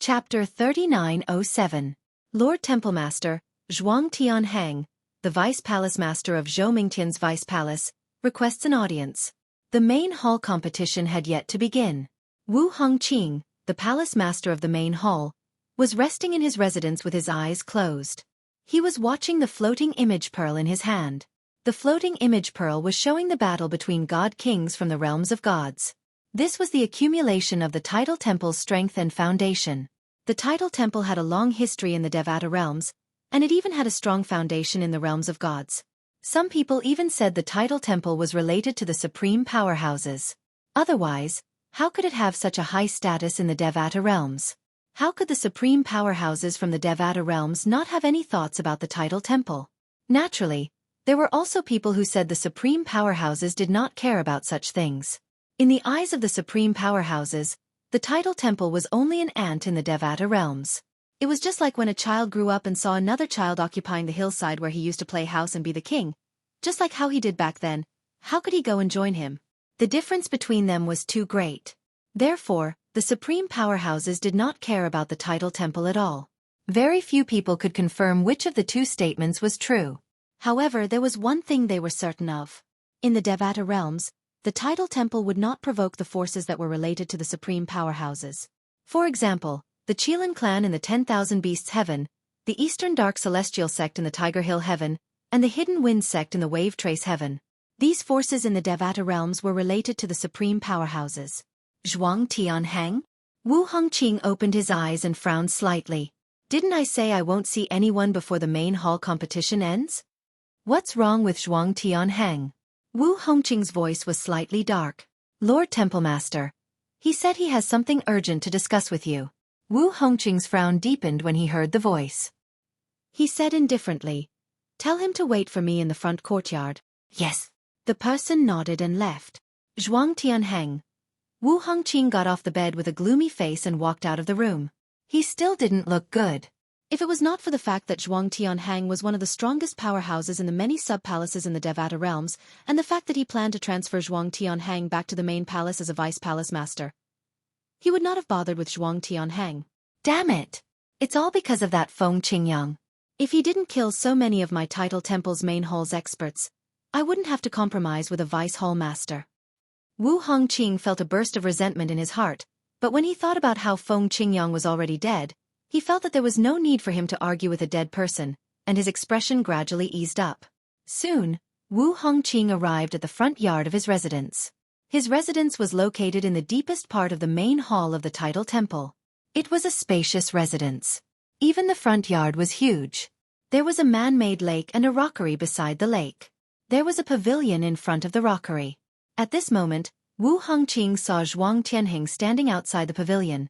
Chapter 3907. Lord Templemaster, Zhuang Tianhang, the Vice Palace Master of Zhou Mingtian's Vice Palace, requests an audience. The main hall competition had yet to begin. Wu Hongqing, the Palace Master of the main hall, was resting in his residence with his eyes closed. He was watching the floating image pearl in his hand. The floating image pearl was showing the battle between god-kings from the realms of gods. This was the accumulation of the Tidal Temple's strength and foundation. The Tidal Temple had a long history in the Devata realms, and it even had a strong foundation in the realms of gods. Some people even said the Tidal Temple was related to the supreme powerhouses. Otherwise, how could it have such a high status in the Devata realms? How could the supreme powerhouses from the Devata realms not have any thoughts about the Tidal Temple? Naturally, there were also people who said the supreme powerhouses did not care about such things. In the eyes of the supreme powerhouses, the Tidal Temple was only an ant in the Devata realms. It was just like when a child grew up and saw another child occupying the hillside where he used to play house and be the king. Just like how he did back then, how could he go and join him? The difference between them was too great. Therefore, the supreme powerhouses did not care about the Tidal Temple at all. Very few people could confirm which of the two statements was true. However, there was one thing they were certain of. In the Devata realms, the Tidal Temple would not provoke the forces that were related to the supreme powerhouses. For example, the Qilin clan in the 10,000 Beasts Heaven, the Eastern Dark Celestial sect in the Tiger Hill Heaven, and the Hidden Wind sect in the Wave Trace Heaven. These forces in the Devata realms were related to the supreme powerhouses. Zhuang Tianhang? Wu Hongqing opened his eyes and frowned slightly. Didn't I say I won't see anyone before the main hall competition ends? What's wrong with Zhuang Tianhang? Wu Hongqing's voice was slightly dark. Lord Templemaster. He said he has something urgent to discuss with you. Wu Hongqing's frown deepened when he heard the voice. He said indifferently, "Tell him to wait for me in the front courtyard." Yes. The person nodded and left. Zhuang Tianhang. Wu Hongqing got off the bed with a gloomy face and walked out of the room. He still didn't look good. If it was not for the fact that Zhuang Tianhang was one of the strongest powerhouses in the many sub-palaces in the Devata realms, and the fact that he planned to transfer Zhuang Tianhang back to the main palace as a vice palace master, he would not have bothered with Zhuang Tianhang. Damn it! It's all because of that Feng Qingyang. If he didn't kill so many of my Tidal Temple's main hall's experts, I wouldn't have to compromise with a vice hall master. Wu Hongqing felt a burst of resentment in his heart, but when he thought about how Feng Qingyang was already dead, he felt that there was no need for him to argue with a dead person, and his expression gradually eased up. Soon, Wu Hongqing arrived at the front yard of his residence. His residence was located in the deepest part of the main hall of the Tidal Temple. It was a spacious residence. Even the front yard was huge. There was a man-made lake and a rockery beside the lake. There was a pavilion in front of the rockery. At this moment, Wu Hongqing saw Zhuang Tianhang standing outside the pavilion,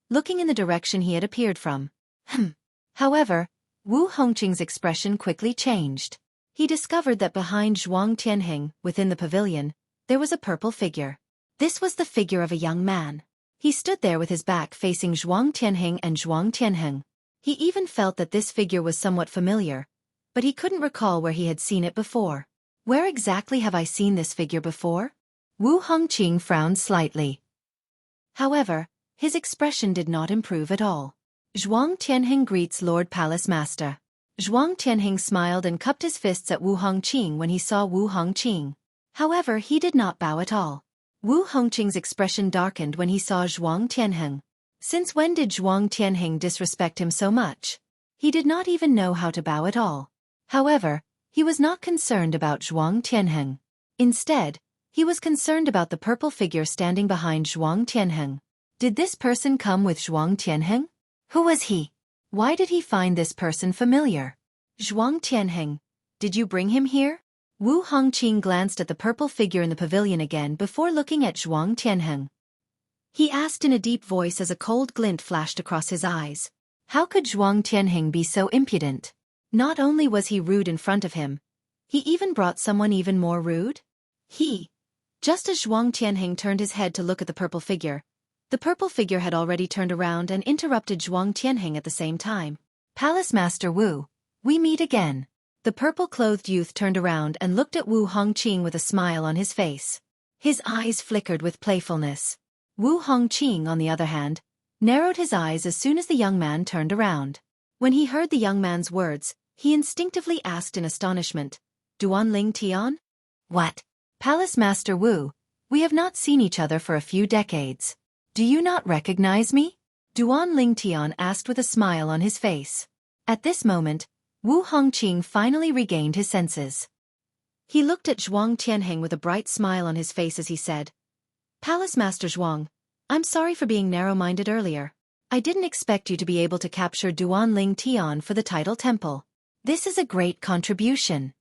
looking in the direction he had appeared from. However, Wu Hongqing's expression quickly changed. He discovered that behind Zhuang Tianhang, within the pavilion, there was a purple figure. This was the figure of a young man. He stood there with his back facing Zhuang Tianhang and Zhuang Tianhang. He even felt that this figure was somewhat familiar, but he couldn't recall where he had seen it before. Where exactly have I seen this figure before? Wu Hongqing frowned slightly. However, his expression did not improve at all. Zhuang Tianhang greets Lord Palace Master. Zhuang Tianhang smiled and cupped his fists at Wu Hongqing when he saw Wu Hongqing. However, he did not bow at all. Wu Hongqing's expression darkened when he saw Zhuang Tianhang. Since when did Zhuang Tianhang disrespect him so much? He did not even know how to bow at all. However, he was not concerned about Zhuang Tianhang. Instead, he was concerned about the purple figure standing behind Zhuang Tianhang. Did this person come with Zhuang Tianhang? Who was he? Why did he find this person familiar? Zhuang Tianhang, did you bring him here? Wu Hongqing glanced at the purple figure in the pavilion again before looking at Zhuang Tianhang. He asked in a deep voice as a cold glint flashed across his eyes. How could Zhuang Tianhang be so impudent? Not only was he rude in front of him, he even brought someone even more rude? Just as Zhuang Tianhang turned his head to look at the purple figure had already turned around and interrupted Zhuang Tianhang at the same time. Palace Master Wu, we meet again. The purple-clothed youth turned around and looked at Wu Hongqing with a smile on his face. His eyes flickered with playfulness. Wu Hongqing, on the other hand, narrowed his eyes as soon as the young man turned around. When he heard the young man's words, he instinctively asked in astonishment, Duan Ling Tian? What? Palace Master Wu, we have not seen each other for a few decades. Do you not recognize me? Duan Ling Tian asked with a smile on his face. At this moment, Wu Hongqing finally regained his senses. He looked at Zhuang Tianheng with a bright smile on his face as he said, Palace Master Zhuang, I'm sorry for being narrow-minded earlier. I didn't expect you to be able to capture Duan Ling Tian for the Tidal Temple. This is a great contribution.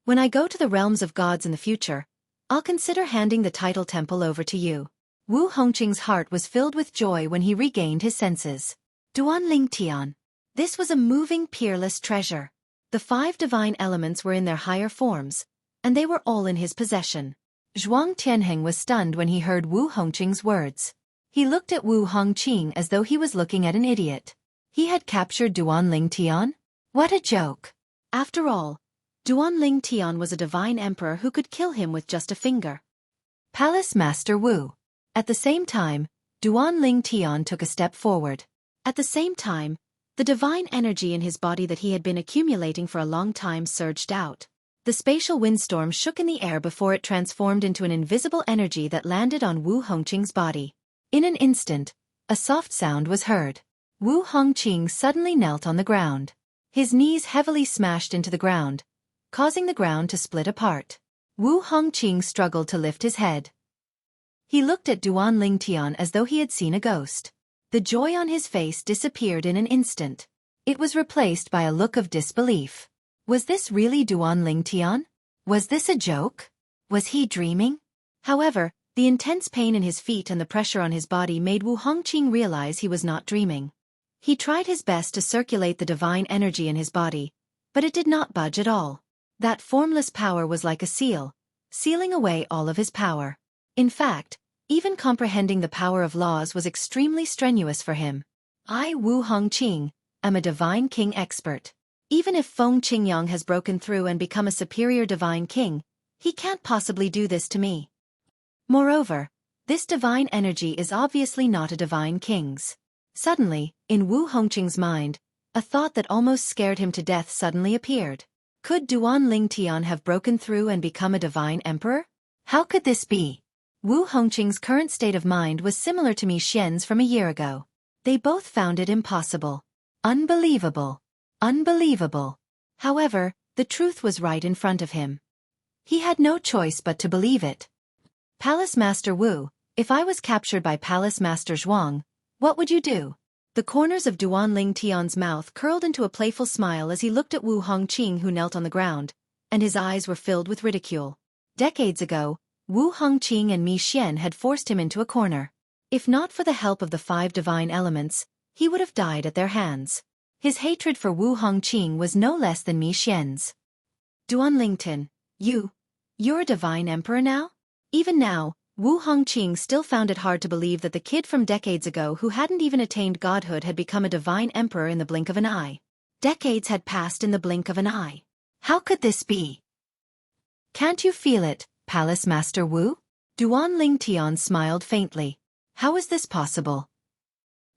When I go to the realms of gods in the future, I'll consider handing the Tidal Temple over to you. Wu Hongqing's heart was filled with joy when he regained his senses. Duan Ling Tian. This was a moving, peerless treasure. The 5 divine elements were in their higher forms, and they were all in his possession. Zhuang Tianheng was stunned when he heard Wu Hongqing's words. He looked at Wu Hongqing as though he was looking at an idiot. He had captured Duan Ling Tian? What a joke! After all, Duan Ling Tian was a divine emperor who could kill him with just a finger. Palace Master Wu. At the same time, Duan Ling Tian took a step forward. At the same time, the divine energy in his body that he had been accumulating for a long time surged out. The spatial windstorm shook in the air before it transformed into an invisible energy that landed on Wu Hongqing's body. In an instant, a soft sound was heard. Wu Hongqing suddenly knelt on the ground. His knees heavily smashed into the ground, causing the ground to split apart. Wu Hongqing struggled to lift his head. He looked at Duan Ling Tian as though he had seen a ghost. The joy on his face disappeared in an instant. It was replaced by a look of disbelief. Was this really Duan Ling Tian? Was this a joke? Was he dreaming? However, the intense pain in his feet and the pressure on his body made Wu Hongqing realize he was not dreaming. He tried his best to circulate the divine energy in his body, but it did not budge at all. That formless power was like a seal, sealing away all of his power. In fact, even comprehending the power of laws was extremely strenuous for him. I, Wu Hongqing, am a divine king expert. Even if Feng Qingyang has broken through and become a superior divine king, he can't possibly do this to me. Moreover, this divine energy is obviously not a divine king's. Suddenly, in Wu Hongqing's mind, a thought that almost scared him to death suddenly appeared. Could Duan Ling Tian have broken through and become a divine emperor? How could this be? Wu Hongqing's current state of mind was similar to Mi Xian's from a year ago. They both found it impossible. Unbelievable. Unbelievable. However, the truth was right in front of him. He had no choice but to believe it. Palace Master Wu, if I was captured by Palace Master Zhuang, what would you do? The corners of Duan Ling Tian's mouth curled into a playful smile as he looked at Wu Hongqing who knelt on the ground, and his eyes were filled with ridicule. Decades ago, Wu Hongqing and Mi Xian had forced him into a corner. If not for the help of the 5 divine elements, he would have died at their hands. His hatred for Wu Hongqing was no less than Mi Xian's. Duan Lingtin, you're a divine emperor now? Even now, Wu Hongqing still found it hard to believe that the kid from decades ago who hadn't even attained godhood had become a divine emperor in the blink of an eye. Decades had passed in the blink of an eye. How could this be? Can't you feel it, Palace Master Wu? Duan Ling Tian smiled faintly. How is this possible?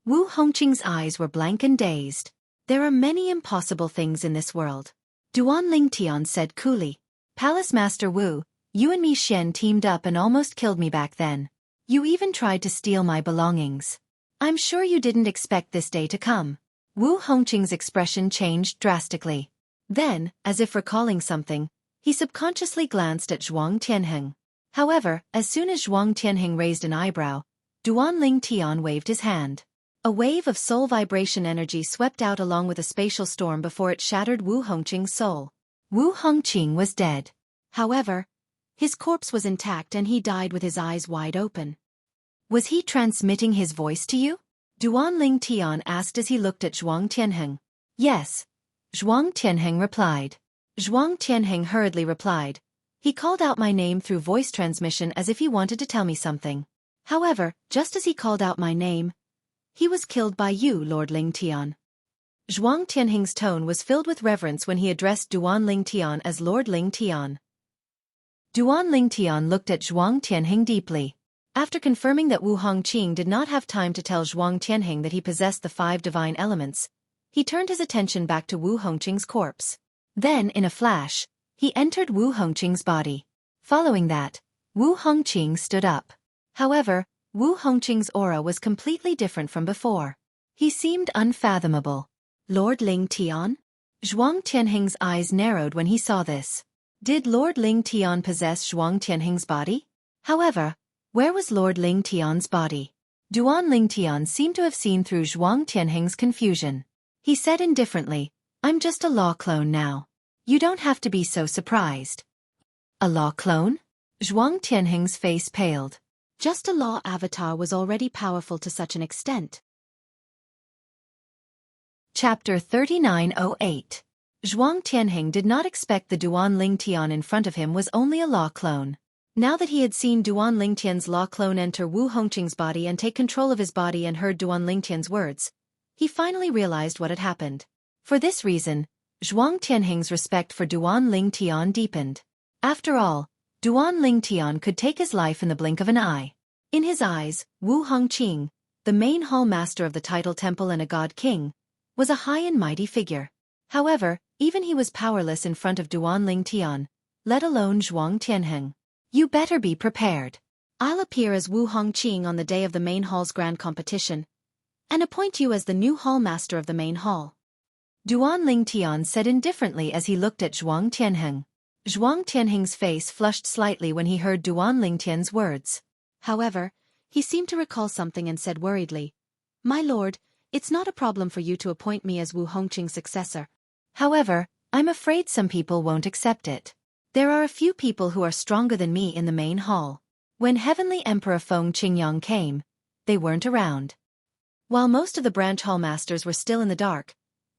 Wu Hongqing's eyes were blank and dazed. There are many impossible things in this world. Duan Ling Tian said coolly. Palace Master Wu, you and Mi Xian teamed up and almost killed me back then. You even tried to steal my belongings. I'm sure you didn't expect this day to come. Wu Hongqing's expression changed drastically. Then, as if recalling something, he subconsciously glanced at Zhuang Tianheng. However, as soon as Zhuang Tianheng raised an eyebrow, Duan Ling Tian waved his hand. A wave of soul vibration energy swept out along with a spatial storm before it shattered Wu Hongqing's soul. Wu Hongqing was dead. However, his corpse was intact and he died with his eyes wide open. Was he transmitting his voice to you? Duan Ling Tian asked as he looked at Zhuang Tianheng. Yes. Zhuang Tianheng replied. Zhuang Tianheng hurriedly replied. He called out my name through voice transmission as if he wanted to tell me something. However, just as he called out my name, he was killed by you, Lord Ling Tian. Zhuang Tianheng's tone was filled with reverence when he addressed Duan Ling Tian as Lord Ling Tian. Duan Ling Tian looked at Zhuang Tianheng deeply. After confirming that Wu Hongqing did not have time to tell Zhuang Tianheng that he possessed the 5 divine elements, he turned his attention back to Wu Hongqing's corpse. Then, in a flash, he entered Wu Hongqing's body. Following that, Wu Hongqing stood up. However, Wu Hongqing's aura was completely different from before. He seemed unfathomable. Lord Ling Tian? Zhuang Tianheng's eyes narrowed when he saw this. Did Lord Ling Tian possess Zhuang Tianheng's body? However, where was Lord Ling Tian's body? Duan Ling Tian seemed to have seen through Zhuang Tianheng's confusion. He said indifferently, "I'm just a law clone now. You don't have to be so surprised." A law clone? Zhuang Tianheng's face paled. Just a law avatar was already powerful to such an extent. Chapter 3908. Zhuang Tianheng did not expect the Duan Ling Tian in front of him was only a law clone. Now that he had seen Duan Ling Tian's law clone enter Wu Hongqing's body and take control of his body and heard Duan Ling Tian's words, he finally realized what had happened. For this reason, Zhuang Tianheng's respect for Duan Ling Tian deepened. After all, Duan Ling Tian could take his life in the blink of an eye. In his eyes, Wu Hongqing, the main hall master of the title temple and a god king, was a high and mighty figure. However, even he was powerless in front of Duan Ling Tian, let alone Zhuang Tianheng. You better be prepared. I'll appear as Wu Hongqing on the day of the main hall's grand competition, and appoint you as the new hall master of the main hall. Duan Ling Tian said indifferently as he looked at Zhuang Tianheng. Zhuang Tianheng's face flushed slightly when he heard Duan Ling Tian's words. However, he seemed to recall something and said worriedly, "My lord, it's not a problem for you to appoint me as Wu Hongqing's successor. However, I'm afraid some people won't accept it. There are a few people who are stronger than me in the main hall. When Heavenly Emperor Feng Qingyang came, they weren't around." While most of the branch hall masters were still in the dark,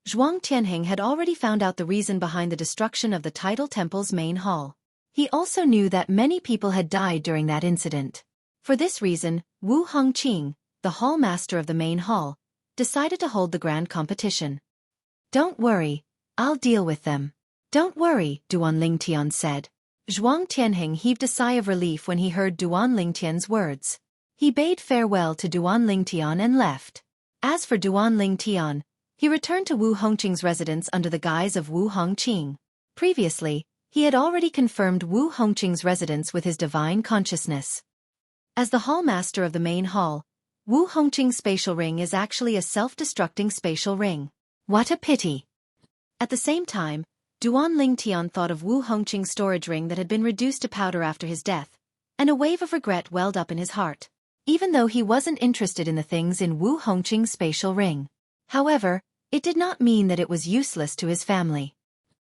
Zhuang Tianheng had already found out the reason behind the destruction of the title temple's main hall. He also knew that many people had died during that incident. For this reason, Wu Hongqing, the hall master of the main hall, decided to hold the grand competition. "Don't worry, I'll deal with them." "Don't worry," Duan Ling Tian said. Zhuang Tianheng heaved a sigh of relief when he heard Duan Ling Tian's words. He bade farewell to Duan Ling Tian and left. As for Duan Ling Tian, he returned to Wu Hongqing's residence under the guise of Wu Hongqing. Previously, he had already confirmed Wu Hongqing's residence with his divine consciousness. As the hall master of the main hall, Wu Hongqing's spatial ring is actually a self-destructing spatial ring. What a pity! At the same time, Duan Ling Tian thought of Wu Hongqing's storage ring that had been reduced to powder after his death, and a wave of regret welled up in his heart, even though he wasn't interested in the things in Wu Hongqing's spatial ring. However, it did not mean that it was useless to his family.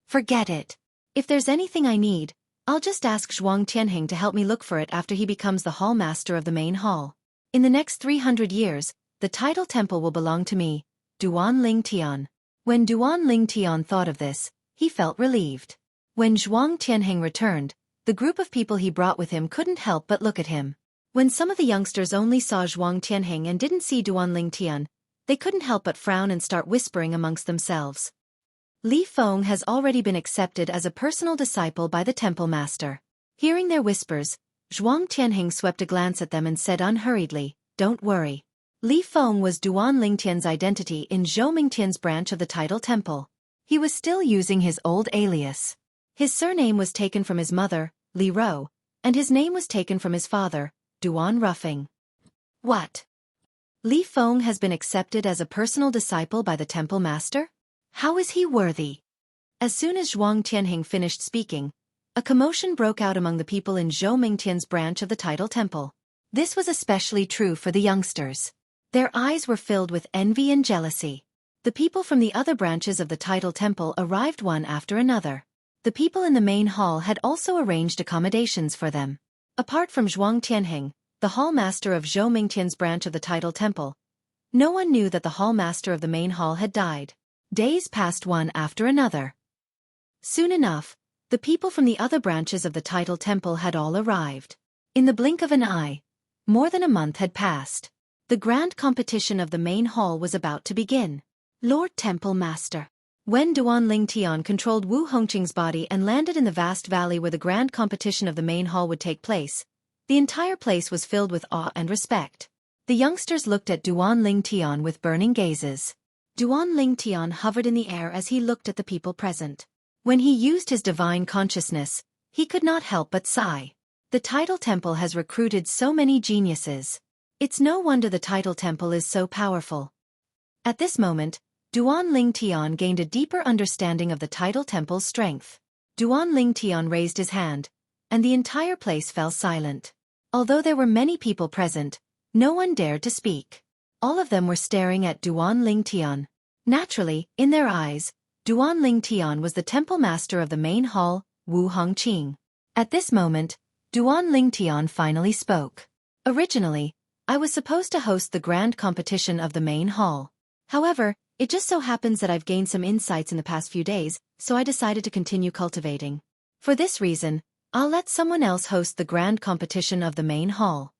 Forget it. If there's anything I need, I'll just ask Zhuang Tianheng to help me look for it after he becomes the hall master of the main hall. In the next 300 years, the title temple will belong to me, Duan Ling Tian. When Duan Ling Tian thought of this, he felt relieved. When Zhuang Tianheng returned, the group of people he brought with him couldn't help but look at him. When some of the youngsters only saw Zhuang Tianheng and didn't see Duan Ling Tian, they couldn't help but frown and start whispering amongst themselves. Li Feng has already been accepted as a personal disciple by the temple master. Hearing their whispers, Zhuang Tianheng swept a glance at them and said unhurriedly, "Don't worry." Li Feng was Duan Ling Tian's identity in Zhou Mingtian's branch of the title temple. He was still using his old alias. His surname was taken from his mother, Li Rou, and his name was taken from his father, Duan Ruffing. What? Li Feng has been accepted as a personal disciple by the temple master? How is he worthy? As soon as Zhuang Tianheng finished speaking, a commotion broke out among the people in Zhou Mingtian's branch of the title temple. This was especially true for the youngsters. Their eyes were filled with envy and jealousy. The people from the other branches of the title temple arrived one after another. The people in the main hall had also arranged accommodations for them. Apart from Zhuang Tianheng, the hall master of Zhou Mingtian's branch of the title temple, no one knew that the hall master of the main hall had died. Days passed one after another. Soon enough, the people from the other branches of the title temple had all arrived. In the blink of an eye, more than a month had passed. The grand competition of the main hall was about to begin. Lord Temple Master. When Duan Ling Tian controlled Wu Hongqing's body and landed in the vast valley where the grand competition of the main hall would take place, The entire place was filled with awe and respect. The youngsters looked at Duan Ling Tian with burning gazes. Duan Ling Tian hovered in the air as he looked at the people present. When he used his divine consciousness, he could not help but sigh. The Tidal Temple has recruited so many geniuses. It's no wonder the Tidal Temple is so powerful. At this moment, Duan Ling Tian gained a deeper understanding of the Tidal Temple's strength. Duan Ling Tian raised his hand, and the entire place fell silent. Although there were many people present, no one dared to speak. All of them were staring at Duan Ling Tian. Naturally, in their eyes, Duan Ling Tian was the temple master of the main hall, Wu Hongqing. At this moment, Duan Ling Tian finally spoke. Originally, I was supposed to host the grand competition of the main hall. However, it just so happens that I've gained some insights in the past few days, so I decided to continue cultivating. For this reason, I'll let someone else host the grand competition of the main hall.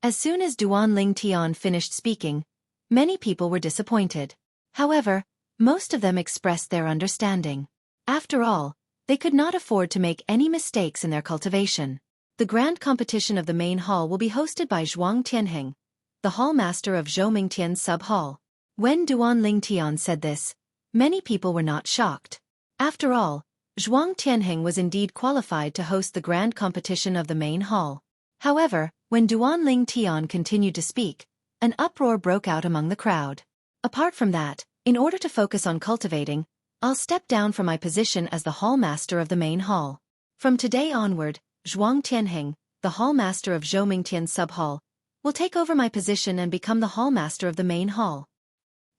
As soon as Duan Ling Tian finished speaking, many people were disappointed. However, most of them expressed their understanding. After all, they could not afford to make any mistakes in their cultivation. The grand competition of the main hall will be hosted by Zhuang Tianheng, the hall master of Zhoumingtian's sub-hall. When Duan Ling Tian said this, many people were not shocked. After all, Zhuang Tianheng was indeed qualified to host the grand competition of the main hall. However, when Duan Ling Tian continued to speak, an uproar broke out among the crowd. Apart from that, in order to focus on cultivating, I'll step down from my position as the hall master of the main hall. From today onward, Zhuang Tianheng, the hall master of Zhoumingtian's sub-hall, will take over my position and become the hall master of the main hall.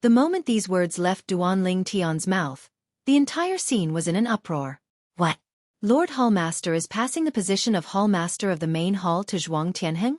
The moment these words left Duan Ling Tian's mouth, the entire scene was in an uproar. What? Lord Hall Master is passing the position of Hall Master of the main hall to Zhuang Tianheng?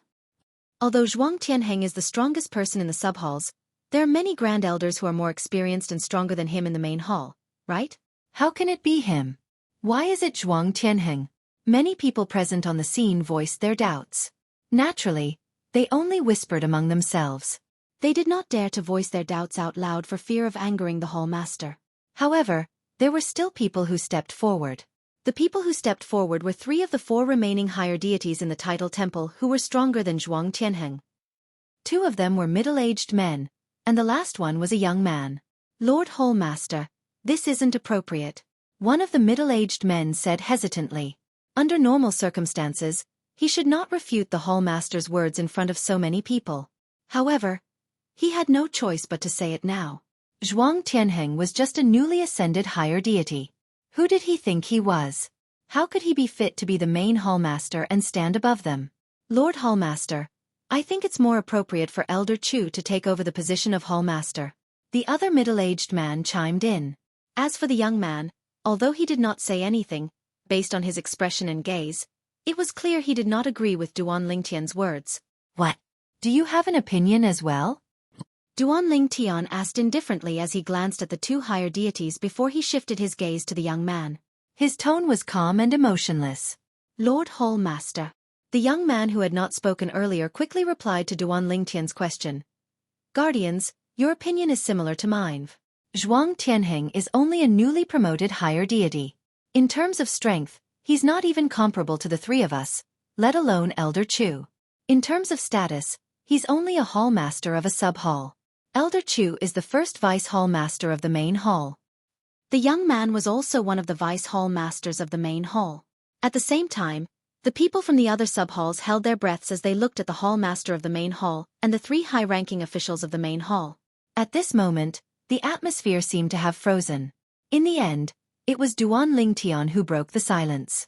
Although Zhuang Tianheng is the strongest person in the sub-halls, there are many grand elders who are more experienced and stronger than him in the main hall, right? How can it be him? Why is it Zhuang Tianheng? Many people present on the scene voiced their doubts. Naturally, they only whispered among themselves. They did not dare to voice their doubts out loud for fear of angering the hall master. However, there were still people who stepped forward. The people who stepped forward were 3 of the 4 remaining higher deities in the Tidal Temple who were stronger than Zhuang Tianheng. 2 of them were middle-aged men, and the last one was a young man. Lord Hall Master, this isn't appropriate. One of the middle-aged men said hesitantly. Under normal circumstances, he should not refute the hall master's words in front of so many people. However, he had no choice but to say it now. Zhuang Tianheng was just a newly ascended higher deity. Who did he think he was? How could he be fit to be the main hall master and stand above them? Lord Hall Master, I think it's more appropriate for Elder Chu to take over the position of hall master. The other middle-aged man chimed in. As for the young man, although he did not say anything, based on his expression and gaze, it was clear he did not agree with Duan Ling Tian's words. What? Do you have an opinion as well? Duan Ling Tian asked indifferently as he glanced at the 2 higher deities before he shifted his gaze to the young man. His tone was calm and emotionless. Lord Hall Master. The young man who had not spoken earlier quickly replied to Duan Ling Tian's question. Guardians, your opinion is similar to mine. Zhuang Tianheng is only a newly promoted higher deity. In terms of strength, he's not even comparable to the 3 of us, let alone Elder Chu. In terms of status, he's only a hall master of a sub-hall. Elder Chu is the first vice hall master of the main hall. The young man was also one of the vice hall masters of the main hall. At the same time, the people from the other sub-halls held their breaths as they looked at the hall master of the main hall and the 3 high-ranking officials of the main hall. At this moment, the atmosphere seemed to have frozen. In the end, it was Duan Ling Tian who broke the silence.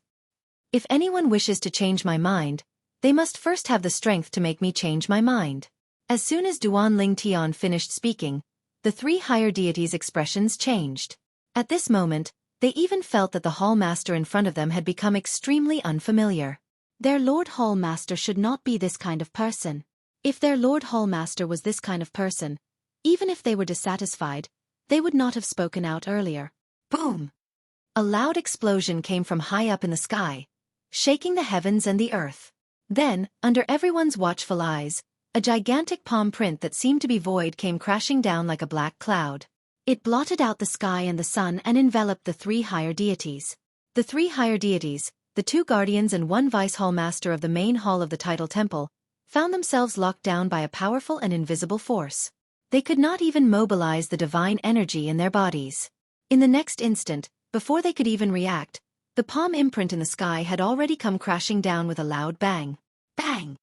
If anyone wishes to change my mind, they must first have the strength to make me change my mind. As soon as Duan Ling Tian finished speaking, the 3 higher deities' expressions changed. At this moment, they even felt that the hall master in front of them had become extremely unfamiliar. Their Lord Hall Master should not be this kind of person. If their Lord Hall Master was this kind of person, even if they were dissatisfied, they would not have spoken out earlier. Boom! A loud explosion came from high up in the sky, shaking the heavens and the earth. Then, under everyone's watchful eyes, a gigantic palm print that seemed to be void came crashing down like a black cloud. It blotted out the sky and the sun and enveloped the 3 higher deities. The 3 higher deities, the 2 guardians and 1 vice hall master of the main hall of the title temple, found themselves locked down by a powerful and invisible force. They could not even mobilize the divine energy in their bodies. In the next instant, before they could even react, the palm imprint in the sky had already come crashing down with a loud bang. Bang!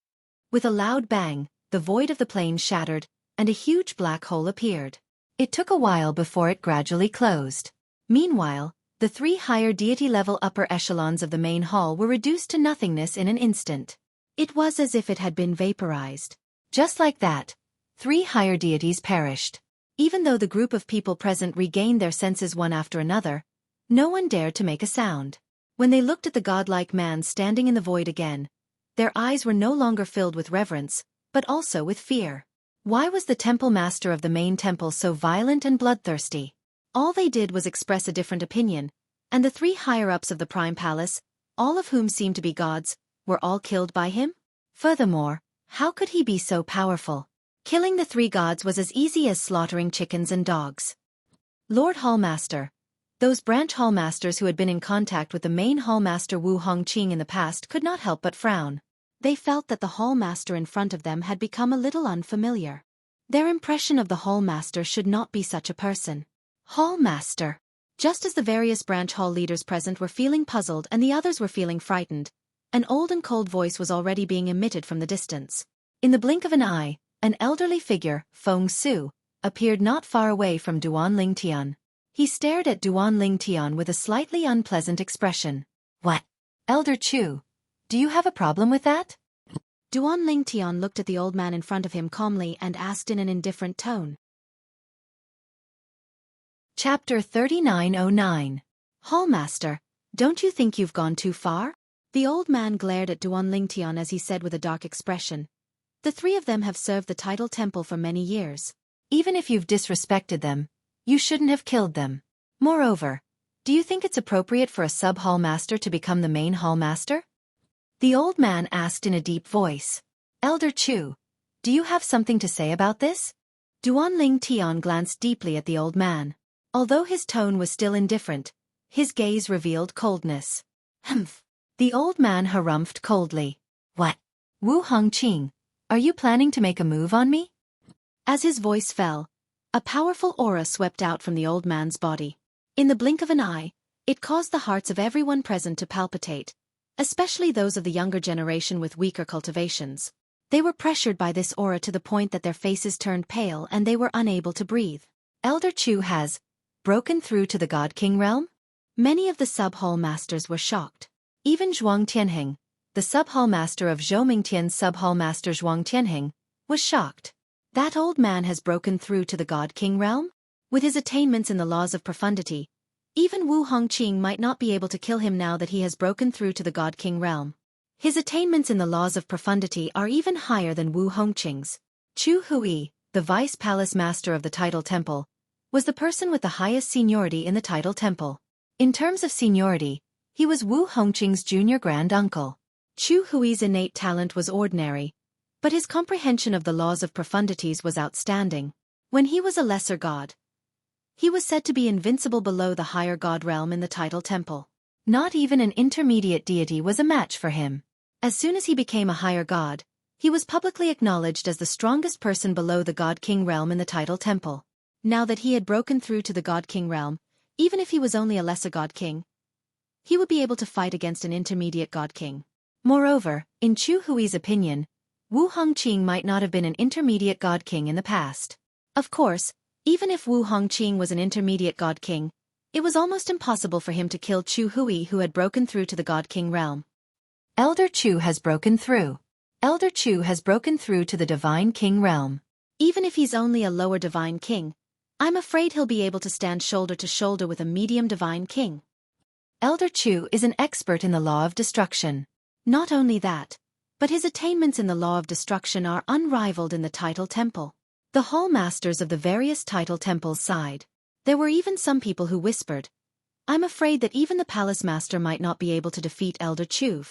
With a loud bang, the void of the plane shattered, and a huge black hole appeared. It took a while before it gradually closed. Meanwhile, the 3 higher deity-level upper echelons of the main hall were reduced to nothingness in an instant. It was as if it had been vaporized. Just like that, 3 higher deities perished. Even though the group of people present regained their senses one after another, no one dared to make a sound. When they looked at the godlike man standing in the void again, their eyes were no longer filled with reverence, but also with fear. Why was the temple master of the main temple so violent and bloodthirsty? All they did was express a different opinion, and the 3 higher-ups of the Prime Palace, all of whom seemed to be gods, were all killed by him? Furthermore, how could he be so powerful? Killing the 3 gods was as easy as slaughtering chickens and dogs. Lord Hallmaster. Those branch hallmasters who had been in contact with the main hallmaster Wu Hongqing in the past could not help but frown. They felt that the hallmaster in front of them had become a little unfamiliar. Their impression of the hallmaster should not be such a person. Hallmaster. Just as the various branch hall leaders present were feeling puzzled and the others were feeling frightened, an old and cold voice was already being emitted from the distance. In the blink of an eye, an elderly figure, Feng Su, appeared not far away from Duan Lingtian. He stared at Duan Lingtian with a slightly unpleasant expression. What? Elder Chu, do you have a problem with that? Duan Lingtian looked at the old man in front of him calmly and asked in an indifferent tone. Chapter 3909. Hallmaster, don't you think you've gone too far? The old man glared at Duan Lingtian as he said with a dark expression. The 3 of them have served the title temple for many years. Even if you've disrespected them, you shouldn't have killed them. Moreover, do you think it's appropriate for a sub-hallmaster to become the main hallmaster? The old man asked in a deep voice. Elder Chu, do you have something to say about this? Duan Lingtian glanced deeply at the old man. Although his tone was still indifferent, his gaze revealed coldness. Humph. The old man harumphed coldly. What? Wu Hongqing, are you planning to make a move on me? As his voice fell, a powerful aura swept out from the old man's body. In the blink of an eye, it caused the hearts of everyone present to palpitate, especially those of the younger generation with weaker cultivations. They were pressured by this aura to the point that their faces turned pale and they were unable to breathe. Elder Chu has broken through to the God King realm? Many of the sub-hall masters were shocked. Even Zhuang Tianheng, the sub-hall master of Zhou Mingtian's sub-hall master Zhuang Tianheng, was shocked. That old man has broken through to the God King realm? With his attainments in the laws of profundity, even Wu Hongqing might not be able to kill him now that he has broken through to the God King realm. His attainments in the laws of profundity are even higher than Wu Hongqing's. Xueqi, the vice palace master of the title temple, was the person with the highest seniority in the title temple. In terms of seniority, he was Wu Hongqing's junior grand uncle. Xueqi's innate talent was ordinary, but his comprehension of the laws of profundities was outstanding. When he was a lesser god, he was said to be invincible below the higher god realm in the title temple. Not even an intermediate deity was a match for him. As soon as he became a higher god, he was publicly acknowledged as the strongest person below the God King realm in the title temple. Now that he had broken through to the God King realm, even if he was only a lesser God King, he would be able to fight against an intermediate God King. Moreover, in Xueqi's opinion, Wu Hongqing might not have been an intermediate God King in the past. Of course, even if Wu Hongqing was an intermediate God King, it was almost impossible for him to kill Xueqi, who had broken through to the God King realm. Elder Chu has broken through. Elder Chu has broken through to the Divine King realm. Even if he's only a lower Divine King, I'm afraid he'll be able to stand shoulder to shoulder with a medium Divine King. Elder Chu is an expert in the law of destruction. Not only that, but his attainments in the law of destruction are unrivaled in the title temple. The hall masters of the various title temples sighed. There were even some people who whispered, I'm afraid that even the palace master might not be able to defeat Elder Chu.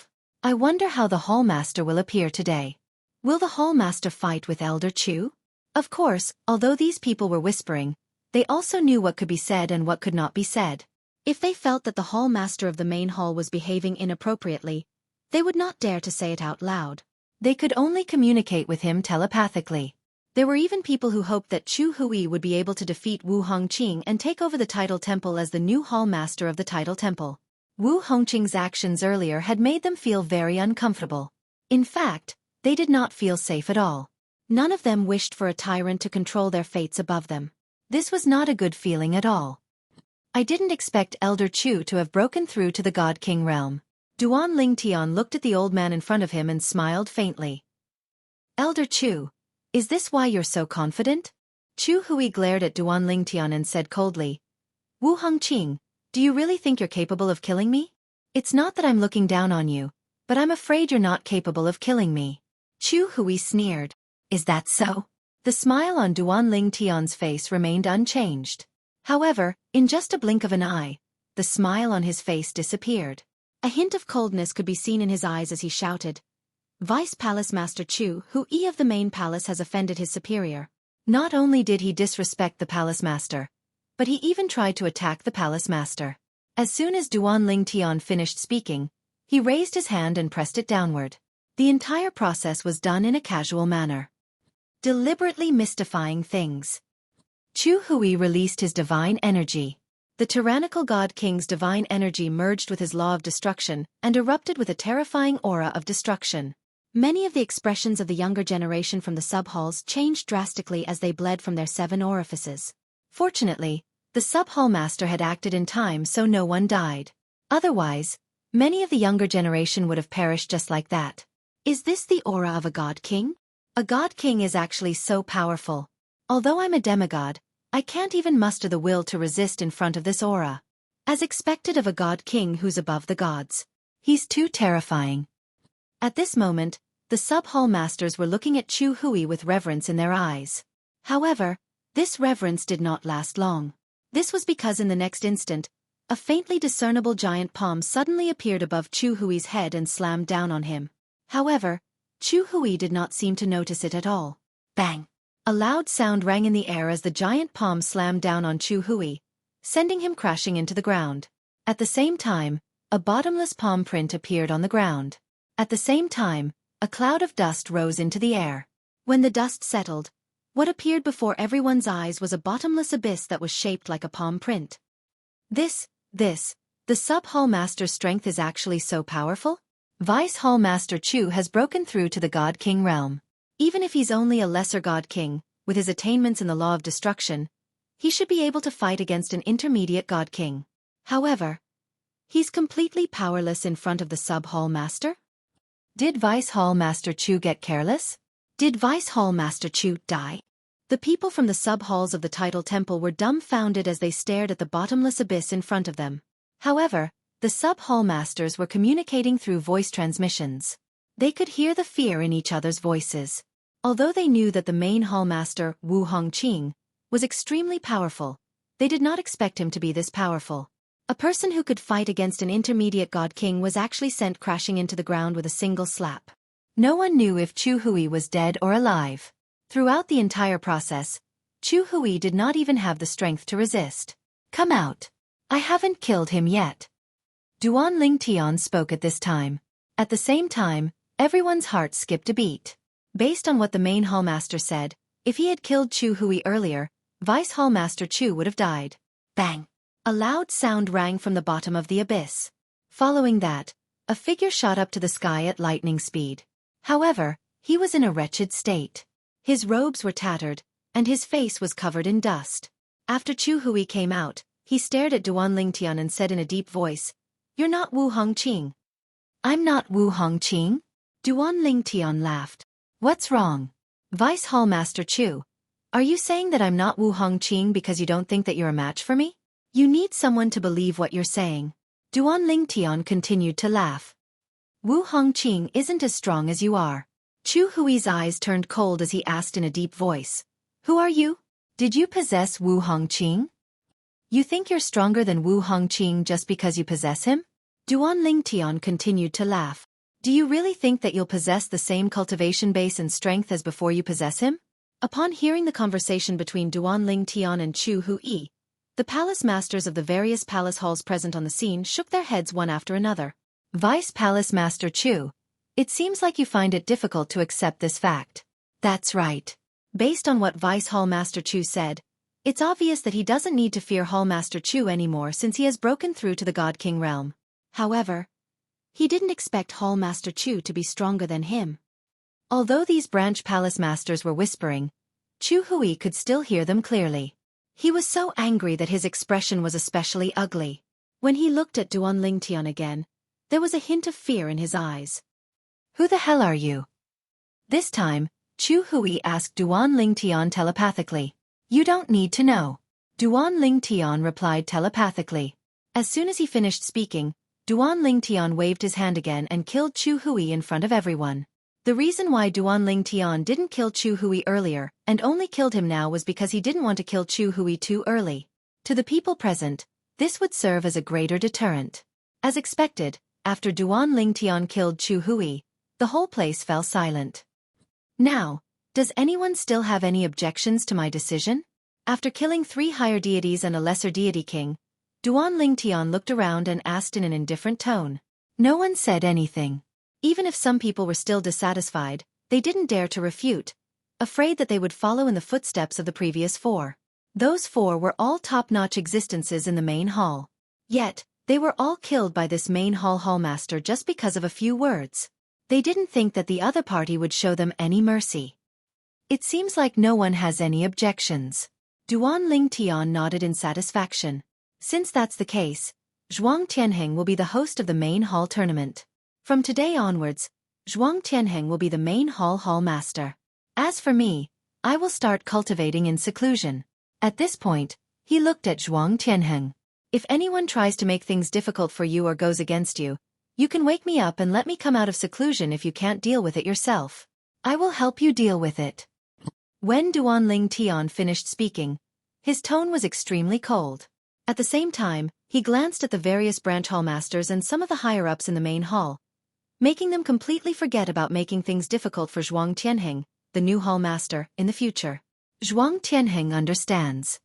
I wonder how the hall master will appear today. Will the hall master fight with Elder Chu? Of course, although these people were whispering, they also knew what could be said and what could not be said. If they felt that the hall master of the main hall was behaving inappropriately, they would not dare to say it out loud. They could only communicate with him telepathically. There were even people who hoped that Xueqi would be able to defeat Wu Hongqing and take over the title temple as the new hall master of the title temple. Wu Hongqing's actions earlier had made them feel very uncomfortable. In fact, they did not feel safe at all. None of them wished for a tyrant to control their fates above them. This was not a good feeling at all. I didn't expect Elder Chu to have broken through to the God King realm. Duan Lingtian looked at the old man in front of him and smiled faintly. Elder Chu, is this why you're so confident? Xueqi glared at Duan Lingtian and said coldly, Wu Hongqing, do you really think you're capable of killing me? It's not that I'm looking down on you, but I'm afraid you're not capable of killing me. Xueqi sneered. Is that so? The smile on Duan Lingtian's face remained unchanged. However, in just a blink of an eye, the smile on his face disappeared. A hint of coldness could be seen in his eyes as he shouted, Vice Palace Master Xueqi of the main palace has offended his superior. Not only did he disrespect the palace master, but he even tried to attack the palace master. As soon as Duan Lingtian finished speaking, he raised his hand and pressed it downward. The entire process was done in a casual manner, deliberately mystifying things. Xueqi released his divine energy. The tyrannical God King's divine energy merged with his law of destruction and erupted with a terrifying aura of destruction. Many of the expressions of the younger generation from the sub-halls changed drastically as they bled from their 7 orifices. Fortunately, the sub-hall master had acted in time so no one died. Otherwise, many of the younger generation would have perished just like that. Is this the aura of a God King? A God King is actually so powerful. Although I'm a demigod, I can't even muster the will to resist in front of this aura. As expected of a God King who's above the gods. He's too terrifying. At this moment, the sub-hall masters were looking at Xueqi with reverence in their eyes. However, this reverence did not last long. This was because in the next instant, a faintly discernible giant palm suddenly appeared above Xueqi's head and slammed down on him. However, Xueqi did not seem to notice it at all. Bang! A loud sound rang in the air as the giant palm slammed down on Xueqi, sending him crashing into the ground. At the same time, a bottomless palm print appeared on the ground. At the same time, a cloud of dust rose into the air. When the dust settled, what appeared before everyone's eyes was a bottomless abyss that was shaped like a palm print. The sub-hall master's strength is actually so powerful? Vice Hall Master Chu has broken through to the God King realm. Even if he's only a lesser God King, with his attainments in the law of destruction, he should be able to fight against an intermediate God King. However, he's completely powerless in front of the sub-hall master? Did Vice Hall Master Chu get careless? Did Vice Hall Master Chu die? The people from the sub-halls of the title temple were dumbfounded as they stared at the bottomless abyss in front of them. However, the sub-hall masters were communicating through voice transmissions. They could hear the fear in each other's voices. Although they knew that the main hall master, Wu Hongqing, was extremely powerful, they did not expect him to be this powerful. A person who could fight against an intermediate God King was actually sent crashing into the ground with a single slap. No one knew if Xueqi was dead or alive. Throughout the entire process, Xueqi did not even have the strength to resist. Come out. I haven't killed him yet. Duan Lingtian spoke at this time. At the same time, everyone's heart skipped a beat. Based on what the main hallmaster said, if he had killed Xueqi earlier, Vice Hallmaster Chu would have died. Bang! A loud sound rang from the bottom of the abyss. Following that, a figure shot up to the sky at lightning speed. However, he was in a wretched state. His robes were tattered, and his face was covered in dust. After Xueqi came out, he stared at Duan Lingtian and said in a deep voice, "You're not Wu Hongqing." "I'm not Wu Hongqing?" Duan Lingtian laughed. "What's wrong? Vice Hallmaster Chu, are you saying that I'm not Wu Hongqing because you don't think that you're a match for me? You need someone to believe what you're saying." Duan Lingtian continued to laugh. "Wu Hongqing isn't as strong as you are." Xueqi's eyes turned cold as he asked in a deep voice, "Who are you? Did you possess Wu Hongqing? You think you're stronger than Wu Hongqing just because you possess him?" Duan Lingtian continued to laugh. "Do you really think that you'll possess the same cultivation base and strength as before you possess him?" Upon hearing the conversation between Duan Lingtian and Xueqi, The palace masters of the various palace halls present on the scene shook their heads one after another. Vice Palace Master Chu, it seems like you find it difficult to accept this fact. That's right. Based on what Vice Hall Master Chu said, it's obvious that he doesn't need to fear Hall Master Chu anymore since he has broken through to the God King realm. However, he didn't expect Hall Master Chu to be stronger than him. Although these branch palace masters were whispering, Chu Hui could still hear them clearly. He was so angry that his expression was especially ugly. When he looked at Duan Lingtian again, there was a hint of fear in his eyes. Who the hell are you? This time, Chu Hui asked Duan Lingtian telepathically. You don't need to know. Duan Lingtian replied telepathically. As soon as he finished speaking, Duan Lingtian waved his hand again and killed Chu Hui in front of everyone. The reason why Duan Lingtian didn't kill Chu Hui earlier and only killed him now was because he didn't want to kill Chu Hui too early. To the people present, this would serve as a greater deterrent. As expected, after Duan Lingtian killed Chu Hui, the whole place fell silent. Now, does anyone still have any objections to my decision? After killing 3 higher deities and a lesser deity king, Duan Lingtian looked around and asked in an indifferent tone. No one said anything. Even if some people were still dissatisfied, they didn't dare to refute, afraid that they would follow in the footsteps of the previous 4. Those 4 were all top-notch existences in the main hall. Yet, they were all killed by this main hall hallmaster just because of a few words. They didn't think that the other party would show them any mercy. It seems like no one has any objections. Duan Lingtian nodded in satisfaction. Since that's the case, Zhuang Tianheng will be the host of the main hall tournament. From today onwards, Zhuang Tianheng will be the main hall master. As for me, I will start cultivating in seclusion. At this point, he looked at Zhuang Tianheng. If anyone tries to make things difficult for you or goes against you, you can wake me up and let me come out of seclusion if you can't deal with it yourself. I will help you deal with it. When Duan Lingtian finished speaking, his tone was extremely cold. At the same time, he glanced at the various branch hall masters and some of the higher-ups in the main hall, making them completely forget about making things difficult for Zhuang Tianheng, the new hall master, in the future. Zhuang Tianheng understands.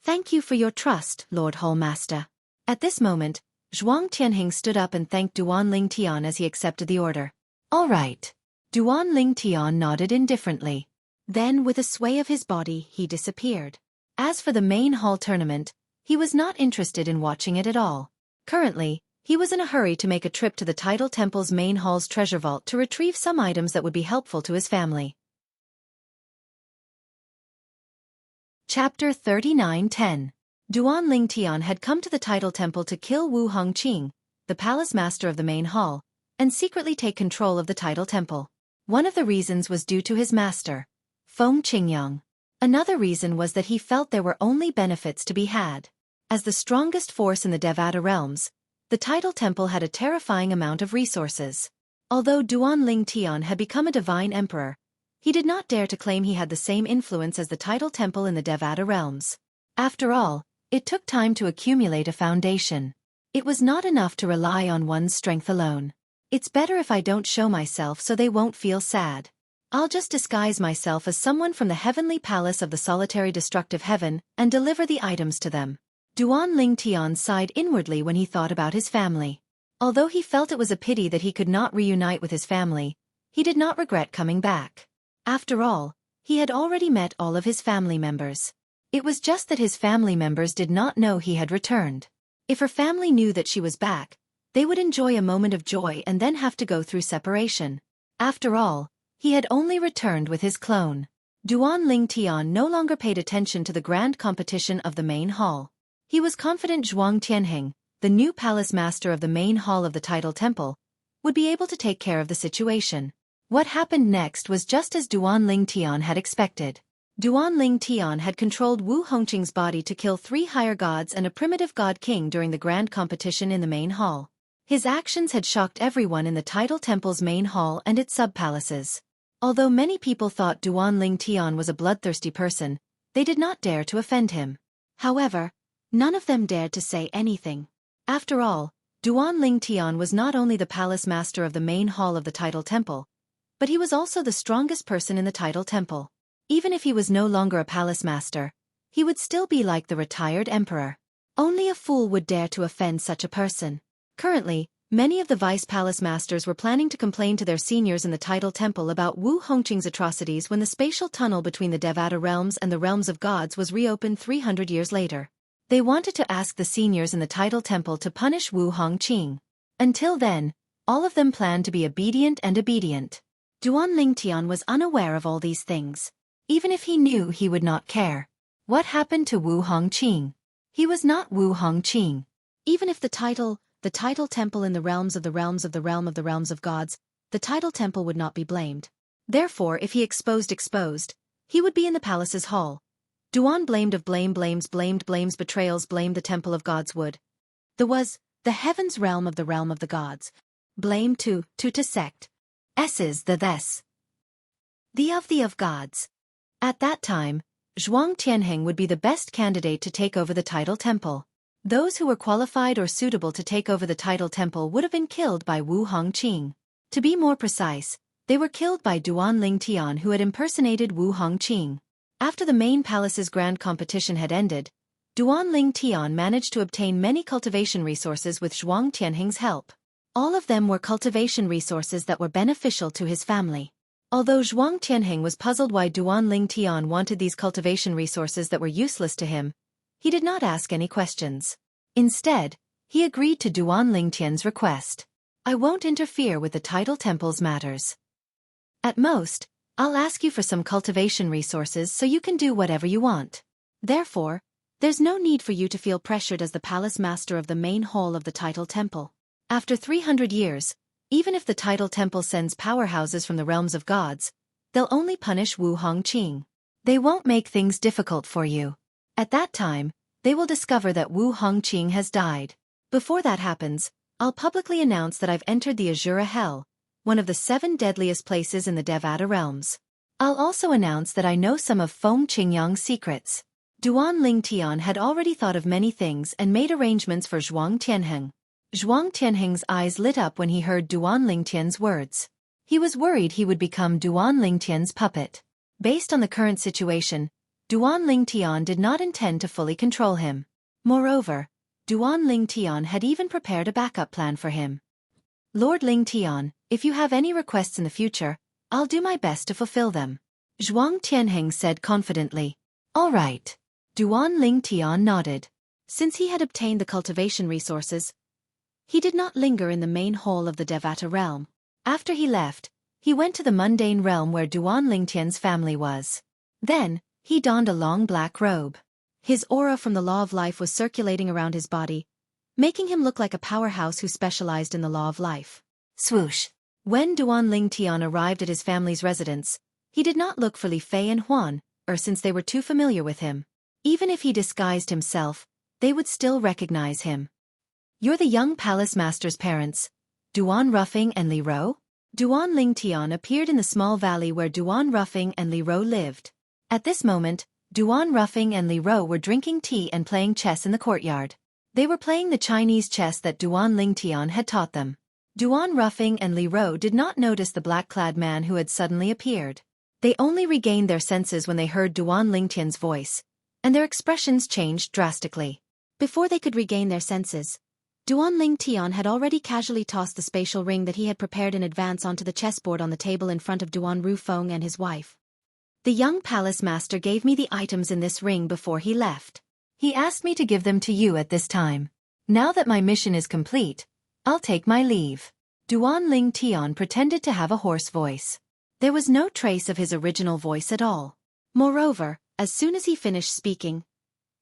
Thank you for your trust, Lord Hall Master. At this moment, Zhuang Tianheng stood up and thanked Duan Lingtian as he accepted the order. All right. Duan Lingtian nodded indifferently. Then with a sway of his body, he disappeared. As for the main hall tournament, he was not interested in watching it at all. Currently, he was in a hurry to make a trip to the Tidal Temple's main hall's treasure vault to retrieve some items that would be helpful to his family. Chapter 39:10. Duan Lingtian had come to the Tidal Temple to kill Wu Hongqing, the palace master of the main hall, and secretly take control of the Tidal Temple. One of the reasons was due to his master, Feng Qingyang. Another reason was that he felt there were only benefits to be had. As the strongest force in the Devata realms, the Tidal Temple had a terrifying amount of resources. Although Duan Lingtian had become a divine emperor, he did not dare to claim he had the same influence as the Tidal Temple in the Devata realms. After all, it took time to accumulate a foundation. It was not enough to rely on one's strength alone. It's better if I don't show myself so they won't feel sad. I'll just disguise myself as someone from the heavenly palace of the solitary destructive heaven and deliver the items to them. Duan Lingtian sighed inwardly when he thought about his family. Although he felt it was a pity that he could not reunite with his family, he did not regret coming back. After all, he had already met all of his family members. It was just that his family members did not know he had returned. If her family knew that she was back, they would enjoy a moment of joy and then have to go through separation. After all, he had only returned with his clone. Duan Lingtian no longer paid attention to the grand competition of the main hall. He was confident Zhuang Tianheng, the new palace master of the main hall of the Tidal Temple, would be able to take care of the situation. What happened next was just as Duan Lingtian had expected. Duan Lingtian had controlled Wu Hongqing's body to kill 3 higher gods and a primitive god king during the grand competition in the main hall. His actions had shocked everyone in the Tidal Temple's main hall and its sub-palaces. Although many people thought Duan Lingtian was a bloodthirsty person, they did not dare to offend him. However, none of them dared to say anything. After all, Duan Lingtian was not only the palace master of the main hall of the Tidal Temple, but he was also the strongest person in the Tidal Temple. Even if he was no longer a palace master, he would still be like the retired emperor. Only a fool would dare to offend such a person. Currently, many of the vice palace masters were planning to complain to their seniors in the tidal temple about Wu Hongqing's atrocities when the spatial tunnel between the Devata realms and the realms of gods was reopened 300 years later. They wanted to ask the seniors in the tidal temple to punish Wu Hongqing. Until then, all of them planned to be obedient. Duan Lingtian was unaware of all these things. Even if he knew, he would not care. What happened to Wu Hongqing? He was not Wu Hongqing. Even if the tidal temple in the realms of the realms of the realm of the realms of gods, the tidal temple would not be blamed. Therefore, if he exposed, he would be in the palace's hall. Duan blamed blames betrayals blamed the temple of gods would. The heavens realm of the gods. Blame to sect. S's the this. The of gods. At that time, Zhuang Tianheng would be the best candidate to take over the tidal temple. Those who were qualified or suitable to take over the tidal temple would have been killed by Wu Hongqing. To be more precise, they were killed by Duan Lingtian, who had impersonated Wu Hongqing. After the main palace's grand competition had ended, Duan Lingtian managed to obtain many cultivation resources with Zhuang Tianheng's help. All of them were cultivation resources that were beneficial to his family. Although Zhuang Tianheng was puzzled why Duan Lingtian wanted these cultivation resources that were useless to him, he did not ask any questions. Instead, he agreed to Duan Lingtian's request. I won't interfere with the tidal temple's matters. At most, I'll ask you for some cultivation resources so you can do whatever you want. Therefore, there's no need for you to feel pressured as the palace master of the main hall of the tidal temple. After 300 years, even if the tidal temple sends powerhouses from the realms of gods, they'll only punish Wu Hongqing. They won't make things difficult for you. At that time, they will discover that Wu Hongqing has died. Before that happens, I'll publicly announce that I've entered the Azura Hell, one of the 7 deadliest places in the Devata realms. I'll also announce that I know some of Feng Qingyang's secrets. Duan Lingtian had already thought of many things and made arrangements for Zhuang Tianheng. Zhuang Tianheng's eyes lit up when he heard Duan Lingtian's words. He was worried he would become Duan Lingtian's puppet. Based on the current situation, Duan Lingtian did not intend to fully control him. Moreover, Duan Lingtian had even prepared a backup plan for him. Lord Lingtian, if you have any requests in the future, I'll do my best to fulfill them. Zhuang Tianheng said confidently. All right. Duan Lingtian nodded. Since he had obtained the cultivation resources, he did not linger in the main hall of the Devata realm. After he left, he went to the mundane realm where Duan Lingtian's family was. Then, he donned a long black robe. His aura from the law of life was circulating around his body, making him look like a powerhouse who specialized in the law of life. Swoosh! When Duan Lingtian arrived at his family's residence, he did not look for Li Fei and Huan, since they were too familiar with him. Even if he disguised himself, they would still recognize him. You're the young palace master's parents, Duan Ruffing and Li Ro? Duan Lingtian appeared in the small valley where Duan Ruffing and Li Ro lived. At this moment, Duan Ruffing and Li Ro were drinking tea and playing chess in the courtyard. They were playing the Chinese chess that Duan Lingtian had taught them. Duan Ruffing and Li Ro did not notice the black-clad man who had suddenly appeared. They only regained their senses when they heard Duan Lingtian's voice, and their expressions changed drastically. Before they could regain their senses, Duan Lingtian had already casually tossed the spatial ring that he had prepared in advance onto the chessboard on the table in front of Duan Rufeng and his wife. The young palace master gave me the items in this ring before he left. He asked me to give them to you at this time. Now that my mission is complete, I'll take my leave. Duan Lingtian pretended to have a hoarse voice. There was no trace of his original voice at all. Moreover, as soon as he finished speaking,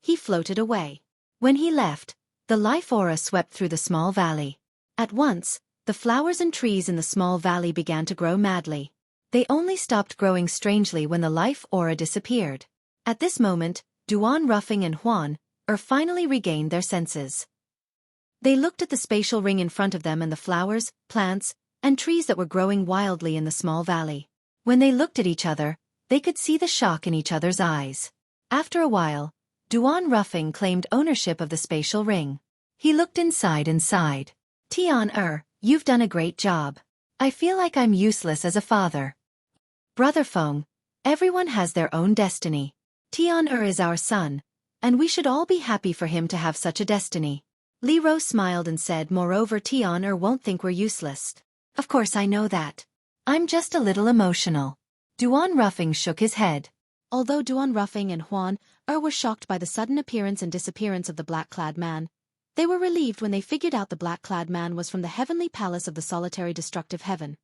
he floated away. When he left, the life aura swept through the small valley. At once, the flowers and trees in the small valley began to grow madly. They only stopped growing strangely when the life aura disappeared. At this moment, Duan Ruffing and Huan finally regained their senses. They looked at the spatial ring in front of them and the flowers, plants, and trees that were growing wildly in the small valley. When they looked at each other, they could see the shock in each other's eyes. After a while, Duan Ruffing claimed ownership of the spatial ring. He looked inside and sighed. Tian, you've done a great job. I feel like I'm useless as a father. Brother Feng, everyone has their own destiny. Tian is our son, and we should all be happy for him to have such a destiny. Li Ro smiled and said, moreover Tian won't think we're useless. Of course I know that. I'm just a little emotional. Duan Ruffing shook his head. Although Duan Ruffing and Huan were shocked by the sudden appearance and disappearance of the black-clad man, they were relieved when they figured out the black-clad man was from the heavenly palace of the solitary destructive heaven.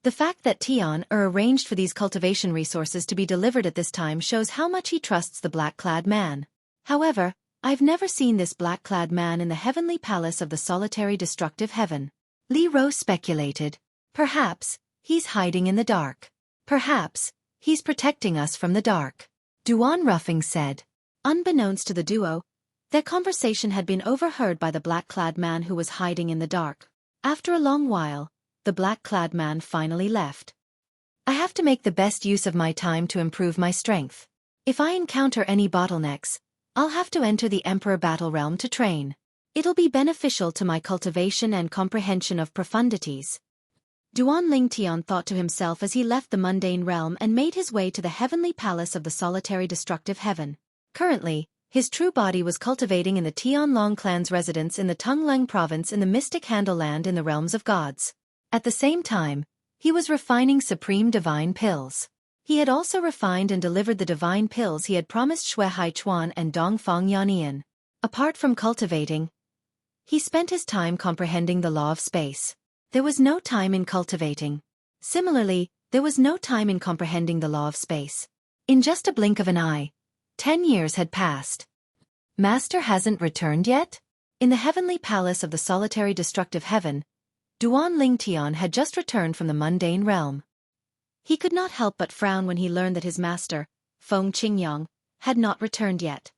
The fact that Tian arranged for these cultivation resources to be delivered at this time shows how much he trusts the black-clad man. However, I've never seen this black-clad man in the heavenly palace of the solitary destructive heaven. Li Ro speculated. Perhaps he's hiding in the dark. Perhaps he's protecting us from the dark. Duan Ruffing said. Unbeknownst to the duo, their conversation had been overheard by the black-clad man who was hiding in the dark. After a long while, the black-clad man finally left. I have to make the best use of my time to improve my strength. If I encounter any bottlenecks, I'll have to enter the Emperor Battle Realm to train. It'll be beneficial to my cultivation and comprehension of profundities. Duan Lingtian thought to himself as he left the mundane realm and made his way to the heavenly palace of the solitary destructive heaven. Currently, his true body was cultivating in the Tianlong clan's residence in the Tungleng province in the mystic Handle land in the realms of gods. At the same time, he was refining supreme divine pills. He had also refined and delivered the divine pills he had promised Xueqi Chuan and Dongfang Yanian. Apart from cultivating, he spent his time comprehending the law of space. There was no time in cultivating. Similarly, there was no time in comprehending the law of space. In just a blink of an eye, 10 years had passed. Master hasn't returned yet? In the heavenly palace of the solitary destructive heaven, Duan Lingtian had just returned from the mundane realm. He could not help but frown when he learned that his master, Feng Qingyang, had not returned yet.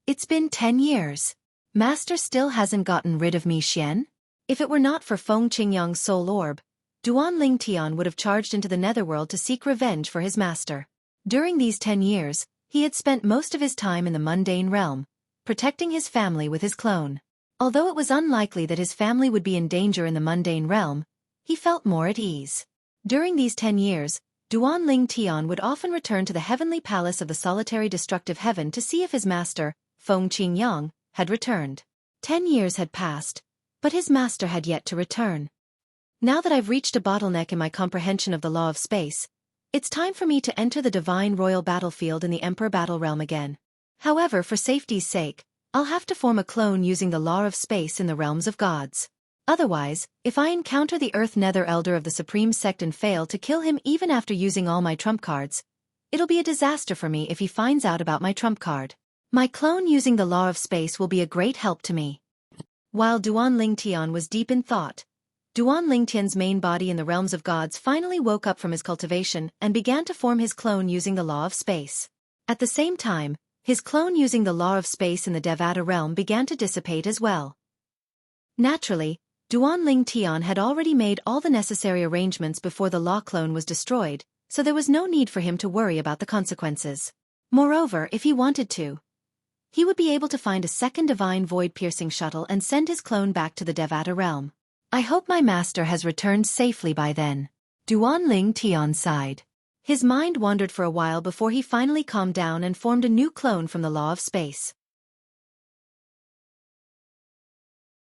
It's been 10 years. Master still hasn't gotten rid of me, Xian? If it were not for Feng Qingyang's soul orb, Duan Lingtian would have charged into the netherworld to seek revenge for his master. During these 10 years, he had spent most of his time in the mundane realm, protecting his family with his clone. Although it was unlikely that his family would be in danger in the mundane realm, he felt more at ease. During these 10 years, Duan Lingtian would often return to the heavenly palace of the solitary destructive heaven to see if his master, Feng Qingyang, had returned. 10 years had passed, but his master had yet to return. Now that I've reached a bottleneck in my comprehension of the law of space, it's time for me to enter the divine royal battlefield in the Emperor Battle Realm again. However, for safety's sake, I'll have to form a clone using the law of space in the realms of gods. Otherwise, if I encounter the Earth Nether Elder of the Supreme Sect and fail to kill him even after using all my trump cards, it'll be a disaster for me if he finds out about my trump card. My clone using the law of space will be a great help to me. While Duan Lingtian was deep in thought, Duan Lingtian's main body in the realms of gods finally woke up from his cultivation and began to form his clone using the law of space. At the same time, his clone using the law of space in the Devata realm began to dissipate as well. Naturally, Duan Lingtian had already made all the necessary arrangements before the law clone was destroyed, so there was no need for him to worry about the consequences. Moreover, if he wanted to, he would be able to find a second divine void-piercing shuttle and send his clone back to the Devata realm. I hope my master has returned safely by then. Duan Lingtian sighed. His mind wandered for a while before he finally calmed down and formed a new clone from the law of space.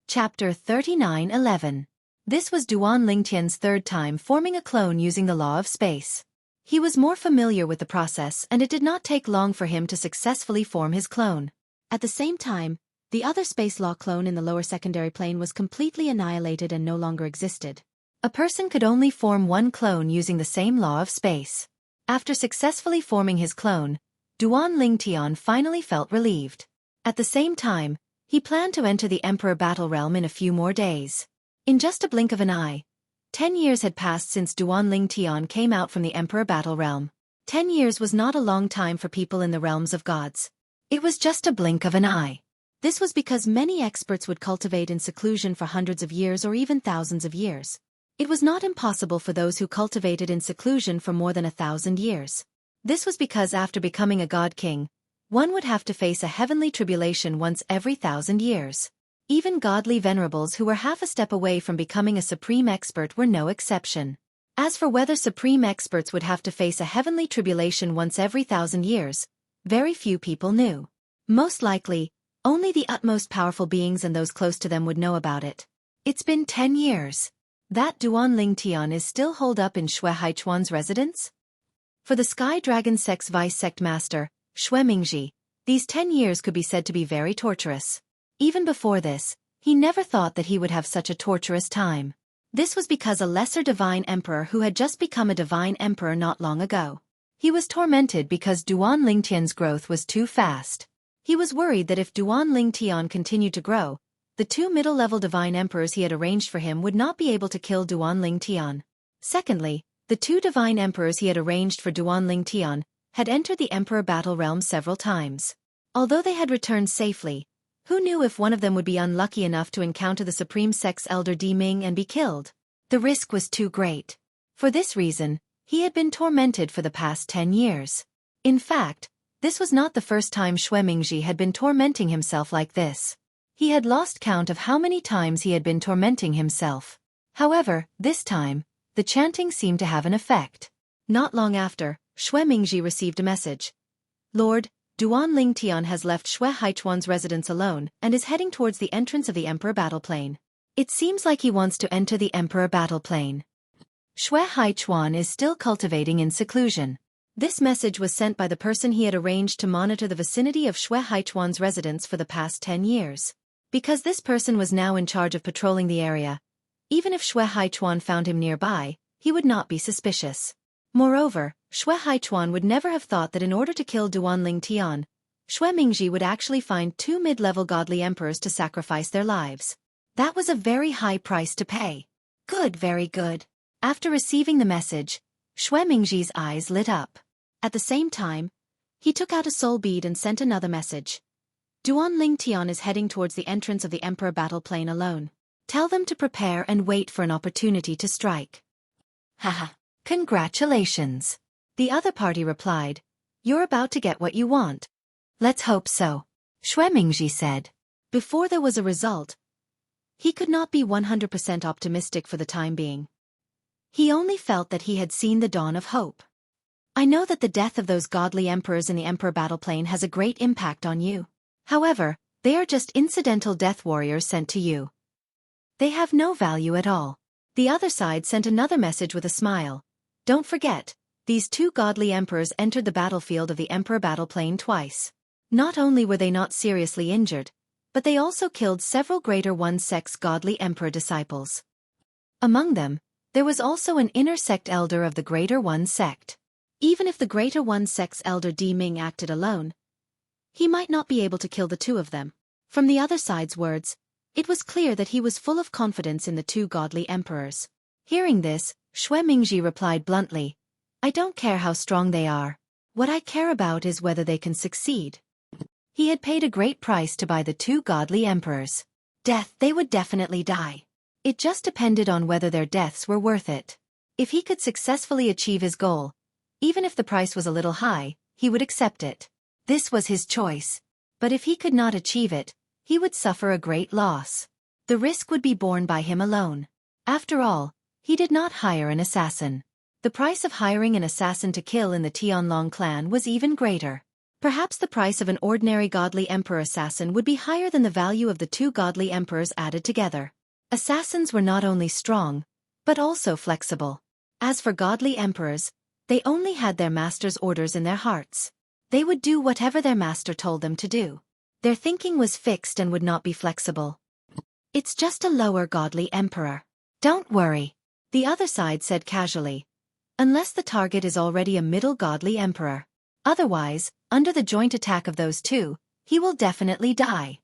Chapter 39:11. This was Duan Lingtian's third time forming a clone using the law of space. He was more familiar with the process and it did not take long for him to successfully form his clone. At the same time, the other space law clone in the lower secondary plane was completely annihilated and no longer existed. A person could only form one clone using the same law of space. After successfully forming his clone, Duan Lingtian finally felt relieved. At the same time, he planned to enter the Emperor Battle Realm in a few more days. In just a blink of an eye, 10 years had passed since Duan Lingtian came out from the Emperor Battle Realm. 10 years was not a long time for people in the realms of gods. It was just a blink of an eye. This was because many experts would cultivate in seclusion for hundreds of years or even thousands of years. It was not impossible for those who cultivated in seclusion for more than 1,000 years. This was because after becoming a god king, one would have to face a heavenly tribulation once every 1,000 years. Even godly venerables who were half a step away from becoming a supreme expert were no exception. As for whether supreme experts would have to face a heavenly tribulation once every 1,000 years, very few people knew. Most likely, only the utmost powerful beings and those close to them would know about it. It's been 10 years. That Duanling Tian is still holed up in Xueqi's residence? For the Sky Dragon Sect's Vice Sect Master, Xuemingji, these 10 years could be said to be very torturous. Even before this, he never thought that he would have such a torturous time. This was because a lesser divine emperor who had just become a divine emperor not long ago. He was tormented because Duanling Tian's growth was too fast. He was worried that if Duanling Tian continued to grow, the two middle-level divine emperors he had arranged for him would not be able to kill Duanling Tian. Secondly, the two divine emperors he had arranged for Duanling Tian had entered the emperor battle realm several times. Although they had returned safely, who knew if one of them would be unlucky enough to encounter the Supreme Sect's elder Di Ming and be killed? The risk was too great. For this reason, he had been tormented for the past 10 years. In fact, this was not the first time Xuemingji had been tormenting himself like this. He had lost count of how many times he had been tormenting himself. However, this time, the chanting seemed to have an effect. Not long after, Xuemingji received a message. Lord, Duanling Tian has left Xueqi's residence alone and is heading towards the entrance of the Emperor Battle Plane. It seems like he wants to enter the Emperor Battle Plane. Xueqi is still cultivating in seclusion. This message was sent by the person he had arranged to monitor the vicinity of Xueqi's residence for the past 10 years. Because this person was now in charge of patrolling the area, even if Xueqi found him nearby, he would not be suspicious. Moreover, Xueqi would never have thought that in order to kill Duanling Tian, Xuemingji would actually find two mid-level godly emperors to sacrifice their lives. That was a very high price to pay. Good, very good. After receiving the message, Xuemingji's eyes lit up. At the same time, he took out a soul bead and sent another message. Duanling Tian is heading towards the entrance of the Emperor Battle Plane alone. Tell them to prepare and wait for an opportunity to strike. Haha. Congratulations. The other party replied, You're about to get what you want. Let's hope so. Xuemingji said. Before there was a result, he could not be 100% optimistic for the time being. He only felt that he had seen the dawn of hope. I know that the death of those godly emperors in the Emperor Battle Plane has a great impact on you. However, they are just incidental death warriors sent to you. They have no value at all. The other side sent another message with a smile. Don't forget, these two godly emperors entered the battlefield of the Emperor Battle Plane twice. Not only were they not seriously injured, but they also killed several Greater One Sect's godly emperor disciples. Among them, there was also an inner sect elder of the Greater One Sect. Even if the Greater One Sect's elder Di Ming acted alone, he might not be able to kill the two of them. From the other side's words, it was clear that he was full of confidence in the two godly emperors. Hearing this, Xuemingji replied bluntly, I don't care how strong they are. What I care about is whether they can succeed. He had paid a great price to buy the two godly emperors. Death, they would definitely die. It just depended on whether their deaths were worth it. If he could successfully achieve his goal, even if the price was a little high, he would accept it. This was his choice. But if he could not achieve it, he would suffer a great loss. The risk would be borne by him alone. After all, he did not hire an assassin. The price of hiring an assassin to kill in the Tianlong clan was even greater. Perhaps the price of an ordinary godly emperor assassin would be higher than the value of the two godly emperors added together. Assassins were not only strong, but also flexible. As for godly emperors, they only had their master's orders in their hearts. They would do whatever their master told them to do. Their thinking was fixed and would not be flexible. It's just a lower godly emperor. Don't worry. The other side said casually. Unless the target is already a middle godly emperor. Otherwise, under the joint attack of those two, he will definitely die.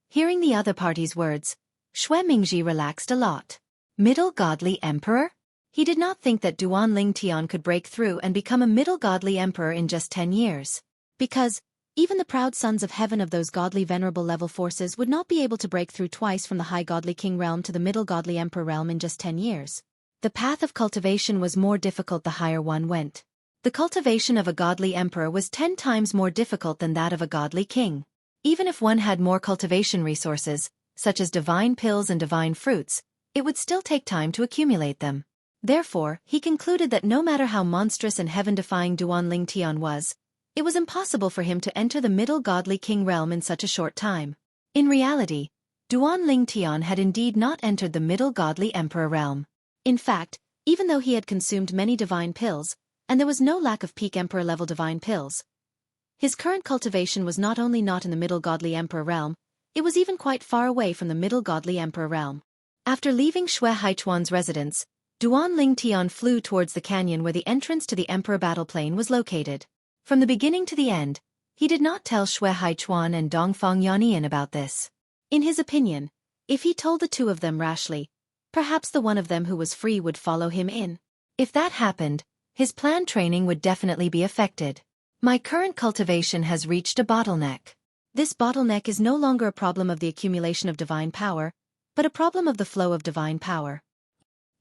Hearing the other party's words, Xuemingji relaxed a lot. Middle godly emperor? He did not think that Duanling Tian could break through and become a middle godly emperor in just 10 years. Because, even the proud sons of heaven of those godly venerable level forces would not be able to break through twice from the high godly king realm to the middle godly emperor realm in just 10 years. The path of cultivation was more difficult the higher one went. The cultivation of a godly emperor was 10 times more difficult than that of a godly king. Even if one had more cultivation resources, such as divine pills and divine fruits, it would still take time to accumulate them. Therefore, he concluded that no matter how monstrous and heaven-defying Duanling Tian was, It was impossible for him to enter the Middle Godly King realm in such a short time. In reality, Duan Ling Tian had indeed not entered the Middle Godly Emperor realm. In fact, even though he had consumed many divine pills, and there was no lack of peak Emperor level divine pills, his current cultivation was not only not in the Middle Godly Emperor realm, it was even quite far away from the Middle Godly Emperor realm. After leaving Xueqi's residence, Duan Ling Tian flew towards the canyon where the entrance to the Emperor battle plane was located. From the beginning to the end, he did not tell Xueqi and Dongfang Yannian about this. In his opinion, if he told the two of them rashly, perhaps the one of them who was free would follow him in. If that happened, his planned training would definitely be affected. My current cultivation has reached a bottleneck. This bottleneck is no longer a problem of the accumulation of divine power, but a problem of the flow of divine power.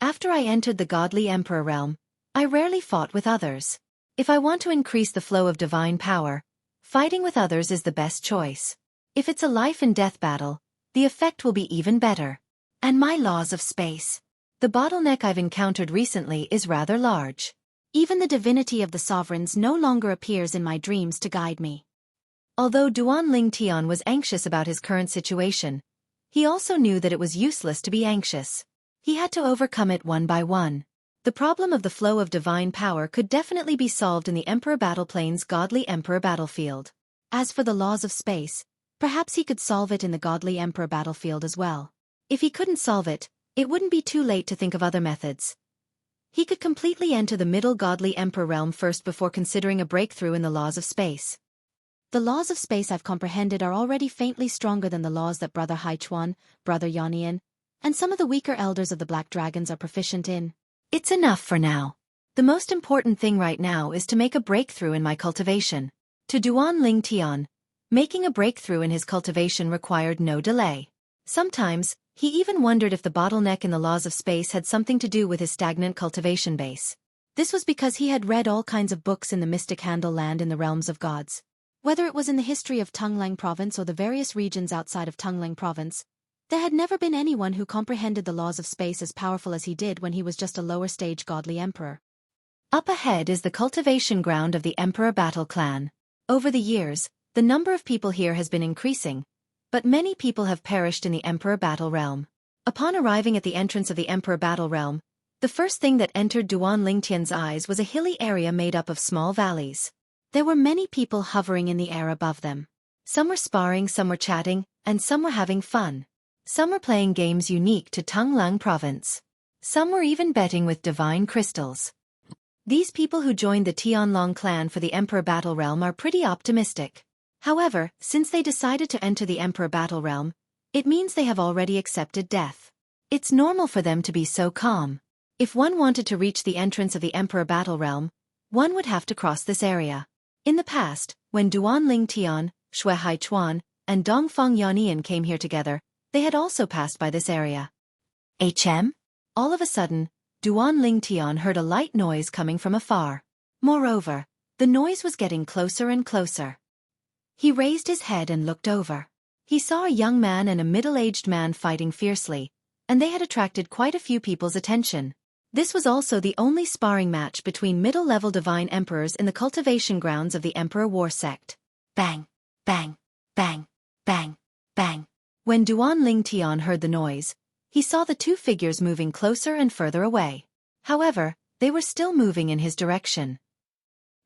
After I entered the Godly Emperor realm, I rarely fought with others. If I want to increase the flow of divine power, fighting with others is the best choice. If it's a life and death battle, the effect will be even better. And my laws of space. The bottleneck I've encountered recently is rather large. Even the divinity of the sovereigns no longer appears in my dreams to guide me. Although Duan Ling Tian was anxious about his current situation, he also knew that it was useless to be anxious. He had to overcome it one by one. The problem of the flow of divine power could definitely be solved in the Emperor Battle Plane's Godly Emperor battlefield. As for the laws of space, perhaps he could solve it in the Godly Emperor battlefield as well. If he couldn't solve it, it wouldn't be too late to think of other methods. He could completely enter the Middle Godly Emperor realm first before considering a breakthrough in the laws of space. The laws of space I've comprehended are already faintly stronger than the laws that Brother Haichuan, Brother Yannian, and some of the weaker elders of the Black Dragons are proficient in. It's enough for now. The most important thing right now is to make a breakthrough in my cultivation. To Duan Ling Tian, making a breakthrough in his cultivation required no delay. Sometimes, he even wondered if the bottleneck in the laws of space had something to do with his stagnant cultivation base. This was because he had read all kinds of books in the mystic handle land in the realms of gods. Whether it was in the history of Tunglang province or the various regions outside of Tunglang province, there had never been anyone who comprehended the laws of space as powerful as he did when he was just a lower stage godly emperor. Up ahead is the cultivation ground of the Emperor Battle Clan. Over the years, the number of people here has been increasing, but many people have perished in the Emperor Battle Realm. Upon arriving at the entrance of the Emperor Battle Realm, the first thing that entered Duan Ling Tian's eyes was a hilly area made up of small valleys. There were many people hovering in the air above them. Some were sparring, some were chatting, and some were having fun. Some were playing games unique to Tunglang province. Some were even betting with divine crystals. These people who joined the Tianlong clan for the Emperor Battle Realm are pretty optimistic. However, since they decided to enter the Emperor Battle Realm, it means they have already accepted death. It's normal for them to be so calm. If one wanted to reach the entrance of the Emperor Battle Realm, one would have to cross this area. In the past, when Duan Ling Tian, Xueqi, and Dongfang Yannian came here together, they had also passed by this area. All of a sudden, Duan Ling Tian heard a light noise coming from afar. Moreover, the noise was getting closer and closer. He raised his head and looked over. He saw a young man and a middle-aged man fighting fiercely, and they had attracted quite a few people's attention. This was also the only sparring match between middle-level divine emperors in the cultivation grounds of the Emperor War Sect. Bang, bang, bang, bang, bang. When Duan Ling Tian heard the noise, he saw the two figures moving closer and further away. However, they were still moving in his direction.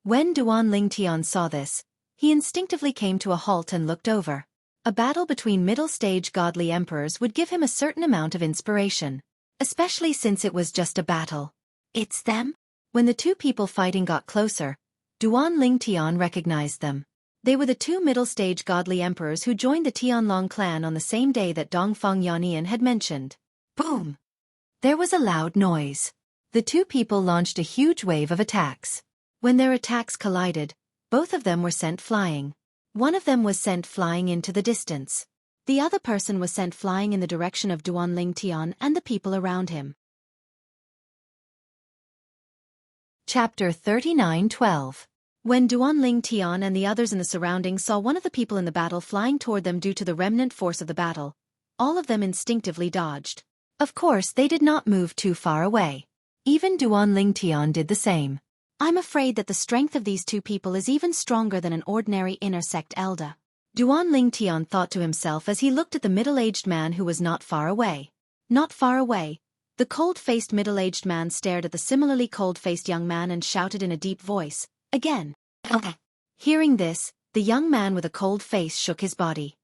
When Duan Ling Tian saw this, he instinctively came to a halt and looked over. A battle between middle-stage godly emperors would give him a certain amount of inspiration, especially since it was just a battle. It's them? When the two people fighting got closer, Duan Ling Tian recognized them. They were the two middle-stage godly emperors who joined the Tianlong clan on the same day that Dongfang Yannian had mentioned. Boom! There was a loud noise. The two people launched a huge wave of attacks. When their attacks collided, both of them were sent flying. One of them was sent flying into the distance. The other person was sent flying in the direction of Duan Ling Tian and the people around him. Chapter 39:12. When Duan Ling Tian and the others in the surroundings saw one of the people in the battle flying toward them due to the remnant force of the battle, all of them instinctively dodged. Of course, they did not move too far away. Even Duan Ling Tian did the same. I'm afraid that the strength of these two people is even stronger than an ordinary inner sect elder. Duan Ling Tian thought to himself as he looked at the middle-aged man who was not far away. Not far away, the cold-faced middle-aged man stared at the similarly cold-faced young man and shouted in a deep voice, "Again!" Hearing this, the young man with a cold face shook his body.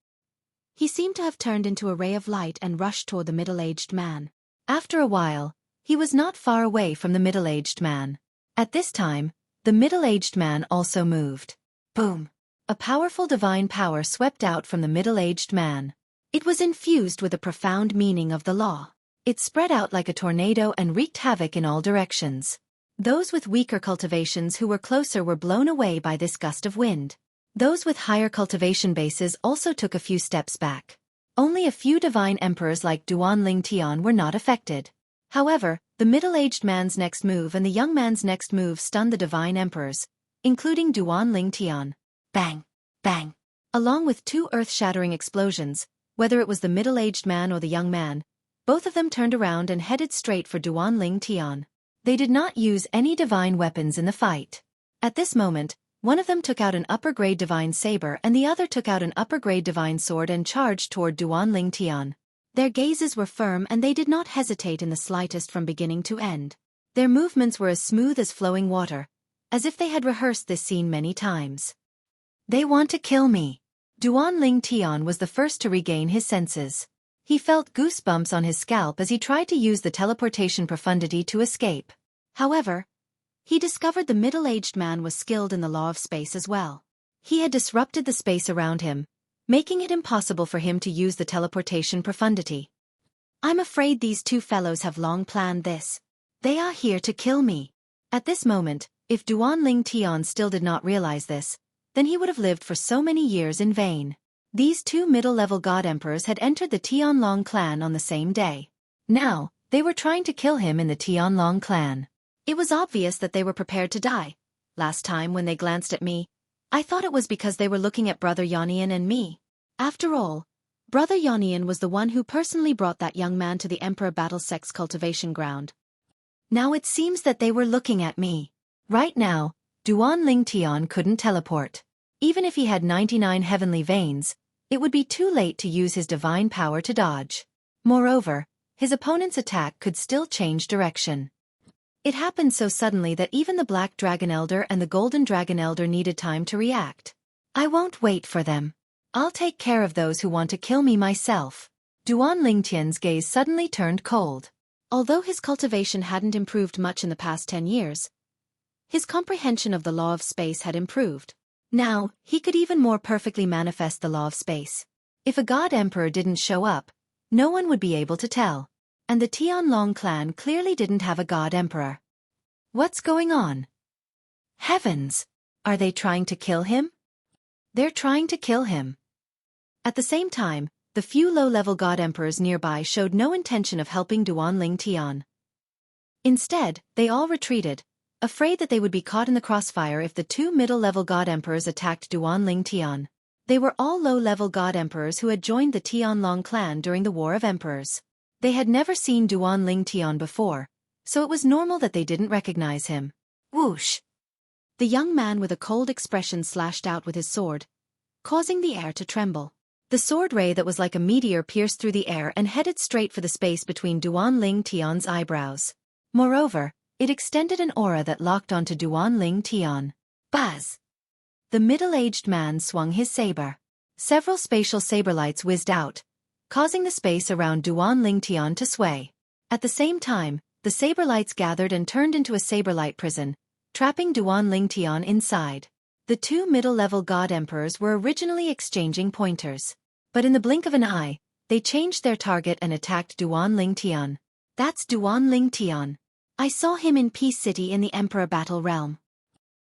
He seemed to have turned into a ray of light and rushed toward the middle-aged man. After a while, he was not far away from the middle-aged man. At this time, the middle-aged man also moved. Boom! A powerful divine power swept out from the middle-aged man. It was infused with a profound meaning of the law. It spread out like a tornado and wreaked havoc in all directions. Those with weaker cultivations who were closer were blown away by this gust of wind. Those with higher cultivation bases also took a few steps back. Only a few divine emperors like Duan Ling Tian were not affected. However, the middle-aged man's next move and the young man's next move stunned the divine emperors, including Duan Ling Tian. Bang! Bang! Along with two earth-shattering explosions, whether it was the middle-aged man or the young man, both of them turned around and headed straight for Duan Ling Tian. They did not use any divine weapons in the fight. At this moment, one of them took out an upper-grade divine saber and the other took out an upper-grade divine sword and charged toward Duan Ling Tian. Their gazes were firm and they did not hesitate in the slightest from beginning to end. Their movements were as smooth as flowing water, as if they had rehearsed this scene many times. They want to kill me. Duan Ling Tian was the first to regain his senses. He felt goosebumps on his scalp as he tried to use the teleportation profundity to escape. However, he discovered the middle-aged man was skilled in the law of space as well. He had disrupted the space around him, making it impossible for him to use the teleportation profundity. I'm afraid these two fellows have long planned this. They are here to kill me. At this moment, if Duan Ling Tian still did not realize this, then he would have lived for so many years in vain. These two middle-level god emperors had entered the Tianlong clan on the same day. Now, they were trying to kill him in the Tianlong clan. It was obvious that they were prepared to die. Last time when they glanced at me, I thought it was because they were looking at Brother Yonian and me. After all, Brother Yonian was the one who personally brought that young man to the Emperor Battle Sect's cultivation ground. Now it seems that they were looking at me. Right now, Duan Ling Tian couldn't teleport. Even if he had 99 heavenly veins, it would be too late to use his divine power to dodge. Moreover, his opponent's attack could still change direction. It happened so suddenly that even the Black Dragon Elder and the Golden Dragon Elder needed time to react. I won't wait for them. I'll take care of those who want to kill me myself. Duan Ling Tian's gaze suddenly turned cold. Although his cultivation hadn't improved much in the past 10 years, his comprehension of the law of space had improved. Now, he could even more perfectly manifest the law of space. If a god emperor didn't show up, no one would be able to tell. And the Tianlong clan clearly didn't have a god emperor. What's going on? Heavens! Are they trying to kill him? They're trying to kill him. At the same time, the few low-level god emperors nearby showed no intention of helping Duan Ling Tian. Instead, they all retreated, afraid that they would be caught in the crossfire if the two middle-level god emperors attacked Duan Ling Tian. They were all low-level god emperors who had joined the Tianlong clan during the War of Emperors. They had never seen Duan Ling Tian before, so it was normal that they didn't recognize him. Whoosh! The young man with a cold expression slashed out with his sword, causing the air to tremble. The sword ray that was like a meteor pierced through the air and headed straight for the space between Duan Ling Tian's eyebrows. Moreover, it extended an aura that locked onto Duan Ling Tian. Buzz! The middle-aged man swung his saber. Several spatial saber lights whizzed out, causing the space around Duan Ling Tian to sway. At the same time, the saber lights gathered and turned into a saber light prison, trapping Duan Ling Tian inside. The two middle-level god emperors were originally exchanging pointers. But in the blink of an eye, they changed their target and attacked Duan Ling Tian. That's Duan Ling Tian. I saw him in Peace City in the Emperor Battle Realm.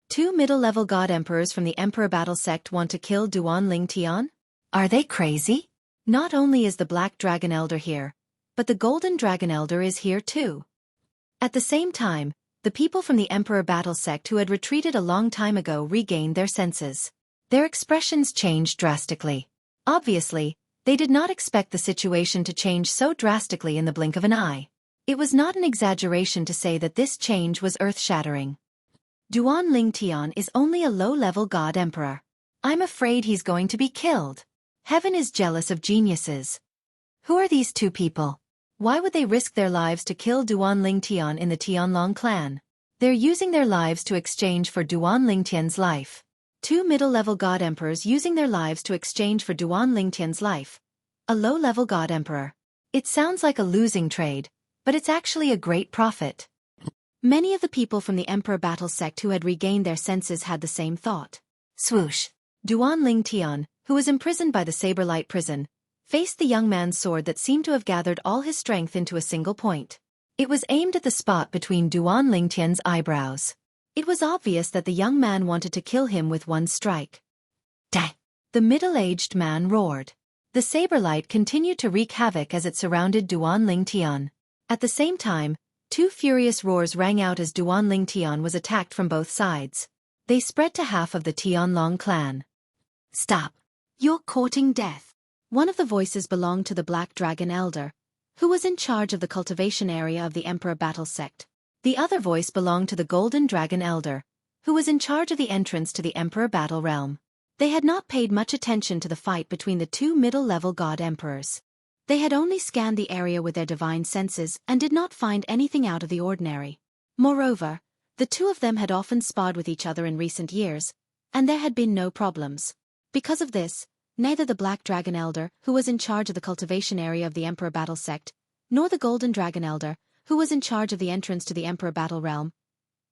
Two middle-level god emperors from the Emperor Battle Sect want to kill Duan Ling Tian? Are they crazy? Not only is the Black Dragon Elder here, but the Golden Dragon Elder is here too. At the same time, the people from the Emperor Battle Sect who had retreated a long time ago regained their senses. Their expressions changed drastically. Obviously, they did not expect the situation to change so drastically in the blink of an eye. It was not an exaggeration to say that this change was earth-shattering. Duan Lingtian is only a low-level god emperor. I'm afraid he's going to be killed. Heaven is jealous of geniuses. Who are these two people? Why would they risk their lives to kill Duan Lingtian in the Tianlong clan? They're using their lives to exchange for Duan Lingtian's life. Two middle-level god emperors using their lives to exchange for Duan Lingtian's life. A low-level god emperor. It sounds like a losing trade, but it's actually a great profit. Many of the people from the Emperor Battle sect who had regained their senses had the same thought. Swoosh. Duan Lingtian, who was imprisoned by the Saberlight prison, faced the young man's sword that seemed to have gathered all his strength into a single point. It was aimed at the spot between Duan Lingtian's eyebrows. It was obvious that the young man wanted to kill him with one strike. Dah! The middle-aged man roared. The Saberlight continued to wreak havoc as it surrounded Duan Lingtian. At the same time, two furious roars rang out as Duan Lingtian was attacked from both sides. They spread to half of the Tianlong clan. Stop! You're courting death. One of the voices belonged to the Black Dragon Elder, who was in charge of the cultivation area of the Emperor Battle sect. The other voice belonged to the Golden Dragon Elder, who was in charge of the entrance to the Emperor Battle realm. They had not paid much attention to the fight between the two middle-level god emperors. They had only scanned the area with their divine senses and did not find anything out of the ordinary. Moreover, the two of them had often sparred with each other in recent years, and there had been no problems. Because of this, neither the Black Dragon Elder, who was in charge of the cultivation area of the Emperor Battle sect, nor the Golden Dragon Elder, who was in charge of the entrance to the Emperor Battle realm,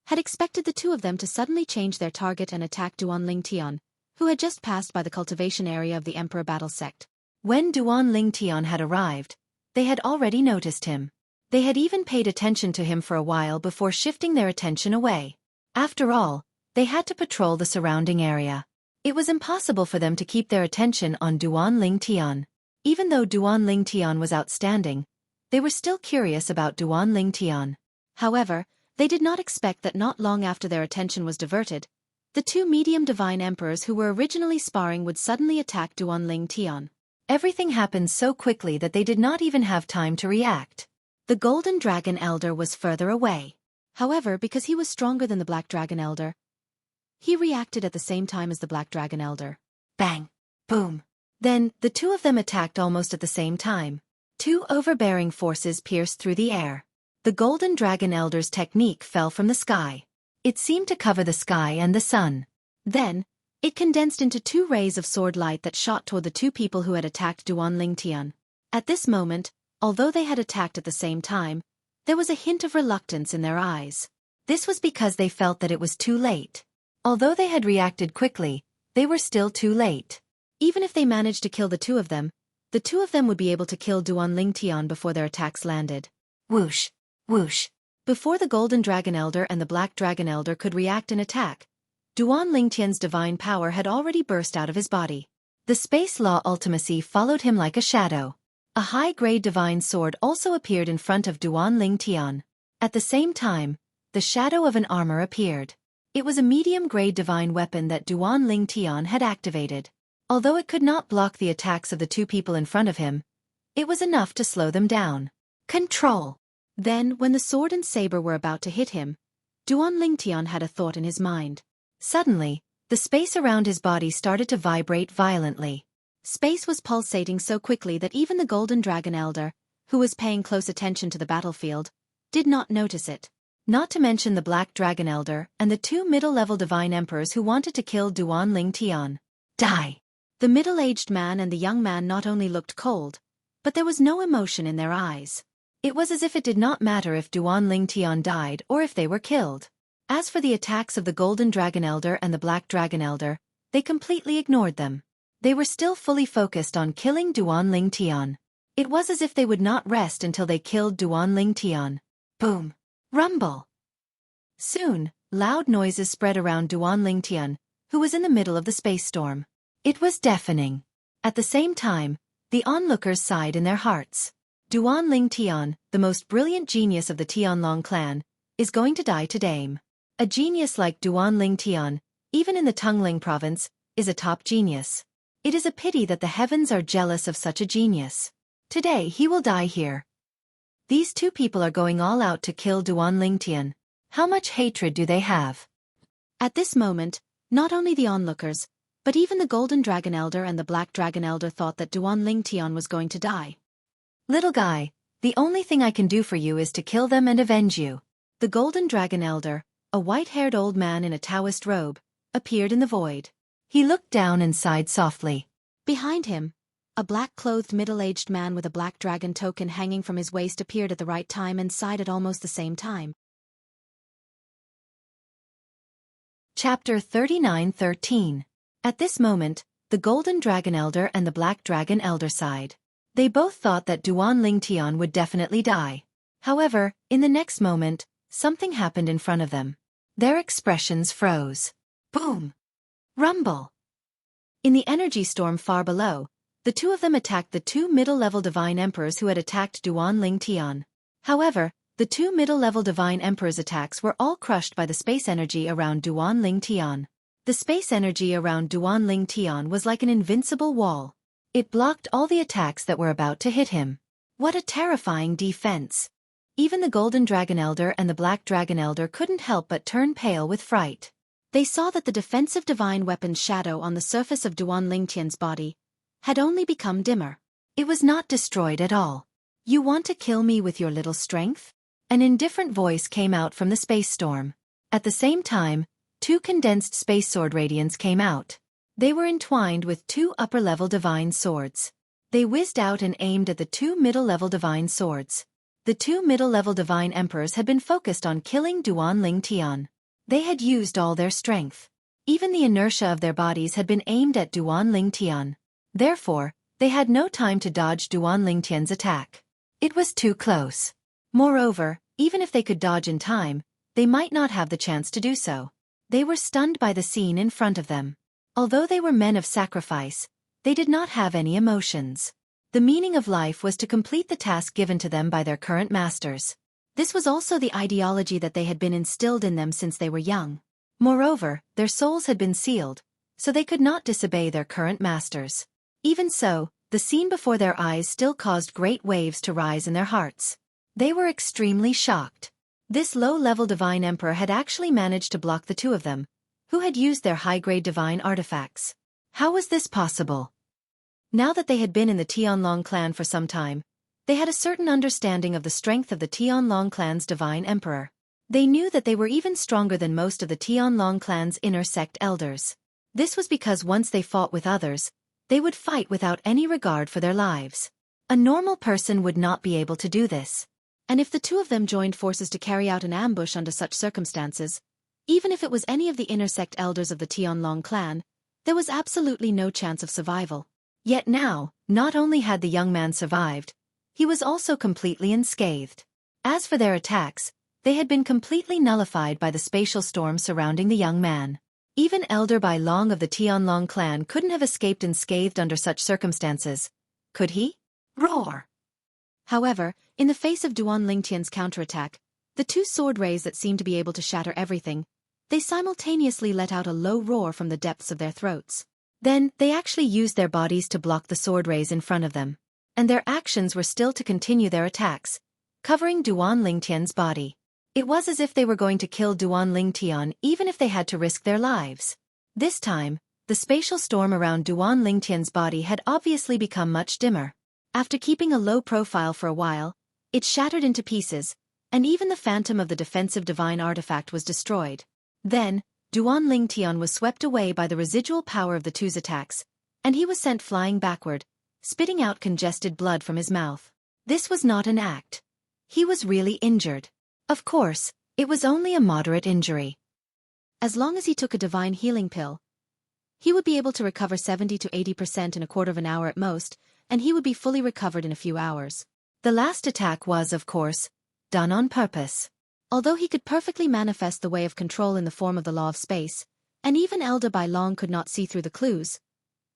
had expected the two of them to suddenly change their target and attack Duan Lingtian, who had just passed by the cultivation area of the Emperor Battle sect. When Duan Lingtian had arrived, they had already noticed him. They had even paid attention to him for a while before shifting their attention away. After all, they had to patrol the surrounding area. It was impossible for them to keep their attention on Duan Lingtian. Even though Duan Lingtian was outstanding, they were still curious about Duan Lingtian. However, they did not expect that not long after their attention was diverted, the two medium divine emperors who were originally sparring would suddenly attack Duan Lingtian. Everything happened so quickly that they did not even have time to react. The Golden Dragon Elder was further away. However, because he was stronger than the Black Dragon Elder, he reacted at the same time as the Black Dragon Elder. Bang! Boom! Then, the two of them attacked almost at the same time. Two overbearing forces pierced through the air. The Golden Dragon Elder's technique fell from the sky. It seemed to cover the sky and the sun. Then, it condensed into two rays of sword light that shot toward the two people who had attacked Duan Lingtian. At this moment, although they had attacked at the same time, there was a hint of reluctance in their eyes. This was because they felt that it was too late. Although they had reacted quickly, they were still too late. Even if they managed to kill the two of them would be able to kill Duan Lingtian before their attacks landed. Whoosh! Whoosh! Before the Golden Dragon Elder and the Black Dragon Elder could react and attack, Duan Lingtian's divine power had already burst out of his body. The space law ultimacy followed him like a shadow. A high-grade divine sword also appeared in front of Duan Lingtian. At the same time, the shadow of an armor appeared. It was a medium-grade divine weapon that Duan Lingtian had activated. Although it could not block the attacks of the two people in front of him, it was enough to slow them down. Control! Then, when the sword and saber were about to hit him, Duan Lingtian had a thought in his mind. Suddenly, the space around his body started to vibrate violently. Space was pulsating so quickly that even the Golden Dragon Elder, who was paying close attention to the battlefield, did not notice it. Not to mention the Black Dragon Elder and the two middle-level divine emperors who wanted to kill Duan Lingtian. Die! The middle-aged man and the young man not only looked cold, but there was no emotion in their eyes. It was as if it did not matter if Duan Lingtian died or if they were killed. As for the attacks of the Golden Dragon Elder and the Black Dragon Elder, they completely ignored them. They were still fully focused on killing Duan Lingtian. It was as if they would not rest until they killed Duan Lingtian. Boom! Rumble! Soon, loud noises spread around Duan Lingtian, who was in the middle of the space storm. It was deafening. At the same time, the onlookers sighed in their hearts. Duan Lingtian, the most brilliant genius of the Tianlong clan, is going to die today. A genius like Duan Lingtian, even in the Tungling province, is a top genius. It is a pity that the heavens are jealous of such a genius. Today he will die here. These two people are going all out to kill Duan Lingtian. How much hatred do they have? At this moment, not only the onlookers, but even the Golden Dragon Elder and the Black Dragon Elder thought that Duan Ling Tian was going to die. Little guy, the only thing I can do for you is to kill them and avenge you. The Golden Dragon Elder, a white-haired old man in a Taoist robe, appeared in the void. He looked down and sighed softly. Behind him, a black-clothed middle-aged man with a black dragon token hanging from his waist appeared at the right time and sighed at almost the same time. Chapter 39:13. At this moment, the Golden Dragon Elder and the Black Dragon Elder sighed. They both thought that Duan Ling Tian would definitely die. However, in the next moment, something happened in front of them. Their expressions froze. Boom! Rumble! In the energy storm far below, the two of them attacked the two middle-level Divine Emperors who had attacked Duan Ling Tian. However, the two middle-level Divine Emperors' attacks were all crushed by the space energy around Duan Ling Tian. The space energy around Duan Ling Tian was like an invincible wall. It blocked all the attacks that were about to hit him. What a terrifying defense! Even the Golden Dragon Elder and the Black Dragon Elder couldn't help but turn pale with fright. They saw that the defensive divine weapon's shadow on the surface of Duan Ling Tian's body had only become dimmer. It was not destroyed at all. You want to kill me with your little strength? An indifferent voice came out from the space storm. At the same time, two condensed space sword radiants came out. They were entwined with two upper-level divine swords. They whizzed out and aimed at the two middle-level divine swords. The two middle-level divine emperors had been focused on killing Duan Ling Tian. They had used all their strength. Even the inertia of their bodies had been aimed at Duan Ling Tian. Therefore, they had no time to dodge Duan Ling Tian's attack. It was too close. Moreover, even if they could dodge in time, they might not have the chance to do so. They were stunned by the scene in front of them. Although they were men of sacrifice, they did not have any emotions. The meaning of life was to complete the task given to them by their current masters. This was also the ideology that they had been instilled in them since they were young. Moreover, their souls had been sealed, so they could not disobey their current masters. Even so, the scene before their eyes still caused great waves to rise in their hearts. They were extremely shocked. This low-level divine emperor had actually managed to block the two of them, who had used their high-grade divine artifacts. How was this possible? Now that they had been in the Tianlong clan for some time, they had a certain understanding of the strength of the Tianlong clan's divine emperor. They knew that they were even stronger than most of the Tianlong clan's inner sect elders. This was because once they fought with others, they would fight without any regard for their lives. A normal person would not be able to do this. And if the two of them joined forces to carry out an ambush under such circumstances, even if it was any of the inner sect elders of the Tianlong clan, there was absolutely no chance of survival. Yet now, not only had the young man survived, he was also completely unscathed. As for their attacks, they had been completely nullified by the spatial storm surrounding the young man. Even Elder Bai Long of the Tianlong clan couldn't have escaped unscathed under such circumstances. Could he? Roar! However, in the face of Duan Ling Tian's counterattack, the two sword rays that seemed to be able to shatter everything, they simultaneously let out a low roar from the depths of their throats. Then, they actually used their bodies to block the sword rays in front of them. And their actions were still to continue their attacks, covering Duan Ling Tian's body. It was as if they were going to kill Duan Ling Tian even if they had to risk their lives. This time, the spatial storm around Duan Ling Tian's body had obviously become much dimmer. After keeping a low profile for a while, it shattered into pieces, and even the phantom of the defensive divine artifact was destroyed. Then, Duan Ling Tian was swept away by the residual power of the two's attacks, and he was sent flying backward, spitting out congested blood from his mouth. This was not an act. He was really injured. Of course, it was only a moderate injury. As long as he took a divine healing pill, he would be able to recover 70 to 80% in a quarter of an hour at most, and he would be fully recovered in a few hours. The last attack was, of course, done on purpose. Although he could perfectly manifest the way of control in the form of the law of space, and even Elder Bai Long could not see through the clues,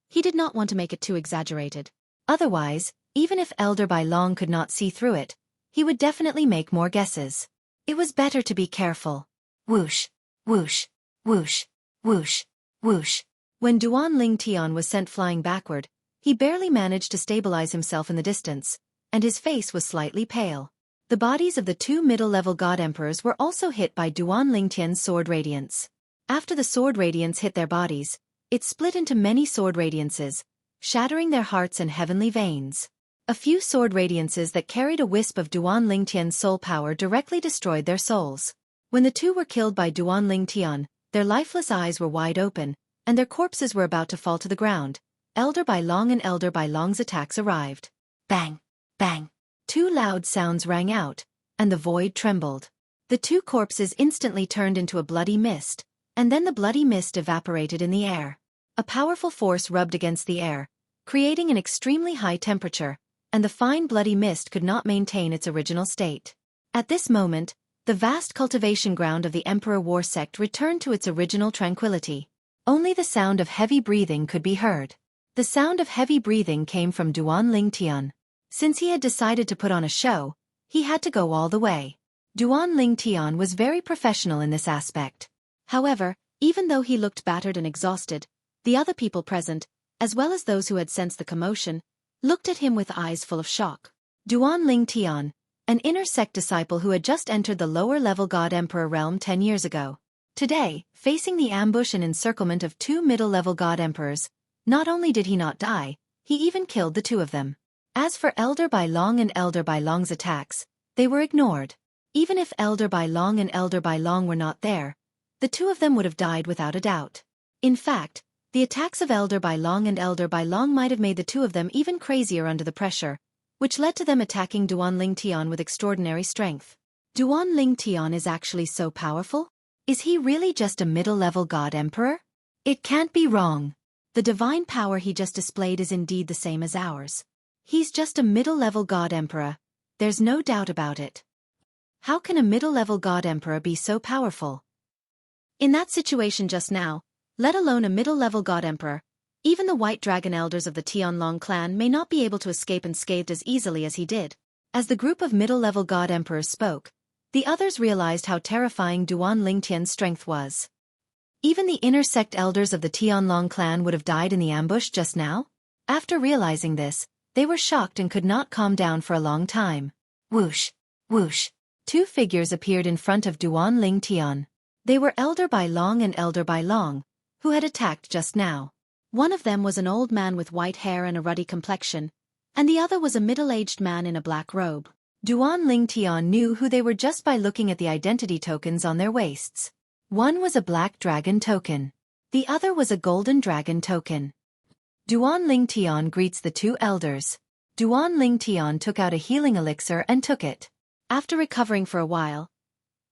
he did not want to make it too exaggerated. Otherwise, even if Elder Bai Long could not see through it, he would definitely make more guesses. It was better to be careful. Whoosh, whoosh, whoosh, whoosh, whoosh. When Duan Ling Tian was sent flying backward, he barely managed to stabilize himself in the distance, and his face was slightly pale. The bodies of the two middle-level god emperors were also hit by Duan Ling Tian's sword radiance. After the sword radiance hit their bodies, it split into many sword radiances, shattering their hearts and heavenly veins. A few sword radiances that carried a wisp of Duan Lingtian's soul power directly destroyed their souls. When the two were killed by Duan Lingtian, their lifeless eyes were wide open, and their corpses were about to fall to the ground. Elder by Long and Elder by Long's attacks arrived. Bang! Bang! Two loud sounds rang out, and the void trembled. The two corpses instantly turned into a bloody mist, and then the bloody mist evaporated in the air. A powerful force rubbed against the air, creating an extremely high temperature, and the fine bloody mist could not maintain its original state. At this moment, the vast cultivation ground of the Emperor War sect returned to its original tranquility. Only the sound of heavy breathing could be heard. The sound of heavy breathing came from Duan Lingtian. Since he had decided to put on a show, he had to go all the way. Duan Lingtian was very professional in this aspect. However, even though he looked battered and exhausted, the other people present, as well as those who had sensed the commotion, looked at him with eyes full of shock. Duan Lingtian, an inner sect disciple who had just entered the lower-level God Emperor realm 10 years ago. Today, facing the ambush and encirclement of two middle-level God Emperors, not only did he not die, he even killed the two of them. As for Elder by Long and Elder by Long's attacks, they were ignored. Even if Elder by Long and Elder by Long were not there, the two of them would have died without a doubt. In fact, the attacks of Elder by Long and Elder by Long might have made the two of them even crazier under the pressure, which led to them attacking Duan Lingtian with extraordinary strength. Duan Lingtian is actually so powerful? Is he really just a middle-level God Emperor? It can't be wrong. The divine power he just displayed is indeed the same as ours. He's just a middle-level God Emperor, there's no doubt about it. How can a middle-level God Emperor be so powerful? In that situation just now, let alone a middle-level God Emperor, even the White Dragon Elders of the Tianlong clan may not be able to escape unscathed as easily as he did. As the group of middle-level God Emperors spoke, the others realized how terrifying Duan Lingtian's strength was. Even the inner sect elders of the Tianlong clan would have died in the ambush just now? After realizing this, they were shocked and could not calm down for a long time. Whoosh! Whoosh! Two figures appeared in front of Duan Lingtian. They were Elder by Long and Elder by Long, who had attacked just now. One of them was an old man with white hair and a ruddy complexion, and the other was a middle-aged man in a black robe. Duan Lingtian knew who they were just by looking at the identity tokens on their waists. One was a black dragon token. The other was a golden dragon token. Duan Lingtian greets the two elders. Duan Lingtian took out a healing elixir and took it. After recovering for a while,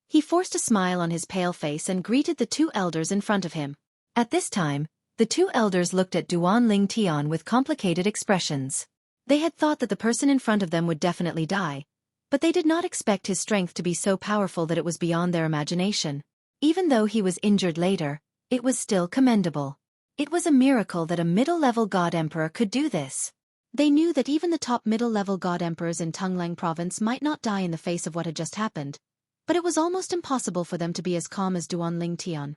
he forced a smile on his pale face and greeted the two elders in front of him. At this time, the two elders looked at Duan Lingtian with complicated expressions. They had thought that the person in front of them would definitely die, but they did not expect his strength to be so powerful that it was beyond their imagination. Even though he was injured later, it was still commendable. It was a miracle that a middle-level God Emperor could do this. They knew that even the top middle-level God Emperors in Tunglang province might not die in the face of what had just happened, but it was almost impossible for them to be as calm as Duan Lingtian.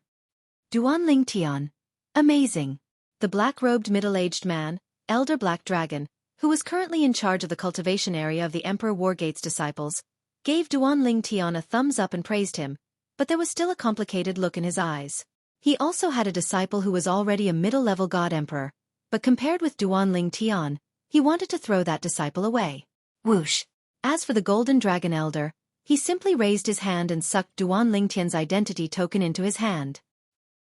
Duan Lingtian. Amazing. The black-robed middle-aged man, Elder Black Dragon, who was currently in charge of the cultivation area of the Emperor Wargate's disciples, gave Duan Lingtian a thumbs up and praised him, but there was still a complicated look in his eyes. He also had a disciple who was already a middle-level God Emperor, but compared with Duan Lingtian, he wanted to throw that disciple away. Whoosh! As for the Golden Dragon Elder, he simply raised his hand and sucked Duan Lingtian's identity token into his hand.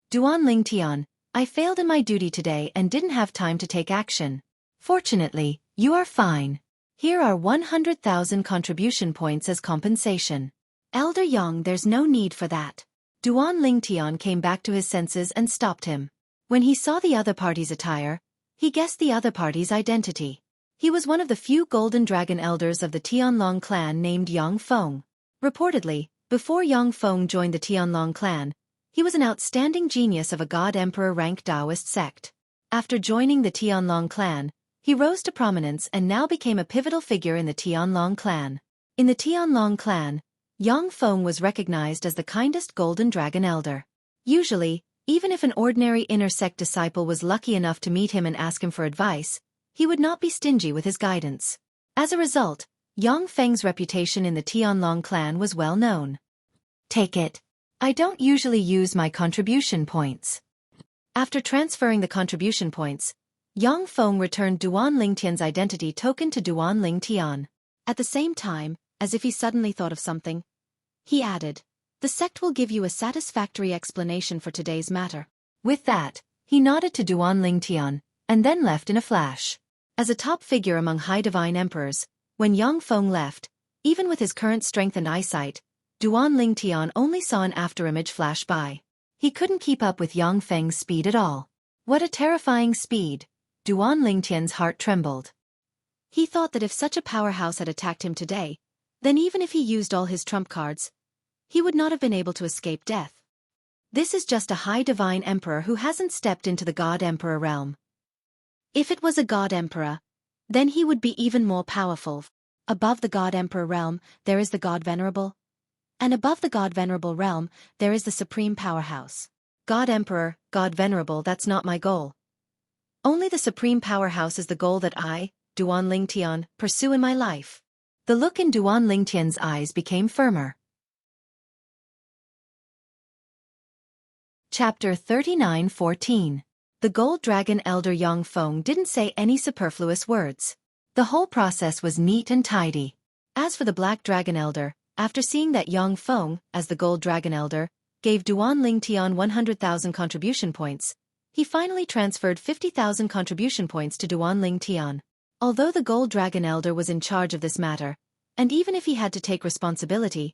Duan Lingtian, I failed in my duty today and didn't have time to take action. Fortunately, you are fine. Here are 100,000 contribution points as compensation. Elder Yang, there's no need for that. Duan Lingtian came back to his senses and stopped him. When he saw the other party's attire, he guessed the other party's identity. He was one of the few Golden Dragon Elders of the Tianlong clan named Yang Feng. Reportedly, before Yang Feng joined the Tianlong clan, he was an outstanding genius of a God Emperor rank Taoist sect. After joining the Tianlong clan, he rose to prominence and now became a pivotal figure in the Tianlong clan. In the Tianlong clan, Yang Feng was recognized as the kindest Golden Dragon Elder. Usually, even if an ordinary inner sect disciple was lucky enough to meet him and ask him for advice, he would not be stingy with his guidance. As a result, Yang Feng's reputation in the Tianlong clan was well known. Take it. I don't usually use my contribution points. After transferring the contribution points, Yang Feng returned Duan Lingtian's identity token to Duan Lingtian. At the same time, as if he suddenly thought of something, he added, "The sect will give you a satisfactory explanation for today's matter." With that, he nodded to Duan Lingtian, and then left in a flash. As a top figure among high divine emperors, when Yang Feng left, even with his current strength and eyesight, Duan Lingtian only saw an afterimage flash by. He couldn't keep up with Yang Feng's speed at all. What a terrifying speed! Duan Lingtian's heart trembled. He thought that if such a powerhouse had attacked him today, then even if he used all his trump cards, he would not have been able to escape death. This is just a high divine emperor who hasn't stepped into the god emperor realm. If it was a god emperor, then he would be even more powerful. Above the god emperor realm, there is the god venerable. And above the god venerable realm, there is the supreme powerhouse. God emperor, god venerable, that's not my goal. Only the supreme powerhouse is the goal that I, Duan Lingtian, pursue in my life. The look in Duan Lingtian's eyes became firmer. Chapter 39:14. The Gold Dragon Elder Yang Feng didn't say any superfluous words. The whole process was neat and tidy. As for the Black Dragon Elder, after seeing that Yang Feng, as the Gold Dragon Elder, gave Duan Lingtian 100,000 contribution points, he finally transferred 50,000 contribution points to Duan Lingtian. Although the Gold Dragon Elder was in charge of this matter, and even if he had to take responsibility,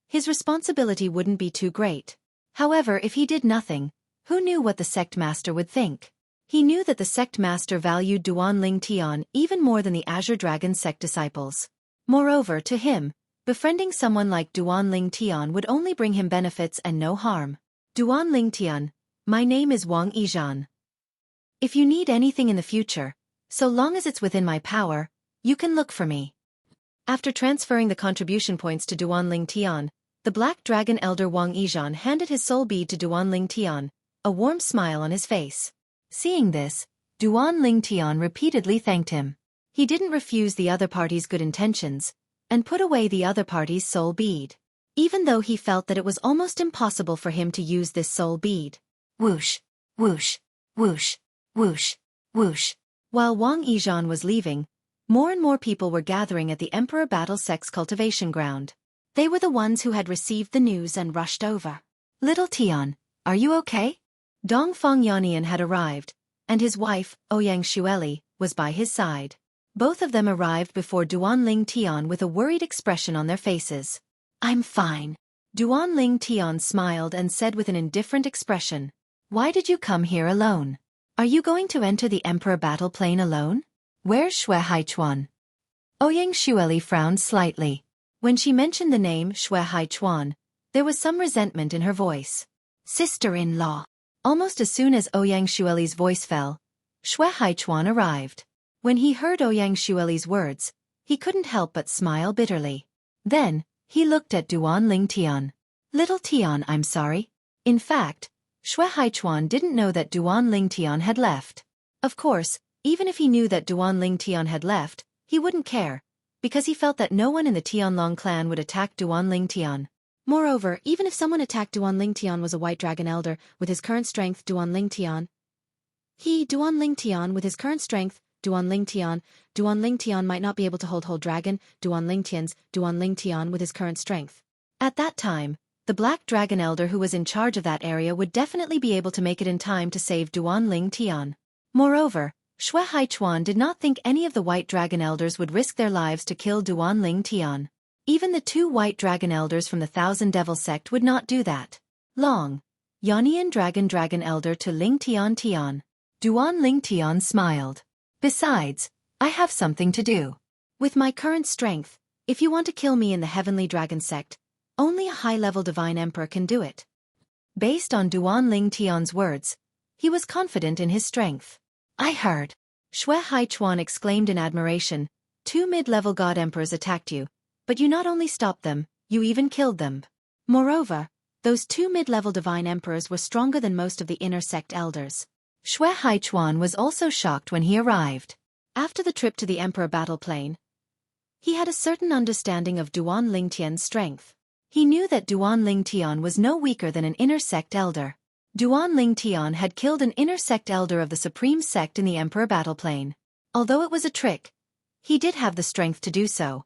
his responsibility wouldn't be too great. However, if he did nothing, who knew what the sect master would think? He knew that the sect master valued Duan Lingtian even more than the Azure Dragon sect disciples. Moreover, to him, befriending someone like Duan Lingtian would only bring him benefits and no harm. Duan Lingtian, my name is Wang Yizhan. If you need anything in the future, so long as it's within my power, you can look for me. After transferring the contribution points to Duan Lingtian, the Black Dragon Elder Wang Yizhan handed his soul bead to Duan Lingtian, a warm smile on his face. Seeing this, Duan Lingtian repeatedly thanked him. He didn't refuse the other party's good intentions, and put away the other party's soul bead, even though he felt that it was almost impossible for him to use this soul bead. Whoosh, whoosh, whoosh, whoosh, whoosh. While Wang Yizhan was leaving, more and more people were gathering at the Emperor Battle Sect's cultivation ground. They were the ones who had received the news and rushed over. Little Tian, are you okay? Dongfang Yannian had arrived, and his wife, Ouyang Xueqi, was by his side. Both of them arrived before Duan Lingtian with a worried expression on their faces. I'm fine. Duan Lingtian smiled and said with an indifferent expression, Why did you come here alone? Are you going to enter the Emperor battle plane alone? Where's Xueqi? Ouyang Xueqi frowned slightly. When she mentioned the name Xueqi, there was some resentment in her voice. Sister-in-law. Almost as soon as Ouyang Xueqi's voice fell, Xueqi arrived. When he heard Ouyang Xueqi's words, he couldn't help but smile bitterly. Then, he looked at Duan Lingtian. Little Tian, I'm sorry. In fact, Xueqi didn't know that Duan Lingtian had left. Of course, even if he knew that Duan Lingtian had left, he wouldn't care, because he felt that no one in the Tianlong clan would attack Duan Lingtian. Moreover, even if someone attacked Duan Lingtian was a White Dragon Elder, with his current strength Duan Lingtian with his current strength, Duan Lingtian might not be able to hold Whole Dragon, Duan Lingtian with his current strength. At that time, the Black Dragon Elder who was in charge of that area would definitely be able to make it in time to save Duan Lingtian. Moreover, Xueqi did not think any of the White Dragon Elders would risk their lives to kill Duan Lingtian. Even the two White Dragon Elders from the Thousand Devil sect would not do that. Long. Yannian Dragon Elder to Lingtian. Duan Lingtian smiled. Besides, I have something to do. With my current strength, if you want to kill me in the Heavenly Dragon sect, only a high-level Divine Emperor can do it. Based on Duan Lingtian's words, he was confident in his strength. I heard. Xueqi exclaimed in admiration. 2 mid-level God Emperors attacked you, but you not only stopped them, you even killed them. Moreover, those 2 mid-level Divine Emperors were stronger than most of the inner sect elders. Xueqi was also shocked when he arrived. After the trip to the Emperor battle plane, he had a certain understanding of Duan Lingtian's strength. He knew that Duan Ling Tian was no weaker than an inner sect elder. Duan Ling Tian had killed an inner sect elder of the supreme sect in the Emperor battle plane. Although it was a trick, he did have the strength to do so.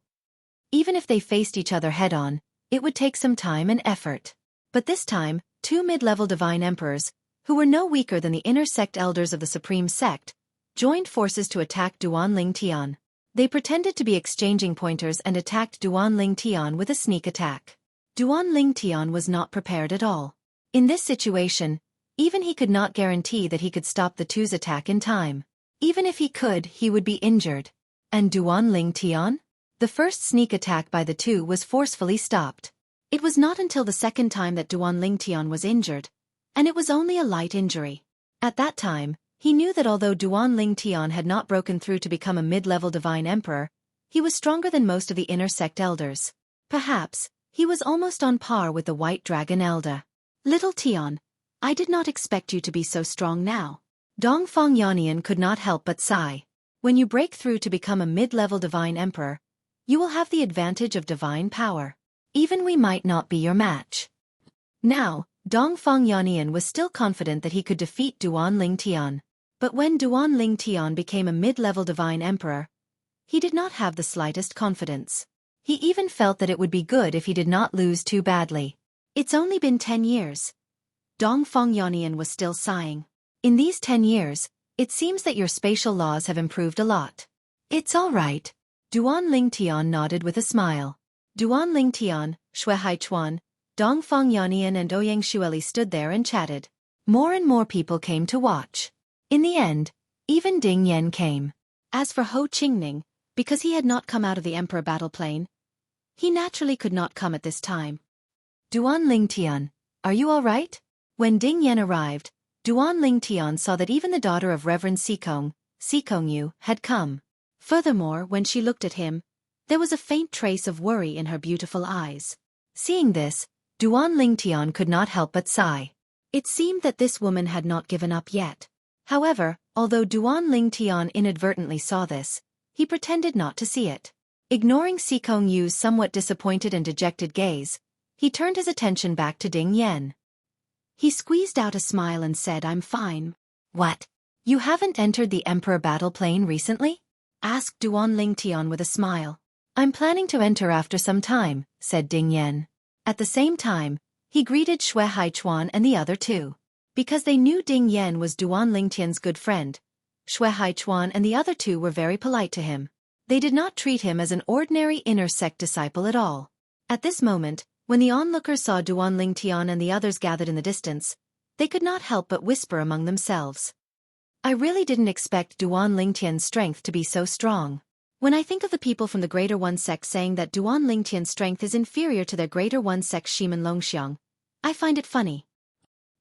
Even if they faced each other head-on, it would take some time and effort. But this time, two mid-level divine emperors, who were no weaker than the inner sect elders of the supreme sect, joined forces to attack Duan Ling Tian. They pretended to be exchanging pointers and attacked Duan Ling Tian with a sneak attack. Duan Ling Tian was not prepared at all. In this situation, even he could not guarantee that he could stop the two's attack in time. Even if he could, he would be injured. And Duan Ling Tian? The first sneak attack by the two was forcefully stopped. It was not until the second time that Duan Ling Tian was injured, and it was only a light injury. At that time, he knew that although Duan Ling Tian had not broken through to become a mid-level divine emperor, he was stronger than most of the inner sect elders. Perhaps, he was almost on par with the White Dragon Elder. Little Tian, I did not expect you to be so strong now. Dongfang Yannian could not help but sigh. When you break through to become a mid-level divine emperor, you will have the advantage of divine power. Even we might not be your match. Now, Dongfang Yannian was still confident that he could defeat Duan Ling Tian. But when Duan Ling Tian became a mid-level divine emperor, he did not have the slightest confidence. He even felt that it would be good if he did not lose too badly. It's only been 10 years. Dongfang Yannian was still sighing. In these 10 years, it seems that your spatial laws have improved a lot. It's all right. Duan Ling Tian nodded with a smile. Duan Ling Tian, Xueqi, Dongfang Yannian and Ouyang Xueli stood there and chatted. More and more people came to watch. In the end, even Ding Yan came. As for Ho Qingning, because he had not come out of the Emperor battle plane, he naturally could not come at this time. Duan Ling Tian, are you all right? When Ding Yan arrived, Duan Ling Tian saw that even the daughter of Reverend Xikong Yu, had come. Furthermore, when she looked at him, there was a faint trace of worry in her beautiful eyes. Seeing this, Duan Ling Tian could not help but sigh. It seemed that this woman had not given up yet. However, although Duan Ling Tian inadvertently saw this, he pretended not to see it. Ignoring Xikong Yu's somewhat disappointed and dejected gaze, he turned his attention back to Ding Yan. He squeezed out a smile and said, I'm fine. What? You haven't entered the Emperor battle plane recently? Asked Duan Ling Tian with a smile. I'm planning to enter after some time, said Ding Yan. At the same time, he greeted Xueqi and the other two. Because they knew Ding Yan was Duan Ling Tian's good friend, Xueqi and the other two were very polite to him. They did not treat him as an ordinary inner sect disciple at all. At this moment, when the onlookers saw Duan Ling Tian and the others gathered in the distance, they could not help but whisper among themselves. I really didn't expect Duan Ling Tian's strength to be so strong. When I think of the people from the Greater One sect saying that Duan Ling Tian's strength is inferior to their Greater One sect Shimen Longxiang, I find it funny.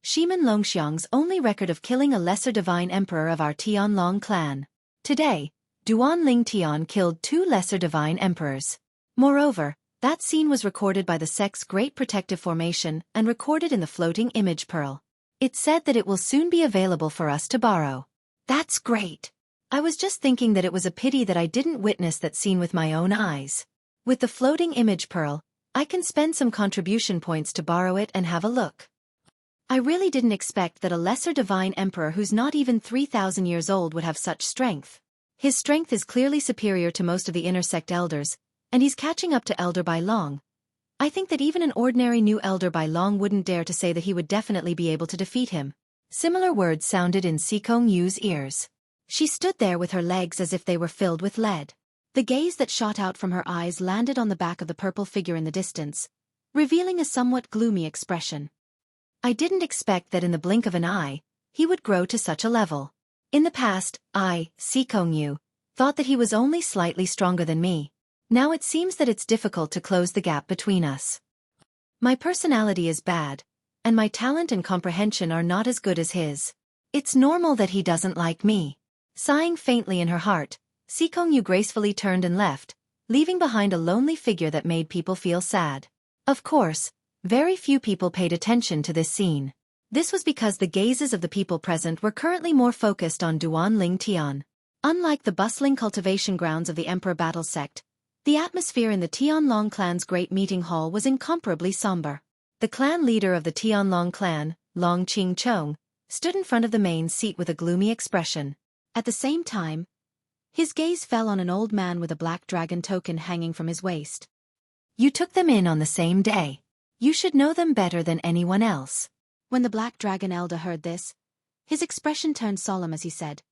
Shimen Longxiang's only record of killing a lesser divine emperor of our Tianlong clan. Today, Duan Ling Tian killed 2 lesser divine emperors. Moreover, that scene was recorded by the sect's Great Protective Formation and recorded in the floating image pearl. It said that it will soon be available for us to borrow. That's great. I was just thinking that it was a pity that I didn't witness that scene with my own eyes. With the floating image pearl, I can spend some contribution points to borrow it and have a look. I really didn't expect that a lesser divine emperor who's not even 3,000 years old would have such strength. His strength is clearly superior to most of the inner sect elders, and he's catching up to Elder Bai Long. I think that even an ordinary new Elder Bai Long wouldn't dare to say that he would definitely be able to defeat him. Similar words sounded in Xikong Yu's ears. She stood there with her legs as if they were filled with lead. The gaze that shot out from her eyes landed on the back of the purple figure in the distance, revealing a somewhat gloomy expression. I didn't expect that in the blink of an eye, he would grow to such a level. In the past, I, Xikong Yu, thought that he was only slightly stronger than me. Now it seems that it's difficult to close the gap between us. My personality is bad, and my talent and comprehension are not as good as his. It's normal that he doesn't like me. Sighing faintly in her heart, Xikong Yu gracefully turned and left, leaving behind a lonely figure that made people feel sad. Of course, very few people paid attention to this scene. This was because the gazes of the people present were currently more focused on Duan Ling Tian. Unlike the bustling cultivation grounds of the Emperor battle sect, The atmosphere in the Tianlong clan's great meeting hall was incomparably somber. The clan leader of the Tianlong clan, Long Qingchong, stood in front of the main seat with a gloomy expression. At the same time, his gaze fell on an old man with a black dragon token hanging from his waist. You took them in on the same day. You should know them better than anyone else. When the black dragon elder heard this, his expression turned solemn as he said,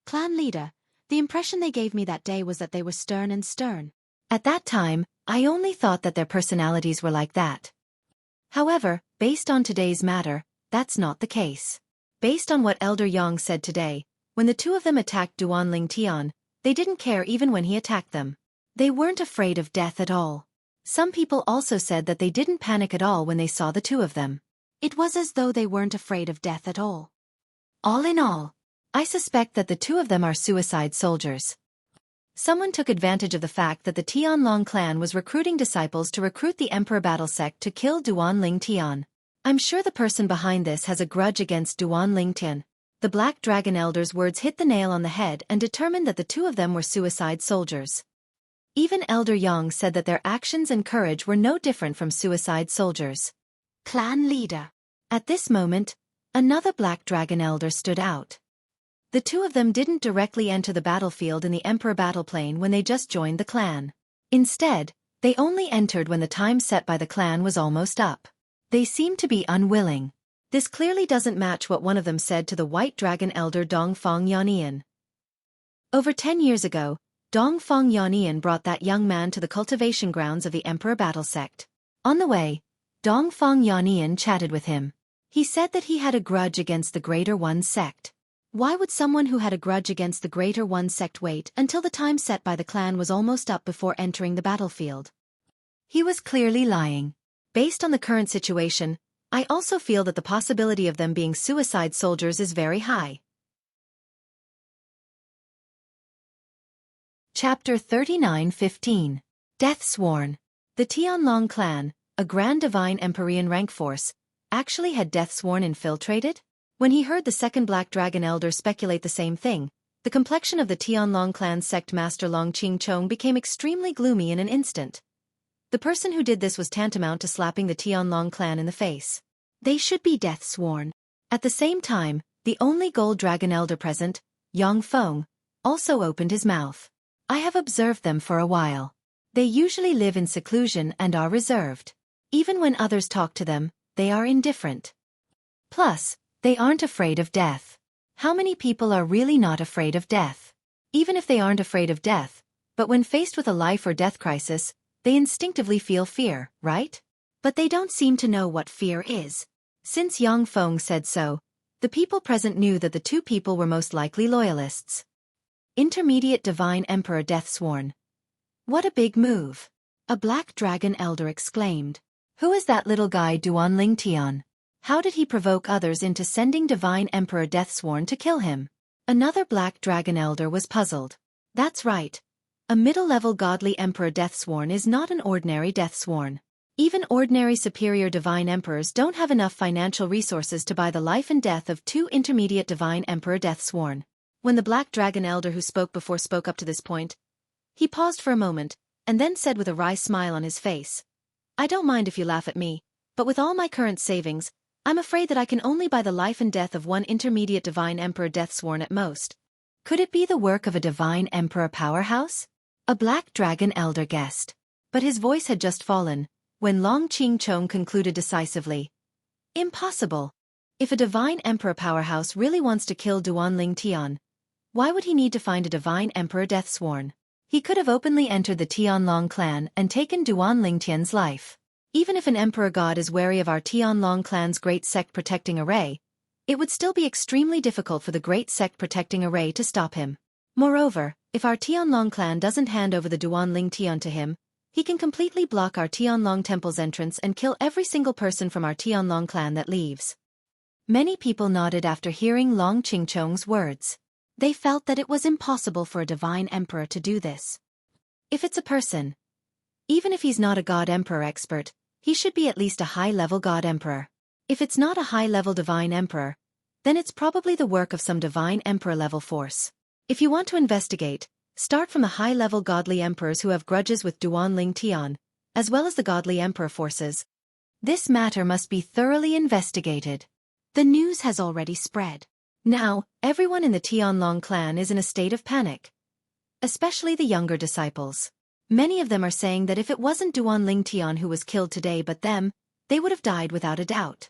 Clan leader, the impression they gave me that day was that they were stern and stern. At that time, I only thought that their personalities were like that. However, based on today's matter, that's not the case. Based on what Elder Yang said today, when the two of them attacked Duanling Tian, they didn't care even when he attacked them. They weren't afraid of death at all. Some people also said that they didn't panic at all when they saw the two of them. It was as though they weren't afraid of death at all. All in all, I suspect that the two of them are suicide soldiers. Someone took advantage of the fact that the Tianlong clan was recruiting disciples to recruit the Emperor Battle Sect to kill Duanling Tian. I'm sure the person behind this has a grudge against Duanling Tian. The Black Dragon Elder's words hit the nail on the head and determined that the two of them were suicide soldiers. Even Elder Yang said that their actions and courage were no different from suicide soldiers. Clan leader. At this moment, another Black Dragon Elder stood out. The two of them didn't directly enter the battlefield in the Emperor battle plane when they just joined the clan. Instead, they only entered when the time set by the clan was almost up. They seemed to be unwilling. This clearly doesn't match what one of them said to the White Dragon Elder Dongfang Yannian. Over 10 years ago, Dongfang Yannian brought that young man to the cultivation grounds of the Emperor Battle Sect. On the way, Dongfang Yannian chatted with him. He said that he had a grudge against the Greater One sect. Why would someone who had a grudge against the Greater One sect wait until the time set by the clan was almost up before entering the battlefield? He was clearly lying. Based on the current situation, I also feel that the possibility of them being suicide soldiers is very high. Chapter 39:15. Death Sworn. The Tianlong clan, a Grand Divine Empyrean rank force, actually had Death Sworn infiltrated? When he heard the second Black Dragon Elder speculate the same thing, the complexion of the Tianlong clan sect master Long Qingchong became extremely gloomy in an instant. The person who did this was tantamount to slapping the Tianlong clan in the face. They should be death sworn. At the same time, the only Gold Dragon Elder present, Yang Feng, also opened his mouth. I have observed them for a while. They usually live in seclusion and are reserved. Even when others talk to them, they are indifferent. Plus, they aren't afraid of death. How many people are really not afraid of death? Even if they aren't afraid of death, but when faced with a life or death crisis, they instinctively feel fear, right? But they don't seem to know what fear is. Since Yang Feng said so, the people present knew that the two people were most likely loyalists. Intermediate Divine Emperor Death Sworn. What a big move! A Black Dragon Elder exclaimed. Who is that little guy Duanling Tian? How did he provoke others into sending Divine Emperor Deathsworn to kill him? Another Black Dragon Elder was puzzled. That's right. A middle-level godly Emperor Deathsworn is not an ordinary Deathsworn. Even ordinary superior Divine Emperors don't have enough financial resources to buy the life and death of two intermediate Divine Emperor Deathsworn. When the Black Dragon Elder who spoke before spoke up to this point, he paused for a moment, and then said with a wry smile on his face, I don't mind if you laugh at me, but with all my current savings, I'm afraid that I can only buy the life and death of one intermediate Divine Emperor Deathsworn at most. Could it be the work of a Divine Emperor powerhouse? A Black Dragon Elder guessed. But his voice had just fallen, when Long Qingchong concluded decisively. Impossible. If a Divine Emperor powerhouse really wants to kill Duanling Tian, why would he need to find a Divine Emperor Deathsworn? He could have openly entered the Tianlong clan and taken Duanling Tian's life. Even if an Emperor God is wary of our Tianlong clan's Great Sect Protecting Array, it would still be extremely difficult for the Great Sect Protecting Array to stop him. Moreover, if our Tianlong clan doesn't hand over the Duanling Tian to him, he can completely block our Tianlong temple's entrance and kill every single person from our Tianlong clan that leaves. Many people nodded after hearing Long Qingchong's words. They felt that it was impossible for a Divine Emperor to do this. If it's a person, even if he's not a God Emperor expert, he should be at least a high-level God Emperor. If it's not a high-level Divine Emperor, then it's probably the work of some Divine Emperor-level force. If you want to investigate, Start from the high-level godly emperors who have grudges with Duan Ling Tian, as well as the godly emperor forces. This matter must be thoroughly investigated. The news has already spread. Now, everyone in the Tianlong clan is in a state of panic. Especially the younger disciples. Many of them are saying that if it wasn't Duan Ling Tian who was killed today but them, they would have died without a doubt.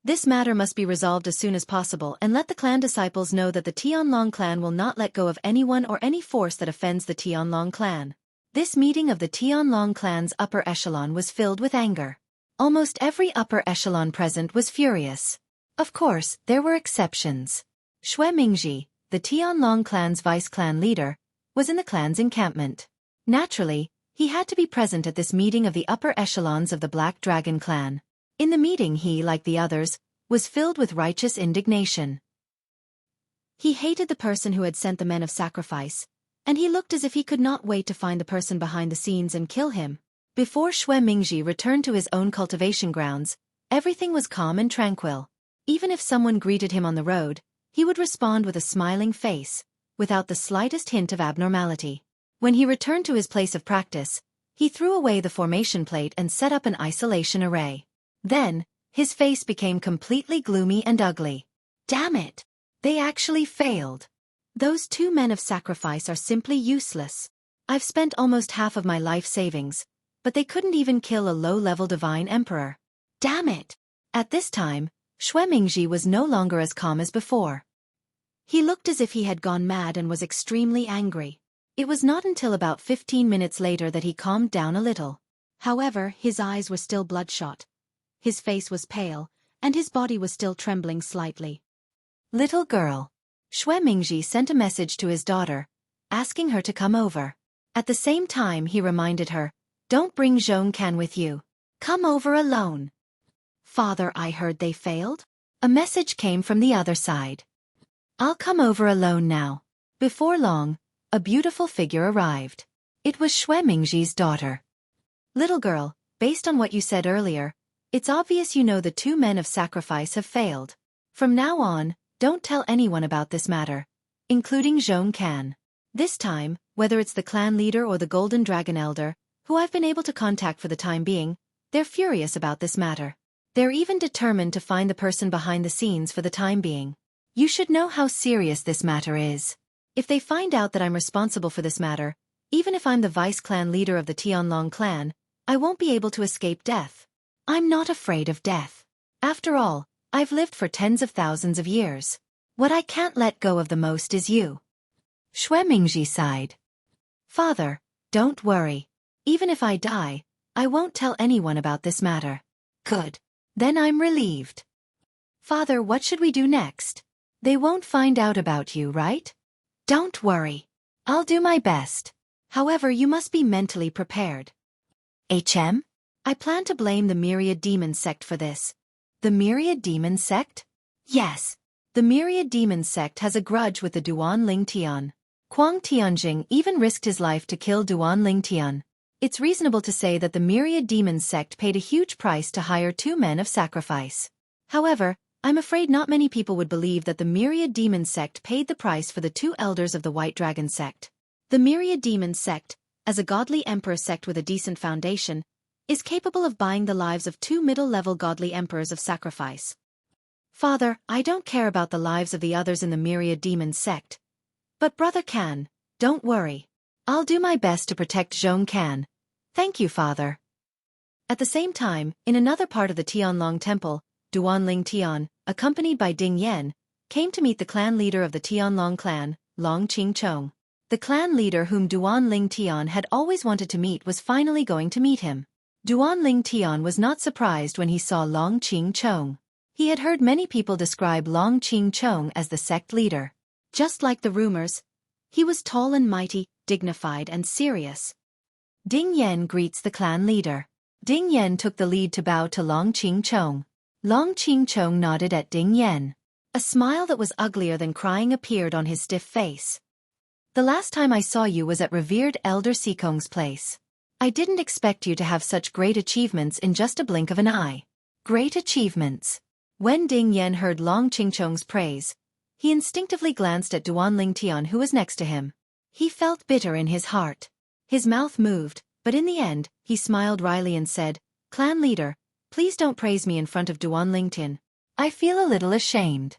This matter must be resolved as soon as possible and let the clan disciples know that the Tianlong clan will not let go of anyone or any force that offends the Tianlong clan. This meeting of the Tianlong clan's upper echelon was filled with anger. Almost every upper echelon present was furious. Of course, there were exceptions. Xueqi, the Tianlong clan's vice-clan leader, was in the clan's encampment. Naturally, he had to be present at this meeting of the upper echelons of the Black Dragon clan. In the meeting he, like the others, was filled with righteous indignation. He hated the person who had sent the men of sacrifice, and he looked as if he could not wait to find the person behind the scenes and kill him. Before Xueqi returned to his own cultivation grounds, everything was calm and tranquil. Even if someone greeted him on the road, he would respond with a smiling face, without the slightest hint of abnormality. When he returned to his place of practice, he threw away the formation plate and set up an isolation array. Then, his face became completely gloomy and ugly. Damn it! They actually failed. Those 2 men of sacrifice are simply useless. I've spent almost half of my life savings, but they couldn't even kill a low-level divine emperor. Damn it! At this time, Xueqi was no longer as calm as before. He looked as if he had gone mad and was extremely angry. It was not until about 15 minutes later that he calmed down a little. However, his eyes were still bloodshot. His face was pale, and his body was still trembling slightly. Little girl. Xueqi sent a message to his daughter, asking her to come over. At the same time he reminded her, don't bring Xueqi with you. Come over alone. Father, I heard they failed? A message came from the other side. I'll come over alone now. Before long, a beautiful figure arrived. It was Xueqi's daughter. Little girl, based on what you said earlier, it's obvious you know the 2 men of sacrifice have failed. From now on, don't tell anyone about this matter, including Xueqi. This time, whether it's the clan leader or the Golden Dragon Elder, who I've been able to contact for the time being, they're furious about this matter. They're even determined to find the person behind the scenes for the time being. You should know how serious this matter is. If they find out that I'm responsible for this matter, even if I'm the vice-clan leader of the Tianlong clan, I won't be able to escape death. I'm not afraid of death. After all, I've lived for tens of thousands of years. What I can't let go of the most is you. Xueqi sighed. Father, don't worry. Even if I die, I won't tell anyone about this matter. Good. Then I'm relieved. Father, what should we do next? They won't find out about you, right? Don't worry. I'll do my best. However, you must be mentally prepared. I plan to blame the Myriad Demon Sect for this. The Myriad Demon Sect? Yes. The Myriad Demon Sect has a grudge with the Duan Ling Tian. Kuang Tianjing even risked his life to kill Duan Ling Tian. It's reasonable to say that the Myriad Demon Sect paid a huge price to hire 2 men of sacrifice. However, I'm afraid not many people would believe that the Myriad Demon Sect paid the price for the 2 elders of the White Dragon Sect. The Myriad Demon Sect, as a godly emperor sect with a decent foundation, is capable of buying the lives of 2 middle-level godly emperors of sacrifice. Father, I don't care about the lives of the others in the Myriad Demon Sect. But Brother Can, don't worry. I'll do my best to protect Xueqi. Thank you, Father. At the same time, in another part of the Tianlong Temple, Duan Ling Tian, accompanied by Ding Yan, came to meet the clan leader of the Tianlong clan, Long Qingchong. The clan leader whom Duan Ling Tian had always wanted to meet was finally going to meet him. Duan Ling Tian was not surprised when he saw Long Qingchong. He had heard many people describe Long Qingchong as the sect leader. Just like the rumors, he was tall and mighty, dignified and serious. Ding Yan greets the clan leader. Ding Yan took the lead to bow to Long Qingchong. Long Qingchong nodded at Ding Yan. A smile that was uglier than crying appeared on his stiff face. The last time I saw you was at revered Elder Sikong's place. I didn't expect you to have such great achievements in just a blink of an eye. Great achievements. When Ding Yan heard Long Qingchong's praise, he instinctively glanced at Duan Ling Tian who was next to him. He felt bitter in his heart. His mouth moved, but in the end, he smiled wryly and said, "Clan leader, please don't praise me in front of Duan Lingtian. I feel a little ashamed."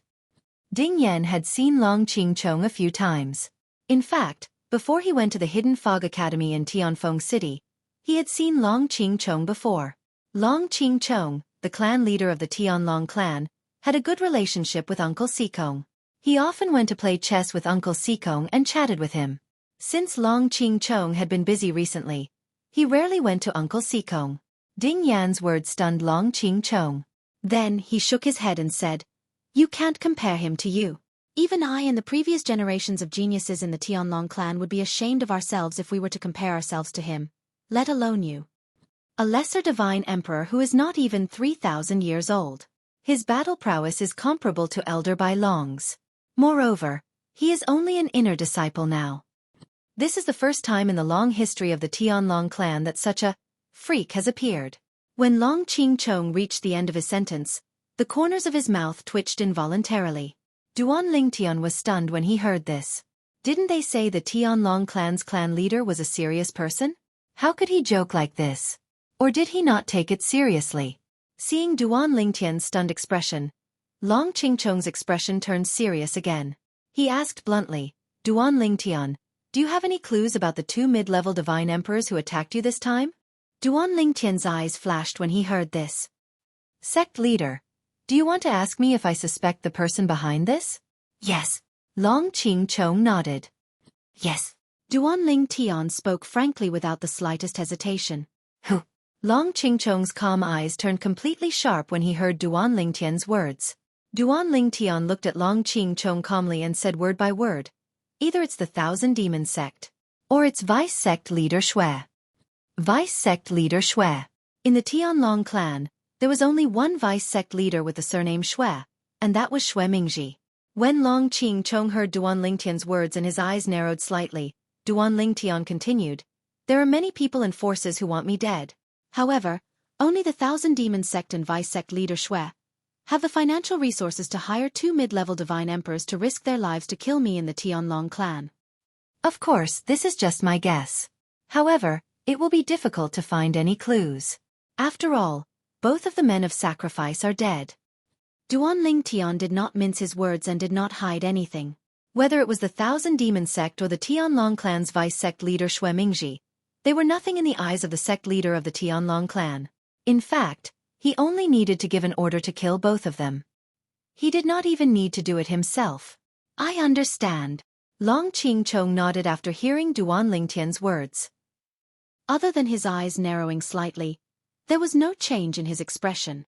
Ding Yan had seen Long Qingchong a few times. In fact, before he went to the Hidden Fog Academy in Tianfeng City, he had seen Long Qingchong before. Long Qingchong, the clan leader of the Tianlong clan, had a good relationship with Uncle Sikong. He often went to play chess with Uncle Sikong and chatted with him. Since Long Qingchong had been busy recently, he rarely went to Uncle Sikong. Ding Yan's words stunned Long Qingchong. Then he shook his head and said, "You can't compare him to you. Even I and the previous generations of geniuses in the Tianlong clan would be ashamed of ourselves if we were to compare ourselves to him, let alone you. A lesser divine emperor who is not even 3,000 years old. His battle prowess is comparable to Elder Bai Long's. Moreover, he is only an inner disciple now." This is the first time in the long history of the Tianlong clan that such a freak has appeared. When Long Qingchong reached the end of his sentence, the corners of his mouth twitched involuntarily. Duan Lingtian was stunned when he heard this. Didn't they say the Tianlong clan's clan leader was a serious person? How could he joke like this? Or did he not take it seriously? Seeing Duan Lingtian's stunned expression, Long Qingchong's expression turned serious again. He asked bluntly, "Duan Lingtian, do you have any clues about the two mid-level divine emperors who attacked you this time?" Duan Lingtian's eyes flashed when he heard this. "Sect leader, do you want to ask me if I suspect the person behind this?" "Yes." Long Qingchong nodded. "Yes." Duan Lingtian spoke frankly without the slightest hesitation. "Who?" Long Qingchong's calm eyes turned completely sharp when he heard Duan Lingtian's words. Duan Lingtian looked at Long Qingchong calmly and said word by word, "Either it's the Thousand Demon Sect, or it's Vice Sect Leader Xue." Vice Sect Leader Xue. In the Tianlong clan, there was only one Vice Sect leader with the surname Xue, and that was Xue Mingji. When Long Qingchong heard Duan Lingtian's words and his eyes narrowed slightly, Duan Lingtian continued, "There are many people and forces who want me dead. However, only the Thousand Demon Sect and Vice Sect Leader Xue have the financial resources to hire two mid-level divine emperors to risk their lives to kill me in the Tianlong clan. Of course, this is just my guess. However, it will be difficult to find any clues. After all, both of the men of sacrifice are dead." Duan Lingtian did not mince his words and did not hide anything. Whether it was the Thousand Demon Sect or the Tianlong clan's Vice Sect leader Xue Mingji, they were nothing in the eyes of the sect leader of the Tianlong clan. In fact, he only needed to give an order to kill both of them. He did not even need to do it himself. "I understand." Long Qingchong nodded after hearing Duan Lingtian's words. Other than his eyes narrowing slightly, there was no change in his expression.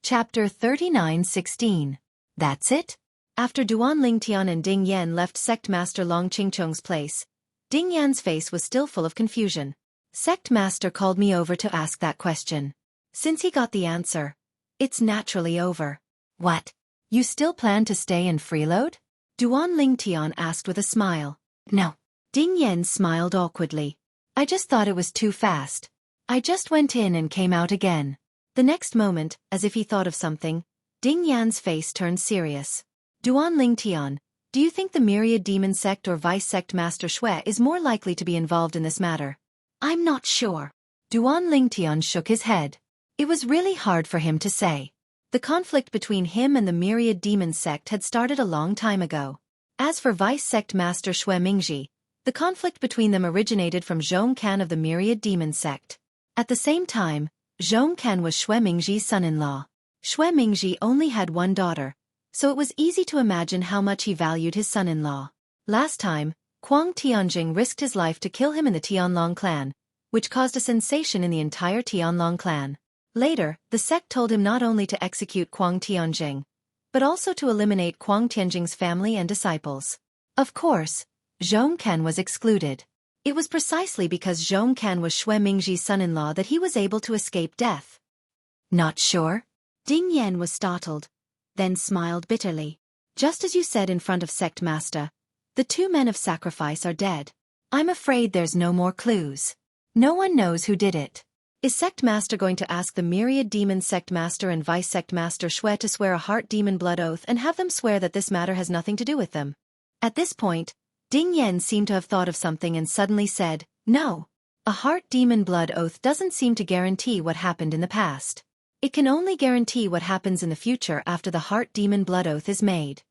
Chapter 39:16. That's it? After Duan Lingtian and Ding Yan left Sect Master Long Qingchong's place, Ding Yan's face was still full of confusion. Sect Master called me over to ask that question. Since he got the answer, it's naturally over. What? You still plan to stay and freeload? Duan Lingtian asked with a smile. No. Ding Yan smiled awkwardly. I just thought it was too fast. I just went in and came out again. The next moment, as if he thought of something, Ding Yan's face turned serious. Duan Lingtian, do you think the Myriad Demon Sect or Vice Sect Master Xue is more likely to be involved in this matter? I'm not sure. Duan Lingtian shook his head. It was really hard for him to say. The conflict between him and the Myriad Demon Sect had started a long time ago. As for Vice Sect Master Xue Mingji, the conflict between them originated from Zhong Can of the Myriad Demon Sect. At the same time, Zhong Can was Xue Mingji's son-in-law. Xue Mingji only had one daughter, so it was easy to imagine how much he valued his son-in-law. Last time, Quang Tianjing risked his life to kill him in the Tianlong clan, which caused a sensation in the entire Tianlong clan. Later, the sect told him not only to execute Quang Tianjing, but also to eliminate Quang Tianjing's family and disciples. Of course, Zhong Can was excluded. It was precisely because Zhong Can was Xue Mingji's son-in-law that he was able to escape death. Not sure? Ding Yan was startled, then smiled bitterly. Just as you said in front of Sect Master, the two men of sacrifice are dead. I'm afraid there's no more clues. No one knows who did it. Is Sect Master going to ask the myriad demon Sect Master and Vice Sect Master Xue to swear a heart demon blood oath and have them swear that this matter has nothing to do with them? At this point, Ding Yan seemed to have thought of something and suddenly said, "No. A heart demon blood oath doesn't seem to guarantee what happened in the past. It can only guarantee what happens in the future after the heart demon blood oath is made."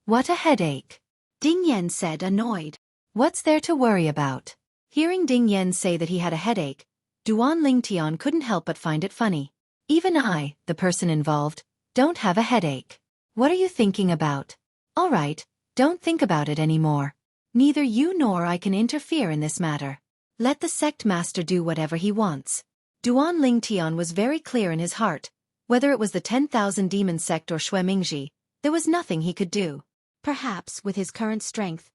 "What a headache," Ding Yan said, annoyed. "What's there to worry about?" Hearing Ding Yan say that he had a headache, Duan Lingtian couldn't help but find it funny. "Even I, the person involved, don't have a headache. What are you thinking about? All right, don't think about it anymore. Neither you nor I can interfere in this matter. Let the Sect Master do whatever he wants." Duan Lingtian was very clear in his heart. Whether it was the 10,000 demon sect or Xue Mingji, there was nothing he could do. Perhaps, with his current strength,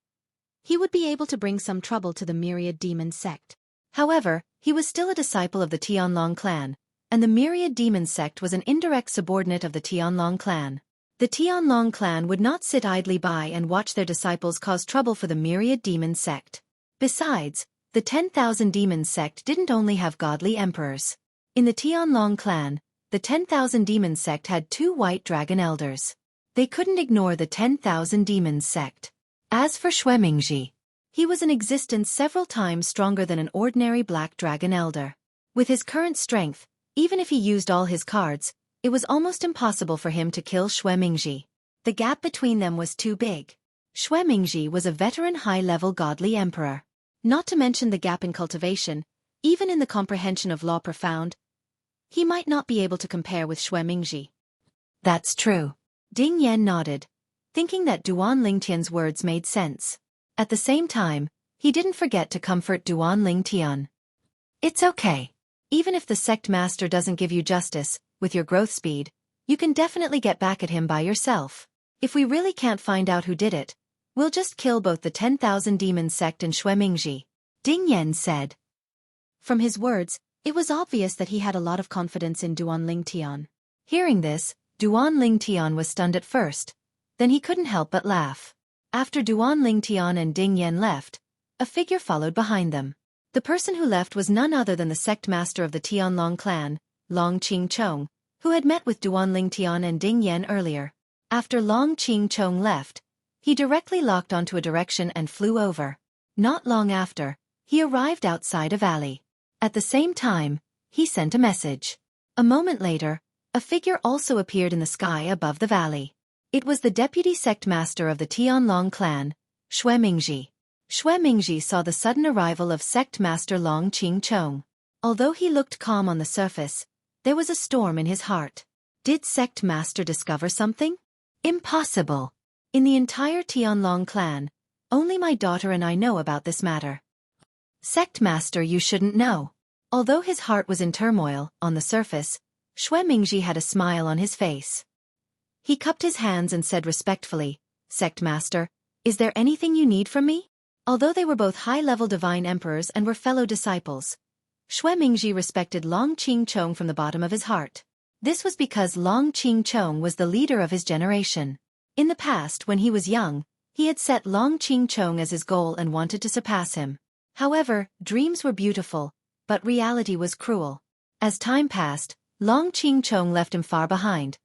he would be able to bring some trouble to the myriad demon sect. However, he was still a disciple of the Tianlong clan, and the myriad demon sect was an indirect subordinate of the Tianlong clan. The Tianlong clan would not sit idly by and watch their disciples cause trouble for the myriad demon sect. Besides, the 10,000 demon sect didn't only have godly emperors. In the Tianlong clan, the 10,000 demon sect had 2 white dragon elders. They couldn't ignore the 10,000 demons sect. As for Xue Mingji, he was in existence several times stronger than an ordinary black dragon elder. With his current strength, even if he used all his cards, it was almost impossible for him to kill Xue Mingji. The gap between them was too big. Xue Mingji was a veteran high-level godly emperor. Not to mention the gap in cultivation, even in the comprehension of law profound, he might not be able to compare with Xue Mingji. "That's true." Ding Yan nodded, thinking that Duan Lingtian's words made sense. At the same time, he didn't forget to comfort Duan Lingtian. "It's okay. Even if the Sect Master doesn't give you justice, with your growth speed, you can definitely get back at him by yourself. If we really can't find out who did it, we'll just kill both the 10,000 demon sect and Xue Mingji," Ding Yan said. From his words, it was obvious that he had a lot of confidence in Duan Lingtian. Hearing this, Duan Lingtian was stunned at first. Then he couldn't help but laugh. After Duan Lingtian and Ding Yan left, a figure followed behind them. The person who left was none other than the sect master of the Tianlong clan, Long Qingchong, who had met with Duan Lingtian and Ding Yan earlier. After Long Qingchong left, he directly locked onto a direction and flew over. Not long after, he arrived outside a valley. At the same time, he sent a message. A moment later, a figure also appeared in the sky above the valley. It was the deputy sect master of the Tianlong clan, Xue Mingji. Xue Mingji saw the sudden arrival of sect master Long Qingchong. Although he looked calm on the surface, there was a storm in his heart. Did sect master discover something? Impossible. In the entire Tianlong clan, only my daughter and I know about this matter. Sect master, you shouldn't know. Although his heart was in turmoil, on the surface, Xue Mingji had a smile on his face. He cupped his hands and said respectfully, "Sect Master, is there anything you need from me?" Although they were both high-level divine emperors and were fellow disciples, Xue Mingji respected Long Qingchong from the bottom of his heart. This was because Long Qingchong was the leader of his generation. In the past, when he was young, he had set Long Qingchong as his goal and wanted to surpass him. However, dreams were beautiful, but reality was cruel. As time passed, Long Qingchong left him far behind,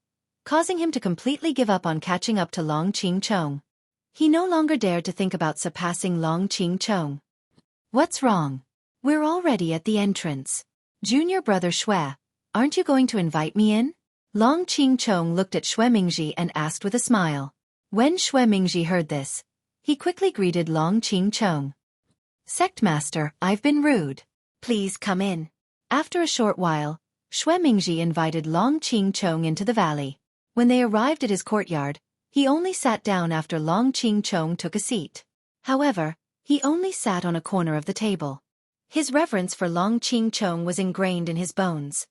causing him to completely give up on catching up to Long Qingchong. He no longer dared to think about surpassing Long Qingchong. "What's wrong? We're already at the entrance. Junior brother Xue, aren't you going to invite me in?" Long Qingchong looked at Xue Mingji and asked with a smile. When Xue Mingji heard this, he quickly greeted Long Qingchong. "Sect Master, I've been rude. Please come in." After a short while, Xue Mingji invited Long Qingchong into the valley. When they arrived at his courtyard, he only sat down after Long Qingchong took a seat. However, he only sat on a corner of the table. His reverence for Long Qingchong was ingrained in his bones.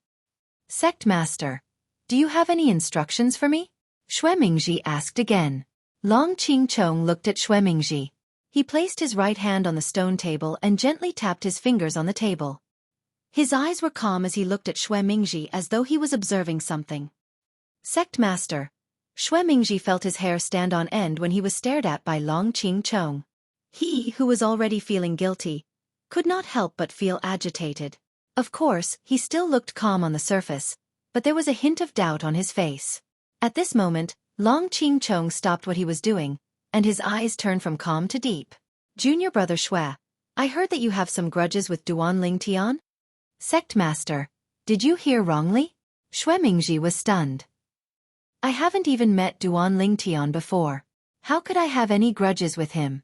"Sect Master, do you have any instructions for me?" Xue Mingji asked again. Long Qingchong looked at Xue Mingji. He placed his right hand on the stone table and gently tapped his fingers on the table. His eyes were calm as he looked at Xue Mingji as though he was observing something. "Sect Master." Xue Mingji felt his hair stand on end when he was stared at by Long Qingchong. He, who was already feeling guilty, could not help but feel agitated. Of course, he still looked calm on the surface, but there was a hint of doubt on his face. At this moment, Long Qingchong stopped what he was doing, and his eyes turned from calm to deep. Junior brother Xue, I heard that you have some grudges with Duan Lingtian? Sect Master, did you hear wrongly? Xue Mingji was stunned. I haven't even met Duan Lingtian before. How could I have any grudges with him?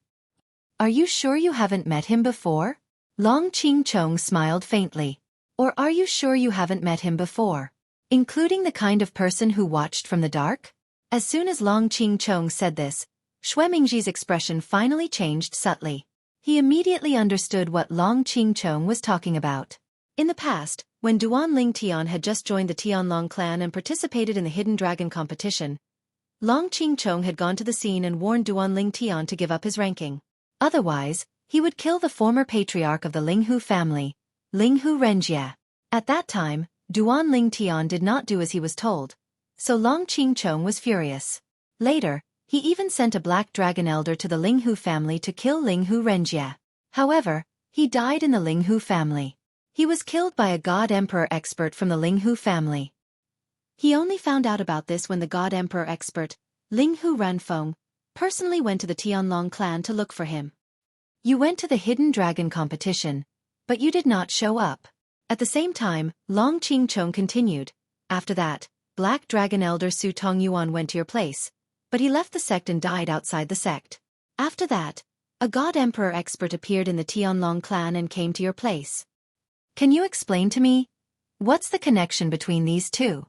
Are you sure you haven't met him before? Long Qingchong smiled faintly. Or are you sure you haven't met him before? Including the kind of person who watched from the dark? As soon as Long Qingchong said this, Xue Mingji's expression finally changed subtly. He immediately understood what Long Qingchong was talking about. In the past, when Duan Lingtian had just joined the Tianlong clan and participated in the Hidden Dragon competition, Long Qingchong had gone to the scene and warned Duan Lingtian to give up his ranking. Otherwise, he would kill the former patriarch of the Linghu family, Linghu Renjie. At that time, Duan Lingtian did not do as he was told, so Long Qingchong was furious. Later, he even sent a black dragon elder to the Linghu family to kill Linghu Renjie. However, he died in the Linghu family. He was killed by a god emperor expert from the Linghu family. He only found out about this when the god emperor expert, Linghu Ranfeng, personally went to the Tianlong clan to look for him. You went to the Hidden Dragon competition, but you did not show up. At the same time, Long Qingchong continued. After that, Black Dragon Elder Su Tongyuan went to your place, but he left the sect and died outside the sect. After that, a God Emperor expert appeared in the Tianlong clan and came to your place. Can you explain to me? What's the connection between these two?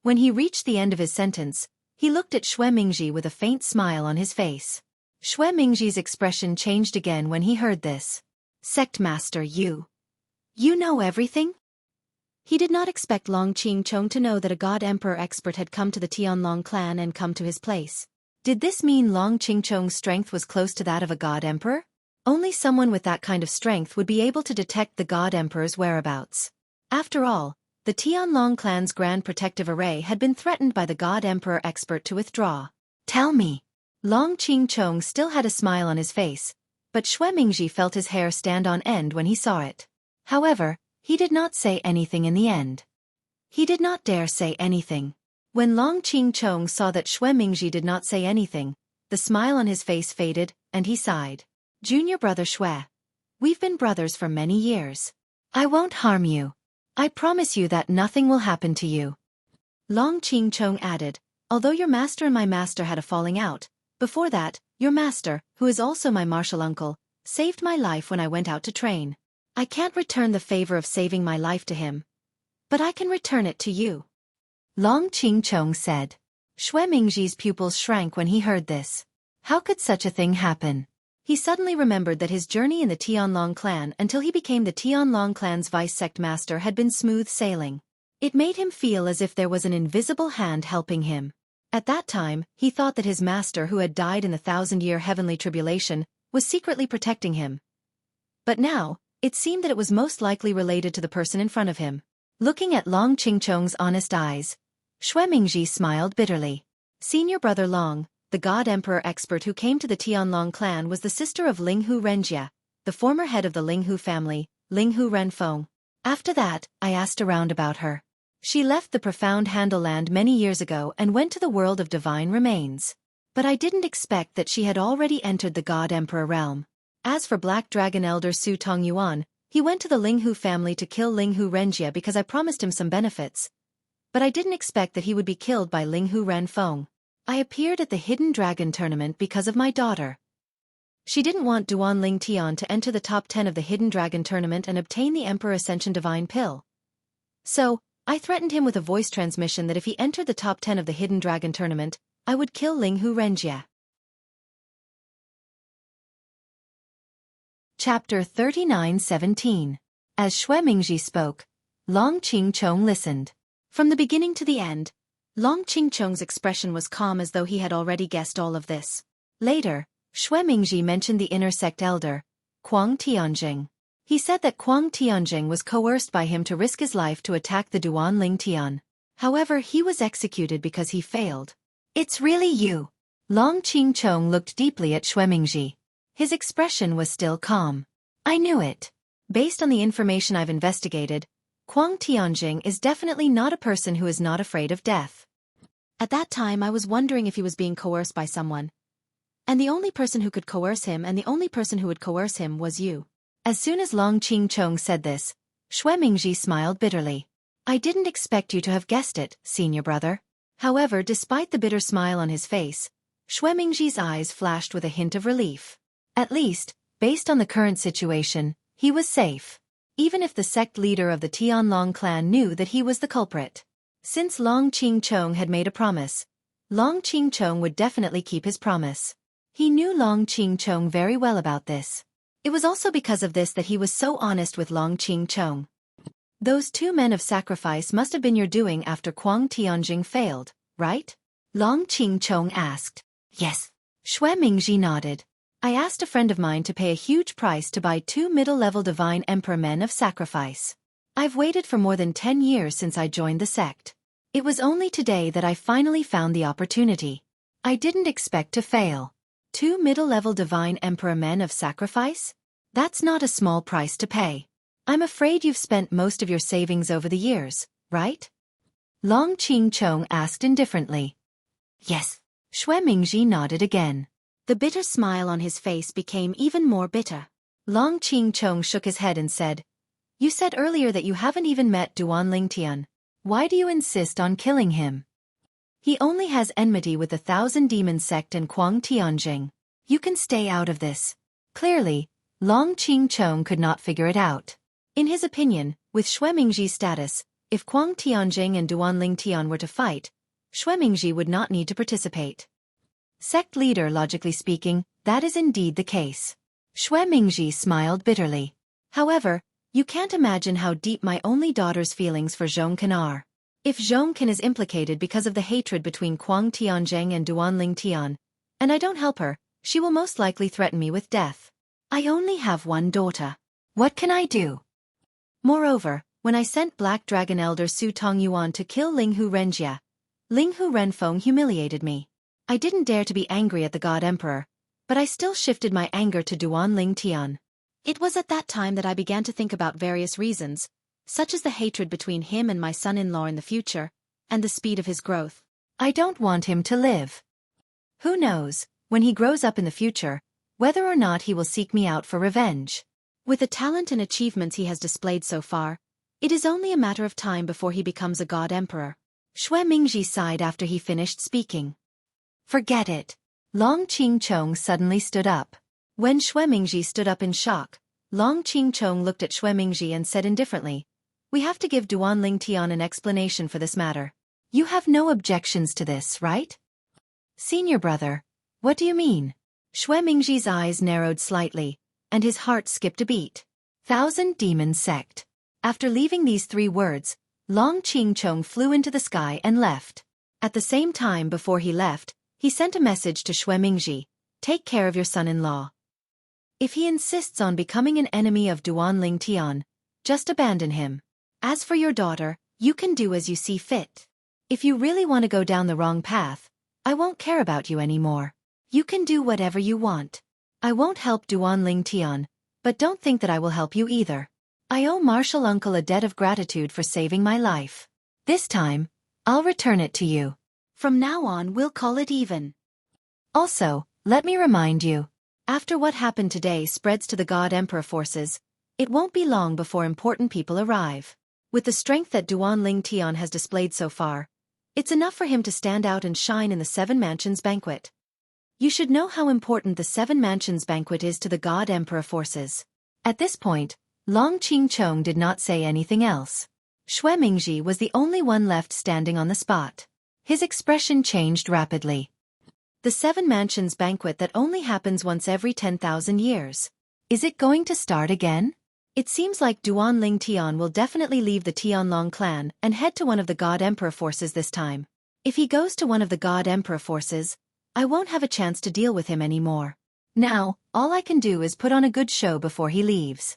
When he reached the end of his sentence, he looked at Xue Mingji with a faint smile on his face. Xue Mingji's expression changed again when he heard this. Sect Master, you know everything? He did not expect Long Qingchong to know that a God Emperor expert had come to the Tianlong clan and come to his place. Did this mean Long Qingchong's strength was close to that of a God Emperor? Only someone with that kind of strength would be able to detect the God Emperor's whereabouts. After all, the Tianlong clan's Grand Protective Array had been threatened by the God Emperor expert to withdraw. Tell me. Long Qingchong still had a smile on his face, but Xue Mingji felt his hair stand on end when he saw it. However, he did not say anything in the end. He did not dare say anything. When Long Qingchong saw that Xue Mingji did not say anything, the smile on his face faded, and he sighed. Junior brother Xue. We've been brothers for many years. I won't harm you. I promise you that nothing will happen to you. Long Qingchong added, although your master and my master had a falling out, before that, your master, who is also my martial uncle, saved my life when I went out to train. I can't return the favor of saving my life to him, but I can return it to you. Long Qingchong said. Xue Mingji's pupils shrank when he heard this. How could such a thing happen? He suddenly remembered that his journey in the Tianlong clan until he became the Tianlong clan's vice sect master had been smooth sailing. It made him feel as if there was an invisible hand helping him. At that time, he thought that his master who had died in the 1,000-year heavenly tribulation was secretly protecting him. But now, it seemed that it was most likely related to the person in front of him. Looking at Long Qingchong's honest eyes, Xue Mingji smiled bitterly. Senior brother Long, the God Emperor expert who came to the Tianlong clan, was the sister of Linghu Renjie, the former head of the Linghu family, Linghu Renfeng. After that, I asked around about her. She left the profound Handle Land many years ago and went to the world of divine remains. But I didn't expect that she had already entered the God Emperor realm. As for Black Dragon Elder Su Tongyuan, he went to the Linghu family to kill Linghu Renjie because I promised him some benefits. But I didn't expect that he would be killed by Linghu Renfeng. I appeared at the Hidden Dragon tournament because of my daughter. She didn't want Duan Lingtian to enter the top 10 of the Hidden Dragon tournament and obtain the Emperor Ascension Divine Pill. So, I threatened him with a voice transmission that if he entered the top 10 of the Hidden Dragon tournament, I would kill Linghu Renjie. Chapter 39:17. As Xue Mingji spoke, Long Qingchong listened. From the beginning to the end, Long Qingchong's expression was calm as though he had already guessed all of this. Later, Xue Mingji mentioned the inner sect elder, Kuang Tianjing. He said that Kuang Tianjing was coerced by him to risk his life to attack the Duan Lingtian. However, he was executed because he failed. It's really you. Long Qingchong looked deeply at Xue Mingji. His expression was still calm. I knew it. Based on the information I've investigated, Kuang Tianjing is definitely not a person who is not afraid of death. At that time I was wondering if he was being coerced by someone. And the only person who could coerce him and the only person who would coerce him was you. As soon as Long Qingchong said this, Xuemingji smiled bitterly. I didn't expect you to have guessed it, senior brother. However, despite the bitter smile on his face, Xuemingji's eyes flashed with a hint of relief. At least, based on the current situation, he was safe. Even if the sect leader of the Tianlong clan knew that he was the culprit. Since Long Qingchong had made a promise, Long Qingchong would definitely keep his promise. He knew Long Qingchong very well about this. It was also because of this that he was so honest with Long Qingchong. Those 2 men of sacrifice must have been your doing after Kuang Tianjing failed, right? Long Qingchong asked. Yes. Xuemingji nodded. I asked a friend of mine to pay a huge price to buy 2 middle-level divine emperor men of sacrifice. I've waited for more than 10 years since I joined the sect. It was only today that I finally found the opportunity. I didn't expect to fail. 2 middle-level divine emperor men of sacrifice? That's not a small price to pay. I'm afraid you've spent most of your savings over the years, right? Long Qingchong asked indifferently. Yes. Xuemingji nodded again. The bitter smile on his face became even more bitter. Long Qingchong shook his head and said, You said earlier that you haven't even met Duan Lingtian. Why do you insist on killing him? He only has enmity with the Thousand Demon sect and Kuang Tianjing. You can stay out of this. Clearly, Long Qingchong could not figure it out. In his opinion, with Xuemingji's status, if Kuang Tianjing and Duan Lingtian were to fight, Xuemingji would not need to participate. Sect leader, logically speaking, that is indeed the case. Xuemingji smiled bitterly. However, you can't imagine how deep my only daughter's feelings for Xueqi are. If Xueqi is implicated because of the hatred between Kuang Tianjing and Duan Lingtian, and I don't help her, she will most likely threaten me with death. I only have one daughter. What can I do? Moreover, when I sent Black Dragon Elder Su Tongyuan to kill Linghu Renjia, Linghu Renfeng humiliated me. I didn't dare to be angry at the God Emperor, but I still shifted my anger to Duan Lingtian. It was at that time that I began to think about various reasons, such as the hatred between him and my son-in-law in the future, and the speed of his growth. I don't want him to live. Who knows, when he grows up in the future, whether or not he will seek me out for revenge. With the talent and achievements he has displayed so far, it is only a matter of time before he becomes a God Emperor. Xuemingji sighed after he finished speaking. Forget it. Long Qingchong suddenly stood up. When Xuemingji stood up in shock, Long Qingchong looked at Xuemingji and said indifferently, We have to give Duan Lingtian an explanation for this matter. You have no objections to this, right? Senior brother, what do you mean? Xuemingji's eyes narrowed slightly, and his heart skipped a beat. Thousand Demon Sect. After leaving these 3 words, Long Qingchong flew into the sky and left. At the same time before he left, he sent a message to Xuemingji, Take care of your son-in-law. If he insists on becoming an enemy of Duan Lingtian, just abandon him. As for your daughter, you can do as you see fit. If you really want to go down the wrong path, I won't care about you anymore. You can do whatever you want. I won't help Duan Lingtian, but don't think that I will help you either. I owe Martial Uncle a debt of gratitude for saving my life. This time, I'll return it to you. From now on we'll call it even. Also, let me remind you, after what happened today spreads to the God Emperor forces, it won't be long before important people arrive. With the strength that Duan Lingtian has displayed so far, it's enough for him to stand out and shine in the 7 Mansions banquet. You should know how important the 7 Mansions banquet is to the God Emperor forces. At this point, Long Qingchong did not say anything else. Xuemingji was the only one left standing on the spot. His expression changed rapidly. The 7 Mansions banquet that only happens once every 10,000 years. Is it going to start again? It seems like Duan Lingtian will definitely leave the Tianlong clan and head to one of the God Emperor forces this time. If he goes to one of the God Emperor forces, I won't have a chance to deal with him anymore. Now, all I can do is put on a good show before he leaves.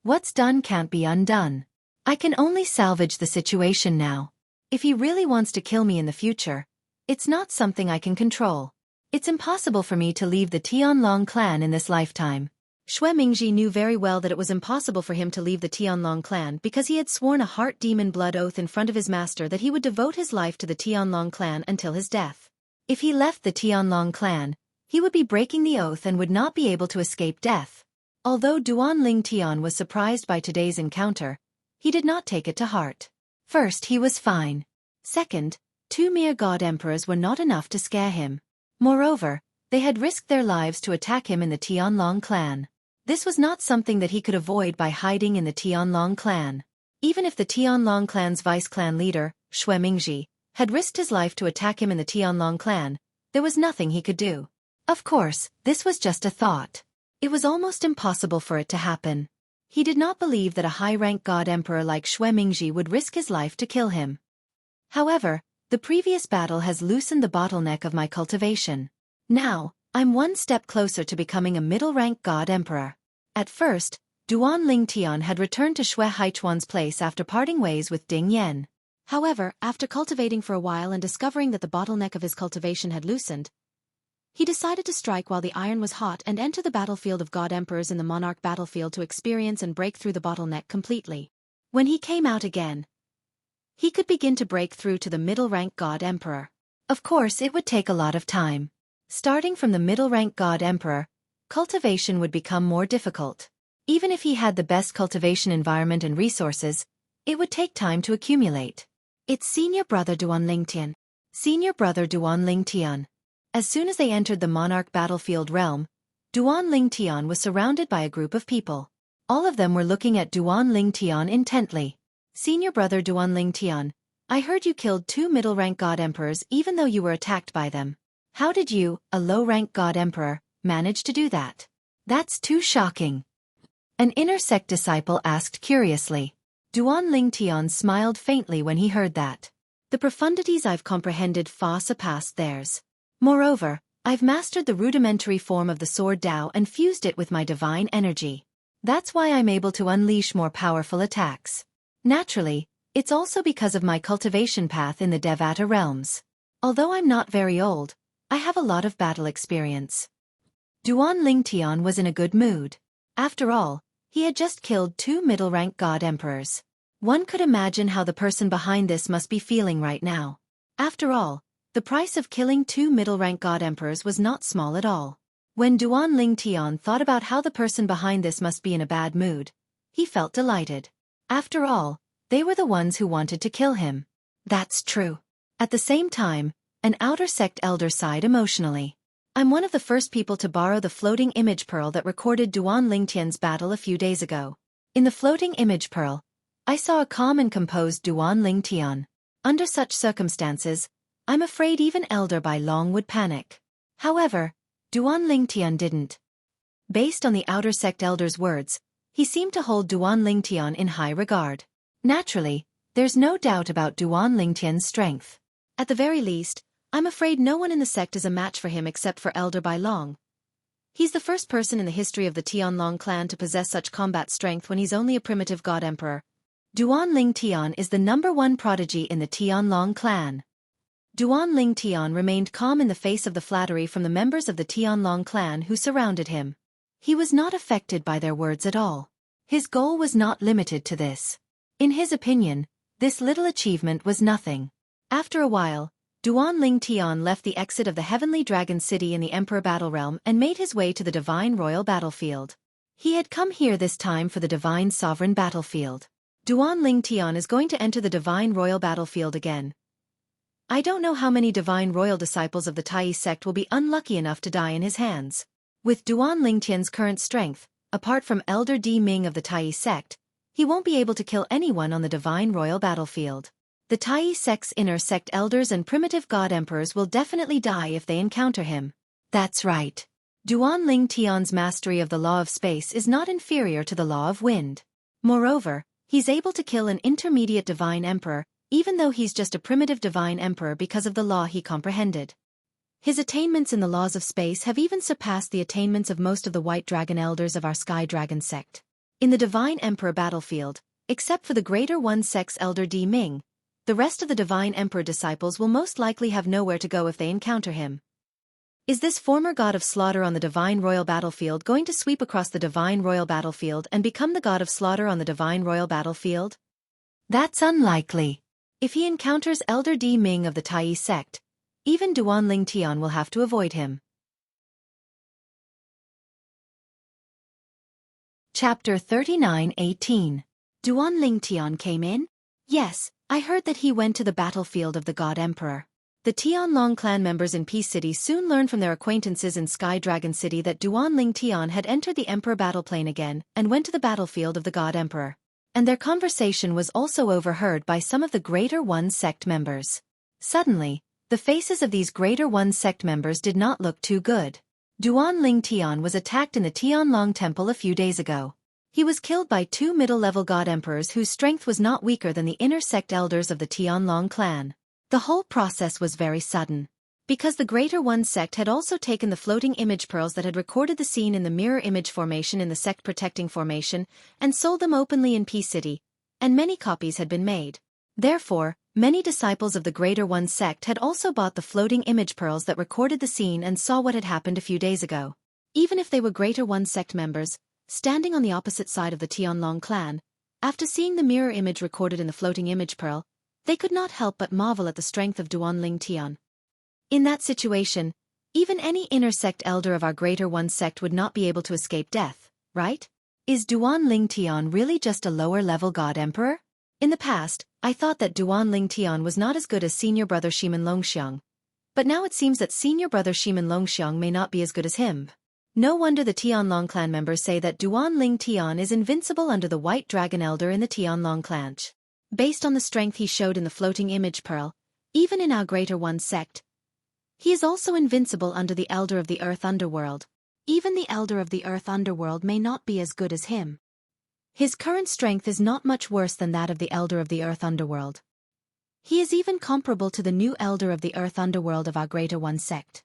What's done can't be undone. I can only salvage the situation now. If he really wants to kill me in the future, it's not something I can control. It's impossible for me to leave the Tianlong clan in this lifetime. Xueqi knew very well that it was impossible for him to leave the Tianlong clan because he had sworn a heart demon blood oath in front of his master that he would devote his life to the Tianlong clan until his death. If he left the Tianlong clan, he would be breaking the oath and would not be able to escape death. Although Duan Tian was surprised by today's encounter, he did not take it to heart. First, he was fine. Second, 2 mere god emperors were not enough to scare him. Moreover, they had risked their lives to attack him in the Tianlong clan. This was not something that he could avoid by hiding in the Tianlong clan. Even if the Tianlong clan's vice-clan leader, Xueqi, had risked his life to attack him in the Tianlong clan, there was nothing he could do. Of course, this was just a thought. It was almost impossible for it to happen. He did not believe that a high-rank god emperor like Xueqi would risk his life to kill him. However, the previous battle has loosened the bottleneck of my cultivation. Now, I'm one step closer to becoming a middle-rank god emperor. At first, Duan Tian had returned to Shui Haichuan's place after parting ways with Ding Yan. However, after cultivating for a while and discovering that the bottleneck of his cultivation had loosened, he decided to strike while the iron was hot and enter the battlefield of god emperors in the monarch battlefield to experience and break through the bottleneck completely. When he came out again, he could begin to break through to the middle-rank god emperor. Of course, it would take a lot of time. Starting from the middle-rank god emperor, cultivation would become more difficult. Even if he had the best cultivation environment and resources, it would take time to accumulate. It's senior brother Duan Tian. Senior brother Duan Tian. As soon as they entered the monarch battlefield realm, Duan Tian was surrounded by a group of people. All of them were looking at Duan Tian intently. Senior brother Duan Tian, I heard you killed 2 middle-rank god emperors even though you were attacked by them. How did you, a low-rank god emperor, manage to do that? That's too shocking. An inner sect disciple asked curiously. Duan Tian smiled faintly when he heard that. The profundities I've comprehended far surpassed theirs. Moreover, I've mastered the rudimentary form of the sword Dao and fused it with my divine energy. That's why I'm able to unleash more powerful attacks. Naturally, it's also because of my cultivation path in the Devata realms. Although I'm not very old, I have a lot of battle experience. Duan Tian was in a good mood. After all, he had just killed 2 middle-rank god emperors. One could imagine how the person behind this must be feeling right now. After all, the price of killing 2 middle-rank god emperors was not small at all. When Duan Tian thought about how the person behind this must be in a bad mood, he felt delighted. After all, they were the ones who wanted to kill him. That's true. At the same time, an outer sect elder sighed emotionally. I'm one of the first people to borrow the floating image pearl that recorded Duan Tian's battle a few days ago. In the floating image pearl, I saw a calm and composed Duan Tian. Under such circumstances, I'm afraid even Elder Bai Long would panic. However, Duan Tian didn't. Based on the outer sect elder's words, he seemed to hold Duan Tian in high regard. Naturally, there's no doubt about Duan Tian's strength. At the very least, I'm afraid no one in the sect is a match for him except for Elder Bai Long. He's the first person in the history of the Tianlong clan to possess such combat strength when he's only a primitive god emperor. Duan Tian is the #1 prodigy in the Tianlong clan. Duan Tian remained calm in the face of the flattery from the members of the Tianlong clan who surrounded him. He was not affected by their words at all. His goal was not limited to this. In his opinion, this little achievement was nothing. After a while, Duan Tian left the exit of the Heavenly Dragon City in the Emperor Battle Realm and made his way to the Divine Royal Battlefield. He had come here this time for the Divine Sovereign Battlefield. Duan Tian is going to enter the Divine Royal Battlefield again. I don't know how many Divine Royal disciples of the Tai sect will be unlucky enough to die in his hands. With Duan Tian's current strength, apart from Elder Di Ming of the Tai sect, he won't be able to kill anyone on the Divine Royal Battlefield. The Tai sect's inner sect elders and primitive god emperors will definitely die if they encounter him. That's right. Duan Tian's mastery of the law of space is not inferior to the law of wind. Moreover, he's able to kill an intermediate divine emperor, even though he's just a primitive divine emperor because of the law he comprehended. His attainments in the laws of space have even surpassed the attainments of most of the white dragon elders of our Sky Dragon sect. In the Divine Emperor battlefield, except for the Greater One sect's Elder Di Ming, the rest of the Divine Emperor disciples will most likely have nowhere to go if they encounter him. Is this former god of slaughter on the divine royal battlefield going to sweep across the divine royal battlefield and become the god of slaughter on the divine royal battlefield? That's unlikely. If he encounters Elder Di Ming of the Tai sect, even Duan Tian will have to avoid him. Chapter 39:18. Duan Tian came in? Yes, I heard that he went to the battlefield of the God Emperor. The Tianlong clan members in Peace City soon learned from their acquaintances in Sky Dragon City that Duan Tian had entered the Emperor battle plane again and went to the battlefield of the God Emperor. And their conversation was also overheard by some of the Greater One sect members. Suddenly, the faces of these Greater One sect members did not look too good. Duan Tian was attacked in the Tianlong temple a few days ago. He was killed by 2 middle-level god emperors whose strength was not weaker than the inner sect elders of the Tianlong clan. The whole process was very sudden. Because the Greater One sect had also taken the floating image pearls that had recorded the scene in the mirror image formation in the sect protecting formation and sold them openly in Peace City, and many copies had been made. Therefore, many disciples of the Greater One sect had also bought the floating image pearls that recorded the scene and saw what had happened a few days ago. Even if they were Greater One sect members, standing on the opposite side of the Tianlong clan, after seeing the mirror image recorded in the floating image pearl, they could not help but marvel at the strength of Duan Tian. In that situation, even any inner sect elder of our Greater One sect would not be able to escape death, right? Is Duan Tian really just a lower-level god emperor? In the past, I thought that Duan Tian was not as good as senior brother Shimin Longxiang. But now it seems that senior brother Shimin Longxiang may not be as good as him. No wonder the Tianlong clan members say that Duan Tian is invincible under the White Dragon Elder in the Tianlong clan. Based on the strength he showed in the floating image pearl, even in our Greater One sect, he is also invincible under the Elder of the Earth Underworld. Even the Elder of the Earth Underworld may not be as good as him. His current strength is not much worse than that of the Elder of the Earth Underworld. He is even comparable to the new Elder of the Earth Underworld of our Greater One sect.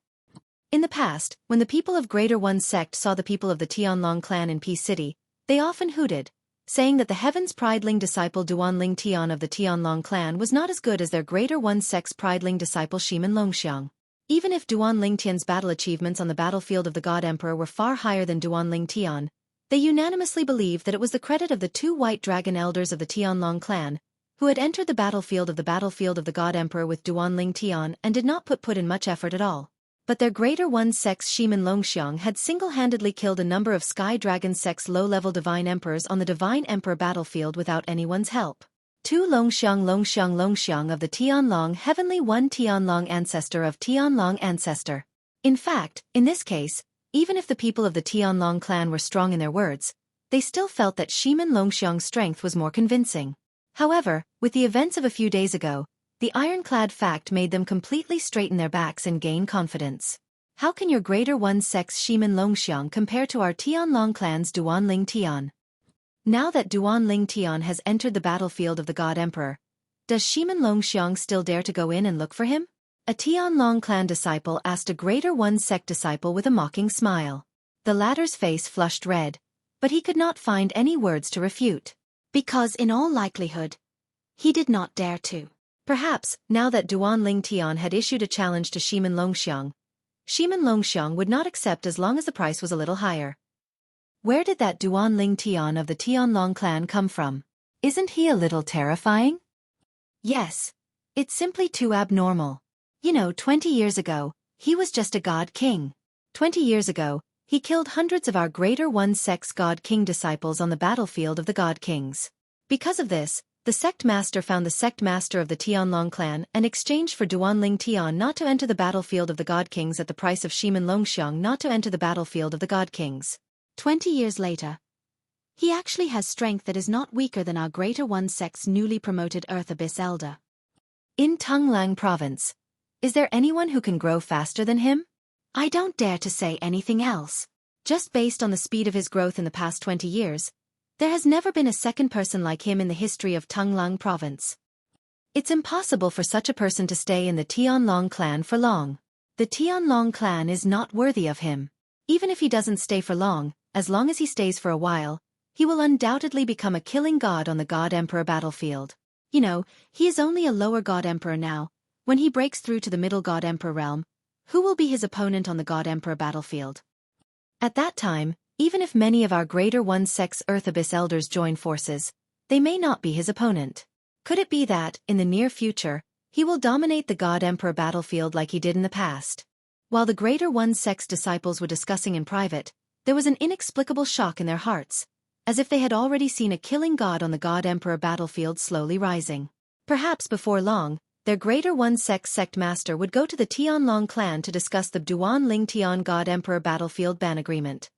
In the past, when the people of Greater One sect saw the people of the Tianlong clan in Peace City, they often hooted, saying that the Heaven's Prideling disciple Duan Tian of the Tianlong clan was not as good as their Greater One sect's Prideling disciple Shimin Longxiang. Even if Duan Tian's battle achievements on the battlefield of the God Emperor were far higher than Duan Tian, they unanimously believed that it was the credit of the 2 White Dragon Elders of the Tianlong clan, who had entered the battlefield of the God Emperor with Duan Tian and did not put in much effort at all. But their Greater One sect's Shimin Longxiang had single-handedly killed a number of Sky Dragon sect's low-level Divine Emperors on the Divine Emperor battlefield without anyone's help. 2 Longxiang of the Tianlong Heavenly 1 Tianlong Ancestor of Tianlong Ancestor. In fact, in this case, even if the people of the Tianlong clan were strong in their words, they still felt that Shimin Longxiang's strength was more convincing. However, with the events of a few days ago, the ironclad fact made them completely straighten their backs and gain confidence. How can your Greater One sect's Shimin Longxiang compare to our Tianlong clan's Duan Tian? Now that Duan Tian has entered the battlefield of the God Emperor, does Shimin Longxiang still dare to go in and look for him? A Tianlong clan disciple asked a Greater One sect disciple with a mocking smile. The latter's face flushed red, but he could not find any words to refute. Because in all likelihood, he did not dare to. Perhaps, now that Duan Tian had issued a challenge to Shimin Longxiang would not accept as long as the price was a little higher. Where did that Duan Tian of the Tianlong clan come from? Isn't he a little terrifying? Yes. It's simply too abnormal. 20 years ago, he was just a god king. 20 years ago, he killed hundreds of our Greater One sect's god king disciples on the battlefield of the god kings. Because of this, the sect master found the sect master of the Tianlong clan and exchanged for Duan Tian not to enter the battlefield of the god kings at the price of Shimin Longxiang not to enter the battlefield of the god kings. 20 years later, he actually has strength that is not weaker than our Greater One sect's newly promoted Earth Abyss Elder. In Tunglang Province, is there anyone who can grow faster than him? I don't dare to say anything else. Just based on the speed of his growth in the past 20 years, there has never been a second person like him in the history of Tunglang Province. It's impossible for such a person to stay in the Tianlong clan for long. The Tianlong clan is not worthy of him. Even if he doesn't stay for long, as long as he stays for a while, he will undoubtedly become a killing god on the God Emperor battlefield. He is only a lower God Emperor now. When he breaks through to the middle God Emperor realm, Who will be his opponent on the God Emperor battlefield? At that time, even if many of our Greater One Sect's Earth Abyss Elders join forces, they may not be his opponent. Could it be that, in the near future, he will dominate the God Emperor battlefield like he did in the past? While the Greater One Sect's disciples were discussing in private, there was an inexplicable shock in their hearts, as if they had already seen a killing god on the God Emperor battlefield slowly rising. Perhaps before long, their Greater One sect master would go to the Tianlong clan to discuss the Duan Ling Tian God Emperor battlefield ban agreement.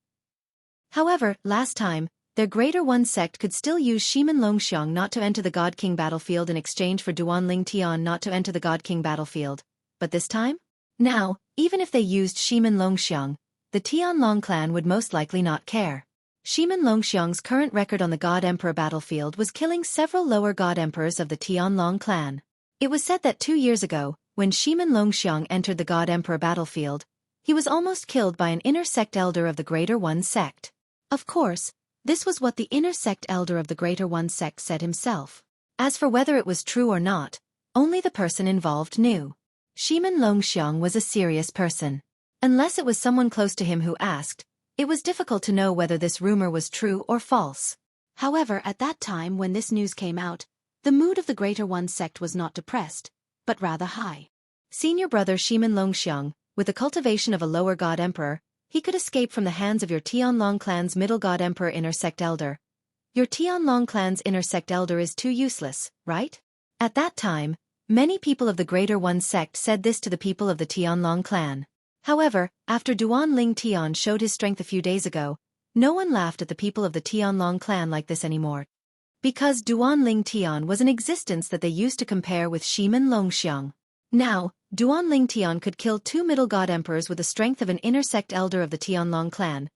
However, last time, their Greater One sect could still use Shimen Longxiang not to enter the God King battlefield in exchange for Duan Ling Tian not to enter the God King battlefield. But this time? Now, even if they used Shimen Longxiang, the Tianlong clan would most likely not care. Shimen Longxiang's current record on the God Emperor battlefield was killing several lower God Emperors of the Tianlong clan. It was said that 2 years ago, when Shimen Longxiang entered the God Emperor battlefield, he was almost killed by an inner sect elder of the Greater One sect. Of course, this was what the inner sect elder of the Greater One sect said himself. As for whether it was true or not, only the person involved knew. Shimen Longxiang was a serious person. Unless it was someone close to him who asked, it was difficult to know whether this rumor was true or false. However, at that time when this news came out, the mood of the Greater One sect was not depressed, but rather high. Senior brother Shimen Longxiang, with the cultivation of a lower God Emperor, he could escape from the hands of your Tianlong clan's middle God Emperor inner sect elder. Your Tianlong clan's inner sect elder is too useless, right? At that time, many people of the Greater One sect said this to the people of the Tianlong clan. However, after Duan Ling Tian showed his strength a few days ago, no one laughed at the people of the Tianlong clan like this anymore. Because Duan Ling Tian was an existence that they used to compare with Shimen Longxiang. Now, Duan Ling Tian could kill 2 middle God Emperors with the strength of an inner sect elder of the Tianlong clan.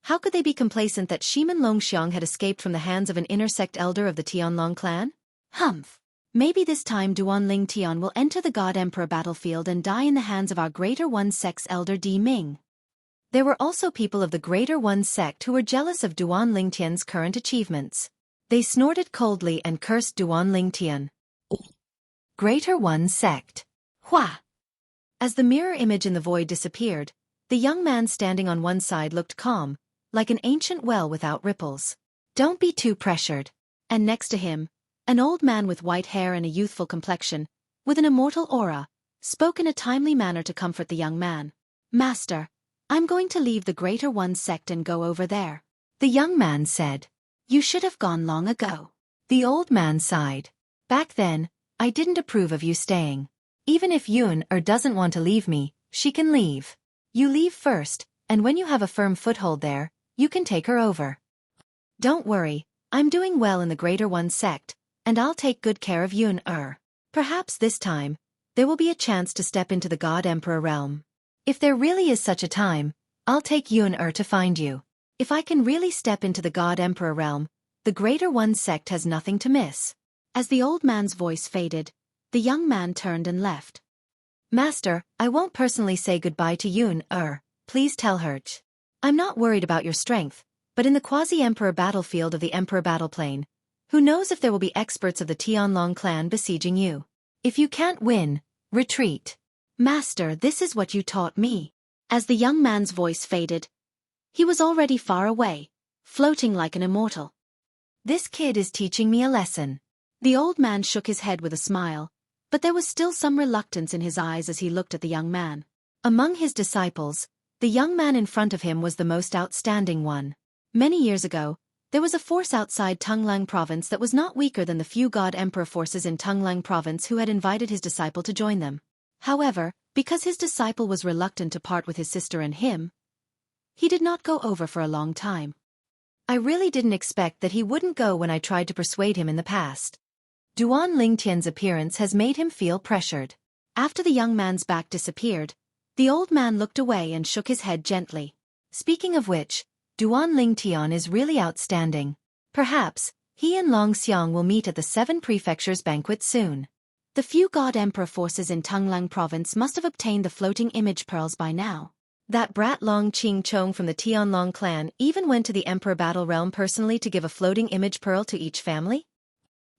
How could they be complacent that Shimen Longxiang had escaped from the hands of an inner sect elder of the Tianlong clan? Humph. Maybe this time Duan Ling Tian will enter the God Emperor battlefield and die in the hands of our Greater One sect's elder Di Ming. There were also people of the Greater One sect who were jealous of Duan Ling Tian's current achievements. They snorted coldly and cursed Duan Ling Tian. Greater One sect. Hua! As the mirror image in the void disappeared, the young man standing on one side looked calm, like an ancient well without ripples. Don't be too pressured. And next to him, an old man with white hair and a youthful complexion, with an immortal aura, spoke in a timely manner to comfort the young man. Master, I'm going to leave the Greater One sect and go over there. The young man said. You should have gone long ago. The old man sighed. Back then, I didn't approve of you staying. Even if Yun doesn't want to leave me, she can leave. You leave first, and when you have a firm foothold there, you can take her over. Don't worry, I'm doing well in the Greater One sect, and I'll take good care of Yun. Perhaps this time, there will be a chance to step into the God Emperor realm. If there really is such a time, I'll take Yun to find you. If I can really step into the God Emperor realm, the Greater One sect has nothing to miss. As the old man's voice faded, the young man turned and left. Master, I won't personally say goodbye to Yun. Please tell her. I'm not worried about your strength, but in the quasi-emperor battlefield of the Emperor Battleplane, who knows if there will be experts of the Tianlong clan besieging you? If you can't win, retreat. Master, this is what you taught me. As the young man's voice faded, he was already far away, floating like an immortal. This kid is teaching me a lesson. The old man shook his head with a smile, but there was still some reluctance in his eyes as he looked at the young man. Among his disciples, the young man in front of him was the most outstanding one. Many years ago, there was a force outside Tunglang province that was not weaker than the few God Emperor forces in Tunglang province who had invited his disciple to join them. However, because his disciple was reluctant to part with his sister and him, he did not go over for a long time. I really didn't expect that he wouldn't go when I tried to persuade him in the past. Duan Lingtian's appearance has made him feel pressured. After the young man's back disappeared, the old man looked away and shook his head gently. Speaking of which, Duan Lingtian is really outstanding. Perhaps, he and Long Xiang will meet at the 7 Prefectures banquet soon. The few God Emperor forces in Tunglang province must have obtained the floating image pearls by now. That brat Long Qing Chong from the Tianlong clan even went to the Emperor Battle Realm personally to give a floating image pearl to each family?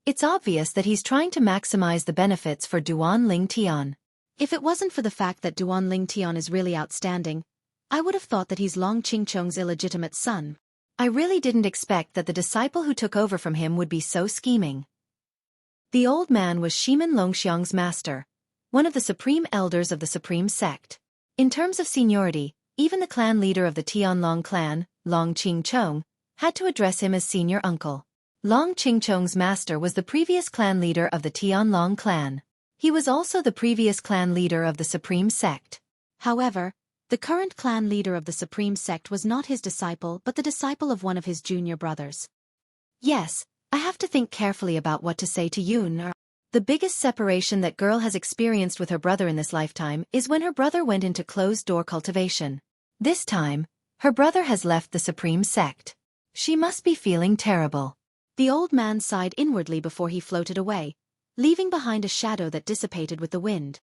It's obvious that he's trying to maximize the benefits for Duan Lingtian. If it wasn't for the fact that Duan Ling Tian is really outstanding, I would have thought that he's Long Qingchong's illegitimate son. I really didn't expect that the disciple who took over from him would be so scheming. The old man was Shimen Longxiang's master, one of the supreme elders of the supreme sect. In terms of seniority, even the clan leader of the Tianlong clan, Long Qingchong, had to address him as senior uncle. Long Qingchong's master was the previous clan leader of the Tianlong clan. He was also the previous clan leader of the supreme sect. However, the current clan leader of the supreme sect was not his disciple but the disciple of one of his junior brothers. Yes, I have to think carefully about what to say to Yun. The biggest separation that girl has experienced with her brother in this lifetime is when her brother went into closed-door cultivation. This time, her brother has left the supreme sect. She must be feeling terrible. The old man sighed inwardly before he floated away, leaving behind a shadow that dissipated with the wind.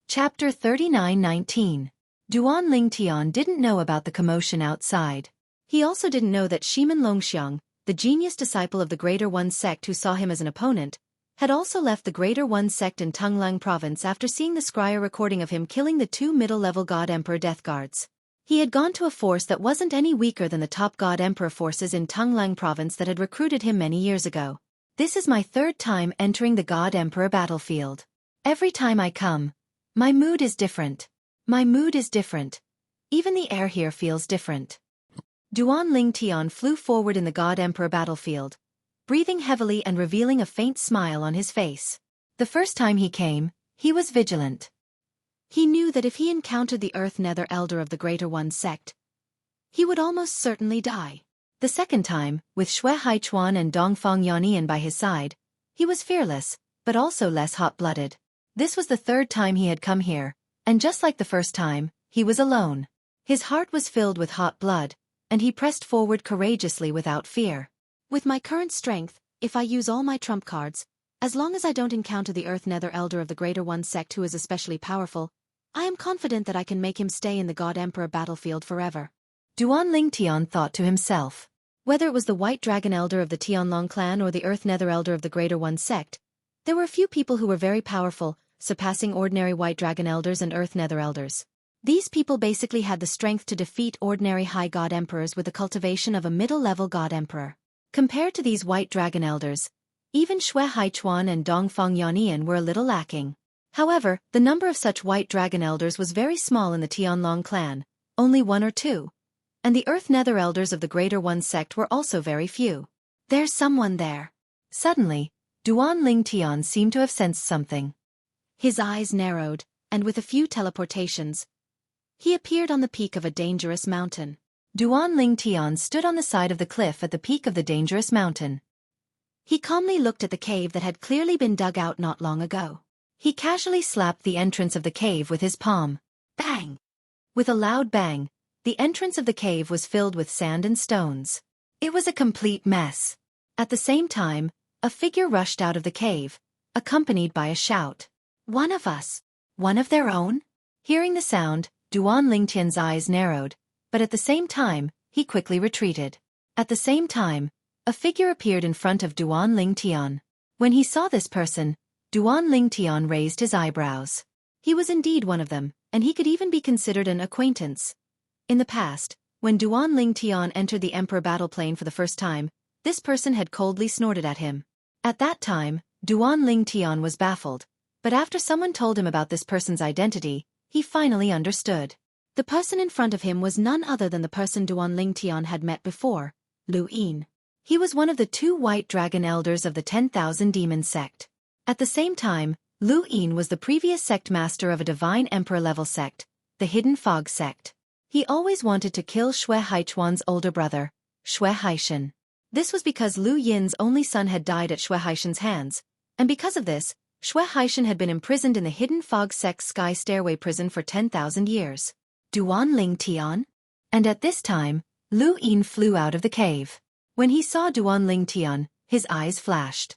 Chapter 39:19. Duan Lingtian didn't know about the commotion outside. He also didn't know that Shimen Longxiang, the genius disciple of the Greater One sect who saw him as an opponent, had also left the Greater One sect in Tunglang province after seeing the scryer recording of him killing the 2 middle-level God Emperor Death Guards. He had gone to a force that wasn't any weaker than the top God Emperor forces in Tunglang province that had recruited him many years ago. This is my 3rd time entering the God Emperor battlefield. Every time I come, my mood is different. My mood is different. Even the air here feels different. Duan Lingtian flew forward in the God Emperor battlefield, breathing heavily and revealing a faint smile on his face. The first time he came, he was vigilant. He knew that if he encountered the Earth Nether Elder of the Greater One sect, he would almost certainly die. The second time, with Xueqi and Dongfang Yannian by his side, he was fearless, but also less hot-blooded. This was the 3rd time he had come here, and just like the first time, he was alone. His heart was filled with hot blood, and he pressed forward courageously without fear. With my current strength, if I use all my trump cards, as long as I don't encounter the Earth Nether Elder of the Greater One sect who is especially powerful, I am confident that I can make him stay in the God Emperor battlefield forever. Duan Lingtian thought to himself. Whether it was the White Dragon Elder of the Tianlong clan or the Earth Nether Elder of the Greater One sect, there were a few people who were very powerful, surpassing ordinary White Dragon Elders and Earth Nether Elders. These people basically had the strength to defeat ordinary High God Emperors with the cultivation of a middle-level God Emperor. Compared to these White Dragon Elders, even Xueqi and Dongfang Yannian were a little lacking. However, the number of such White Dragon Elders was very small in the Tianlong clan, only 1 or 2. And the Earth Nether Elders of the Greater One sect were also very few. There's someone there. Suddenly, Duan Lingtian seemed to have sensed something. His eyes narrowed, and with a few teleportations, he appeared on the peak of a dangerous mountain. Duan Lingtian stood on the side of the cliff at the peak of the dangerous mountain. He calmly looked at the cave that had clearly been dug out not long ago. He casually slapped the entrance of the cave with his palm. Bang! With a loud bang, the entrance of the cave was filled with sand and stones. It was a complete mess. At the same time, a figure rushed out of the cave, accompanied by a shout. One of us. One of their own? Hearing the sound, Duan Lingtian's eyes narrowed, but at the same time, he quickly retreated. At the same time, a figure appeared in front of Duan Lingtian. When he saw this person, Duan Lingtian raised his eyebrows. He was indeed one of them, and he could even be considered an acquaintance. In the past, when Duan Lingtian entered the Emperor battle plane for the first time, this person had coldly snorted at him. At that time, Duan Lingtian was baffled, but after someone told him about this person's identity, he finally understood. The person in front of him was none other than the person Duan Lingtian had met before, Lu Yin. He was one of the 2 White Dragon Elders of the 10,000 Demon sect. At the same time, Lu Yin was the previous sect master of a Divine Emperor-level sect, the Hidden Fog sect. He always wanted to kill Xueqi's older brother, Xueqi. This was because Lu Yin's only son had died at Xueqi's hands, and because of this, Xueqi had been imprisoned in the Hidden Fog sect's Sky Stairway prison for 10,000 years. Duan Lingtian? And at this time, Lu Yin flew out of the cave. When he saw Duan Lingtian, his eyes flashed.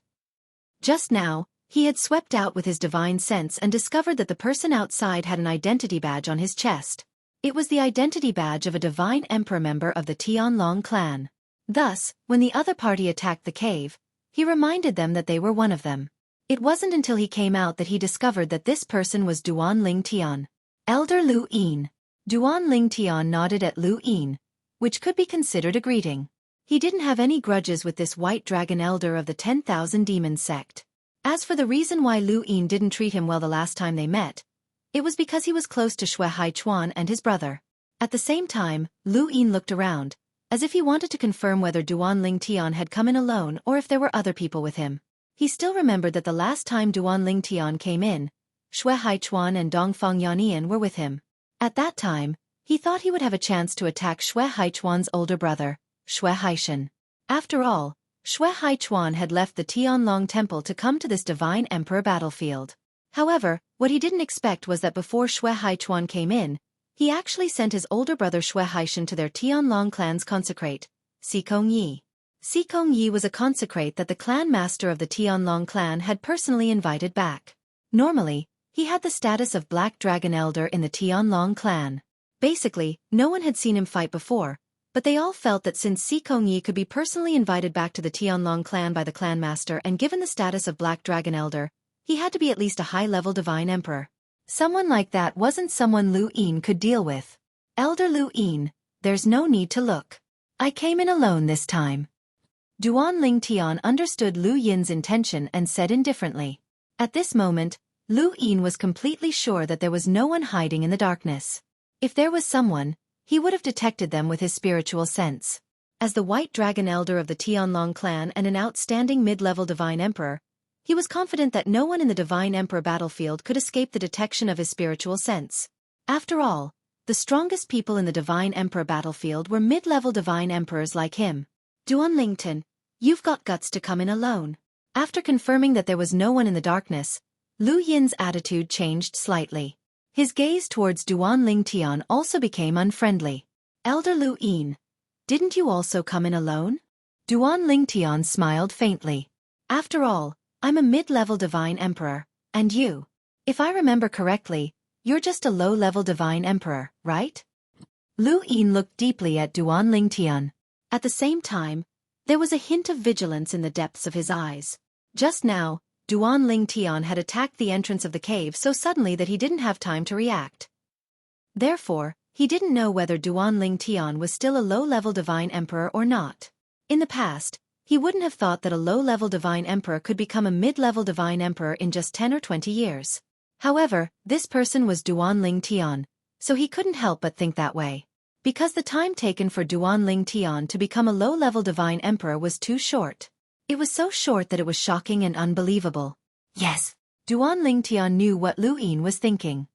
Just now, he had swept out with his divine sense and discovered that the person outside had an identity badge on his chest. It was the identity badge of a Divine Emperor member of the Tianlong clan. Thus, when the other party attacked the cave, he reminded them that they were one of them. It wasn't until he came out that he discovered that this person was Duan Ling Tian. Elder Lu Yin. Duan Ling Tian nodded at Lu Yin, which could be considered a greeting. He didn't have any grudges with this white dragon elder of the 10,000 demons sect. As for the reason why Lu Yin didn't treat him well the last time they met, it was because he was close to Xueqi and his brother. At the same time, Lu Yin looked around, as if he wanted to confirm whether Duan Ling Tian had come in alone or if there were other people with him. He still remembered that the last time Duan Ling Tian came in, Xueqi and Dongfang Yannian were with him. At that time, he thought he would have a chance to attack Xueqi's older brother, Xueqi. After all, Xueqi had left the Tianlong Temple to come to this divine emperor battlefield. However, what he didn't expect was that before Xueqi came in, he actually sent his older brother Xueqi to their Tianlong clan's consecrate, Xueqi. Xueqi was a consecrate that the clan master of the Tianlong clan had personally invited back. Normally, he had the status of Black Dragon Elder in the Tianlong clan. Basically, no one had seen him fight before, but they all felt that since Xueqi could be personally invited back to the Tianlong clan by the clan master and given the status of Black Dragon Elder, he had to be at least a high-level divine emperor. Someone like that wasn't someone Lu Yin could deal with. Elder Lu Yin, there's no need to look. I came in alone this time. Duan Ling Tian understood Lu Yin's intention and said indifferently. At this moment, Lu Yin was completely sure that there was no one hiding in the darkness. If there was someone, he would have detected them with his spiritual sense. As the White Dragon Elder of the Tianlong clan and an outstanding mid-level divine emperor, he was confident that no one in the divine emperor battlefield could escape the detection of his spiritual sense. After all, the strongest people in the divine emperor battlefield were mid-level divine emperors like him. Duan Lington, you've got guts to come in alone. After confirming that there was no one in the darkness, Lu Yin's attitude changed slightly. His gaze towards Duan Ling Tian also became unfriendly. Elder Lu Yin, didn't you also come in alone? Duan Ling Tian smiled faintly. After all, I'm a mid-level divine emperor, and you? If I remember correctly, you're just a low-level divine emperor, right? Lu Yin looked deeply at Duan Ling Tian. At the same time, there was a hint of vigilance in the depths of his eyes. Just now, Duan Ling Tian had attacked the entrance of the cave so suddenly that he didn't have time to react. Therefore, he didn't know whether Duan Ling Tian was still a low-level divine emperor or not. In the past, he wouldn't have thought that a low-level divine emperor could become a mid-level divine emperor in just 10 or 20 years. However, this person was Duan Ling Tian, so he couldn't help but think that way. Because the time taken for Duan Ling Tian to become a low-level divine emperor was too short. It was so short that it was shocking and unbelievable. Yes, Duan Ling Tian knew what Lu Yin was thinking.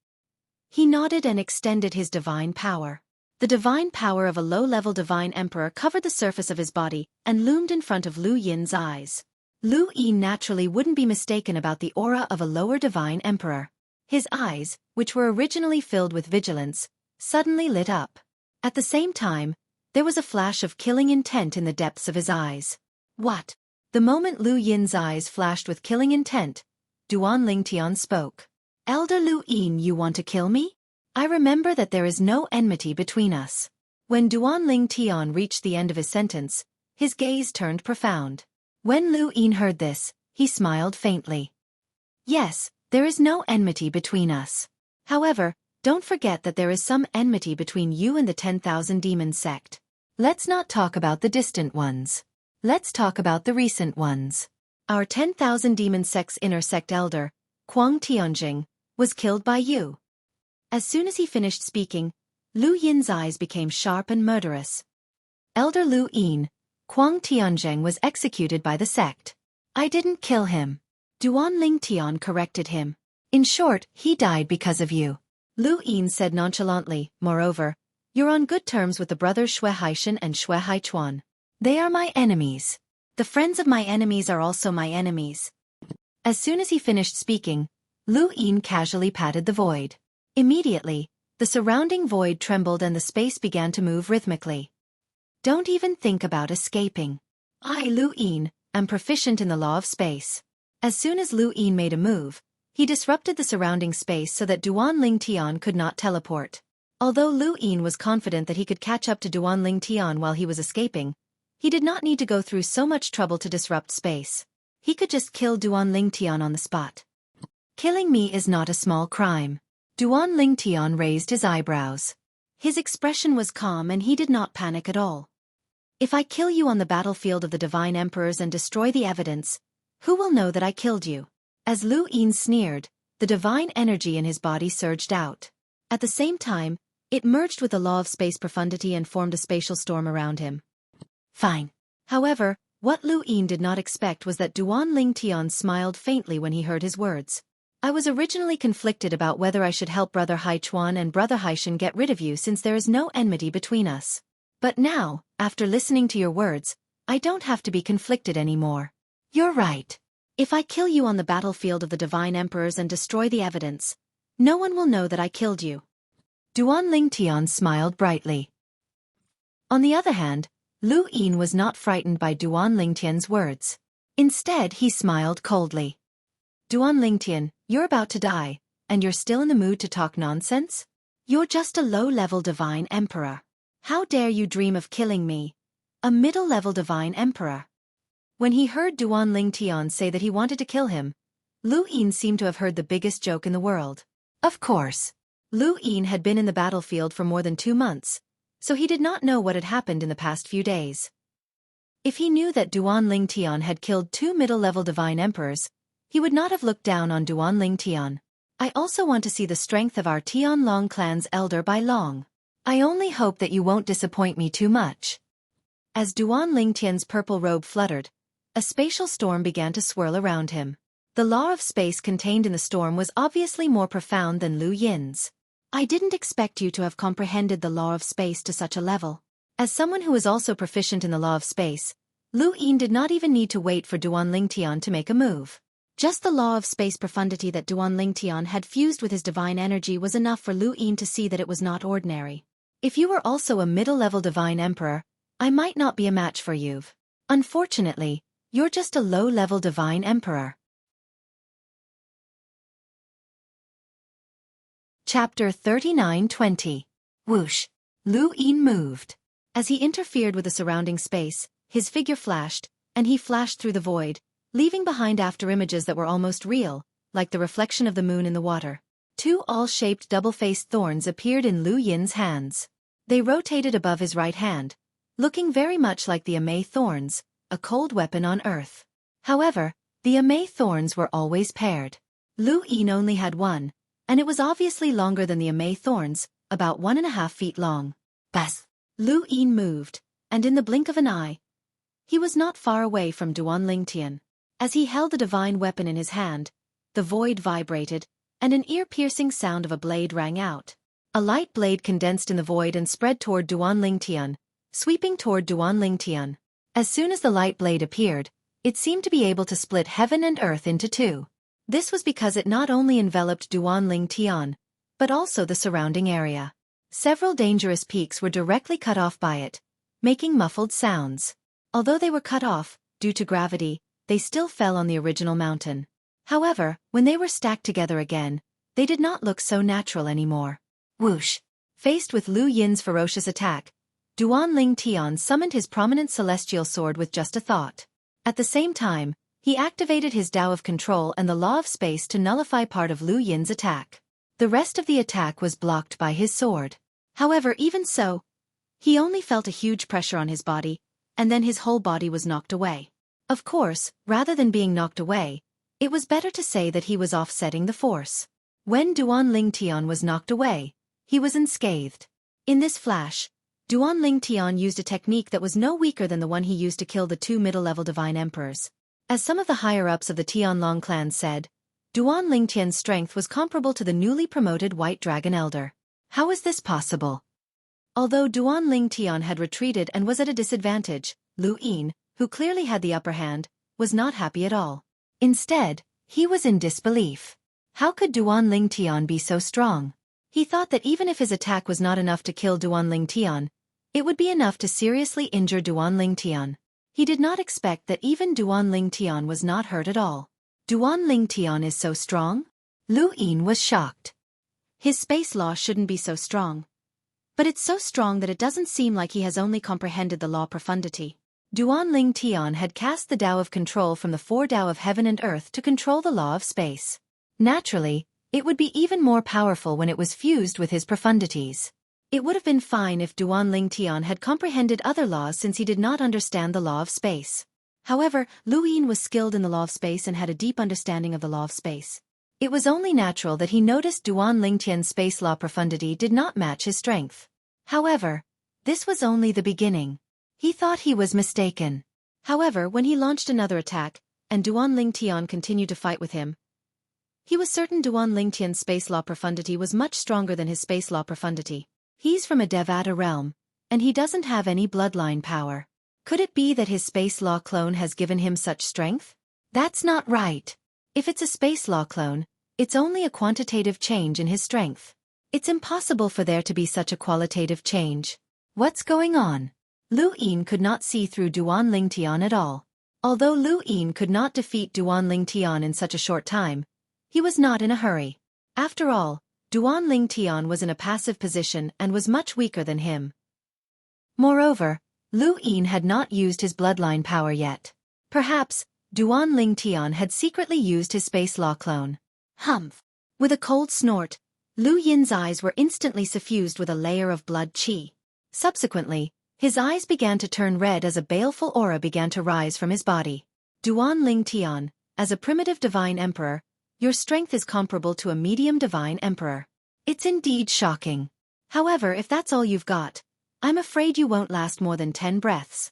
He nodded and extended his divine power. The divine power of a low-level divine emperor covered the surface of his body and loomed in front of Lu Yin's eyes. Lu Yin naturally wouldn't be mistaken about the aura of a lower divine emperor. His eyes, which were originally filled with vigilance, suddenly lit up. At the same time, there was a flash of killing intent in the depths of his eyes. What? The moment Lu Yin's eyes flashed with killing intent, Duan Ling Tian spoke. Elder Lu Yin, you want to kill me? I remember that there is no enmity between us. When Duan Ling Tian reached the end of his sentence, his gaze turned profound. When Lu Yin heard this, he smiled faintly. Yes, there is no enmity between us. However, don't forget that there is some enmity between you and the 10,000 demon sect. Let's not talk about the distant ones. Let's talk about the recent ones. Our 10,000 demon sect's inner sect elder, Kuang Tianjing, was killed by you. As soon as he finished speaking, Lu Yin's eyes became sharp and murderous. Elder Lu Yin, Kuang Tianjing was executed by the sect. I didn't kill him. Duan Ling Tian corrected him. In short, he died because of you. Lu Yin said nonchalantly, moreover, you're on good terms with the brothers Xueqi and Xueqi. They are my enemies. The friends of my enemies are also my enemies. As soon as he finished speaking, Lu Yin casually patted the void. Immediately, the surrounding void trembled and the space began to move rhythmically. Don't even think about escaping. I, Lu Yin, am proficient in the law of space. As soon as Lu Yin made a move, he disrupted the surrounding space so that Duan Ling Tian could not teleport. Although Lu Yin was confident that he could catch up to Duan Ling Tian while he was escaping, he did not need to go through so much trouble to disrupt space. he could just kill Duan Lingtian on the spot. Killing me is not a small crime. Duan Lingtian raised his eyebrows. His expression was calm and he did not panic at all. If I kill you on the battlefield of the Divine Emperors and destroy the evidence, who will know that I killed you? As Lu Yin sneered, the divine energy in his body surged out. At the same time, it merged with the law of space profundity and formed a spatial storm around him. Fine. However, what Lu Yin did not expect was that Duan Lingtian smiled faintly when he heard his words. I was originally conflicted about whether I should help Brother Haichuan and Brother Haishan get rid of you since there is no enmity between us. But now, after listening to your words, I don't have to be conflicted anymore. You're right. If I kill you on the battlefield of the Divine Emperors and destroy the evidence, no one will know that I killed you. Duan Lingtian smiled brightly. On the other hand, Lu Yin was not frightened by Duan Lingtian's words. Instead, he smiled coldly. Duan Lingtian, you're about to die, and you're still in the mood to talk nonsense? You're just a low-level Divine Emperor. How dare you dream of killing me, a middle-level Divine Emperor? When he heard Duan Lingtian say that he wanted to kill him, Lu Yin seemed to have heard the biggest joke in the world. Of course. Lu Yin had been in the battlefield for more than 2 months, so he did not know what had happened in the past few days. If he knew that Duan Lingtian had killed 2 middle-level Divine Emperors, he would not have looked down on Duan Lingtian. I also want to see the strength of our Tianlong clan's elder by long. I only hope that you won't disappoint me too much. As Duan Lingtian's purple robe fluttered, a spatial storm began to swirl around him. The law of space contained in the storm was obviously more profound than Lu Yin's. I didn't expect you to have comprehended the law of space to such a level. As someone who is also proficient in the law of space, Lu Yin did not even need to wait for Duan Lingtian to make a move. Just the law of space profundity that Duan Lingtian had fused with his divine energy was enough for Lu Yin to see that it was not ordinary. If you were also a middle-level Divine Emperor, I might not be a match for you. Unfortunately, you're just a low-level Divine Emperor. Chapter 39-20. Whoosh. Lu Yin moved. As he interfered with the surrounding space, his figure flashed, and he flashed through the void, leaving behind afterimages that were almost real, like the reflection of the moon in the water. 2 awl-shaped double-faced thorns appeared in Lu Yin's hands. They rotated above his right hand, looking very much like the Amei thorns, a cold weapon on earth. However, the Amei thorns were always paired. Lu Yin only had one, and it was obviously longer than the Amei thorns, about 1.5 feet long. Bas! Lu Yin moved, and in the blink of an eye, he was not far away from Duan Lingtian. As he held the divine weapon in his hand, the void vibrated, and an ear-piercing sound of a blade rang out. A light blade condensed in the void and spread toward Duan Lingtian, sweeping toward Duan Lingtian. As soon as the light blade appeared, it seemed to be able to split heaven and earth into 2. This was because it not only enveloped Duan Lingtian, but also the surrounding area. Several dangerous peaks were directly cut off by it, making muffled sounds. Although they were cut off, due to gravity, they still fell on the original mountain. However, when they were stacked together again, they did not look so natural anymore. Whoosh! Faced with Lu Yin's ferocious attack, Duan Lingtian summoned his prominent celestial sword with just a thought. At the same time, he activated his Tao of control and the law of space to nullify part of Lu Yin's attack. The rest of the attack was blocked by his sword. However, even so, he only felt a huge pressure on his body, and then his whole body was knocked away. Of course, rather than being knocked away, it was better to say that he was offsetting the force. When Duan Lingtian was knocked away, he was unscathed. In this flash, Duan Lingtian used a technique that was no weaker than the one he used to kill the 2 middle-level Divine Emperors. As some of the higher-ups of the Tianlong clan said, Duan Lingtian's strength was comparable to the newly promoted White Dragon Elder. How is this possible? Although Duan Lingtian had retreated and was at a disadvantage, Lu Yin, who clearly had the upper hand, was not happy at all. Instead, he was in disbelief. How could Duan Lingtian be so strong? He thought that even if his attack was not enough to kill Duan Lingtian, it would be enough to seriously injure Duan Lingtian. He did not expect that even Duan Lingtian was not hurt at all. Duan Lingtian is so strong? Lu Yin was shocked. His space law shouldn't be so strong. But it's so strong that it doesn't seem like he has only comprehended the law profundity. Duan Ling Tian had cast the Tao of control from the four Tao of heaven and earth to control the law of space. Naturally, it would be even more powerful when it was fused with his profundities. It would have been fine if Duan Ling Tian had comprehended other laws since he did not understand the law of space. However, Lu Yin was skilled in the law of space and had a deep understanding of the law of space. It was only natural that he noticed Duan Ling Tian's space law profundity did not match his strength. However, this was only the beginning. He thought he was mistaken. However, when he launched another attack, and Duan Ling Tian continued to fight with him, he was certain Duan Ling Tian's space law profundity was much stronger than his space law profundity. He's from a Devata realm, and he doesn't have any bloodline power. Could it be that his space law clone has given him such strength? That's not right. If it's a space law clone, it's only a quantitative change in his strength. It's impossible for there to be such a qualitative change. What's going on? Lu Yin could not see through Duan Ling Tian at all. Although Lu Yin could not defeat Duan Ling Tian in such a short time, he was not in a hurry. After all, Duan Ling Tian was in a passive position and was much weaker than him. Moreover, Lu Yin had not used his bloodline power yet. Perhaps, Duan Ling Tian had secretly used his space law clone. Humph! With a cold snort, Lu Yin's eyes were instantly suffused with a layer of blood qi. Subsequently, his eyes began to turn red as a baleful aura began to rise from his body. Duan Ling Tian, as a primitive divine emperor, your strength is comparable to a medium divine emperor. It's indeed shocking. However, if that's all you've got, I'm afraid you won't last more than 10 breaths.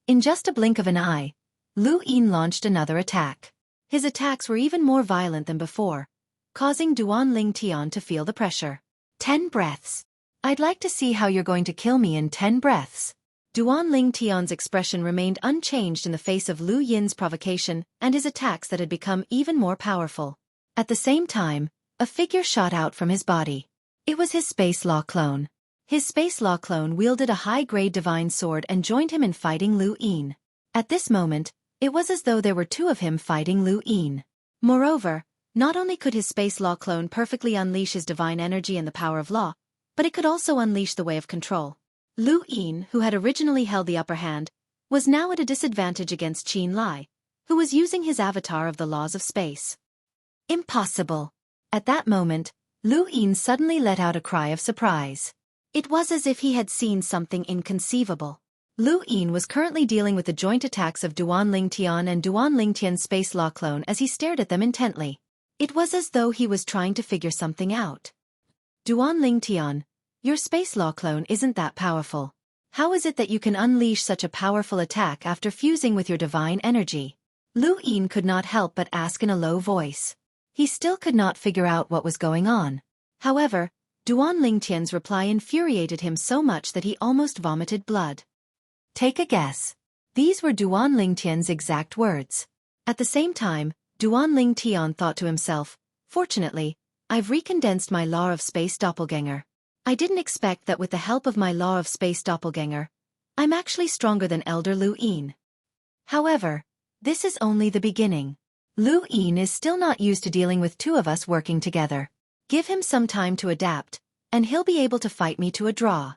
In just a blink of an eye, Lu Yin launched another attack. His attacks were even more violent than before, causing Duan Ling Tian to feel the pressure. 10 breaths. I'd like to see how you're going to kill me in 10 breaths. Duan Ling Tian's expression remained unchanged in the face of Lu Yin's provocation and his attacks that had become even more powerful. At the same time, a figure shot out from his body. It was his space law clone. His space law clone wielded a high-grade divine sword and joined him in fighting Lu Yin. At this moment, it was as though there were two of him fighting Lu Yin. Moreover, not only could his space law clone perfectly unleash his divine energy and the power of law, but it could also unleash the way of control. Lu Yin, who had originally held the upper hand, was now at a disadvantage against Qin Lai, who was using his avatar of the laws of space. Impossible! At that moment, Lu Yin suddenly let out a cry of surprise. It was as if he had seen something inconceivable. Lu Yin was currently dealing with the joint attacks of Duan Ling Tian and Duan Ling Tian's space law clone as he stared at them intently. It was as though he was trying to figure something out. Duan Ling Tian, your space law clone isn't that powerful. How is it that you can unleash such a powerful attack after fusing with your divine energy? Lu Yin could not help but ask in a low voice. He still could not figure out what was going on. However, Duan Ling Tian's reply infuriated him so much that he almost vomited blood. Take a guess. These were Duan Ling Tian's exact words. At the same time, Duan Ling Tian thought to himself, fortunately, I've recondensed my law of space doppelganger. I didn't expect that with the help of my law of space doppelganger, I'm actually stronger than Elder Lu Yin. However, this is only the beginning. Lu Yin is still not used to dealing with two of us working together. Give him some time to adapt, and he'll be able to fight me to a draw.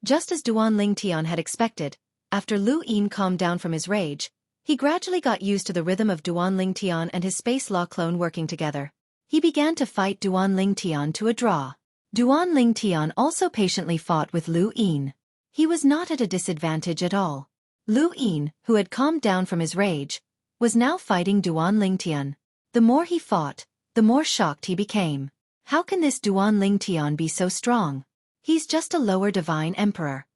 Just as Duan Ling Tian had expected, after Lu Yin calmed down from his rage, he gradually got used to the rhythm of Duan Ling Tian and his space law clone working together. He began to fight Duan Ling Tian to a draw. Duan Ling Tian also patiently fought with Lu Yin. He was not at a disadvantage at all. Lu Yin, who had calmed down from his rage, was now fighting Duan Ling Tian. The more he fought, the more shocked he became. How can this Duan Ling Tian be so strong? He's just a lower divine emperor.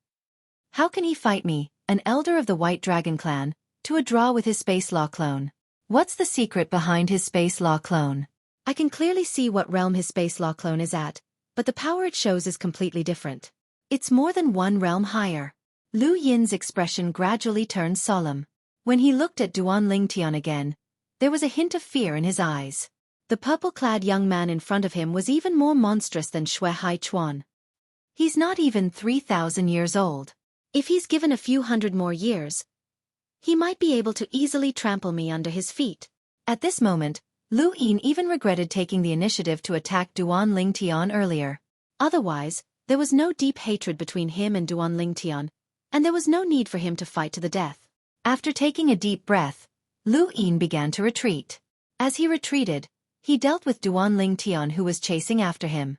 How can he fight me, an elder of the White Dragon clan, to a draw with his space law clone? What's the secret behind his space law clone? I can clearly see what realm his space law clone is at, but the power it shows is completely different. It's more than one realm higher. Lu Yin's expression gradually turned solemn. When he looked at Duan Ling Tian again, there was a hint of fear in his eyes. The purple-clad young man in front of him was even more monstrous than Xueqi Chuan. He's not even 3,000 years old. If he's given a few hundred more years, he might be able to easily trample me under his feet. At this moment, Lu Yin even regretted taking the initiative to attack Duan Ling Tian earlier. Otherwise, there was no deep hatred between him and Duan Ling Tian, and there was no need for him to fight to the death. After taking a deep breath, Lu Yin began to retreat. As he retreated, he dealt with Duan Ling Tian who was chasing after him.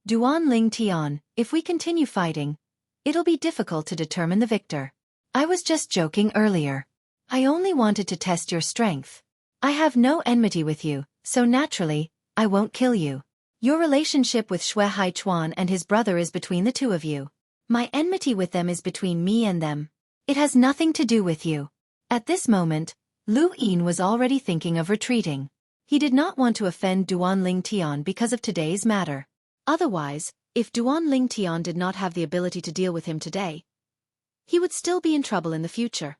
Duan Ling Tian, if we continue fighting, it'll be difficult to determine the victor. I was just joking earlier. I only wanted to test your strength. I have no enmity with you, so naturally, I won't kill you. Your relationship with Xueqi Chuan and his brother is between the two of you. My enmity with them is between me and them. It has nothing to do with you. At this moment, Lu Yin was already thinking of retreating. He did not want to offend Duan Ling Tian because of today's matter. Otherwise, if Duan Ling Tian did not have the ability to deal with him today, he would still be in trouble in the future.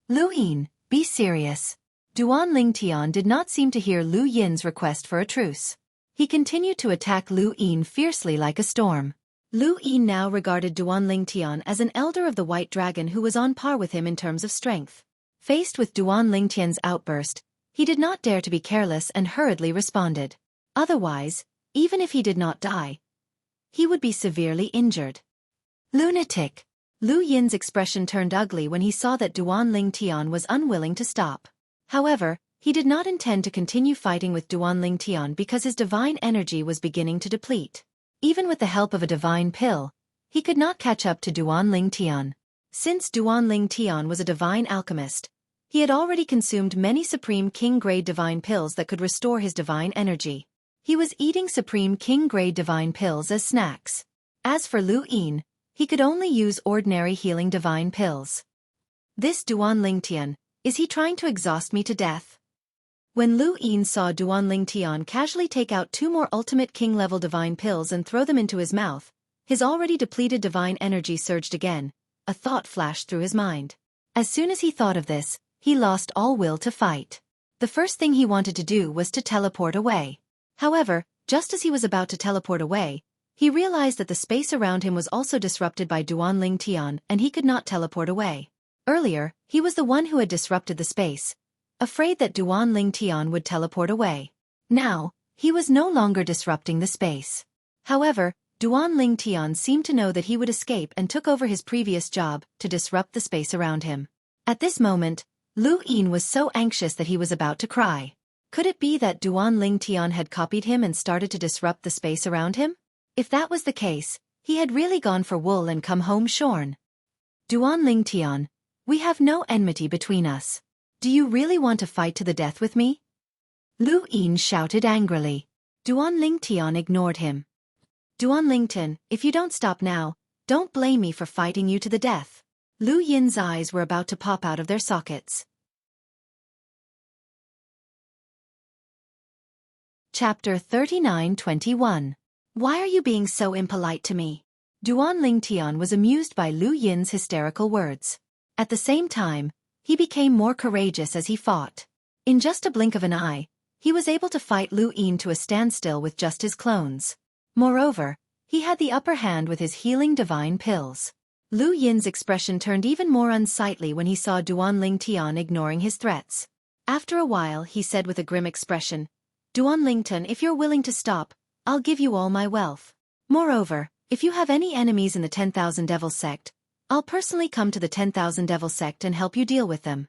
Lu Yin, be serious. Duan Ling Tian did not seem to hear Lu Yin's request for a truce. He continued to attack Lu Yin fiercely like a storm. Lu Yin now regarded Duan Ling Tian as an elder of the White Dragon who was on par with him in terms of strength. Faced with Duan Ling Tian's outburst, he did not dare to be careless and hurriedly responded. Otherwise, even if he did not die, he would be severely injured. Lunatic! Lu Yin's expression turned ugly when he saw that Duan Ling Tian was unwilling to stop. However, he did not intend to continue fighting with Duan Ling Tian because his divine energy was beginning to deplete. Even with the help of a divine pill, he could not catch up to Duan Ling Tian. Since Duan Ling Tian was a divine alchemist, he had already consumed many Supreme King-grade divine pills that could restore his divine energy. He was eating Supreme King-grade divine pills as snacks. As for Lu Yin, he could only use ordinary healing divine pills. This Duan Ling Tian, is he trying to exhaust me to death? When Lu Yin saw Duan Ling Tian casually take out 2 more ultimate king-level divine pills and throw them into his mouth, his already depleted divine energy surged again. A thought flashed through his mind. As soon as he thought of this, he lost all will to fight. The first thing he wanted to do was to teleport away. However, just as he was about to teleport away, he realized that the space around him was also disrupted by Duan Ling Tian and he could not teleport away. Earlier, he was the one who had disrupted the space, afraid that Duan Ling Tian would teleport away. Now, he was no longer disrupting the space. However, Duan Ling Tian seemed to know that he would escape and took over his previous job to disrupt the space around him. At this moment, Lu Yin was so anxious that he was about to cry. Could it be that Duan Ling Tian had copied him and started to disrupt the space around him? If that was the case, he had really gone for wool and come home shorn. Duan Ling Tian, we have no enmity between us. Do you really want to fight to the death with me? Lu Yin shouted angrily. Duan Ling Tian ignored him. Duan Ling Tian, if you don't stop now, don't blame me for fighting you to the death. Lu Yin's eyes were about to pop out of their sockets. Chapter 39-21. Why are you being so impolite to me? Duan Ling Tian was amused by Lu Yin's hysterical words. At the same time, he became more courageous as he fought. In just a blink of an eye, he was able to fight Lu Yin to a standstill with just his clones. Moreover, he had the upper hand with his healing divine pills. Lu Yin's expression turned even more unsightly when he saw Duan Ling Tian ignoring his threats. After a while he said with a grim expression, Duan Ling Tian, if you're willing to stop, I'll give you all my wealth. Moreover, if you have any enemies in the 10,000 Devil Sect, I'll personally come to the 10,000 Devil Sect and help you deal with them.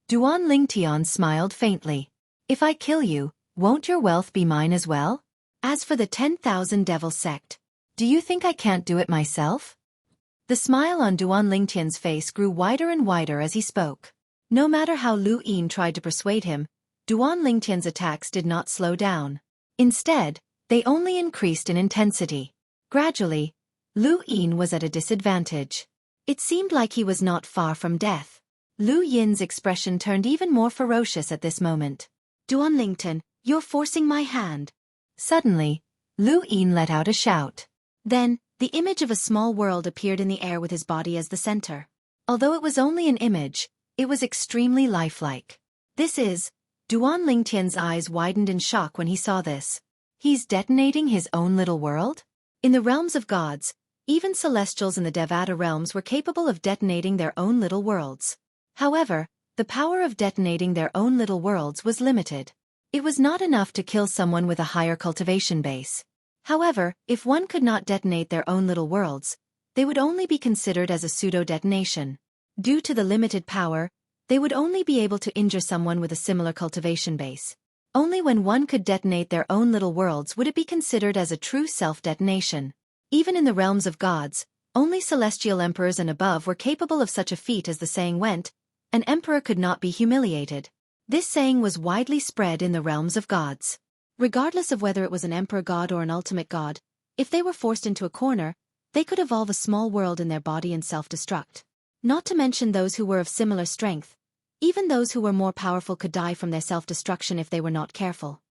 Duan Ling Tian smiled faintly. If I kill you, won't your wealth be mine as well? As for the 10,000 Devil Sect, do you think I can't do it myself? The smile on Duan Ling Tian's face grew wider and wider as he spoke. No matter how Lu Yin tried to persuade him, Duan Ling Tian's attacks did not slow down. Instead, they only increased in intensity. Gradually, Lu Yin was at a disadvantage. It seemed like he was not far from death. Lu Yin's expression turned even more ferocious at this moment. Duan Ling Tian, you're forcing my hand. Suddenly, Lu Yin let out a shout. Then, the image of a small world appeared in the air with his body as the center. Although it was only an image, it was extremely lifelike. This is... Duan Ling Tian's eyes widened in shock when he saw this. He's detonating his own little world? In the realms of gods, even celestials in the Devata realms were capable of detonating their own little worlds. However, the power of detonating their own little worlds was limited. It was not enough to kill someone with a higher cultivation base. However, if one could not detonate their own little worlds, they would only be considered as a pseudo-detonation. Due to the limited power, They would only be able to injure someone with a similar cultivation base. Only when one could detonate their own little worlds would it be considered as a true self-detonation. Even in the realms of gods, only celestial emperors and above were capable of such a feat. As the saying went, an emperor could not be humiliated. This saying was widely spread in the realms of gods. Regardless of whether it was an emperor god or an ultimate god, if they were forced into a corner, they could evolve a small world in their body and self-destruct. Not to mention those who were of similar strength. Even those who were more powerful could die from their self-destruction if they were not careful.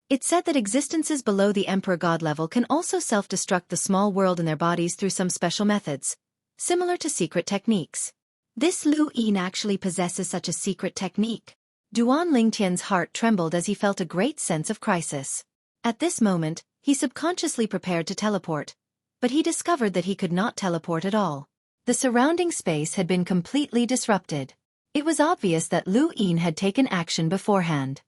It's said that existences below the emperor god level can also self-destruct the small world in their bodies through some special methods, similar to secret techniques. This Lu Yin actually possesses such a secret technique. Duan Lingtian's heart trembled as he felt a great sense of crisis. At this moment, he subconsciously prepared to teleport, but he discovered that he could not teleport at all. The surrounding space had been completely disrupted. It was obvious that Lu Yin had taken action beforehand.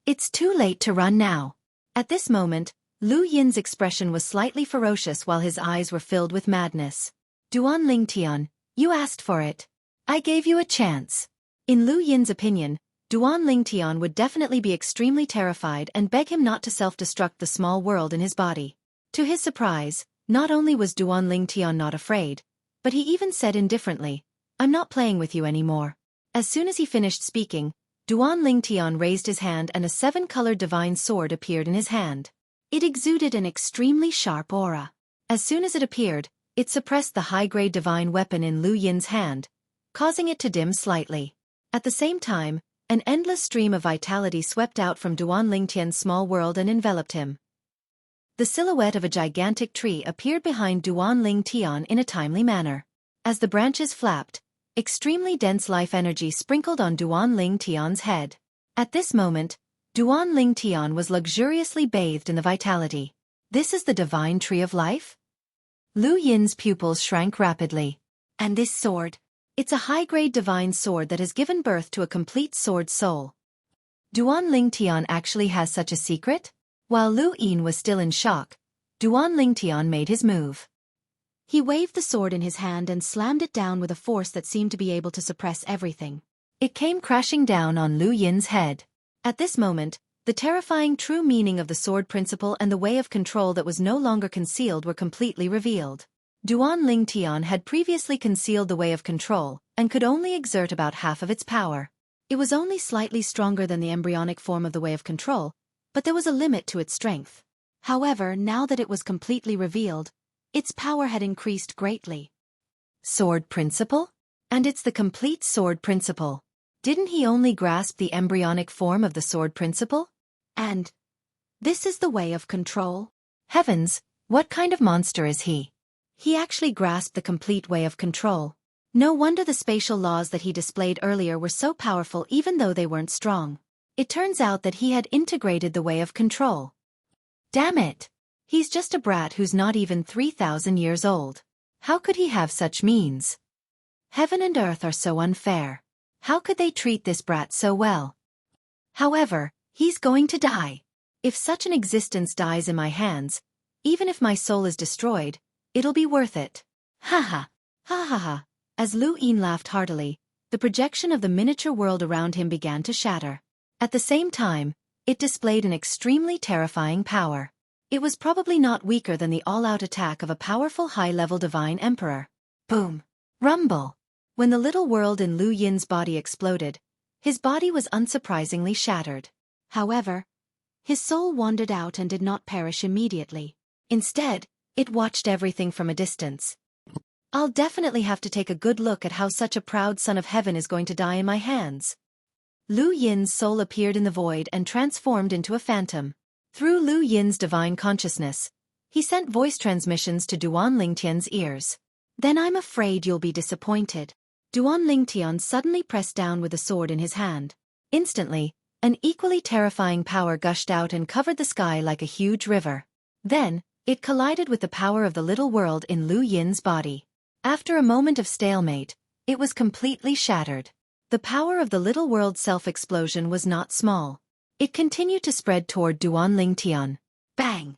It's too late to run now. At this moment, Lu Yin's expression was slightly ferocious while his eyes were filled with madness. Duan Lingtian, you asked for it. I gave you a chance. In Lu Yin's opinion, Duan Lingtian would definitely be extremely terrified and beg him not to self-destruct the small world in his body. To his surprise, not only was Duan Lingtian not afraid, but he even said indifferently, I'm not playing with you anymore. As soon as he finished speaking, Duan Lingtian raised his hand and a 7-colored divine sword appeared in his hand. It exuded an extremely sharp aura. As soon as it appeared, it suppressed the high-grade divine weapon in Lu Yin's hand, causing it to dim slightly. At the same time, an endless stream of vitality swept out from Duan Lingtian's small world and enveloped him. The silhouette of a gigantic tree appeared behind Duan Lingtian in a timely manner. As the branches flapped, extremely dense life energy sprinkled on Duan Lingtian's head. At this moment, Duan Lingtian was luxuriously bathed in the vitality. This is the divine tree of life? Lu Yin's pupils shrank rapidly. And this sword? It's a high-grade divine sword that has given birth to a complete sword soul. Duan Lingtian actually has such a secret? While Lu Yin was still in shock, Duan Lingtian made his move. He waved the sword in his hand and slammed it down with a force that seemed to be able to suppress everything. It came crashing down on Lu Yin's head. At this moment, the terrifying true meaning of the sword principle and the way of control that was no longer concealed were completely revealed. Duan Lingtian had previously concealed the way of control, and could only exert about half of its power. It was only slightly stronger than the embryonic form of the way of control, but there was a limit to its strength. However, now that it was completely revealed, its power had increased greatly. Sword principle? And it's the complete sword principle. Didn't he only grasp the embryonic form of the sword principle? And this is the way of control? Heavens, what kind of monster is he? He actually grasped the complete way of control. No wonder the spatial laws that he displayed earlier were so powerful even though they weren't strong. It turns out that he had integrated the way of control. Damn it! He's just a brat who's not even 3,000 years old. How could he have such means? Heaven and earth are so unfair. How could they treat this brat so well? However, he's going to die. If such an existence dies in my hands, even if my soul is destroyed, it'll be worth it. Ha ha! Ha ha ha! As Lu Yin laughed heartily, the projection of the miniature world around him began to shatter. At the same time, it displayed an extremely terrifying power. It was probably not weaker than the all-out attack of a powerful high-level divine emperor. Boom! Rumble! When the little world in Lu Yin's body exploded, his body was unsurprisingly shattered. However, his soul wandered out and did not perish immediately. Instead, it watched everything from a distance. I'll definitely have to take a good look at how such a proud son of heaven is going to die in my hands. Lu Yin's soul appeared in the void and transformed into a phantom. Through Lu Yin's divine consciousness, he sent voice transmissions to Duan Lingtian's ears. Then I'm afraid you'll be disappointed. Duan Lingtian suddenly pressed down with the sword in his hand. Instantly, an equally terrifying power gushed out and covered the sky like a huge river. Then, it collided with the power of the little world in Lu Yin's body. After a moment of stalemate, it was completely shattered. The power of the little world's self-explosion was not small. It continued to spread toward Duan Lingtian. Bang!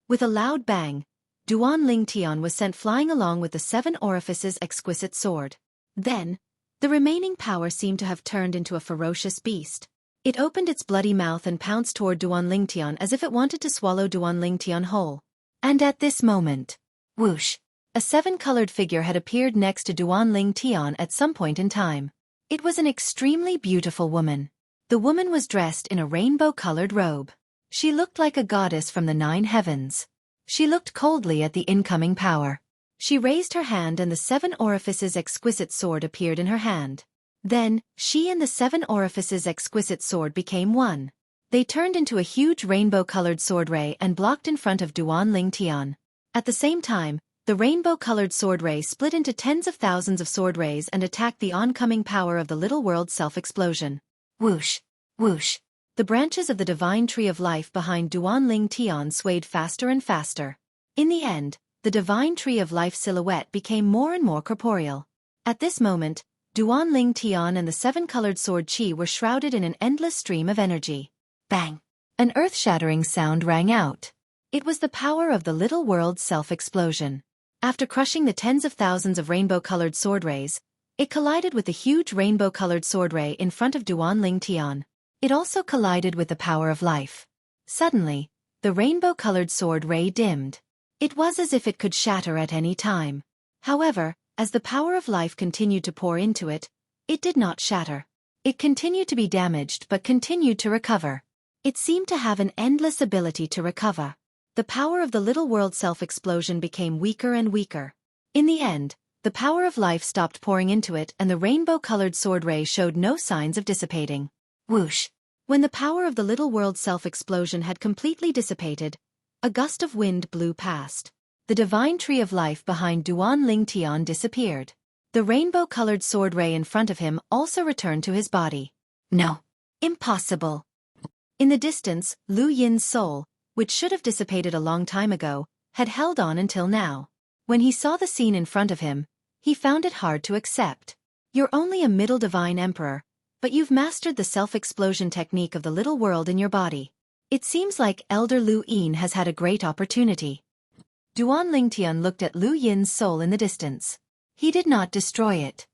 With a loud bang, Duan Lingtian was sent flying along with the 7 orifices exquisite sword. Then, The remaining power seemed to have turned into a ferocious beast. It opened its bloody mouth and pounced toward Duan Lingtian as if it wanted to swallow Duan Lingtian whole. And at this moment, whoosh, a seven-colored figure had appeared next to Duan Lingtian at some point in time. It was an extremely beautiful woman. The woman was dressed in a rainbow-colored robe. She looked like a goddess from the 9 heavens. She looked coldly at the incoming power. She raised her hand and the 7 orifices exquisite sword appeared in her hand. Then, she and the 7 orifices exquisite sword became one. They turned into a huge rainbow-colored sword ray and blocked in front of Duan Lingtian. At the same time, the rainbow-colored sword ray split into tens of thousands of sword rays and attacked the oncoming power of the little world self-explosion. Whoosh! Whoosh! The branches of the divine tree of life behind Duan Lingtian swayed faster and faster. In the end, the divine tree of life silhouette became more and more corporeal. At this moment, Duan Lingtian and the 7-colored sword Qi were shrouded in an endless stream of energy. Bang! An earth-shattering sound rang out. It was the power of the little world self-explosion. After crushing the tens of thousands of rainbow-colored sword rays, it collided with the huge rainbow-colored sword ray in front of Duan Lingtian. It also collided with the power of life. Suddenly, the rainbow-colored sword ray dimmed. It was as if it could shatter at any time. However, as the power of life continued to pour into it, it did not shatter. It continued to be damaged but continued to recover. It seemed to have an endless ability to recover. The power of the little world self-explosion became weaker and weaker. In the end, the power of life stopped pouring into it and the rainbow-colored sword ray showed no signs of dissipating. Whoosh! When the power of the little world self-explosion had completely dissipated, a gust of wind blew past. The divine tree of life behind Duan Lingtian disappeared. The rainbow-colored sword ray in front of him also returned to his body. No. Impossible. In the distance, Lu Yin's soul, which should have dissipated a long time ago, had held on until now. When he saw the scene in front of him, he found it hard to accept. You're only a middle divine emperor, but you've mastered the self-explosion technique of the little world in your body. It seems like Elder Lu Yin has had a great opportunity. Duan Lingtian looked at Lu Yin's soul in the distance. He did not destroy it.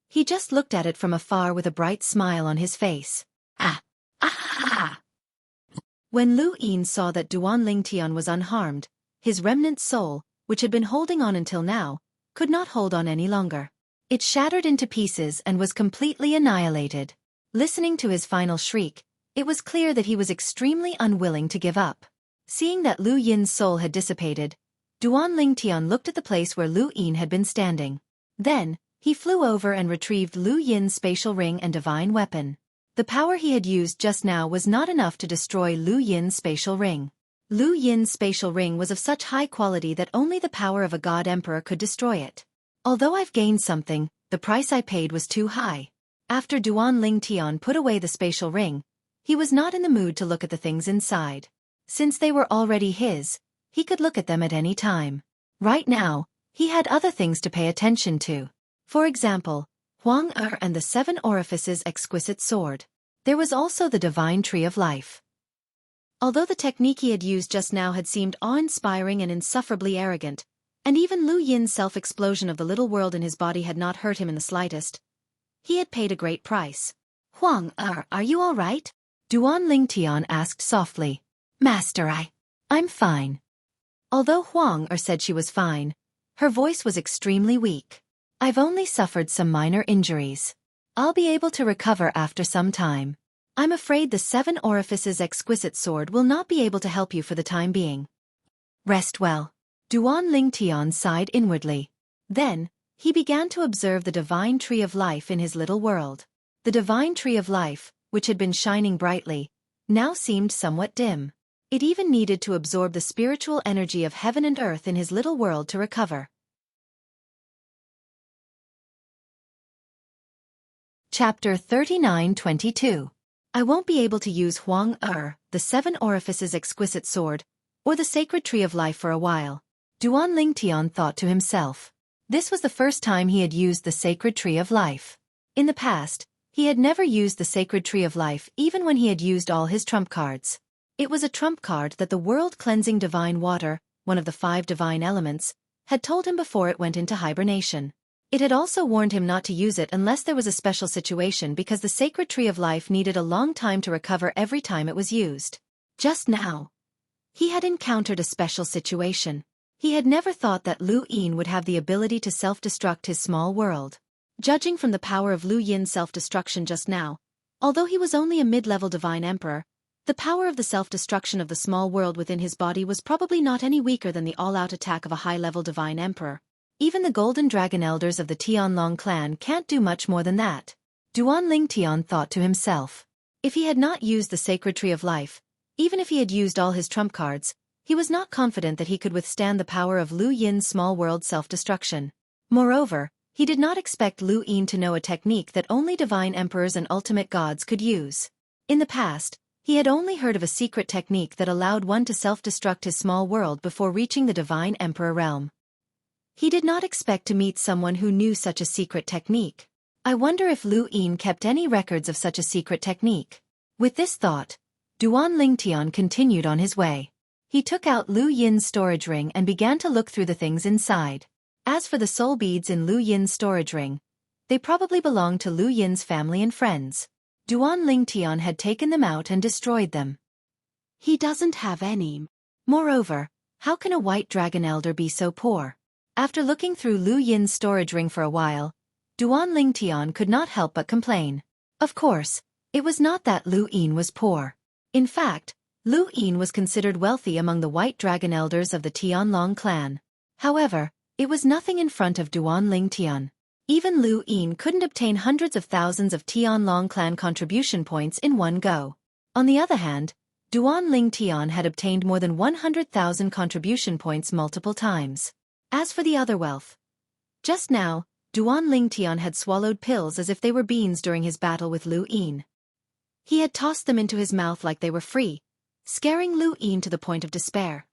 He just looked at it from afar with a bright smile on his face. Ah! Ah! When Lu Yin saw that Duan Lingtian was unharmed, his remnant soul, which had been holding on until now, could not hold on any longer. It shattered into pieces and was completely annihilated. Listening to his final shriek, it was clear that he was extremely unwilling to give up. Seeing that Lu Yin's soul had dissipated, Duan Lingtian looked at the place where Lu Yin had been standing. Then, he flew over and retrieved Lu Yin's spatial ring and divine weapon. The power he had used just now was not enough to destroy Lu Yin's spatial ring. Lu Yin's spatial ring was of such high quality that only the power of a god emperor could destroy it. Although I've gained something, the price I paid was too high. After Duan Lingtian put away the spatial ring, he was not in the mood to look at the things inside. Since they were already his, he could look at them at any time. Right now, he had other things to pay attention to. For example, Huang Er and the 7 orifices exquisite sword. There was also the divine tree of life. Although the technique he had used just now had seemed awe-inspiring and insufferably arrogant, and even Lu Yin's self-explosion of the little world in his body had not hurt him in the slightest, he had paid a great price. Huang Er, are you all right? Duan Lingtian asked softly. Master, I'm fine. Although Huang Er said she was fine, her voice was extremely weak. I've only suffered some minor injuries. I'll be able to recover after some time. I'm afraid the 7 orifices exquisite sword will not be able to help you for the time being. Rest well. Duan Lingtian sighed inwardly. Then, he began to observe the divine tree of life in his little world. The divine tree of life, which had been shining brightly, now seemed somewhat dim. It even needed to absorb the spiritual energy of heaven and earth in his little world to recover. Chapter 39-22. I won't be able to use Huang Er, the 7 orifices exquisite sword, or the sacred tree of life for a while. Duan Lingtian thought to himself. This was the first time he had used the sacred tree of life. In the past, he had never used the sacred tree of life even when he had used all his trump cards. It was a trump card that the world-cleansing divine water, one of the 5 divine elements, had told him before it went into hibernation. It had also warned him not to use it unless there was a special situation because the sacred tree of life needed a long time to recover every time it was used. Just now, he had encountered a special situation. He had never thought that Lu Yin would have the ability to self-destruct his small world. Judging from the power of Lu Yin's self-destruction just now, although he was only a mid-level divine emperor, the power of the self-destruction of the small world within his body was probably not any weaker than the all-out attack of a high-level divine emperor. Even the Golden Dragon Elders of the Tianlong clan can't do much more than that. Duan Lingtian thought to himself. If he had not used the sacred tree of life, even if he had used all his trump cards, he was not confident that he could withstand the power of Lu Yin's small world self-destruction. Moreover, he did not expect Lu Yin to know a technique that only divine emperors and ultimate gods could use. In the past, he had only heard of a secret technique that allowed one to self-destruct his small world before reaching the divine emperor realm. He did not expect to meet someone who knew such a secret technique. I wonder if Lu Yin kept any records of such a secret technique. With this thought, Duan Lingtian continued on his way. He took out Lu Yin's storage ring and began to look through the things inside. As for the soul beads in Lu Yin's storage ring, they probably belonged to Lu Yin's family and friends. Duan Lingtian had taken them out and destroyed them. He doesn't have any. Moreover, how can a white dragon elder be so poor? After looking through Lu Yin's storage ring for a while, Duan Lingtian could not help but complain. Of course, it was not that Lu Yin was poor. In fact, Lu Yin was considered wealthy among the white dragon elders of the Tianlong clan. However, it was nothing in front of Duan Lingtian. Even Lu Yin couldn't obtain hundreds of thousands of Tianlong clan contribution points in one go. On the other hand, Duan Lingtian had obtained more than 100,000 contribution points multiple times. As for the other wealth, just now, Duan Lingtian had swallowed pills as if they were beans during his battle with Lu Yin. He had tossed them into his mouth like they were free, scaring Lu Yin to the point of despair.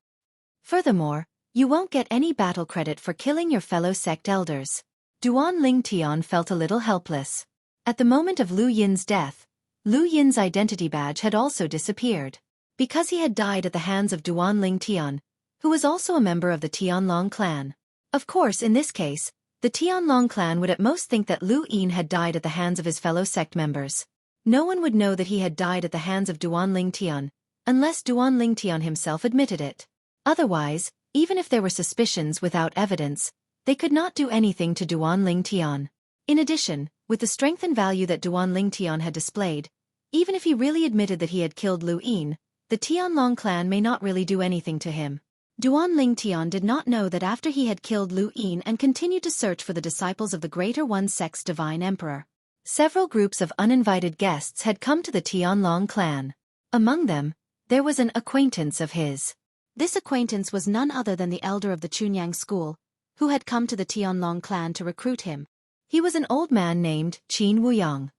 Furthermore, you won't get any battle credit for killing your fellow sect elders. Duan Lingtian felt a little helpless. At the moment of Lu Yin's death, Lu Yin's identity badge had also disappeared. Because he had died at the hands of Duan Lingtian, who was also a member of the Tianlong clan. Of course, in this case, the Tianlong clan would at most think that Lu Yin had died at the hands of his fellow sect members. No one would know that he had died at the hands of Duan Lingtian, unless Duan Lingtian himself admitted it. Otherwise, even if there were suspicions without evidence, they could not do anything to Duan Lingtian. In addition, with the strength and value that Duan Lingtian had displayed, even if he really admitted that he had killed Lu Yin, the Tianlong clan may not really do anything to him. Duan Lingtian did not know that after he had killed Lu Yin and continued to search for the disciples of the Greater One Sect's divine emperor, several groups of uninvited guests had come to the Tianlong clan. Among them, there was an acquaintance of his. This acquaintance was none other than the elder of the Chunyang school, who had come to the Tianlong clan to recruit him. He was an old man named Qin Wuyang.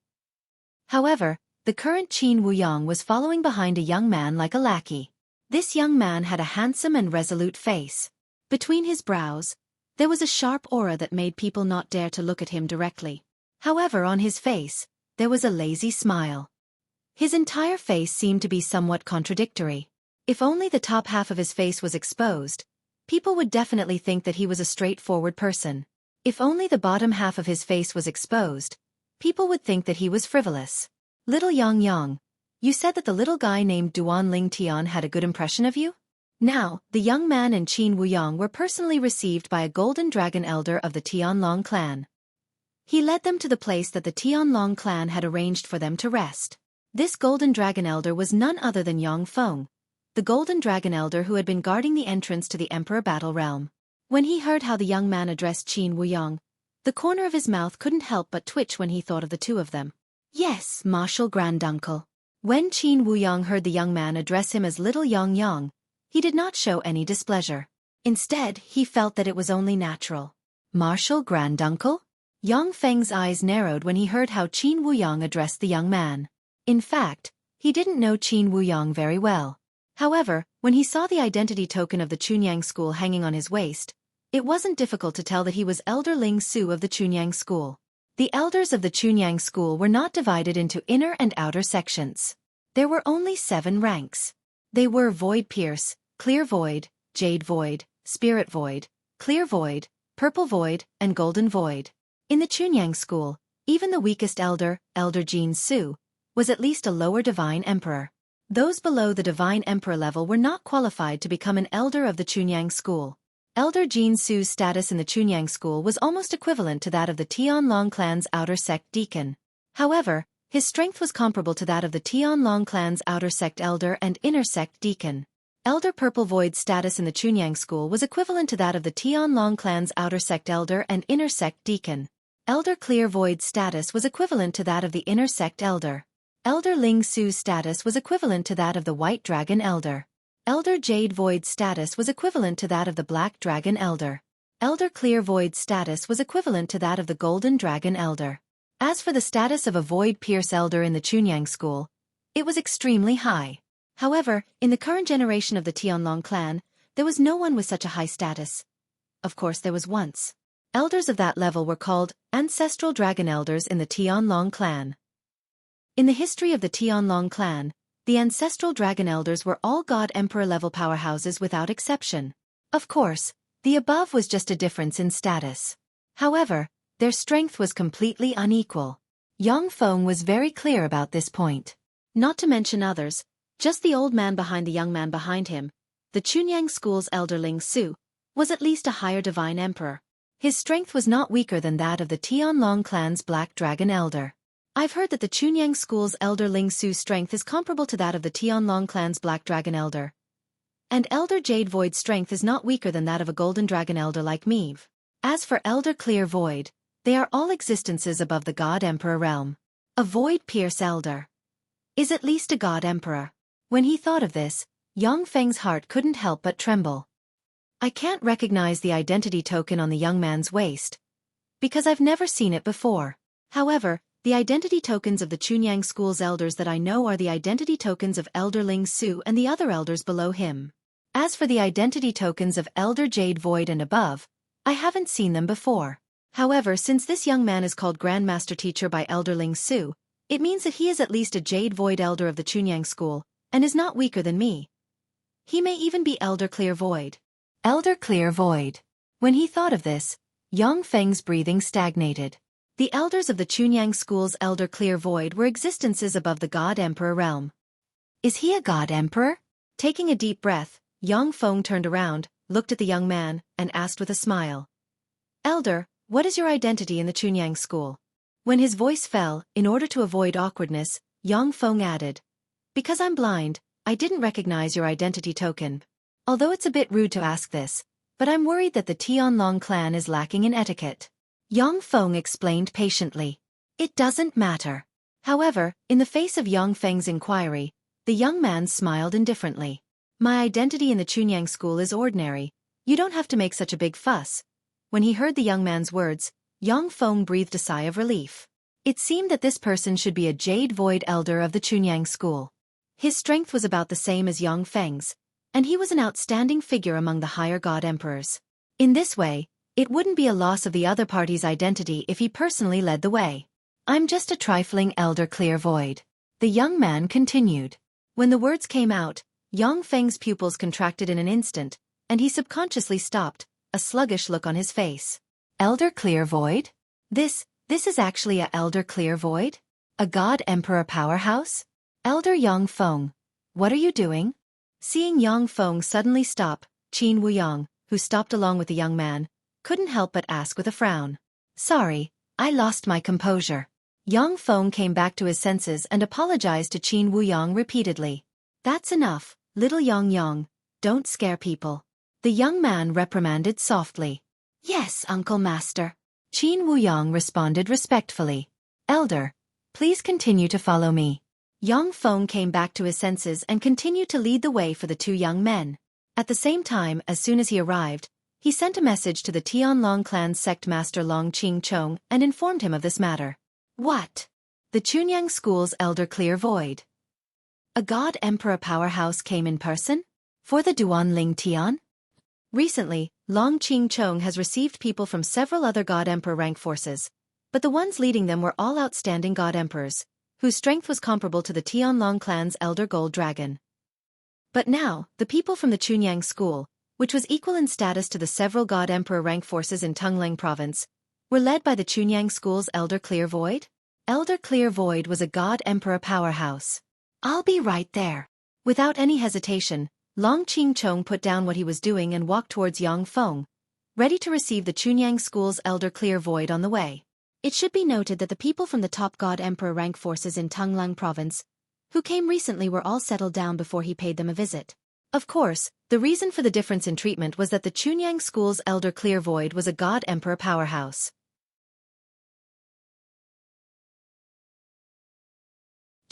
However, the current Qin Wuyang was following behind a young man like a lackey. This young man had a handsome and resolute face. Between his brows, there was a sharp aura that made people not dare to look at him directly. However, on his face, there was a lazy smile. His entire face seemed to be somewhat contradictory. If only the top half of his face was exposed, people would definitely think that he was a straightforward person. If only the bottom half of his face was exposed, people would think that he was frivolous. Little Yang, you said that the little guy named Duan Lingtian had a good impression of you? Now, the young man and Qin Wuyang were personally received by a golden dragon elder of the Tianlong clan. He led them to the place that the Tianlong clan had arranged for them to rest. This golden dragon elder was none other than Yang Feng, the golden dragon elder who had been guarding the entrance to the Emperor Battle Realm. When he heard how the young man addressed Qin Wuyang, the corner of his mouth couldn't help but twitch when he thought of the two of them. Yes, Martial Granduncle. When Qin Wuyang heard the young man address him as Little Yang, he did not show any displeasure. Instead, he felt that it was only natural. Martial Granduncle? Yang Feng's eyes narrowed when he heard how Qin Wuyang addressed the young man. In fact, he didn't know Qin Wuyang very well. However, when he saw the identity token of the Chunyang school hanging on his waist, it wasn't difficult to tell that he was Elder Ling Su of the Chunyang school. The elders of the Chunyang school were not divided into inner and outer sections. There were only 7 ranks. They were Void Pierce, Clear Void, Jade Void, Spirit Void, Clear Void, Purple Void, and Golden Void. In the Chunyang school, even the weakest elder, Elder Jin Su, was at least a lower divine emperor. Those below the divine emperor level were not qualified to become an elder of the Chunyang school. Elder Jin Su's status in the Chunyang school was almost equivalent to that of the Tianlong clan's outer sect deacon. However, his strength was comparable to that of the Tianlong clan's outer sect elder and inner sect deacon. Elder Purple Void's status in the Chunyang school was equivalent to that of the Tianlong clan's outer sect elder and inner sect deacon. Elder Clear Void's status was equivalent to that of the inner sect elder. Elder Ling Su's status was equivalent to that of the White Dragon elder. Elder Jade Void's status was equivalent to that of the Black Dragon elder. Elder Clear Void's status was equivalent to that of the Golden Dragon elder. As for the status of a Void Pierce elder in the Chunyang school, it was extremely high. However, in the current generation of the Tianlong clan, there was no one with such a high status. Of course there was once. Elders of that level were called Ancestral Dragon Elders in the Tianlong clan. In the history of the Tianlong clan, the Ancestral Dragon Elders were all God Emperor level powerhouses without exception. Of course, the above was just a difference in status. However, their strength was completely unequal. Yang Feng was very clear about this point. Not to mention others, just the old man behind the young man behind him, the Chunyang school's elder Ling Su, was at least a higher divine emperor. His strength was not weaker than that of the Tianlong clan's Black Dragon elder. I've heard that the Chunyang school's elder Ling Su's strength is comparable to that of the Tianlong clan's Black Dragon elder. And Elder Jade Void's strength is not weaker than that of a Golden Dragon elder like Meve. As for Elder Clear Void, they are all existences above the God Emperor realm. A Void Pierce elder is at least a God Emperor. When he thought of this, Yang Feng's heart couldn't help but tremble. I can't recognize the identity token on the young man's waist, because I've never seen it before. However, the identity tokens of the Chunyang school's elders that I know are the identity tokens of Elder Ling Su and the other elders below him. As for the identity tokens of Elder Jade Void and above, I haven't seen them before. However, since this young man is called Grandmaster Teacher by Elder Ling Su, it means that he is at least a Jade Void elder of the Chunyang school, and is not weaker than me. He may even be Elder Clear Void. Elder Clear Void. When he thought of this, Yang Feng's breathing stagnated. The elders of the Chunyang school's Elder Clear Void were existences above the God Emperor realm. Is he a God Emperor? Taking a deep breath, Yang Feng turned around, looked at the young man, and asked with a smile. Elder, what is your identity in the Chunyang school? When his voice fell, in order to avoid awkwardness, Yang Feng added, because I'm blind, I didn't recognize your identity token. Although it's a bit rude to ask this, but I'm worried that the Tianlong clan is lacking in etiquette. Yang Feng explained patiently. It doesn't matter. However, in the face of Yang Feng's inquiry, the young man smiled indifferently. My identity in the Chunyang school is ordinary. You don't have to make such a big fuss. When he heard the young man's words, Yang Feng breathed a sigh of relief. It seemed that this person should be a Jade Void elder of the Chunyang school. His strength was about the same as Yang Feng's, and he was an outstanding figure among the higher God Emperors. In this way, it wouldn't be a loss of the other party's identity if he personally led the way. I'm just a trifling Elder Clear Void. The young man continued. When the words came out, Yang Feng's pupils contracted in an instant, and he subconsciously stopped, a sluggish look on his face. Elder Clear Void? This is actually a Elder Clear Void? A God Emperor powerhouse? Elder Yang Feng, what are you doing? Seeing Yang Feng suddenly stop, Qin Wuyang, who stopped along with the young man, couldn't help but ask with a frown. Sorry, I lost my composure. Yang Feng came back to his senses and apologized to Qin Wuyang repeatedly. That's enough, little Yang, don't scare people. The young man reprimanded softly. Yes, Uncle Master. Qin Wuyang responded respectfully. Elder, please continue to follow me. Yang Feng came back to his senses and continued to lead the way for the two young men. At the same time, as soon as he arrived, he sent a message to the Tianlong clan's sect master Long Qing Chong and informed him of this matter. What? The Chunyang school's Elder Clear Void. A God Emperor powerhouse came in person? For the Duan Ling Tian? Recently, Long Qing Chong has received people from several other God Emperor rank forces, but the ones leading them were all outstanding God Emperors, whose strength was comparable to the Tianlong clan's Elder Gold Dragon. But now, the people from the Chunyang school, which was equal in status to the several God Emperor rank forces in Tongling province, were led by the Chunyang School's Elder Clear Void? Elder Clear Void was a God Emperor powerhouse. I'll be right there. Without any hesitation, Long Qingchong put down what he was doing and walked towards Yang Feng, ready to receive the Chunyang School's Elder Clear Void on the way. It should be noted that the people from the top God Emperor rank forces in Tunglang province, who came recently, were all settled down before he paid them a visit. Of course, the reason for the difference in treatment was that the Chunyang School's Elder Clear Void was a God Emperor powerhouse.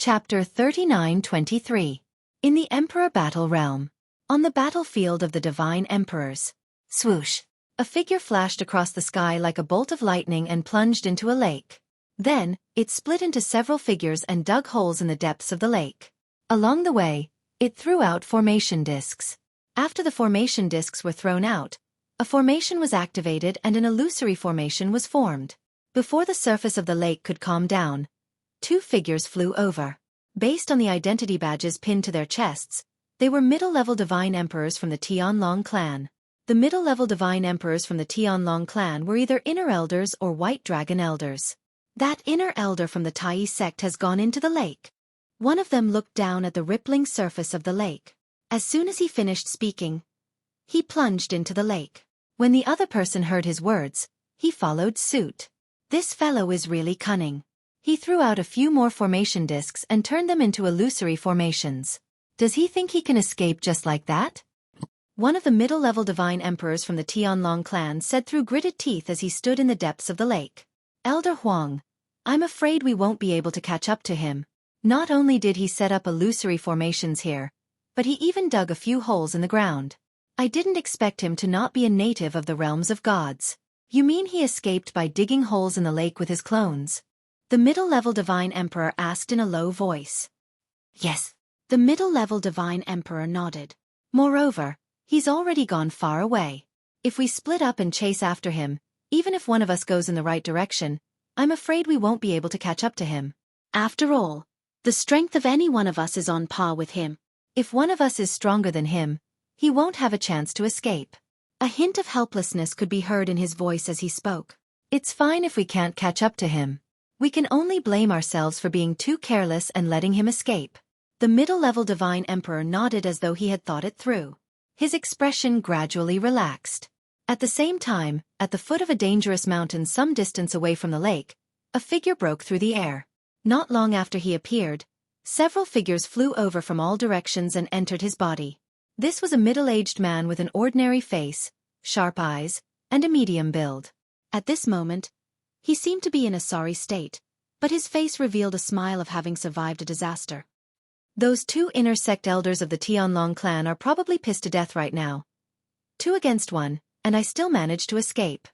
Chapter 39-23. In the Emperor Battle Realm. On the battlefield of the Divine Emperors. Swoosh! A figure flashed across the sky like a bolt of lightning and plunged into a lake. Then, it split into several figures and dug holes in the depths of the lake. Along the way, it threw out formation discs. After the formation discs were thrown out, a formation was activated and an illusory formation was formed. Before the surface of the lake could calm down, two figures flew over. Based on the identity badges pinned to their chests, they were middle-level Divine Emperors from the Tianlong clan. The middle-level Divine Emperors from the Tianlong clan were either Inner Elders or White Dragon Elders. That Inner Elder from the Tai sect has gone into the lake. One of them looked down at the rippling surface of the lake. As soon as he finished speaking, he plunged into the lake. When the other person heard his words, he followed suit. This fellow is really cunning. He threw out a few more formation discs and turned them into illusory formations. Does he think he can escape just like that? One of the middle-level Divine Emperors from the Tianlong clan said through gritted teeth as he stood in the depths of the lake. Elder Huang, I'm afraid we won't be able to catch up to him. Not only did he set up illusory formations here, but he even dug a few holes in the ground. I didn't expect him to not be a native of the realms of gods. You mean he escaped by digging holes in the lake with his clones? The middle-level Divine Emperor asked in a low voice. Yes. The middle-level Divine Emperor nodded. Moreover, he's already gone far away. If we split up and chase after him, even if one of us goes in the right direction, I'm afraid we won't be able to catch up to him. After all, the strength of any one of us is on par with him. If one of us is stronger than him, he won't have a chance to escape. A hint of helplessness could be heard in his voice as he spoke. It's fine if we can't catch up to him. We can only blame ourselves for being too careless and letting him escape. The middle-level Divine Emperor nodded as though he had thought it through. His expression gradually relaxed. At the same time, at the foot of a dangerous mountain some distance away from the lake, a figure broke through the air. Not long after he appeared, several figures flew over from all directions and entered his body. This was a middle-aged man with an ordinary face, sharp eyes, and a medium build. At this moment, he seemed to be in a sorry state, but his face revealed a smile of having survived a disaster. Those two inner sect elders of the Tianlong clan are probably pissed to death right now. 2 against 1, and I still managed to escape.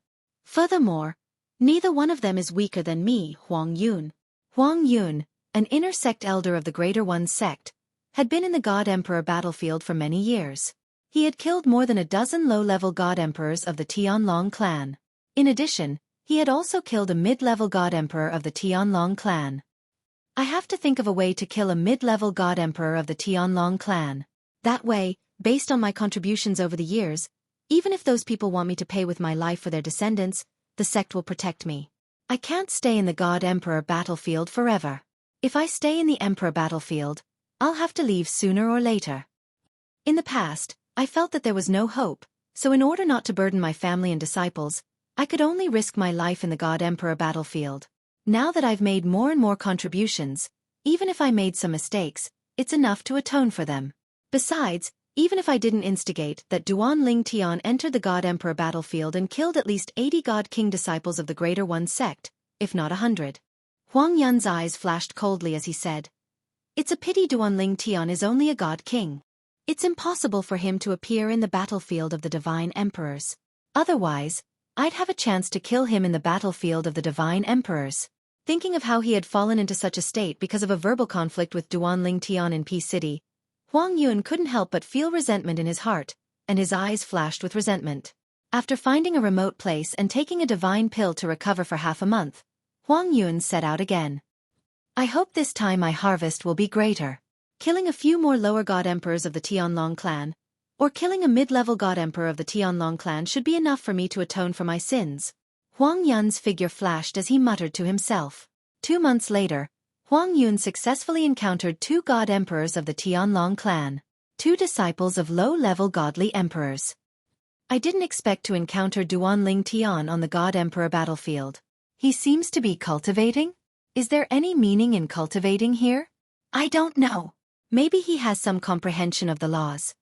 Furthermore, neither one of them is weaker than me, Huang Yun. Huang Yun, an inner sect elder of the Greater One sect, had been in the God Emperor battlefield for many years. He had killed more than a dozen low-level God Emperors of the Tianlong clan. In addition, he had also killed a mid-level God Emperor of the Tianlong clan. I have to think of a way to kill a mid-level God Emperor of the Tianlong clan. That way, based on my contributions over the years, even if those people want me to pay with my life for their descendants, the sect will protect me. I can't stay in the God Emperor battlefield forever. If I stay in the Emperor battlefield, I'll have to leave sooner or later. In the past, I felt that there was no hope, so in order not to burden my family and disciples, I could only risk my life in the God Emperor battlefield. Now that I've made more and more contributions, even if I made some mistakes, it's enough to atone for them. Besides, even if I didn't instigate that Duan Ling Tian entered the God Emperor battlefield and killed at least 80 God King disciples of the Greater One sect, if not 100. Huang Yun's eyes flashed coldly as he said, "It's a pity Duan Ling Tian is only a God King. It's impossible for him to appear in the battlefield of the Divine Emperors. Otherwise, I'd have a chance to kill him in the battlefield of the Divine Emperors." Thinking of how he had fallen into such a state because of a verbal conflict with Duan Ling Tian in Peace City, Huang Yun couldn't help but feel resentment in his heart, and his eyes flashed with resentment. After finding a remote place and taking a divine pill to recover for half a month, Huang Yun set out again. I hope this time my harvest will be greater. Killing a few more lower God Emperors of the Tianlong clan, or killing a mid-level God Emperor of the Tianlong clan should be enough for me to atone for my sins. Huang Yun's figure flashed as he muttered to himself. 2 months later, Huang Yun successfully encountered 2 god emperors of the Tianlong clan, 2 disciples of low-level godly emperors. I didn't expect to encounter Duanling Tian on the god emperor battlefield. He seems to be cultivating? Is there any meaning in cultivating here? I don't know. Maybe he has some comprehension of the laws.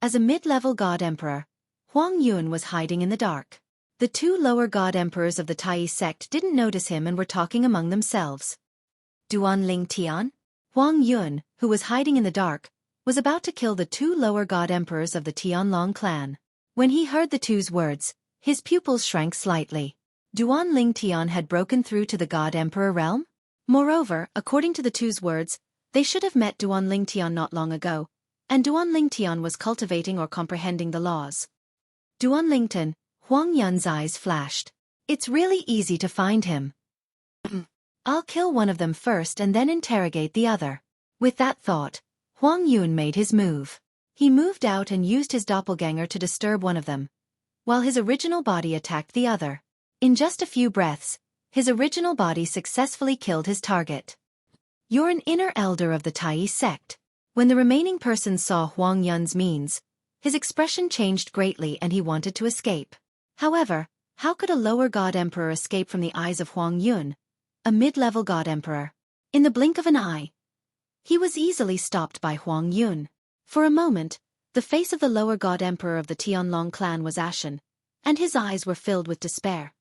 As a mid-level god emperor, Huang Yun was hiding in the dark. The 2 lower god emperors of the Tai sect didn't notice him and were talking among themselves. Duanling Tian? Huang Yun, who was hiding in the dark, was about to kill the 2 lower god emperors of the Tianlong clan. When he heard the 2's words, his pupils shrank slightly. Duanling Tian had broken through to the god emperor realm? Moreover, according to the 2's words, they should have met Duanling Tian not long ago, and Duanling Tian was cultivating or comprehending the laws. Duanling Tian, Huang Yun's eyes flashed. It's really easy to find him. I'll kill one of them first and then interrogate the other. With that thought, Huang Yun made his move. He moved out and used his doppelganger to disturb one of them, while his original body attacked the other. In just a few breaths, his original body successfully killed his target. You're an inner elder of the Tai sect. When the remaining persons saw Huang Yun's means, his expression changed greatly and he wanted to escape. However, how could a lower god emperor escape from the eyes of Huang Yun, a mid-level god emperor? In the blink of an eye, he was easily stopped by Huang Yun. For a moment, the face of the lower god emperor of the Tianlong clan was ashen, and his eyes were filled with despair.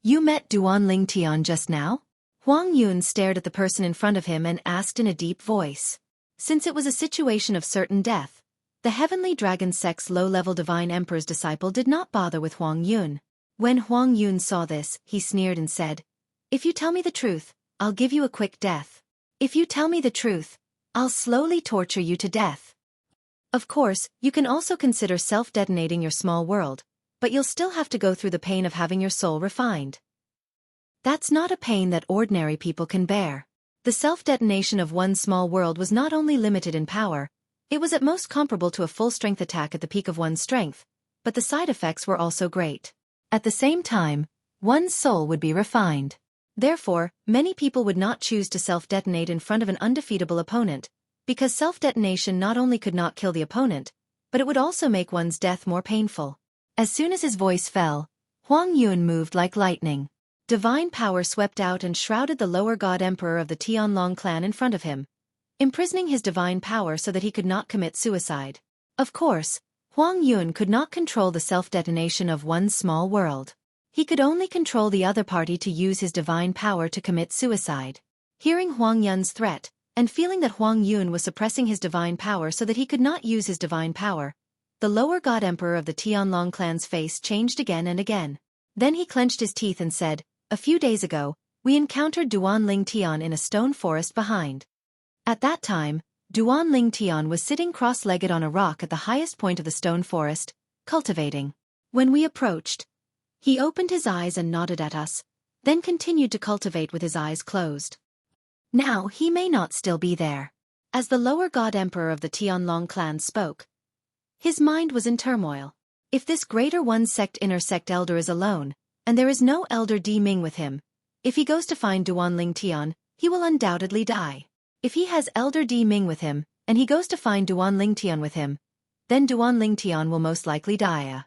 You met Duanling Tian just now? Huang Yun stared at the person in front of him and asked in a deep voice. Since it was a situation of certain death, the Heavenly Dragon Sect's low-level Divine Emperor's disciple did not bother with Huang Yun. When Huang Yun saw this, he sneered and said, If you tell me the truth, I'll give you a quick death. If you tell me the truth, I'll slowly torture you to death. Of course, you can also consider self-detonating your small world, but you'll still have to go through the pain of having your soul refined. That's not a pain that ordinary people can bear. The self-detonation of one small world was not only limited in power, it was at most comparable to a full-strength attack at the peak of one's strength, but the side effects were also great. At the same time, one's soul would be refined. Therefore, many people would not choose to self-detonate in front of an undefeatable opponent, because self-detonation not only could not kill the opponent, but it would also make one's death more painful. As soon as his voice fell, Huang Yun moved like lightning. Divine power swept out and shrouded the lower god emperor of the Tianlong clan in front of him, imprisoning his divine power so that he could not commit suicide. Of course, Huang Yun could not control the self-detonation of one small world. He could only control the other party to use his divine power to commit suicide. Hearing Huang Yun's threat, and feeling that Huang Yun was suppressing his divine power so that he could not use his divine power, the lower god emperor of the Tianlong clan's face changed again and again. Then he clenched his teeth and said, A few days ago, we encountered Duanling Tian in a stone forest behind. At that time, Duanling Tian was sitting cross-legged on a rock at the highest point of the stone forest, cultivating. When we approached, he opened his eyes and nodded at us, then continued to cultivate with his eyes closed. Now he may not still be there. As the lower god emperor of the Tianlong clan spoke, his mind was in turmoil. If this greater one-sect inner sect elder is alone, and there is no elder Di Ming with him, if he goes to find Duanling Tian, he will undoubtedly die. If he has elder Di Ming with him, and he goes to find Duanling Tian with him, then Duanling Tian will most likely die.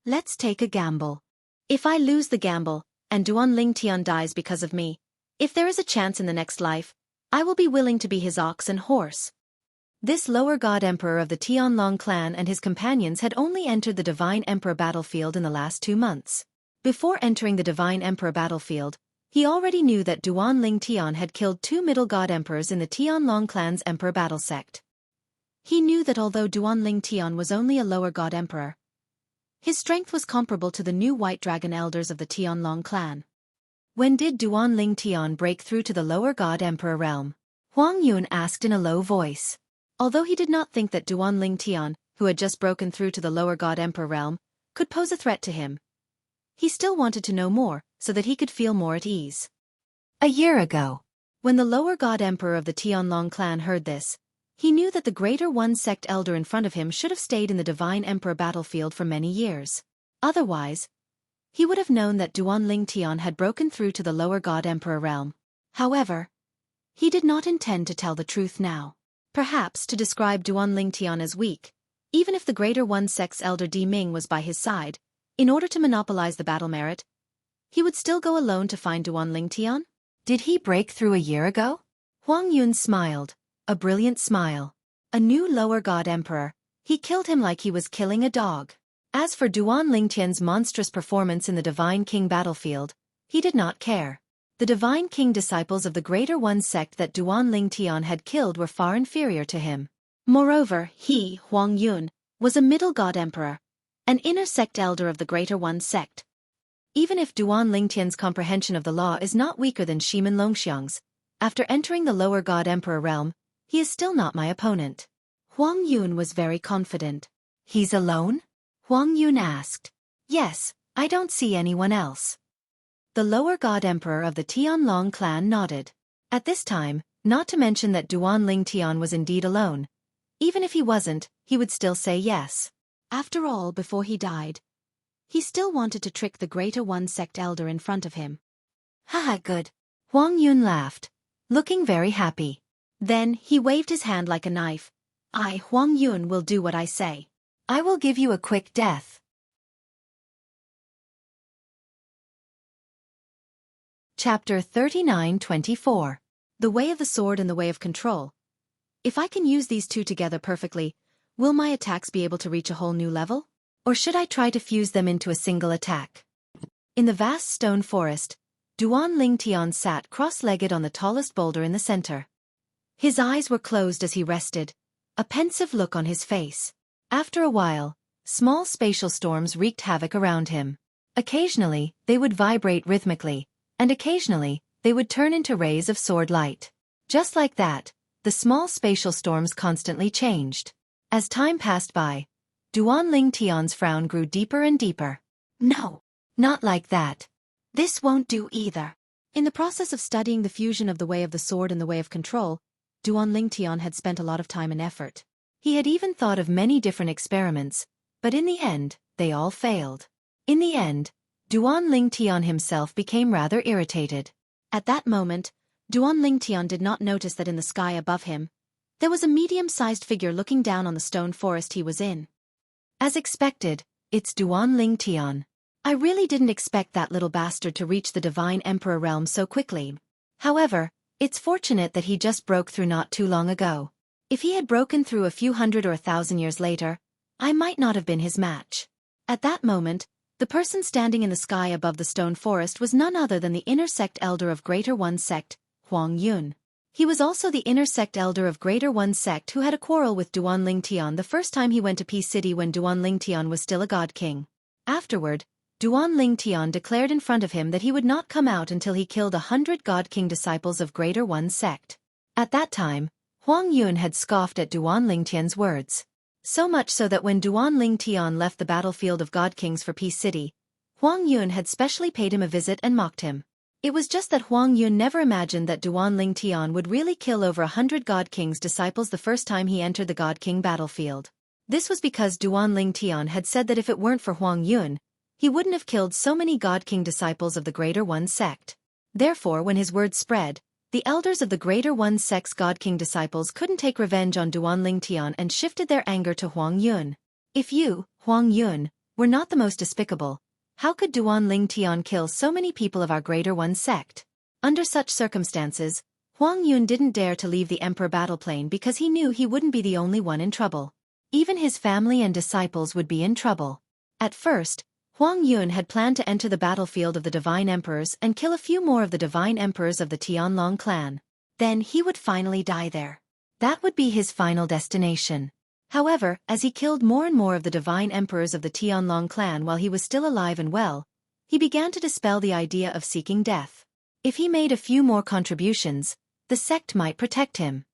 Let's take a gamble. If I lose the gamble, and Duanling Tian dies because of me, if there is a chance in the next life, I will be willing to be his ox and horse. This lower god emperor of the Tianlong clan and his companions had only entered the Divine Emperor battlefield in the last 2 months. Before entering the Divine Emperor battlefield, he already knew that Duanling Tian had killed 2 middle god emperors in the Tianlong clan's emperor battle sect. He knew that although Duanling Tian was only a lower god emperor, his strength was comparable to the new white dragon elders of the Tianlong clan. When did Duanling Tian break through to the lower god emperor realm? Huang Yun asked in a low voice. Although he did not think that Duanling Tian, who had just broken through to the lower god emperor realm, could pose a threat to him, he still wanted to know more, so that he could feel more at ease. A year ago, when the lower god emperor of the Tianlong clan heard this, he knew that the greater one-sect elder in front of him should have stayed in the Divine Emperor battlefield for many years. Otherwise, he would have known that Duan Ling Tian had broken through to the lower God Emperor realm. However, he did not intend to tell the truth now. Perhaps to describe Duan Ling Tian as weak, even if the Greater One Sect's elder Di Ming was by his side, in order to monopolize the battle merit, he would still go alone to find Duan Ling Tian? Did he break through a year ago? Huang Yun smiled, a brilliant smile. A new lower God Emperor. He killed him like he was killing a dog. As for Duan Ling Tian's monstrous performance in the Divine King battlefield, he did not care. The Divine King disciples of the Greater One Sect that Duan Ling Tian had killed were far inferior to him. Moreover, he, Huang Yun, was a middle God Emperor, an inner sect elder of the Greater One Sect. Even if Duan Ling Tian's comprehension of the law is not weaker than Shimin Longxiang's, after entering the lower God Emperor realm, he is still not my opponent. Huang Yun was very confident. He's alone? Huang Yun asked. Yes, I don't see anyone else. The lower God Emperor of the Tianlong clan nodded. At this time, not to mention that Duan Ling Tian was indeed alone. Even if he wasn't, he would still say yes. After all, before he died, he still wanted to trick the Greater One Sect elder in front of him. Haha, good. Huang Yun laughed, looking very happy. Then, he waved his hand like a knife. I, Huang Yun, will do what I say. I will give you a quick death. Chapter 39-24. The Way of the Sword and the Way of Control. If I can use these two together perfectly, will my attacks be able to reach a whole new level? Or should I try to fuse them into a single attack? In the vast stone forest, Duan Ling Tian sat cross-legged on the tallest boulder in the center. His eyes were closed as he rested, a pensive look on his face. After a while, small spatial storms wreaked havoc around him. Occasionally, they would vibrate rhythmically, and occasionally, they would turn into rays of sword light. Just like that, the small spatial storms constantly changed. As time passed by, Duan Ling Tian's frown grew deeper and deeper. No, not like that. This won't do either. In the process of studying the fusion of the Way of the Sword and the Way of Control, Duan Ling Tian had spent a lot of time and effort. He had even thought of many different experiments, but in the end, they all failed. In the end, Duan Ling Tian himself became rather irritated. At that moment, Duan Ling Tian did not notice that in the sky above him, there was a medium-sized figure looking down on the stone forest he was in. As expected, it's Duan Ling Tian. I really didn't expect that little bastard to reach the Divine Emperor realm so quickly. However, it's fortunate that he just broke through not too long ago. If he had broken through a few hundred or 1,000 years later, I might not have been his match. At that moment, the person standing in the sky above the stone forest was none other than the inner sect elder of Greater One Sect, Huang Yun. He was also the inner sect elder of Greater One Sect who had a quarrel with Duan Ling Tian the first time he went to Peace City when Duan Ling Tian was still a god king. Afterward, Duan Ling Tian declared in front of him that he would not come out until he killed 100 god king disciples of Greater One Sect. At that time, Huang Yun had scoffed at Duan Ling Tian's words. So much so that when Duan Ling Tian left the battlefield of god kings for Peace City, Huang Yun had specially paid him a visit and mocked him. It was just that Huang Yun never imagined that Duan Ling Tian would really kill over 100 god king's disciples the first time he entered the god king battlefield. This was because Duan Ling Tian had said that if it weren't for Huang Yun, he wouldn't have killed so many god king disciples of the Greater One Sect. Therefore, when his word spread, the elders of the Greater One Sect's god king disciples couldn't take revenge on Duan Ling Tian and shifted their anger to Huang Yun. If you, Huang Yun, were not the most despicable, how could Duan Ling Tian kill so many people of our Greater One Sect? Under such circumstances, Huang Yun didn't dare to leave the Emperor battleplane because he knew he wouldn't be the only one in trouble. Even his family and disciples would be in trouble. At first, Huang Yun had planned to enter the battlefield of the Divine Emperors and kill a few more of the Divine Emperors of the Tianlong clan. Then he would finally die there. That would be his final destination. However, as he killed more and more of the Divine Emperors of the Tianlong clan while he was still alive and well, he began to dispel the idea of seeking death. If he made a few more contributions, the sect might protect him.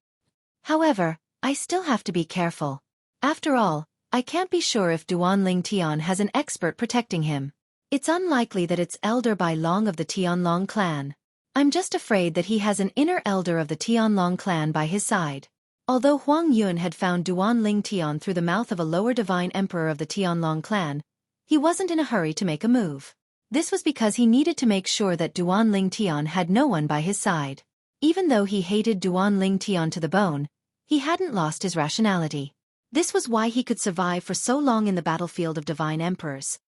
However, I still have to be careful. After all, I can't be sure if Duan Ling Tian has an expert protecting him. It's unlikely that it's Elder Bai Long of the Tianlong clan. I'm just afraid that he has an inner elder of the Tianlong clan by his side. Although Huang Yun had found Duan Ling Tian through the mouth of a lower divine emperor of the Tianlong clan, he wasn't in a hurry to make a move. This was because he needed to make sure that Duan Ling Tian had no one by his side. Even though he hated Duan Ling Tian to the bone, he hadn't lost his rationality. This was why he could survive for so long in the battlefield of divine emperors.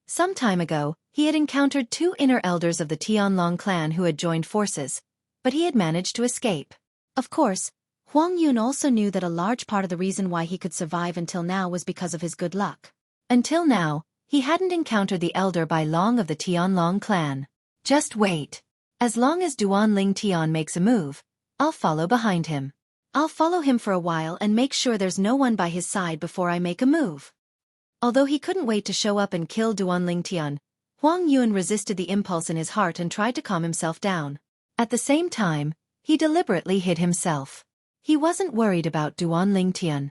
Some time ago, he had encountered 2 inner elders of the Tianlong clan who had joined forces, but he had managed to escape. Of course, Huang Yun also knew that a large part of the reason why he could survive until now was because of his good luck. Until now, he hadn't encountered the elder by long of the Tianlong clan. Just wait. As long as Duan Ling Tian makes a move, I'll follow behind him. I'll follow him for a while and make sure there's no one by his side before I make a move. Although he couldn't wait to show up and kill Duan Ling Tian, Huang Yun resisted the impulse in his heart and tried to calm himself down. At the same time, he deliberately hid himself. He wasn't worried about Duan Ling Tian.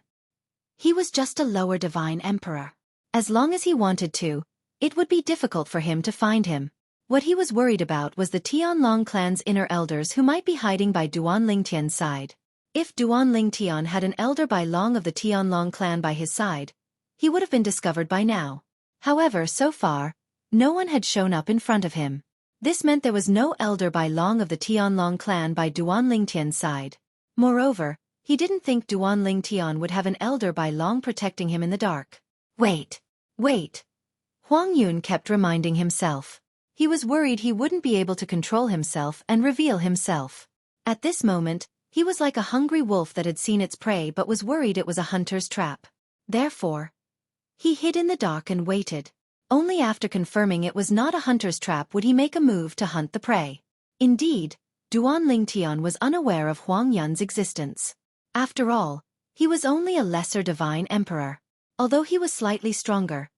He was just a lower divine emperor. As long as he wanted to, it would be difficult for him to find him. What he was worried about was the Tianlong clan's inner elders who might be hiding by Duan Ling Tian's side. If Duan Ling Tian had an elder by long of the Tianlong clan by his side, he would have been discovered by now. However, so far, no one had shown up in front of him. This meant there was no elder by long of the Tianlong clan by Duan Ling Tian's side. Moreover, he didn't think Duan Ling Tian would have an elder by long protecting him in the dark. Wait. Huang Yun kept reminding himself. He was worried he wouldn't be able to control himself and reveal himself. At this moment, he was like a hungry wolf that had seen its prey but was worried it was a hunter's trap. Therefore, he hid in the dark and waited. Only after confirming it was not a hunter's trap would he make a move to hunt the prey. Indeed, Duan Ling Tian was unaware of Huang Yun's existence. After all, he was only a lesser divine emperor. Although he was slightly stronger,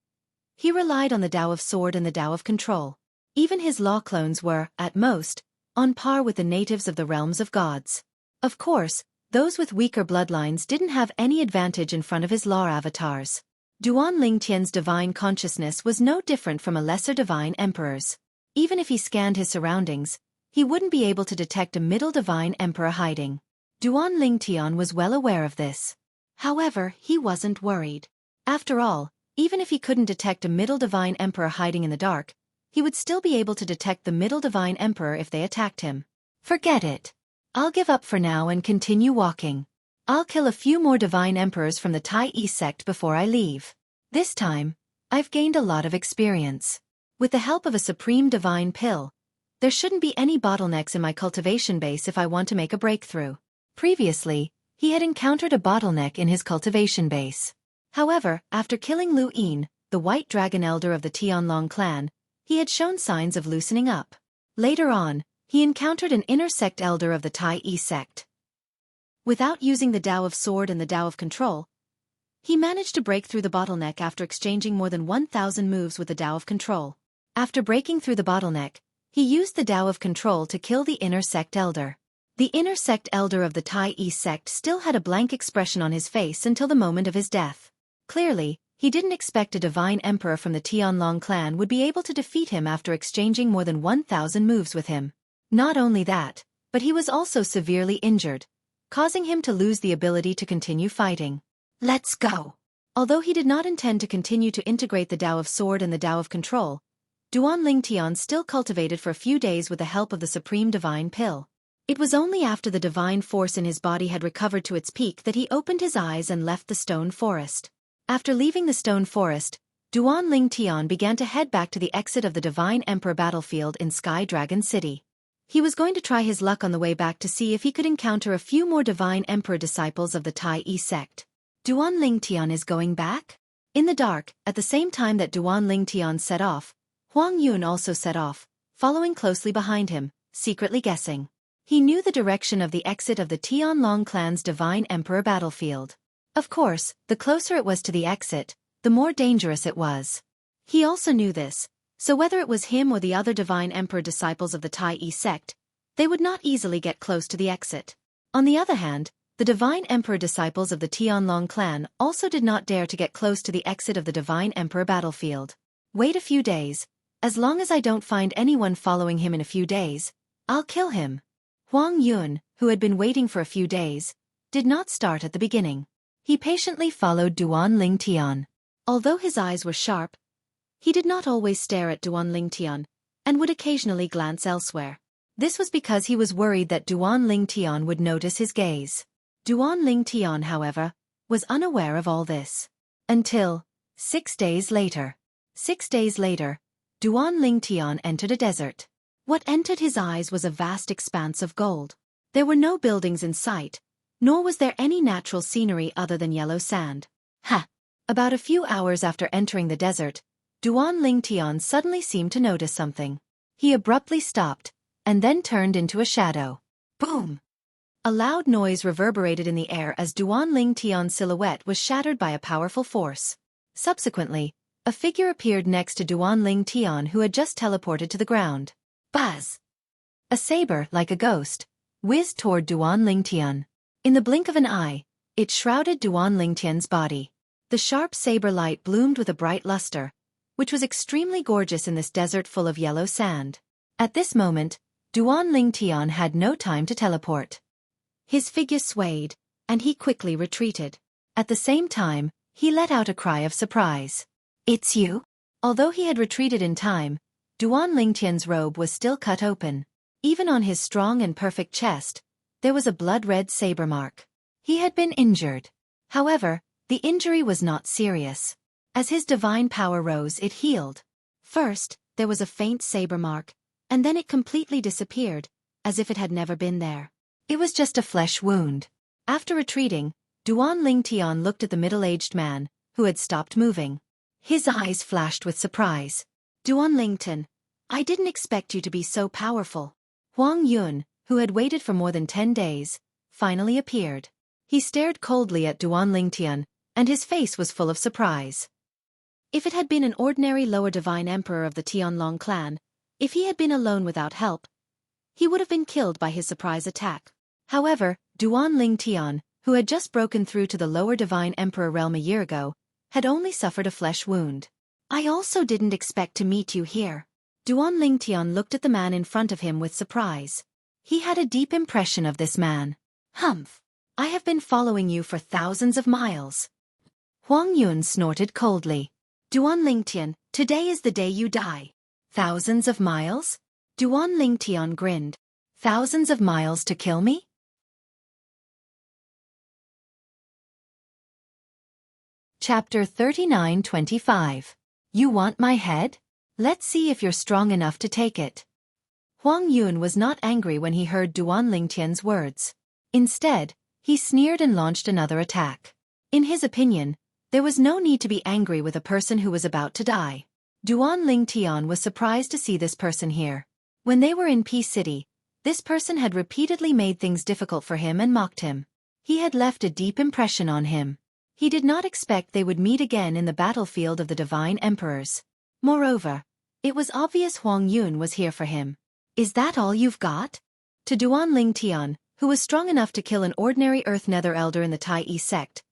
he relied on the Tao of Sword and the Tao of Control. Even his law clones were, at most, on par with the natives of the realms of gods. Of course, those with weaker bloodlines didn't have any advantage in front of his law avatars. Duan Ling Tian's divine consciousness was no different from a lesser divine emperor's. Even if he scanned his surroundings, he wouldn't be able to detect a middle divine emperor hiding. Duan Ling Tian was well aware of this. However, he wasn't worried. After all, even if he couldn't detect a middle divine emperor hiding in the dark, he would still be able to detect the middle divine emperor if they attacked him. Forget it. I'll give up for now and continue walking. I'll kill a few more divine emperors from the Tai Yi sect before I leave. This time, I've gained a lot of experience. With the help of a supreme divine pill, there shouldn't be any bottlenecks in my cultivation base if I want to make a breakthrough. Previously, he had encountered a bottleneck in his cultivation base. However, after killing Lu Yin, the White Dragon Elder of the Tianlong clan, he had shown signs of loosening up. Later on, he encountered an inner sect elder of the Tai Yi sect. Without using the Tao of Sword and the Tao of Control, he managed to break through the bottleneck after exchanging more than 1,000 moves with the Tao of Control. After breaking through the bottleneck, he used the Tao of Control to kill the inner sect elder. The inner sect elder of the Tai Yi sect still had a blank expression on his face until the moment of his death. Clearly, he didn't expect a divine emperor from the Tianlong clan would be able to defeat him after exchanging more than 1,000 moves with him. Not only that, but he was also severely injured, causing him to lose the ability to continue fighting. Let's go! Although he did not intend to continue to integrate the Tao of Sword and the Tao of Control, Duan Ling Tian still cultivated for a few days with the help of the Supreme Divine Pill. It was only after the divine force in his body had recovered to its peak that he opened his eyes and left the stone forest. After leaving the stone forest, Duan Ling Tian began to head back to the exit of the Divine Emperor battlefield in Sky Dragon City. He was going to try his luck on the way back to see if he could encounter a few more Divine Emperor disciples of the Tai Yi sect. Duan Ling Tian is going back? In the dark, at the same time that Duan Ling Tian set off, Huang Yun also set off, following closely behind him, secretly guessing. He knew the direction of the exit of the Tianlong clan's Divine Emperor battlefield. Of course, the closer it was to the exit, the more dangerous it was. He also knew this, so whether it was him or the other Divine Emperor disciples of the Tai Yi sect, they would not easily get close to the exit. On the other hand, the Divine Emperor disciples of the Tianlong clan also did not dare to get close to the exit of the Divine Emperor battlefield. Wait a few days. As long as I don't find anyone following him in a few days, I'll kill him. Huang Yun, who had been waiting for a few days, did not start at the beginning. He patiently followed Duan Ling Tian. Although his eyes were sharp, He did not always stare at Duan Lingtian, and would occasionally glance elsewhere. This was because he was worried that Duan Lingtian would notice his gaze. Duan Lingtian, however, was unaware of all this. Until 6 days later. 6 days later, Duan Lingtian entered a desert. What entered his eyes was a vast expanse of gold. There were no buildings in sight, nor was there any natural scenery other than yellow sand. Ha! About a few hours after entering the desert, Duan Lingtian suddenly seemed to notice something. He abruptly stopped, and then turned into a shadow. Boom! A loud noise reverberated in the air as Duan Lingtian's silhouette was shattered by a powerful force. Subsequently, a figure appeared next to Duan Lingtian who had just teleported to the ground. Buzz! A saber, like a ghost, whizzed toward Duan Lingtian. In the blink of an eye, it shrouded Duan Lingtian's body. The sharp saber light bloomed with a bright luster, which was extremely gorgeous in this desert full of yellow sand. At this moment, Duan Lingtian had no time to teleport. His figure swayed, and he quickly retreated. At the same time, he let out a cry of surprise. It's you? Although he had retreated in time, Duan Lingtian's robe was still cut open. Even on his strong and perfect chest, there was a blood-red saber mark. He had been injured. However, the injury was not serious. As his divine power rose, it healed. First, there was a faint saber mark, and then it completely disappeared, as if it had never been there. It was just a flesh wound. After retreating, Duan Lingtian looked at the middle-aged man, who had stopped moving. His eyes flashed with surprise. Duan Lingtian, I didn't expect you to be so powerful. Huang Yun, who had waited for more than 10 days, finally appeared. He stared coldly at Duan Lingtian, and his face was full of surprise. If it had been an ordinary lower divine emperor of the Tianlong clan, if he had been alone without help, he would have been killed by his surprise attack. However, Duan Lingtian, who had just broken through to the lower divine emperor realm a year ago, had only suffered a flesh wound. I also didn't expect to meet you here. Duan Lingtian looked at the man in front of him with surprise. He had a deep impression of this man. Humph! I have been following you for thousands of miles. Huang Yun snorted coldly. Duan Lingtian, today is the day you die. Thousands of miles? Duan Lingtian grinned. Thousands of miles to kill me? Chapter 39-25. You want my head? Let's see if you're strong enough to take it. Huang Yun was not angry when he heard Duan Lingtian's words. Instead, he sneered and launched another attack. In his opinion, there was no need to be angry with a person who was about to die. Duan Lingtian was surprised to see this person here. When they were in Peace City, this person had repeatedly made things difficult for him and mocked him. He had left a deep impression on him. He did not expect they would meet again in the battlefield of the Divine Emperors. Moreover, it was obvious Huang Yun was here for him. Is that all you've got? To Duan Lingtian, who was strong enough to kill an ordinary Earth Nether Elder in the Tai Yi sect,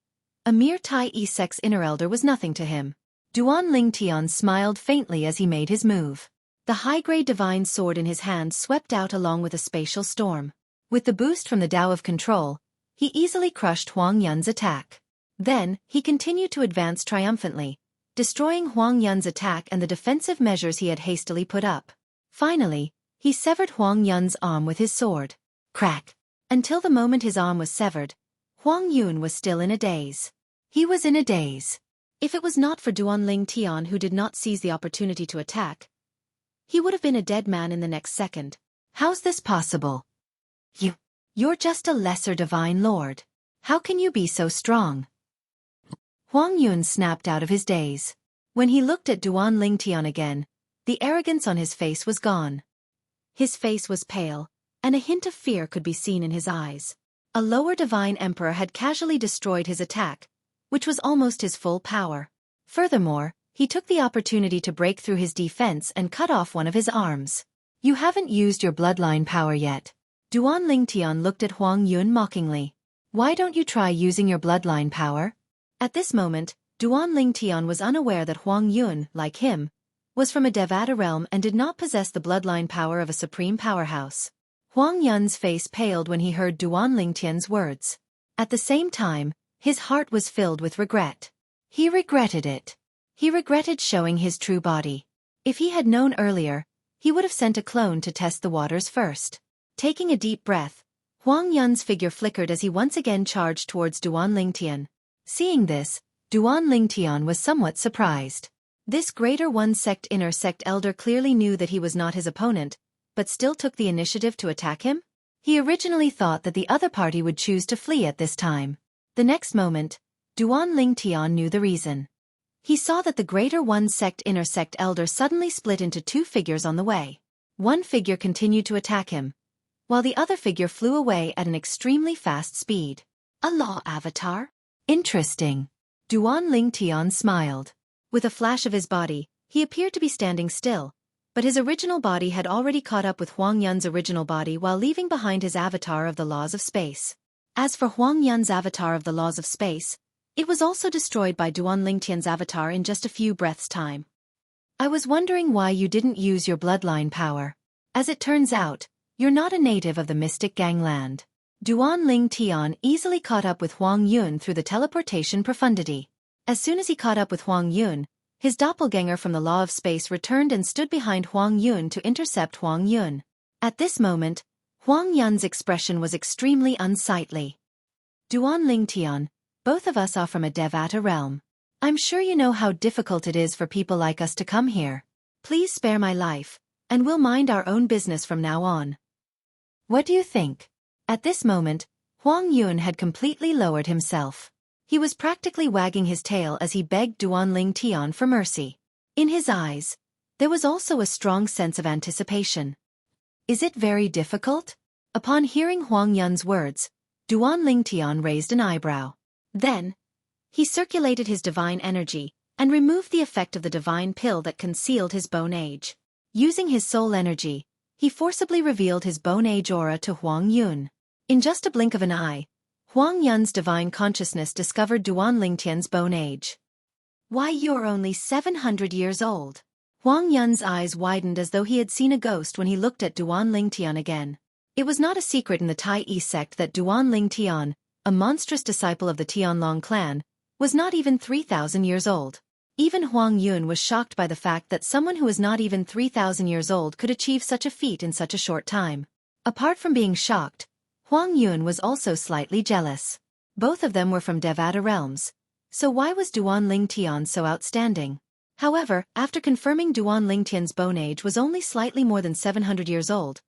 a mere Tai Yi sect's inner elder was nothing to him. Duan Lingtian smiled faintly as he made his move. The high-grade divine sword in his hand swept out along with a spatial storm. With the boost from the Tao of Control, he easily crushed Huang Yun's attack. Then, he continued to advance triumphantly, destroying Huang Yun's attack and the defensive measures he had hastily put up. Finally, he severed Huang Yun's arm with his sword. Crack! Until the moment his arm was severed, Huang Yun was still in a daze. He was in a daze. If it was not for Duan Lingtian who did not seize the opportunity to attack, he would have been a dead man in the next second. How's this possible? You're just a lesser divine lord. How can you be so strong? Huang Yun snapped out of his daze. When he looked at Duan Lingtian again, the arrogance on his face was gone. His face was pale, and a hint of fear could be seen in his eyes. A lower divine emperor had casually destroyed his attack, which was almost his full power. Furthermore, he took the opportunity to break through his defense and cut off one of his arms. You haven't used your bloodline power yet. Duan Lingtian looked at Huang Yun mockingly. Why don't you try using your bloodline power? At this moment, Duan Lingtian was unaware that Huang Yun, like him, was from a Devata realm and did not possess the bloodline power of a supreme powerhouse. Huang Yun's face paled when he heard Duan Lingtian's words. At the same time, his heart was filled with regret. He regretted it. He regretted showing his true body. If he had known earlier, he would have sent a clone to test the waters first. Taking a deep breath, Huang Yun's figure flickered as he once again charged towards Duan Lingtian. Seeing this, Duan Lingtian was somewhat surprised. This Greater One Sect Inner Sect elder clearly knew that he was not his opponent, but still took the initiative to attack him? He originally thought that the other party would choose to flee at this time. The next moment, Duan Lingtian knew the reason. He saw that the Greater One Sect Inner Sect elder suddenly split into two figures on the way. One figure continued to attack him, while the other figure flew away at an extremely fast speed. A law avatar? Interesting. Duan Lingtian smiled. With a flash of his body, he appeared to be standing still, but his original body had already caught up with Huang Yun's original body while leaving behind his avatar of the laws of space. As for Huang Yun's avatar of the laws of space, it was also destroyed by Duan Lingtian's avatar in just a few breaths' time. I was wondering why you didn't use your bloodline power. As it turns out, you're not a native of the Mystic Gangland. Duan Lingtian easily caught up with Huang Yun through the teleportation profundity. As soon as he caught up with Huang Yun, his doppelganger from the Law of Space returned and stood behind Huang Yun to intercept Huang Yun. At this moment, Huang Yun's expression was extremely unsightly. Duan Lingtian, both of us are from a Devata realm. I'm sure you know how difficult it is for people like us to come here. Please spare my life, and we'll mind our own business from now on. What do you think? At this moment, Huang Yun had completely lowered himself. He was practically wagging his tail as he begged Duan Lingtian for mercy. In his eyes, there was also a strong sense of anticipation. Is it very difficult? Upon hearing Huang Yun's words, Duan Lingtian raised an eyebrow. Then, he circulated his divine energy and removed the effect of the divine pill that concealed his bone age. Using his soul energy, he forcibly revealed his bone age aura to Huang Yun. In just a blink of an eye, Huang Yun's divine consciousness discovered Duan Lingtian's bone age. Why, you're only 700 years old. Huang Yun's eyes widened as though he had seen a ghost when he looked at Duan Lingtian again. It was not a secret in the Tai Yi sect that Duan Lingtian, a monstrous disciple of the Tianlong clan, was not even 3,000 years old. Even Huang Yun was shocked by the fact that someone who was not even 3,000 years old could achieve such a feat in such a short time. Apart from being shocked, Huang Yun was also slightly jealous. Both of them were from Devata realms, so why was Duan Lingtian so outstanding? However, after confirming Duan Lingtian's bone age was only slightly more than 700 years old,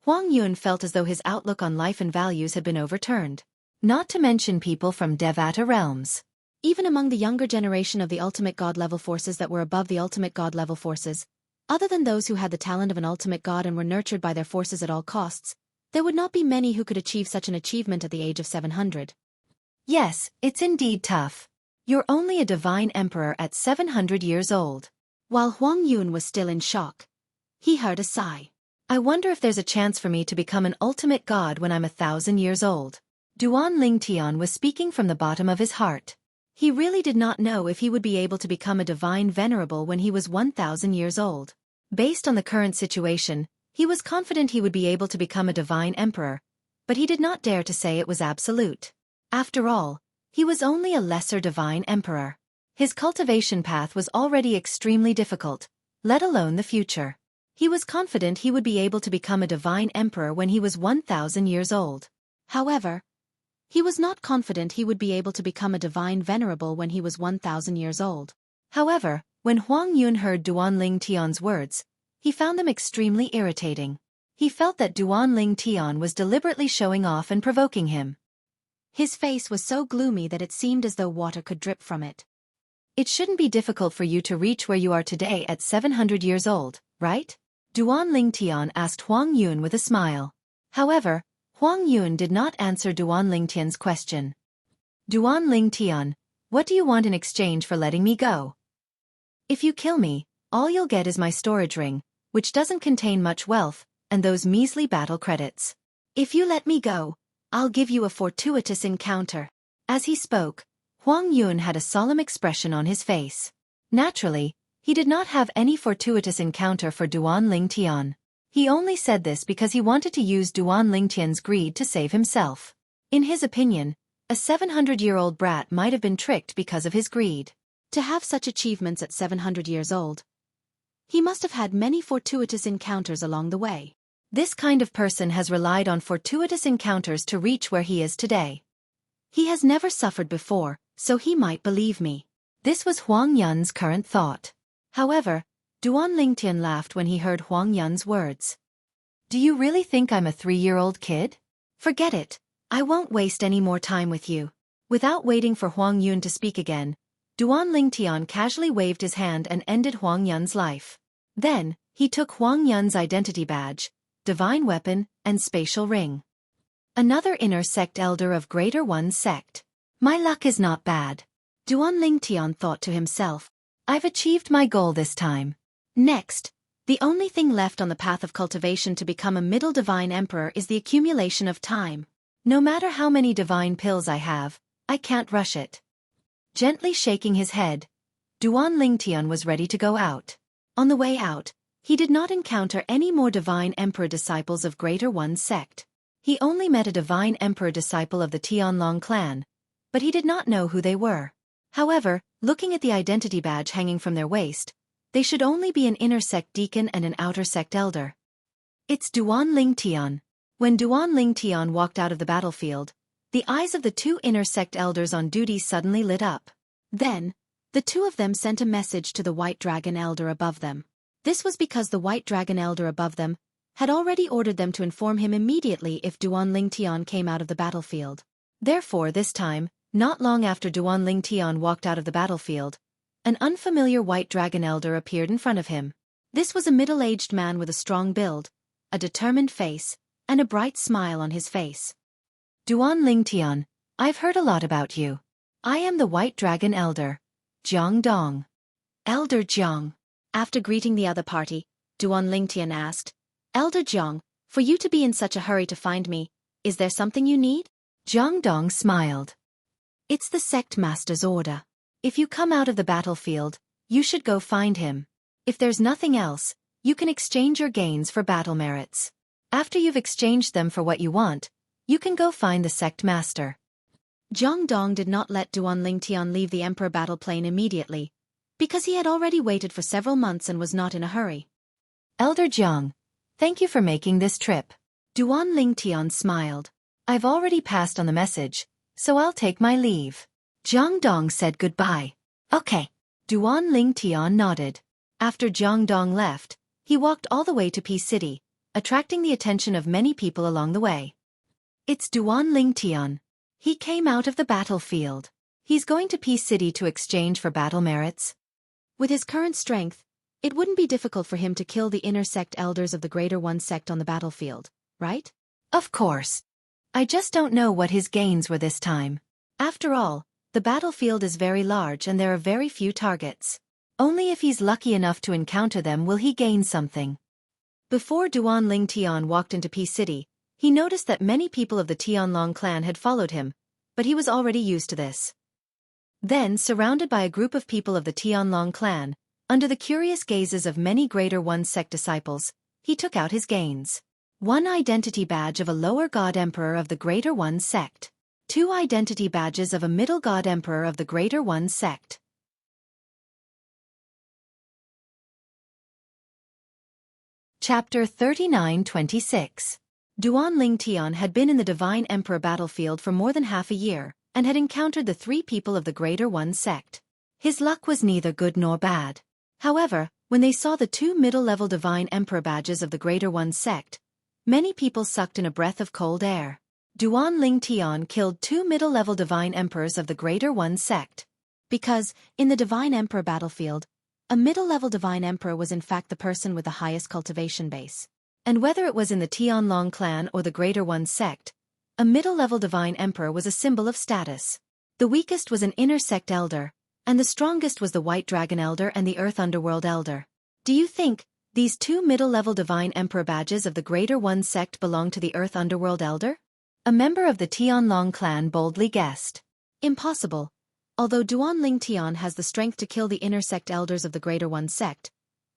Huang Yun felt as though his outlook on life and values had been overturned. Not to mention people from Devata realms. Even among the younger generation of the ultimate god level forces that were above the ultimate god level forces, other than those who had the talent of an ultimate god and were nurtured by their forces at all costs, there would not be many who could achieve such an achievement at the age of 700. Yes, it's indeed tough. You're only a divine emperor at 700 years old. While Huang Yun was still in shock, he heard a sigh. I wonder if there's a chance for me to become an ultimate god when I'm 1,000 years old. Duan Lingtian was speaking from the bottom of his heart. He really did not know if he would be able to become a divine venerable when he was 1,000 years old. Based on the current situation, he was confident he would be able to become a divine emperor, but he did not dare to say it was absolute. After all, he was only a lesser divine emperor. His cultivation path was already extremely difficult, let alone the future. He was confident he would be able to become a divine emperor when he was 1,000 years old. However, he was not confident he would be able to become a divine venerable when he was 1,000 years old. However, when Huang Yun heard Duan Lingtian's words, he found them extremely irritating. He felt that Duan Lingtian was deliberately showing off and provoking him. His face was so gloomy that it seemed as though water could drip from it. It shouldn't be difficult for you to reach where you are today at 700 years old, right? Duan Lingtian asked Huang Yun with a smile. However, Huang Yun did not answer Duan Lingtian's question. Duan Lingtian, what do you want in exchange for letting me go? If you kill me, all you'll get is my storage ring, which doesn't contain much wealth, and those measly battle credits. If you let me go, I'll give you a fortuitous encounter. As he spoke, Huang Yun had a solemn expression on his face. Naturally, he did not have any fortuitous encounter for Duan Lingtian. He only said this because he wanted to use Duan Lingtian's greed to save himself. In his opinion, a 700-year-old brat might have been tricked because of his greed. To have such achievements at 700 years old, he must have had many fortuitous encounters along the way. This kind of person has relied on fortuitous encounters to reach where he is today. He has never suffered before, so he might believe me. This was Huang Yun's current thought. However, Duan Lingtian laughed when he heard Huang Yun's words. Do you really think I'm a 3-year-old kid? Forget it. I won't waste any more time with you. Without waiting for Huang Yun to speak again, Duan Lingtian casually waved his hand and ended Huang Yun's life. Then, he took Huang Yun's identity badge, divine weapon, and spatial ring. Another inner sect elder of Greater One sect. My luck is not bad. Duan Lingtian thought to himself. I've achieved my goal this time. Next, the only thing left on the path of cultivation to become a middle divine emperor is the accumulation of time. No matter how many divine pills I have, I can't rush it. Gently shaking his head, Duan Lingtian was ready to go out. On the way out, he did not encounter any more divine emperor disciples of Greater One sect. He only met a divine emperor disciple of the Tianlong clan, but he did not know who they were. However, looking at the identity badge hanging from their waist, they should only be an inner sect deacon and an outer sect elder. It's Duan Lingtian. When Duan Lingtian walked out of the battlefield, the eyes of the two inner sect elders on duty suddenly lit up. Then, the two of them sent a message to the White Dragon Elder above them. This was because the White Dragon Elder above them had already ordered them to inform him immediately if Duan Lingtian came out of the battlefield. Therefore this time, not long after Duan Lingtian walked out of the battlefield, an unfamiliar White Dragon Elder appeared in front of him. This was a middle-aged man with a strong build, a determined face, and a bright smile on his face. Duan Lingtian, I've heard a lot about you. I am the White Dragon Elder, Jiang Dong. Elder Jiang. After greeting the other party, Duan Lingtian asked, Elder Jiang, for you to be in such a hurry to find me, is there something you need? Jiang Dong smiled. It's the sect master's order. If you come out of the battlefield, you should go find him. If there's nothing else, you can exchange your gains for battle merits. After you've exchanged them for what you want, you can go find the sect master. Jiang Dong did not let Duan Lingtian leave the Emperor battle plane immediately, because he had already waited for several months and was not in a hurry. Elder Jiang, thank you for making this trip. Duan Lingtian smiled. I've already passed on the message, so I'll take my leave. Jiang Dong said goodbye. Okay. Duan Lingtian nodded. After Jiang Dong left, he walked all the way to Peace City, attracting the attention of many people along the way. It's Duan Lingtian. He came out of the battlefield. He's going to Peace City to exchange for battle merits. With his current strength, it wouldn't be difficult for him to kill the inner sect elders of the Greater One sect on the battlefield, right? Of course. I just don't know what his gains were this time. After all, the battlefield is very large and there are very few targets. Only if he's lucky enough to encounter them will he gain something. Before Duan Lingtian walked into Peace City, he noticed that many people of the Tianlong clan had followed him, but he was already used to this. Then, surrounded by a group of people of the Tianlong clan, under the curious gazes of many Greater One sect disciples, he took out his gains. 1 identity badge of a lower god emperor of the Greater One sect. 2 identity badges of a middle god emperor of the Greater One sect. Chapter 39-26. Duan Lingtian had been in the Divine Emperor battlefield for more than half a year, and had encountered the 3 people of the Greater One sect. His luck was neither good nor bad. However, when they saw the 2 middle-level Divine Emperor badges of the Greater One sect, many people sucked in a breath of cold air. Duan Lingtian killed 2 middle-level Divine Emperors of the Greater One sect. Because, in the Divine Emperor battlefield, a middle-level Divine Emperor was in fact the person with the highest cultivation base. And whether it was in the Tianlong clan or the Greater One sect, a middle-level Divine Emperor was a symbol of status. The weakest was an inner sect elder, and the strongest was the White Dragon Elder and the Earth Underworld Elder. Do you think these 2 middle-level Divine Emperor badges of the Greater One sect belong to the Earth Underworld Elder? A member of the Tianlong clan boldly guessed. Impossible. Although Duan Lingtian has the strength to kill the inner sect elders of the Greater One sect,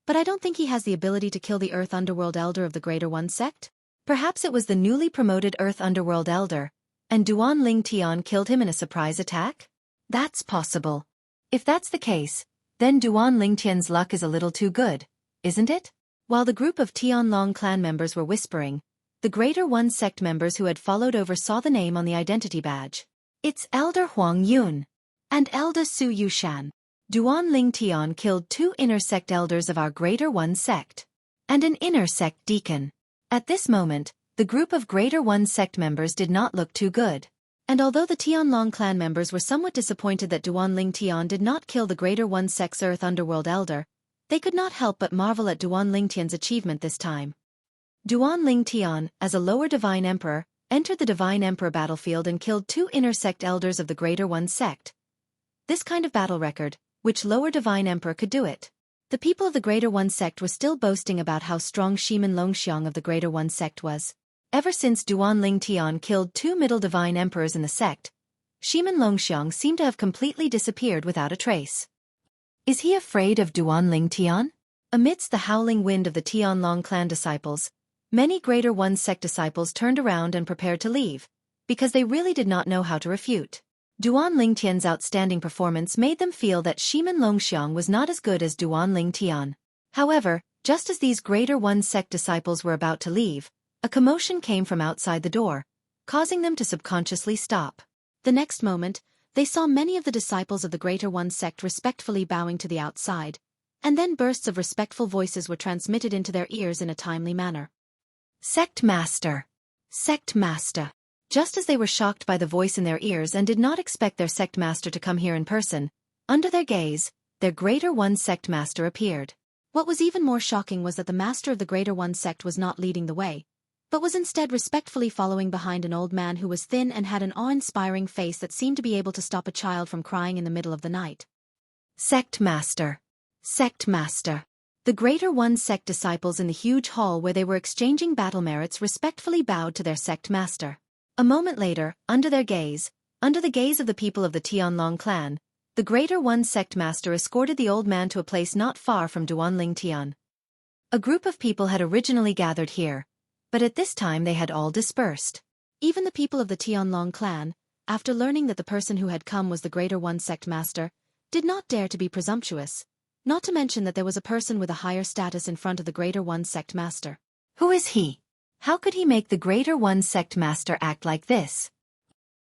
but I don't think he has the ability to kill the Earth Underworld Elder of the Greater One sect. Perhaps it was the newly promoted Earth Underworld Elder, and Duan Lingtian killed him in a surprise attack? That's possible. If that's the case, then Duan Lingtian's luck is a little too good, isn't it? While the group of Tianlong clan members were whispering, the Greater One sect members who had followed over saw the name on the identity badge. It's Elder Huang Yun and Elder Su Yushan. Duan Lingtian killed 2 inner sect elders of our Greater One sect and an inner sect deacon. At this moment, the group of Greater One sect members did not look too good. And although the Tianlong clan members were somewhat disappointed that Duan Lingtian did not kill the Greater One sect's Earth Underworld elder, they could not help but marvel at Duan Lingtian's achievement this time. Duan Lingtian, as a lower divine emperor, entered the divine emperor battlefield and killed 2 inner sect elders of the Greater One sect. This kind of battle record, which lower divine emperor could do it. The people of the Greater One sect were still boasting about how strong Shimin Longxiang of the Greater One sect was. Ever since Duan Lingtian killed 2 middle divine emperors in the sect, Shimin Longxiang seemed to have completely disappeared without a trace. Is he afraid of Duan Lingtian? Amidst the howling wind of the Tianlong clan disciples, many Greater One sect disciples turned around and prepared to leave, because they really did not know how to refute. Duan Lingtian's outstanding performance made them feel that Shimin Longxiang was not as good as Duan Lingtian. However, just as these Greater One sect disciples were about to leave, a commotion came from outside the door, causing them to subconsciously stop. The next moment, they saw many of the disciples of the Greater One sect respectfully bowing to the outside, and then bursts of respectful voices were transmitted into their ears in a timely manner. Sect Master! Sect Master! Just as they were shocked by the voice in their ears and did not expect their sect master to come here in person, under their gaze, their Greater One sect master appeared. What was even more shocking was that the master of the Greater One sect was not leading the way, but was instead respectfully following behind an old man who was thin and had an awe-inspiring face that seemed to be able to stop a child from crying in the middle of the night. Sect Master! Sect Master! The Greater One sect disciples in the huge hall where they were exchanging battle merits respectfully bowed to their sect master. A moment later, under the gaze of the people of the Tianlong clan, the Greater One sect master escorted the old man to a place not far from Duan Lingtian. A group of people had originally gathered here, but at this time they had all dispersed. Even the people of the Tianlong clan, after learning that the person who had come was the Greater One sect master, did not dare to be presumptuous, not to mention that there was a person with a higher status in front of the Greater One sect master. Who is he? How could he make the Greater One sect master act like this?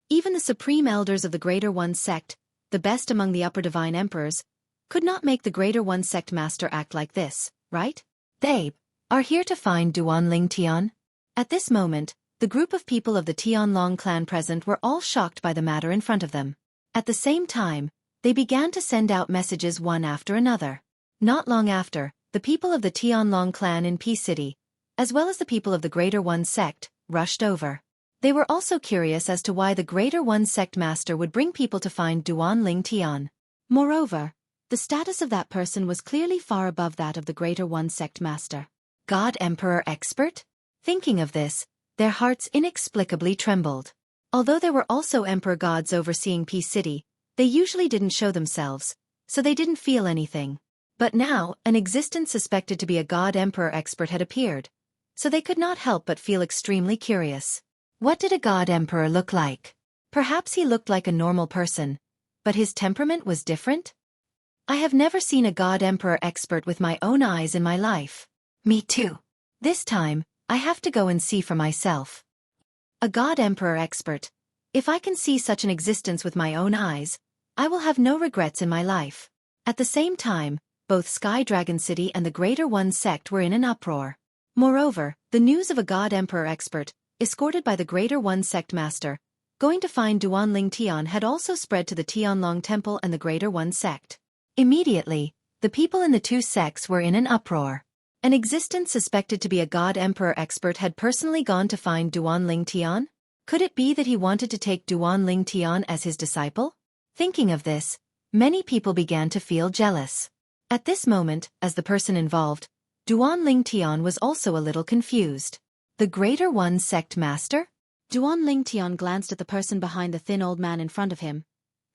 Even the supreme elders of the Greater One sect, the best among the upper divine emperors, could not make the Greater One sect master act like this, right? They are here to find Duan Lingtian. At this moment, the group of people of the Tianlong clan present were all shocked by the matter in front of them. At the same time, they began to send out messages one after another. Not long after, the people of the Tianlong clan in Peace City, as well as the people of the Greater One sect, rushed over. They were also curious as to why the Greater One sect master would bring people to find Duan Lingtian. Moreover, the status of that person was clearly far above that of the Greater One sect master. God Emperor Expert? Thinking of this, their hearts inexplicably trembled. Although there were also emperor gods overseeing Peace City, they usually didn't show themselves, so they didn't feel anything. But now, an existence suspected to be a God Emperor Expert had appeared, so they could not help but feel extremely curious. What did a God Emperor look like? Perhaps he looked like a normal person, but his temperament was different? I have never seen a God Emperor Expert with my own eyes in my life. Me too. This time, I have to go and see for myself. A God Emperor Expert. If I can see such an existence with my own eyes, I will have no regrets in my life. At the same time, both Sky Dragon City and the Greater One sect were in an uproar. Moreover, the news of a God Emperor Expert, escorted by the Greater One sect master, going to find Duan Lingtian had also spread to the Tianlong Temple and the Greater One sect. Immediately, the people in the two sects were in an uproar. An existence suspected to be a God Emperor Expert had personally gone to find Duan Lingtian? Could it be that he wanted to take Duan Lingtian as his disciple? Thinking of this, many people began to feel jealous. At this moment, as the person involved, Duan Lingtian was also a little confused. The Greater One sect master? Duan Lingtian glanced at the person behind the thin old man in front of him.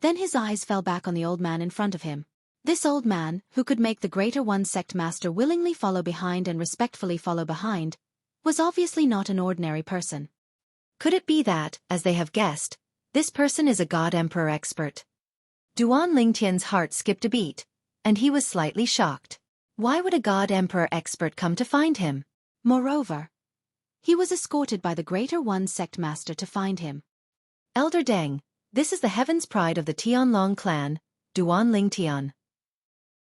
Then his eyes fell back on the old man in front of him. This old man, who could make the Greater One sect master willingly follow behind and respectfully follow behind, was obviously not an ordinary person. Could it be that, as they have guessed, this person is a God Emperor Expert? Duan Lingtian's heart skipped a beat, and he was slightly shocked. Why would a god emperor expert come to find him? Moreover, he was escorted by the Greater One Sect Master to find him. Elder Deng, this is the heaven's pride of the Tianlong clan, Duan Lingtian.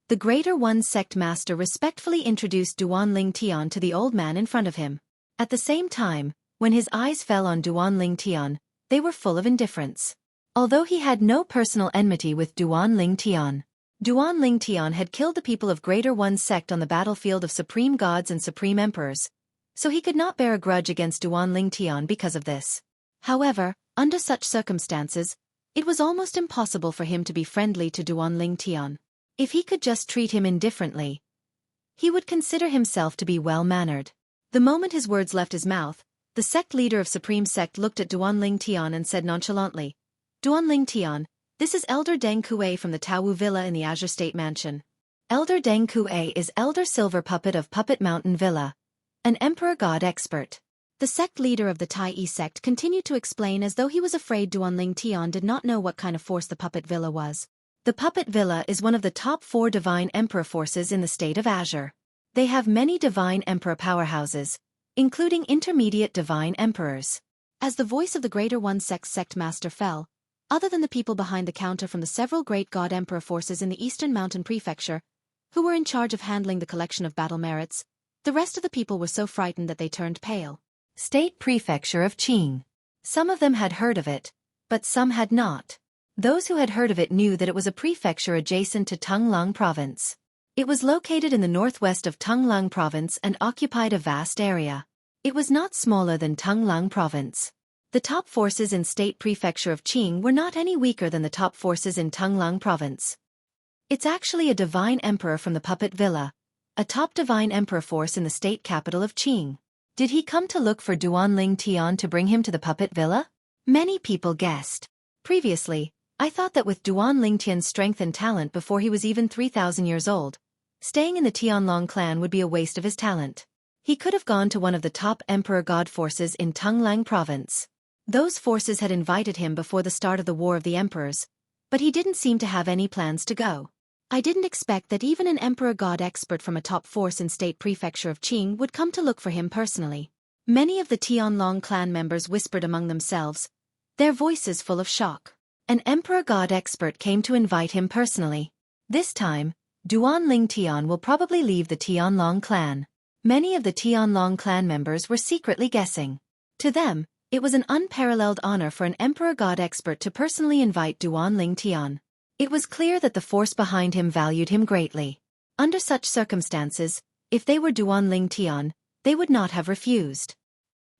The Greater One Sect Master respectfully introduced Duan Lingtian to the old man in front of him. At the same time, when his eyes fell on Duan Lingtian, they were full of indifference. Although he had no personal enmity with Duan Lingtian, Duan Lingtian had killed the people of Greater One Sect on the battlefield of supreme gods and supreme emperors, so he could not bear a grudge against Duan Lingtian because of this. However, under such circumstances, it was almost impossible for him to be friendly to Duan Lingtian. If he could just treat him indifferently, he would consider himself to be well-mannered. The moment his words left his mouth, the sect leader of Supreme Sect looked at Duan Lingtian and said nonchalantly, Duan Lingtian, this is Elder Deng Kuei from the Taowu Villa in the Azure State Mansion. Elder Deng Kuei is Elder Silver Puppet of Puppet Mountain Villa, an Emperor God expert. The sect leader of the Tai Yi sect continued to explain as though he was afraid Duan Lingtian did not know what kind of force the Puppet Villa was. The Puppet Villa is one of the top 4 Divine Emperor forces in the state of Azure. They have many Divine Emperor powerhouses, including intermediate Divine Emperors. As the voice of the Greater One Sect Master fell, other than the people behind the counter from the several great God Emperor forces in the Eastern Mountain Prefecture, who were in charge of handling the collection of battle merits, the rest of the people were so frightened that they turned pale. State Prefecture of Qing. Some of them had heard of it, but some had not. Those who had heard of it knew that it was a prefecture adjacent to Tonglang Province. It was located in the northwest of Tonglang Province and occupied a vast area. It was not smaller than Tonglang Province. The top forces in State Prefecture of Qing were not any weaker than the top forces in Tonglang Province. It's actually a Divine Emperor from the Puppet Villa, a top Divine Emperor force in the state capital of Qing. Did he come to look for Duan Lingtian to bring him to the Puppet Villa? Many people guessed. Previously, I thought that with Duan Lingtian's strength and talent before he was even 3,000 years old, staying in the Tianlong clan would be a waste of his talent. He could have gone to one of the top Emperor God forces in Tonglang Province. Those forces had invited him before the start of the War of the Emperors, but he didn't seem to have any plans to go. I didn't expect that even an Emperor God expert from a top force in State Prefecture of Qing would come to look for him personally. Many of the Tianlong clan members whispered among themselves, their voices full of shock. An Emperor God expert came to invite him personally. This time, Duan Lingtian will probably leave the Tianlong clan. Many of the Tianlong clan members were secretly guessing. To them, it was an unparalleled honor for an Emperor God expert to personally invite Duan Lingtian. It was clear that the force behind him valued him greatly. Under such circumstances, if they were Duan Lingtian, they would not have refused.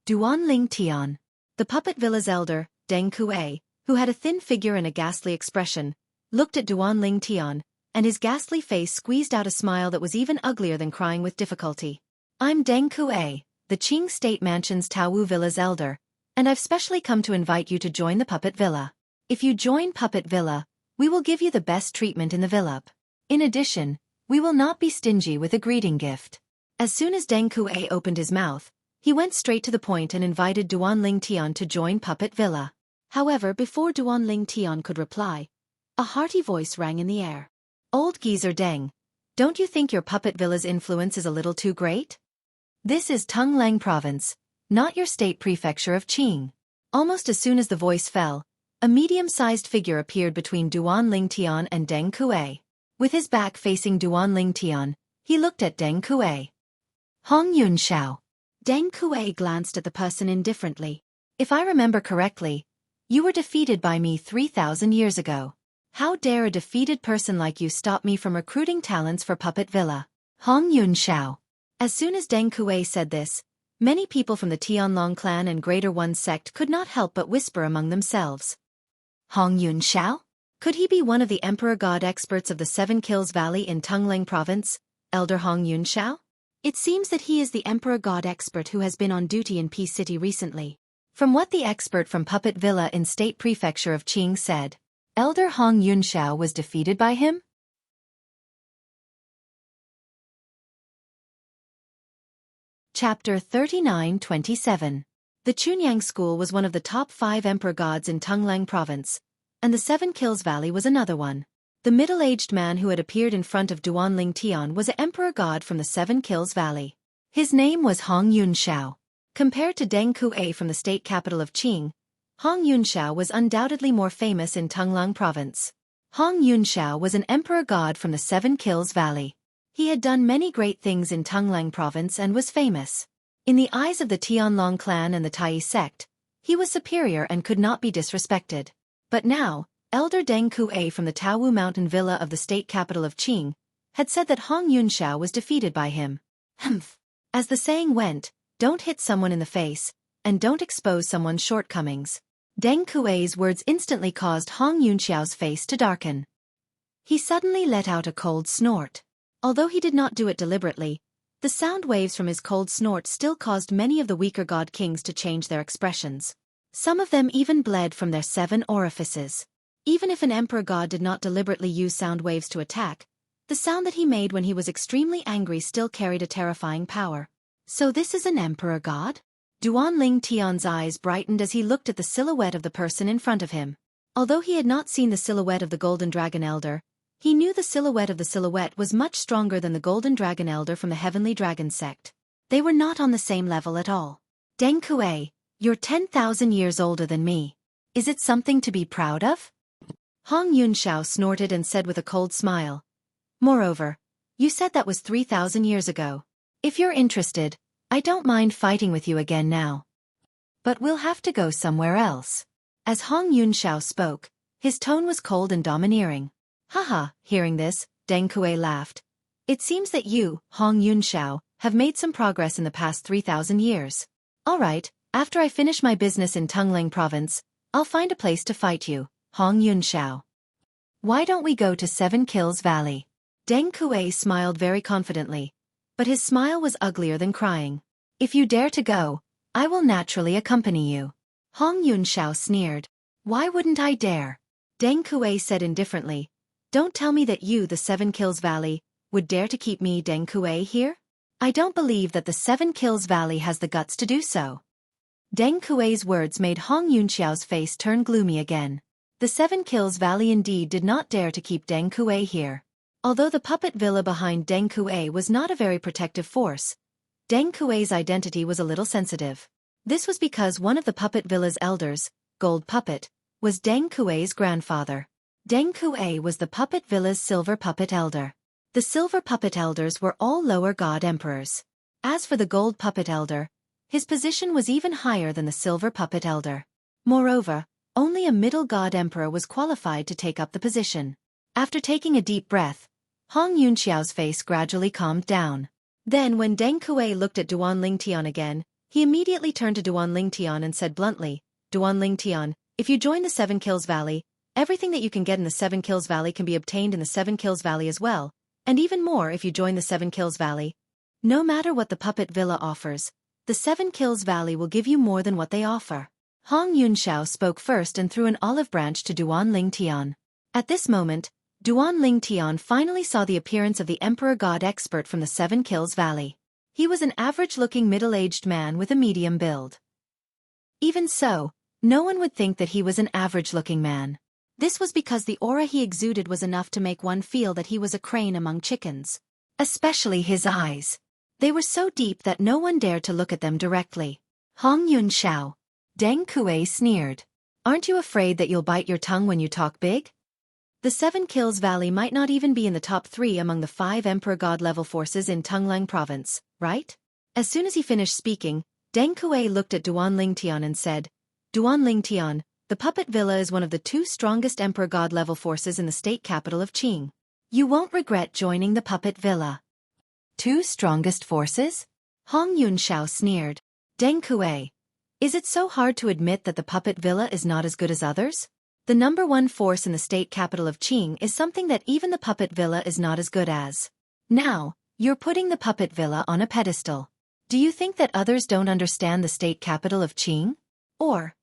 Duan Lingtian. The Puppet Villa's elder, Deng Kuei, who had a thin figure and a ghastly expression, looked at Duan Lingtian, and his ghastly face squeezed out a smile that was even uglier than crying with difficulty. I'm Deng Kuei, the Qing State Mansion's Taowu Villa's elder, and I've specially come to invite you to join the Puppet Villa. If you join Puppet Villa, we will give you the best treatment in the villa. In addition, we will not be stingy with a greeting gift. As soon as Deng Kuei opened his mouth, he went straight to the point and invited Duan Lingtian to join Puppet Villa. However, before Duan Lingtian could reply, a hearty voice rang in the air. Old geezer Deng, don't you think your Puppet Villa's influence is a little too great? This is Tonglang Province, not your state prefecture of Qing. Almost as soon as the voice fell, a medium-sized figure appeared between Duan Lingtian and Deng Kuei. With his back facing Duan Lingtian, he looked at Deng Kuei. Hong Yunxiao. Deng Kuei glanced at the person indifferently. If I remember correctly, you were defeated by me 3,000 years ago. How dare a defeated person like you stop me from recruiting talents for Puppet Villa? Hong Yunxiao. As soon as Deng Kuei said this, many people from the Tianlong clan and Greater One sect could not help but whisper among themselves. Hong Yunxiao? Could he be one of the Emperor God experts of the Seven Kills Valley in Tonglang Province, Elder Hong Yunxiao? It seems that he is the Emperor God expert who has been on duty in Peace City recently. From what the expert from Puppet Villa in State Prefecture of Qing said, Elder Hong Yunxiao was defeated by him? Chapter 39-27. The Chunyang School was one of the top 5 Emperor gods in Tonglang Province, and the 7 Kills Valley was another one. The middle-aged man who had appeared in front of Duanling Tian was an emperor god from the 7 Kills Valley. His name was Hong Yunxiao. Compared to Deng Kuei from the state capital of Qing, Hong Yunxiao was undoubtedly more famous in Tonglang province. Hong Yunxiao was an emperor god from the 7 Kills Valley. He had done many great things in Tonglang province and was famous. In the eyes of the Tianlong clan and the Tai sect, he was superior and could not be disrespected. But now, Elder Deng Kuei from the Taowu Mountain Villa of the state capital of Qing had said that Hong Yunxiao was defeated by him. Humph. As the saying went, don't hit someone in the face, and don't expose someone's shortcomings. Deng Kuei's words instantly caused Hong Yunxiao's face to darken. He suddenly let out a cold snort. Although he did not do it deliberately, the sound waves from his cold snort still caused many of the weaker god kings to change their expressions. Some of them even bled from their 7 orifices. Even if an emperor god did not deliberately use sound waves to attack, the sound that he made when he was extremely angry still carried a terrifying power. So this is an emperor god? Duanling Tian's eyes brightened as he looked at the silhouette of the person in front of him. Although he had not seen the silhouette of the Golden Dragon Elder, he knew the silhouette of the silhouette was much stronger than the Golden Dragon Elder from the Heavenly Dragon sect. They were not on the same level at all. Deng Kuei, you're 10,000 years older than me. Is it something to be proud of? Hong Yunxiao snorted and said with a cold smile. Moreover, you said that was 3,000 years ago. If you're interested, I don't mind fighting with you again now. But we'll have to go somewhere else. As Hong Yunxiao spoke, his tone was cold and domineering. Haha, hearing this, Deng Kuei laughed. It seems that you, Hong Yunxiao, have made some progress in the past 3,000 years. Alright, after I finish my business in Tonglang province, I'll find a place to fight you, Hong Yunxiao. Why don't we go to 7 Kills Valley? Deng Kuei smiled very confidently, but his smile was uglier than crying. If you dare to go, I will naturally accompany you. Hong Yunxiao sneered. Why wouldn't I dare? Deng Kuei said indifferently. Don't tell me that you, the 7 Kills Valley, would dare to keep me, Deng Kuei, here? I don't believe that the 7 Kills Valley has the guts to do so. Deng Kuei's words made Hong Yunxiao's face turn gloomy again. The 7 Kills Valley indeed did not dare to keep Deng Kuei here. Although the puppet villa behind Deng Kuei was not a very protective force, Deng Kuei's identity was a little sensitive. This was because one of the puppet villa's elders, Gold Puppet, was Deng Kuei's grandfather. Deng Kuei was the puppet villa's silver puppet elder. The silver puppet elders were all lower god emperors. As for the gold puppet elder, his position was even higher than the silver puppet elder. Moreover, only a middle god emperor was qualified to take up the position. After taking a deep breath, Hong Yunxiao's face gradually calmed down. Then when Deng Kuei looked at Duanling Tian again, he immediately turned to Duanling Tian and said bluntly, Duanling Tian, if you join the 7 Kills Valley, everything that you can get in the 7 Kills Valley can be obtained in the 7 Kills Valley as well, and even more if you join the 7 Kills Valley. No matter what the puppet villa offers, the 7 Kills Valley will give you more than what they offer. Hong Yunxiao spoke first and threw an olive branch to Duanling Tian. At this moment, Duanling Tian finally saw the appearance of the Emperor God expert from the 7 Kills Valley. He was an average-looking middle-aged man with a medium build. Even so, no one would think that he was an average-looking man. This was because the aura he exuded was enough to make one feel that he was a crane among chickens. Especially his eyes. They were so deep that no one dared to look at them directly. Hong Yunxiao. Deng Kuei sneered. Aren't you afraid that you'll bite your tongue when you talk big? The 7 Kills Valley might not even be in the top 3 among the 5 Emperor God level forces in Tonglang province, right? As soon as he finished speaking, Deng Kuei looked at Duanling Tian and said, Duanling Tian, the puppet villa is one of the 2 strongest Emperor God level forces in the state capital of Qing. You won't regret joining the puppet villa. 2 strongest forces? Hong Yunxiao sneered. Deng Kuei. Is it so hard to admit that the puppet villa is not as good as others? The number 1 force in the state capital of Qing is something that even the puppet villa is not as good as. Now, you're putting the puppet villa on a pedestal. Do you think that others don't understand the state capital of Qing? Or,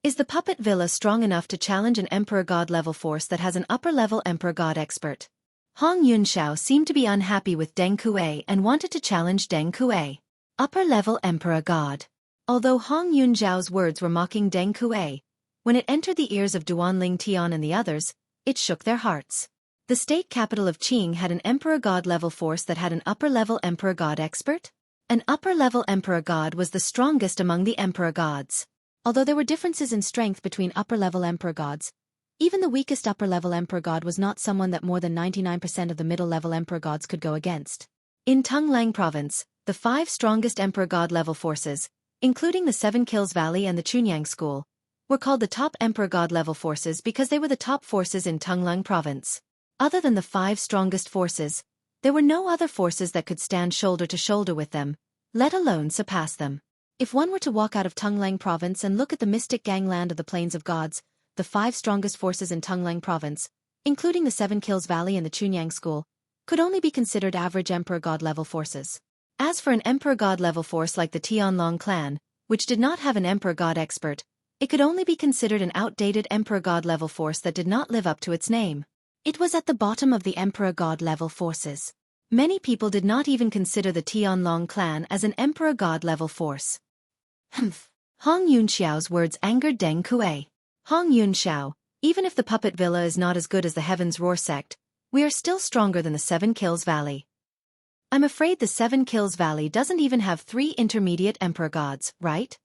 is the puppet villa strong enough to challenge an Emperor God level force that has an upper-level Emperor God expert? Hong Yunxiao seemed to be unhappy with Deng Kuei and wanted to challenge Deng Kuei. Upper-level Emperor God. Although Hong Yunxiao's words were mocking Deng Kuei, When it entered the ears of Duanling Tian and the others, it shook their hearts. The state capital of Qing had an Emperor God level force that had an upper-level Emperor God expert? An upper-level Emperor God was the strongest among the Emperor Gods. Although there were differences in strength between upper-level Emperor Gods, even the weakest upper-level Emperor God was not someone that more than 99% of the middle-level Emperor Gods could go against. In Tunglang Province, the 5 strongest Emperor God level forces, including the 7 Kills Valley and the Chunyang School, were called the top Emperor God level forces because they were the top forces in Tunglang Province. Other than the 5 strongest forces, there were no other forces that could stand shoulder to shoulder with them, let alone surpass them. If one were to walk out of Tunglang Province and look at the mystic gangland of the Plains of Gods, the 5 strongest forces in Tunglang Province, including the 7 Kills Valley and the Chunyang School, could only be considered average Emperor God level forces. As for an Emperor God level force like the Tianlong clan, which did not have an Emperor God expert, it could only be considered an outdated Emperor God level force that did not live up to its name. It was at the bottom of the Emperor God level forces. Many people did not even consider the Tianlong clan as an Emperor God level force. Humph. Hong Yunxiao's words angered Deng Kuei. Hong Yunxiao, even if the Puppet Villa is not as good as the Heaven's Roar sect, we are still stronger than the 7 Kills Valley. I'm afraid the 7 Kills Valley doesn't even have 3 intermediate Emperor Gods, right?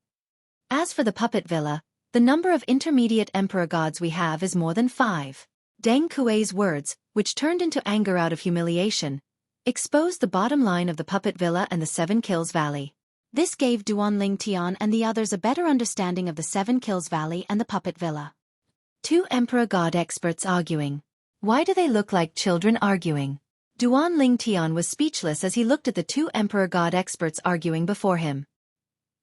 As for the Puppet Villa, the number of intermediate Emperor Gods we have is more than 5. Deng Kuei's words, which turned into anger out of humiliation, exposed the bottom line of the Puppet Villa and the 7 Kills Valley. This gave Duanling Tian and the others a better understanding of the 7 Kills Valley and the Puppet Villa. 2 Emperor God experts arguing. Why do they look like children arguing? Duanling Tian was speechless as he looked at the 2 Emperor God experts arguing before him.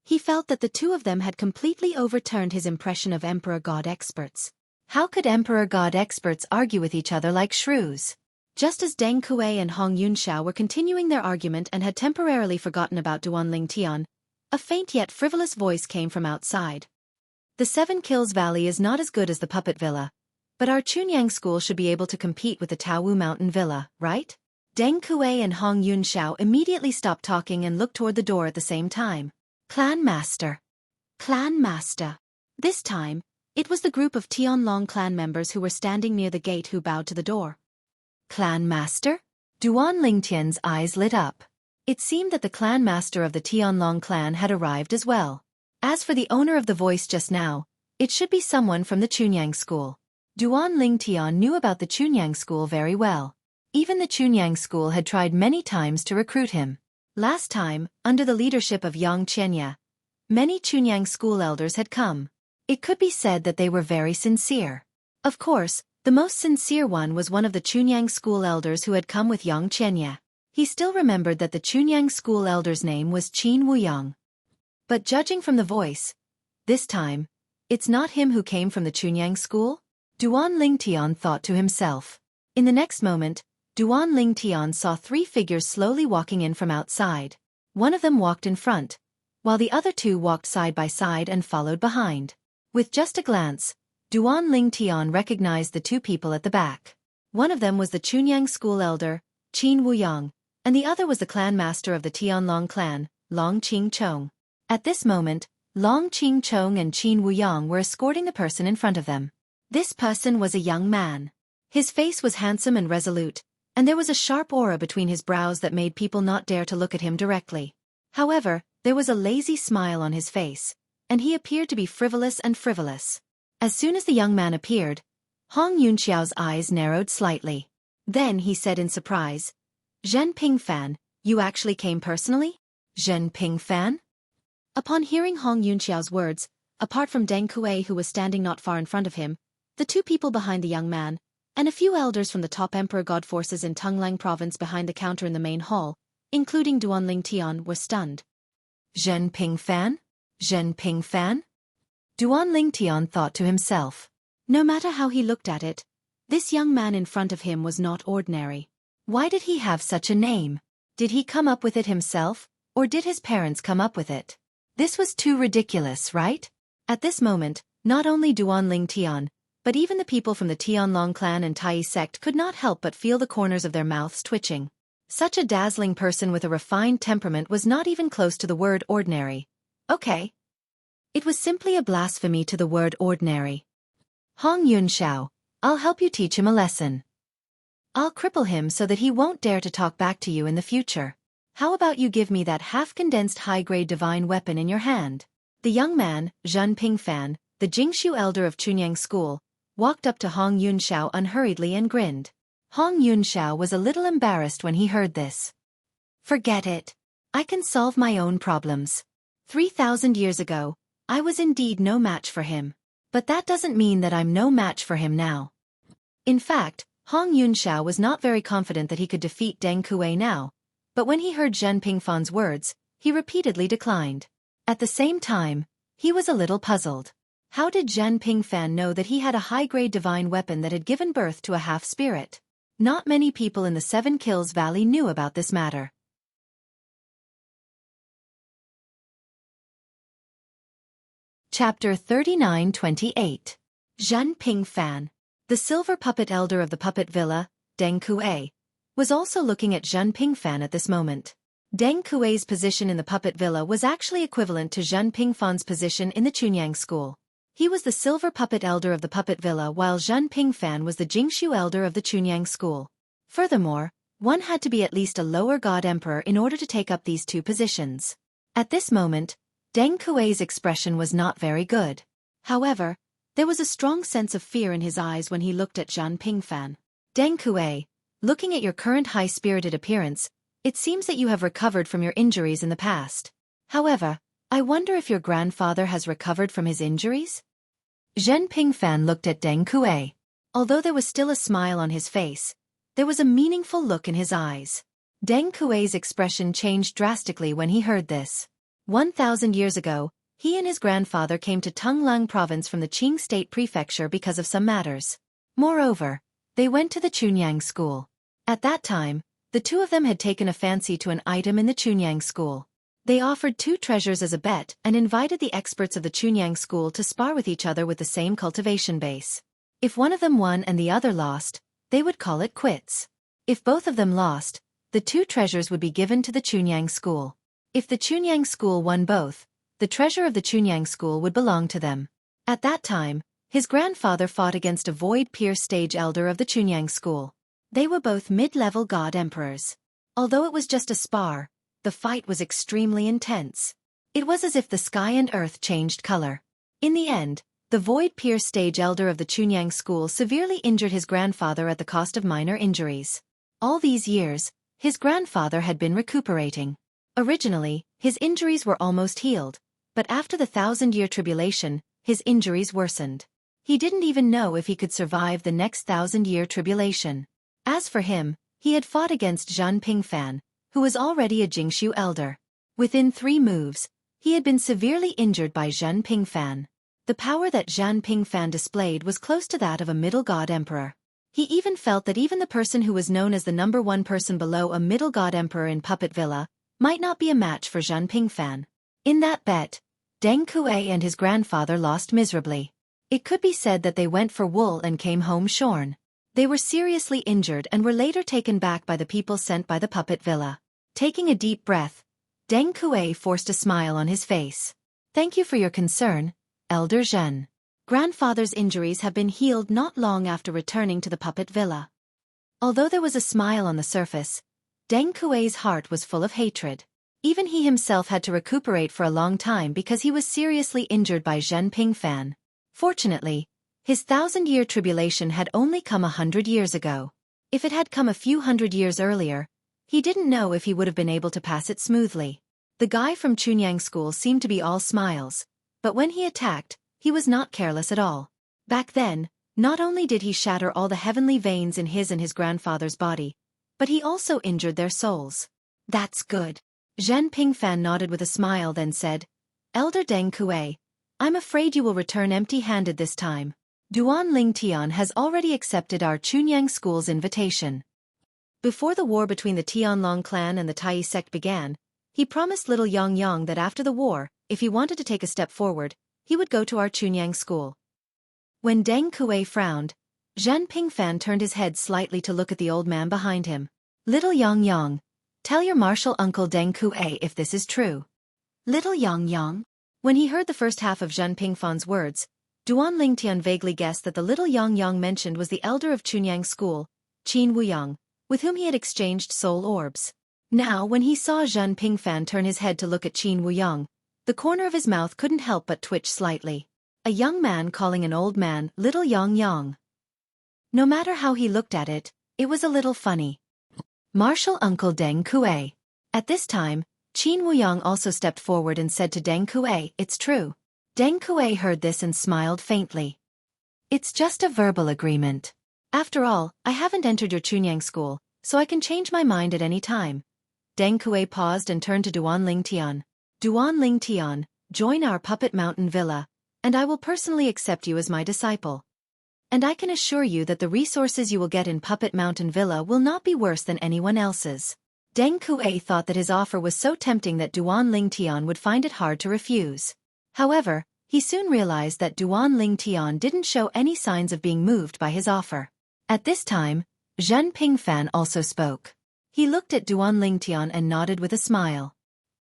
He felt that the 2 of them had completely overturned his impression of Emperor God experts. How could Emperor God experts argue with each other like shrews? Just as Deng Kuei and Hong Yunxiao were continuing their argument and had temporarily forgotten about Duanling Tian, a faint yet frivolous voice came from outside. The 7 Kills Valley is not as good as the Puppet Villa, but our Chunyang School should be able to compete with the Taowu Mountain Villa, right? Deng Kuei and Hong Yunxiao immediately stopped talking and looked toward the door at the same time. Clan Master. Clan Master. This time, it was the group of Tianlong clan members who were standing near the gate who bowed to the door. Clan Master? Duanling Tian's eyes lit up. It seemed that the clan master of the Tianlong clan had arrived as well. As for the owner of the voice just now, it should be someone from the Chunyang School. Duanling Tian knew about the Chunyang School very well. Even the Chunyang School had tried many times to recruit him. Last time, under the leadership of Yang Qianya, many Chunyang School elders had come. It could be said that they were very sincere. Of course, the most sincere one was one of the Chunyang School elders who had come with Yang Qianya. He still remembered that the Chunyang School elder's name was Qin Wuyang. But judging from the voice, this time, it's not him who came from the Chunyang School? Duanling Tian thought to himself. In the next moment, Duanling Tian saw 3 figures slowly walking in from outside. One of them walked in front, while the other 2 walked side by side and followed behind. With just a glance, Duanling Tian recognized the 2 people at the back. One of them was the Chunyang School elder, Qin Wuyang, and the other was the clan master of the Tianlong clan, Long Qing Chong. At this moment, Long Qing Chong and Qin Wuyang were escorting the person in front of them. This person was a young man. His face was handsome and resolute, and there was a sharp aura between his brows that made people not dare to look at him directly. However, there was a lazy smile on his face, and he appeared to be frivolous. As soon as the young man appeared, Hong Yunxiao's eyes narrowed slightly. Then he said in surprise, "Zhen Pingfan, you actually came personally? Zhen Pingfan?" Upon hearing Hong Yunxiao's words, apart from Deng Kuei who was standing not far in front of him, the 2 people behind the young man, and a few elders from the top Emperor God forces in Tunglang Province behind the counter in the main hall, including Duanling Tian, were stunned. Zhen Pingfan? Zhen Pingfan? Duanling Tian thought to himself. No matter how he looked at it, this young man in front of him was not ordinary. Why did he have such a name? Did he come up with it himself, or did his parents come up with it? This was too ridiculous, right? At this moment, not only Duanling Tian, but even the people from the Tianlong clan and Tai sect could not help but feel the corners of their mouths twitching. Such a dazzling person with a refined temperament was not even close to the word ordinary. Okay. It was simply a blasphemy to the word ordinary. Hong Yunxiao, I'll help you teach him a lesson. I'll cripple him so that he won't dare to talk back to you in the future. How about you give me that half-condensed high-grade divine weapon in your hand? The young man, Zhen Pingfan, the Jingshu elder of Chunyang School, walked up to Hong Yunxiao unhurriedly and grinned. Hong Yunxiao was a little embarrassed when he heard this. Forget it. I can solve my own problems. 3,000 years ago, I was indeed no match for him. But that doesn't mean that I'm no match for him now. In fact, Hong Yunxiao was not very confident that he could defeat Deng Kuei now, but when he heard Zhen Pingfan's words, he repeatedly declined. At the same time, he was a little puzzled. How did Zhen Pingfan know that he had a high-grade divine weapon that had given birth to a half-spirit? Not many people in the Seven Kills Valley knew about this matter. Chapter 39-28. Zhen Pingfan. The silver puppet elder of the puppet villa, Deng Kuei, was also looking at Zhen Pingfan at this moment. Deng Kuei's position in the puppet villa was actually equivalent to Zhen Pingfan's position in the Chunyang school. He was the silver puppet elder of the puppet villa while Zhen Pingfan was the Jingshu elder of the Chunyang school. Furthermore, one had to be at least a lower god emperor in order to take up these two positions. At this moment, Deng Kuei's expression was not very good. However, there was a strong sense of fear in his eyes when he looked at Zhen Pingfan. Deng Kuei, looking at your current high-spirited appearance, it seems that you have recovered from your injuries in the past. However, I wonder if your grandfather has recovered from his injuries? Zhen Pingfan looked at Deng Kuei. Although there was still a smile on his face, there was a meaningful look in his eyes. Deng Kuei's expression changed drastically when he heard this. 1,000 years ago, he and his grandfather came to Tunglang province from the Qing state prefecture because of some matters. Moreover, they went to the Chunyang school. At that time, the two of them had taken a fancy to an item in the Chunyang school. They offered 2 treasures as a bet and invited the experts of the Chunyang school to spar with each other with the same cultivation base. If one of them won and the other lost, they would call it quits. If both of them lost, the 2 treasures would be given to the Chunyang school. If the Chunyang school won both, the treasure of the Chunyang school would belong to them. At that time, his grandfather fought against a void peer stage elder of the Chunyang school. They were both mid-level god emperors. Although it was just a spar, the fight was extremely intense. It was as if the sky and earth changed color. In the end, the void peer stage elder of the Chunyang school severely injured his grandfather at the cost of minor injuries. All these years, his grandfather had been recuperating. Originally, his injuries were almost healed, but after the 1,000-year tribulation, his injuries worsened. He didn't even know if he could survive the next 1,000-year tribulation. As for him, he had fought against Zhen Pingfan, who was already a Jingshu elder. Within 3 moves, he had been severely injured by Zhen Pingfan. The power that Zhen Pingfan displayed was close to that of a middle god emperor. He even felt that even the person who was known as the number 1 person below a middle god emperor in Puppet Villa might not be a match for Zhen Pingfan. In that bet, Deng Kuei and his grandfather lost miserably. It could be said that they went for wool and came home shorn. They were seriously injured and were later taken back by the people sent by the Puppet Villa. Taking a deep breath, Deng Kuei forced a smile on his face. Thank you for your concern, Elder Zhen. Grandfather's injuries have been healed not long after returning to the Puppet Villa. Although there was a smile on the surface, Deng Kuei's heart was full of hatred. Even he himself had to recuperate for a long time because he was seriously injured by Zhen Pingfan. Fortunately, his 1,000-year tribulation had only come 100 years ago. If it had come a few hundred years earlier, he didn't know if he would have been able to pass it smoothly. The guy from Chunyang School seemed to be all smiles, but when he attacked, he was not careless at all. Back then, not only did he shatter all the heavenly veins in his and his grandfather's body, but he also injured their souls. That's good. Zhen Pingfan nodded with a smile then said, Elder Deng Kuei, I'm afraid you will return empty-handed this time. Duan Ling Tian has already accepted our Chunyang School's invitation. Before the war between the Tianlong clan and the Tai sect began, he promised little Yang Yang that after the war, if he wanted to take a step forward, he would go to our Chunyang School. When Deng Kuei frowned, Zhen Pingfan turned his head slightly to look at the old man behind him. Little Yang Yang, tell your martial uncle Deng Kuei if this is true. Little Yang Yang? When he heard the first half of Zhen Pingfan's words, Duan Lingtian vaguely guessed that the little Yang Yang mentioned was the elder of Chunyang School, Qin Wuyang, with whom he had exchanged soul orbs. Now, when he saw Zhen Pingfan turn his head to look at Qin Wuyang, the corner of his mouth couldn't help but twitch slightly. A young man calling an old man little Yang Yang. No matter how he looked at it, it was a little funny. Martial Uncle Deng Kuei. At this time, Qin Wuyang also stepped forward and said to Deng Kuei, "It's true." Deng Kuei heard this and smiled faintly. "It's just a verbal agreement. After all, I haven't entered your Chunyang school, so I can change my mind at any time." Deng Kuei paused and turned to Duan Lingtian. "Duan Lingtian, join our Puppet Mountain Villa, and I will personally accept you as my disciple. And I can assure you that the resources you will get in Puppet Mountain Villa will not be worse than anyone else's." Deng Kuei thought that his offer was so tempting that Duan Lingtian would find it hard to refuse. However, he soon realized that Duan Lingtian didn't show any signs of being moved by his offer. At this time, Zhen Pingfan also spoke. He looked at Duan Lingtian and nodded with a smile.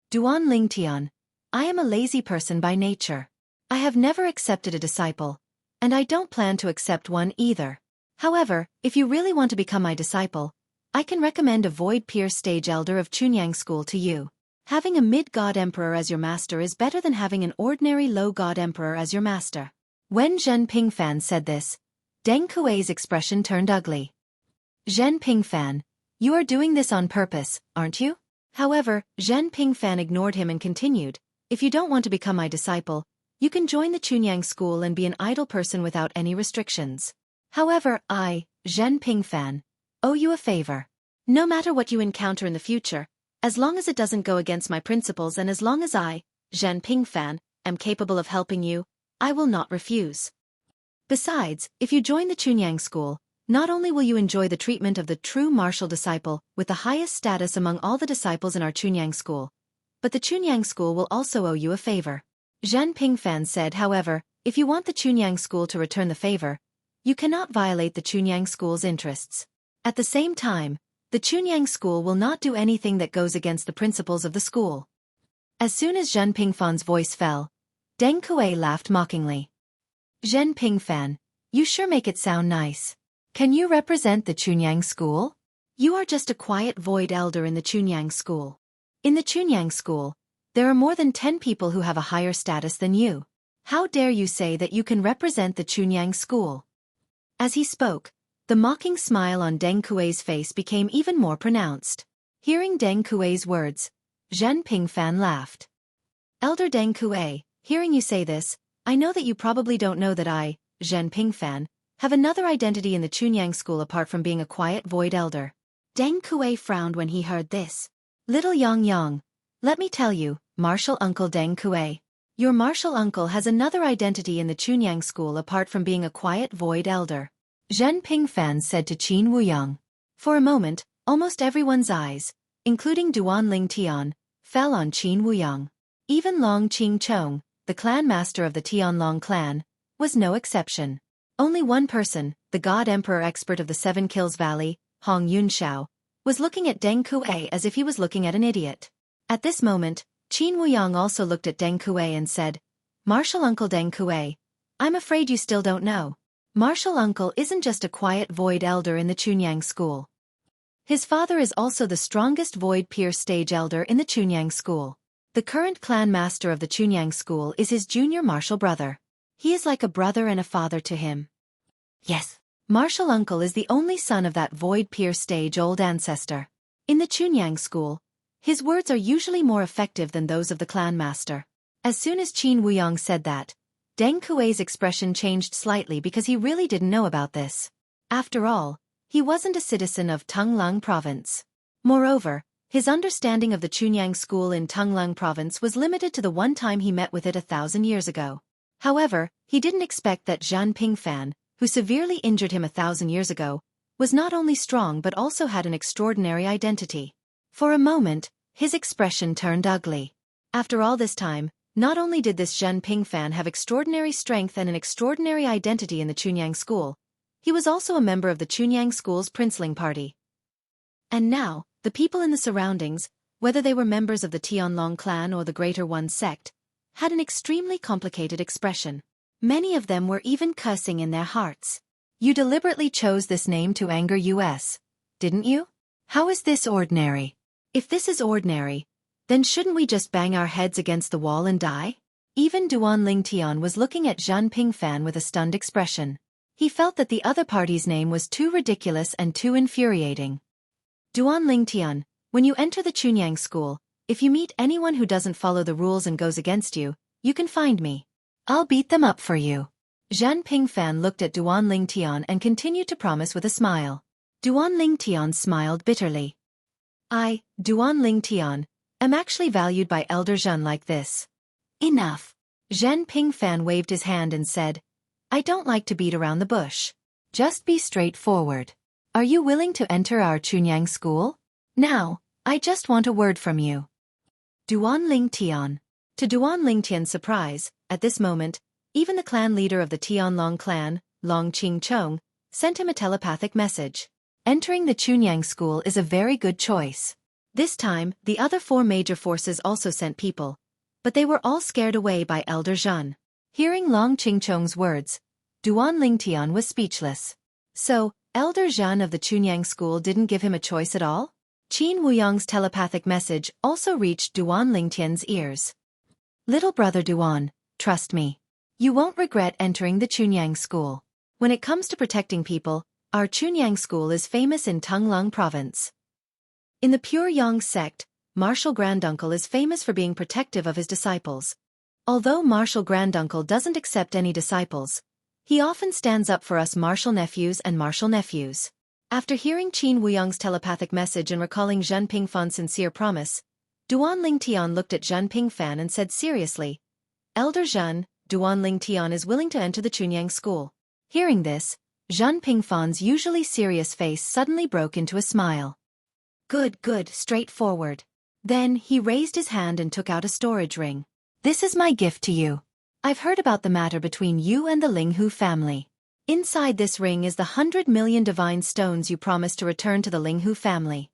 "Duan Lingtian, I am a lazy person by nature. I have never accepted a disciple, and I don't plan to accept one either. However, if you really want to become my disciple, I can recommend a Void Peer Stage Elder of Chunyang School to you. Having a mid-god emperor as your master is better than having an ordinary low-god emperor as your master." When Zhen Pingfan said this, Deng Kuei's expression turned ugly. "Zhen Pingfan, you are doing this on purpose, aren't you?" However, Zhen Pingfan ignored him and continued, "If you don't want to become my disciple, you can join the Chunyang School and be an idle person without any restrictions. However, I, Zhen Pingfan, owe you a favor. No matter what you encounter in the future, as long as it doesn't go against my principles and as long as I, Zhen Pingfan, am capable of helping you, I will not refuse. Besides, if you join the Chunyang School, not only will you enjoy the treatment of the true martial disciple with the highest status among all the disciples in our Chunyang School, but the Chunyang School will also owe you a favor." Zhen Pingfan said, "However, if you want the Chunyang School to return the favor, you cannot violate the Chunyang School's interests. At the same time, the Chunyang School will not do anything that goes against the principles of the school." As soon as Zhen Pingfan's voice fell, Deng Kuei laughed mockingly. "Zhen Pingfan, you sure make it sound nice. Can you represent the Chunyang School? You are just a quiet void elder in the Chunyang School. In the Chunyang School, there are more than 10 people who have a higher status than you. How dare you say that you can represent the Chunyang School?" As he spoke, the mocking smile on Deng Kuei's face became even more pronounced. Hearing Deng Kuei's words, Zhen Pingfan laughed. "Elder Deng Kuei, hearing you say this, I know that you probably don't know that I, Zhen Pingfan, have another identity in the Chunyang School apart from being a quiet void elder." Deng Kuei frowned when he heard this. "Little Yang Yang, let me tell you, martial uncle Deng Kuei, your martial uncle has another identity in the Chunyang School apart from being a quiet void elder," Zhen Pingfan said to Qin Wuyang. For a moment, almost everyone's eyes, including Duan Lingtian, fell on Qin Wuyang. Even Long Qing Chong, the clan master of the Tianlong clan, was no exception. Only one person, the God Emperor expert of the Seven Kills Valley, Hong Yunxiao, was looking at Deng Kuei as if he was looking at an idiot. At this moment, Qin Wuyang also looked at Deng Kuei and said, "Martial Uncle Deng Kuei, I'm afraid you still don't know. Martial Uncle isn't just a quiet void elder in the Chunyang School. His father is also the strongest void peer stage elder in the Chunyang School. The current clan master of the Chunyang School is his junior martial brother. He is like a brother and a father to him. Yes, Martial Uncle is the only son of that void peer stage old ancestor. In the Chunyang School, his words are usually more effective than those of the clan master." As soon as Qin Wuyang said that, Deng Kuei's expression changed slightly because he really didn't know about this. After all, he wasn't a citizen of Tonglang Province. Moreover, his understanding of the Chunyang School in Tonglang Province was limited to the one time he met with it 1,000 years ago. However, he didn't expect that Zhen Pingfan, who severely injured him 1,000 years ago, was not only strong but also had an extraordinary identity. For a moment, his expression turned ugly. After all this time, not only did this Zhen Pingfan have extraordinary strength and an extraordinary identity in the Chunyang School, he was also a member of the Chunyang School's princeling party. And now, the people in the surroundings, whether they were members of the Tianlong clan or the Greater One sect, had an extremely complicated expression. Many of them were even cursing in their hearts. You deliberately chose this name to anger us, didn't you? How is this ordinary? If this is ordinary, then shouldn't we just bang our heads against the wall and die? Even Duan Lingtian was looking at Zhan Pingfan with a stunned expression. He felt that the other party's name was too ridiculous and too infuriating. Duan Lingtian, when you enter the Chunyang school, if you meet anyone who doesn't follow the rules and goes against you, you can find me. I'll beat them up for you. Zhan Pingfan looked at Duan Lingtian and continued to promise with a smile. Duan Lingtian smiled bitterly. I, Duan Lingtian, am actually valued by Elder Zhan like this. Enough. Zhan Pingfan waved his hand and said, I don't like to beat around the bush. Just be straightforward. Are you willing to enter our Chunyang school? Now, I just want a word from you. Duan Lingtian. To Duan Lingtian's surprise, at this moment, even the clan leader of the Tianlong clan, Long Qingchong, sent him a telepathic message. Entering the Chunyang school is a very good choice. This time, the other 4 major forces also sent people, but they were all scared away by Elder Zhan. Hearing Long Qingchong's words, Duan Lingtian was speechless. So, Elder Zhan of the Chunyang school didn't give him a choice at all? Qin Wuyong's telepathic message also reached Duan Lingtian's ears. Little brother Duan, trust me. You won't regret entering the Chunyang school. When it comes to protecting people, our Chunyang school is famous in Tanglong province. In the Pure Yang sect, Martial Granduncle is famous for being protective of his disciples. Although Martial Granduncle doesn't accept any disciples, he often stands up for us martial nephews and martial nephews. After hearing Qin Wuyong's telepathic message and recalling Zhan Pingfan's sincere promise, Duan Lingtian looked at Zhan Pingfan and said seriously, Elder Zhan, Duan Lingtian is willing to enter the Chunyang school. Hearing this, Zhan Pingfan's usually serious face suddenly broke into a smile. Good, straightforward. Then he raised his hand and took out a storage ring. This is my gift to you. I've heard about the matter between you and the Linghu family. Inside this ring is the 100 million divine stones you promised to return to the Linghu family.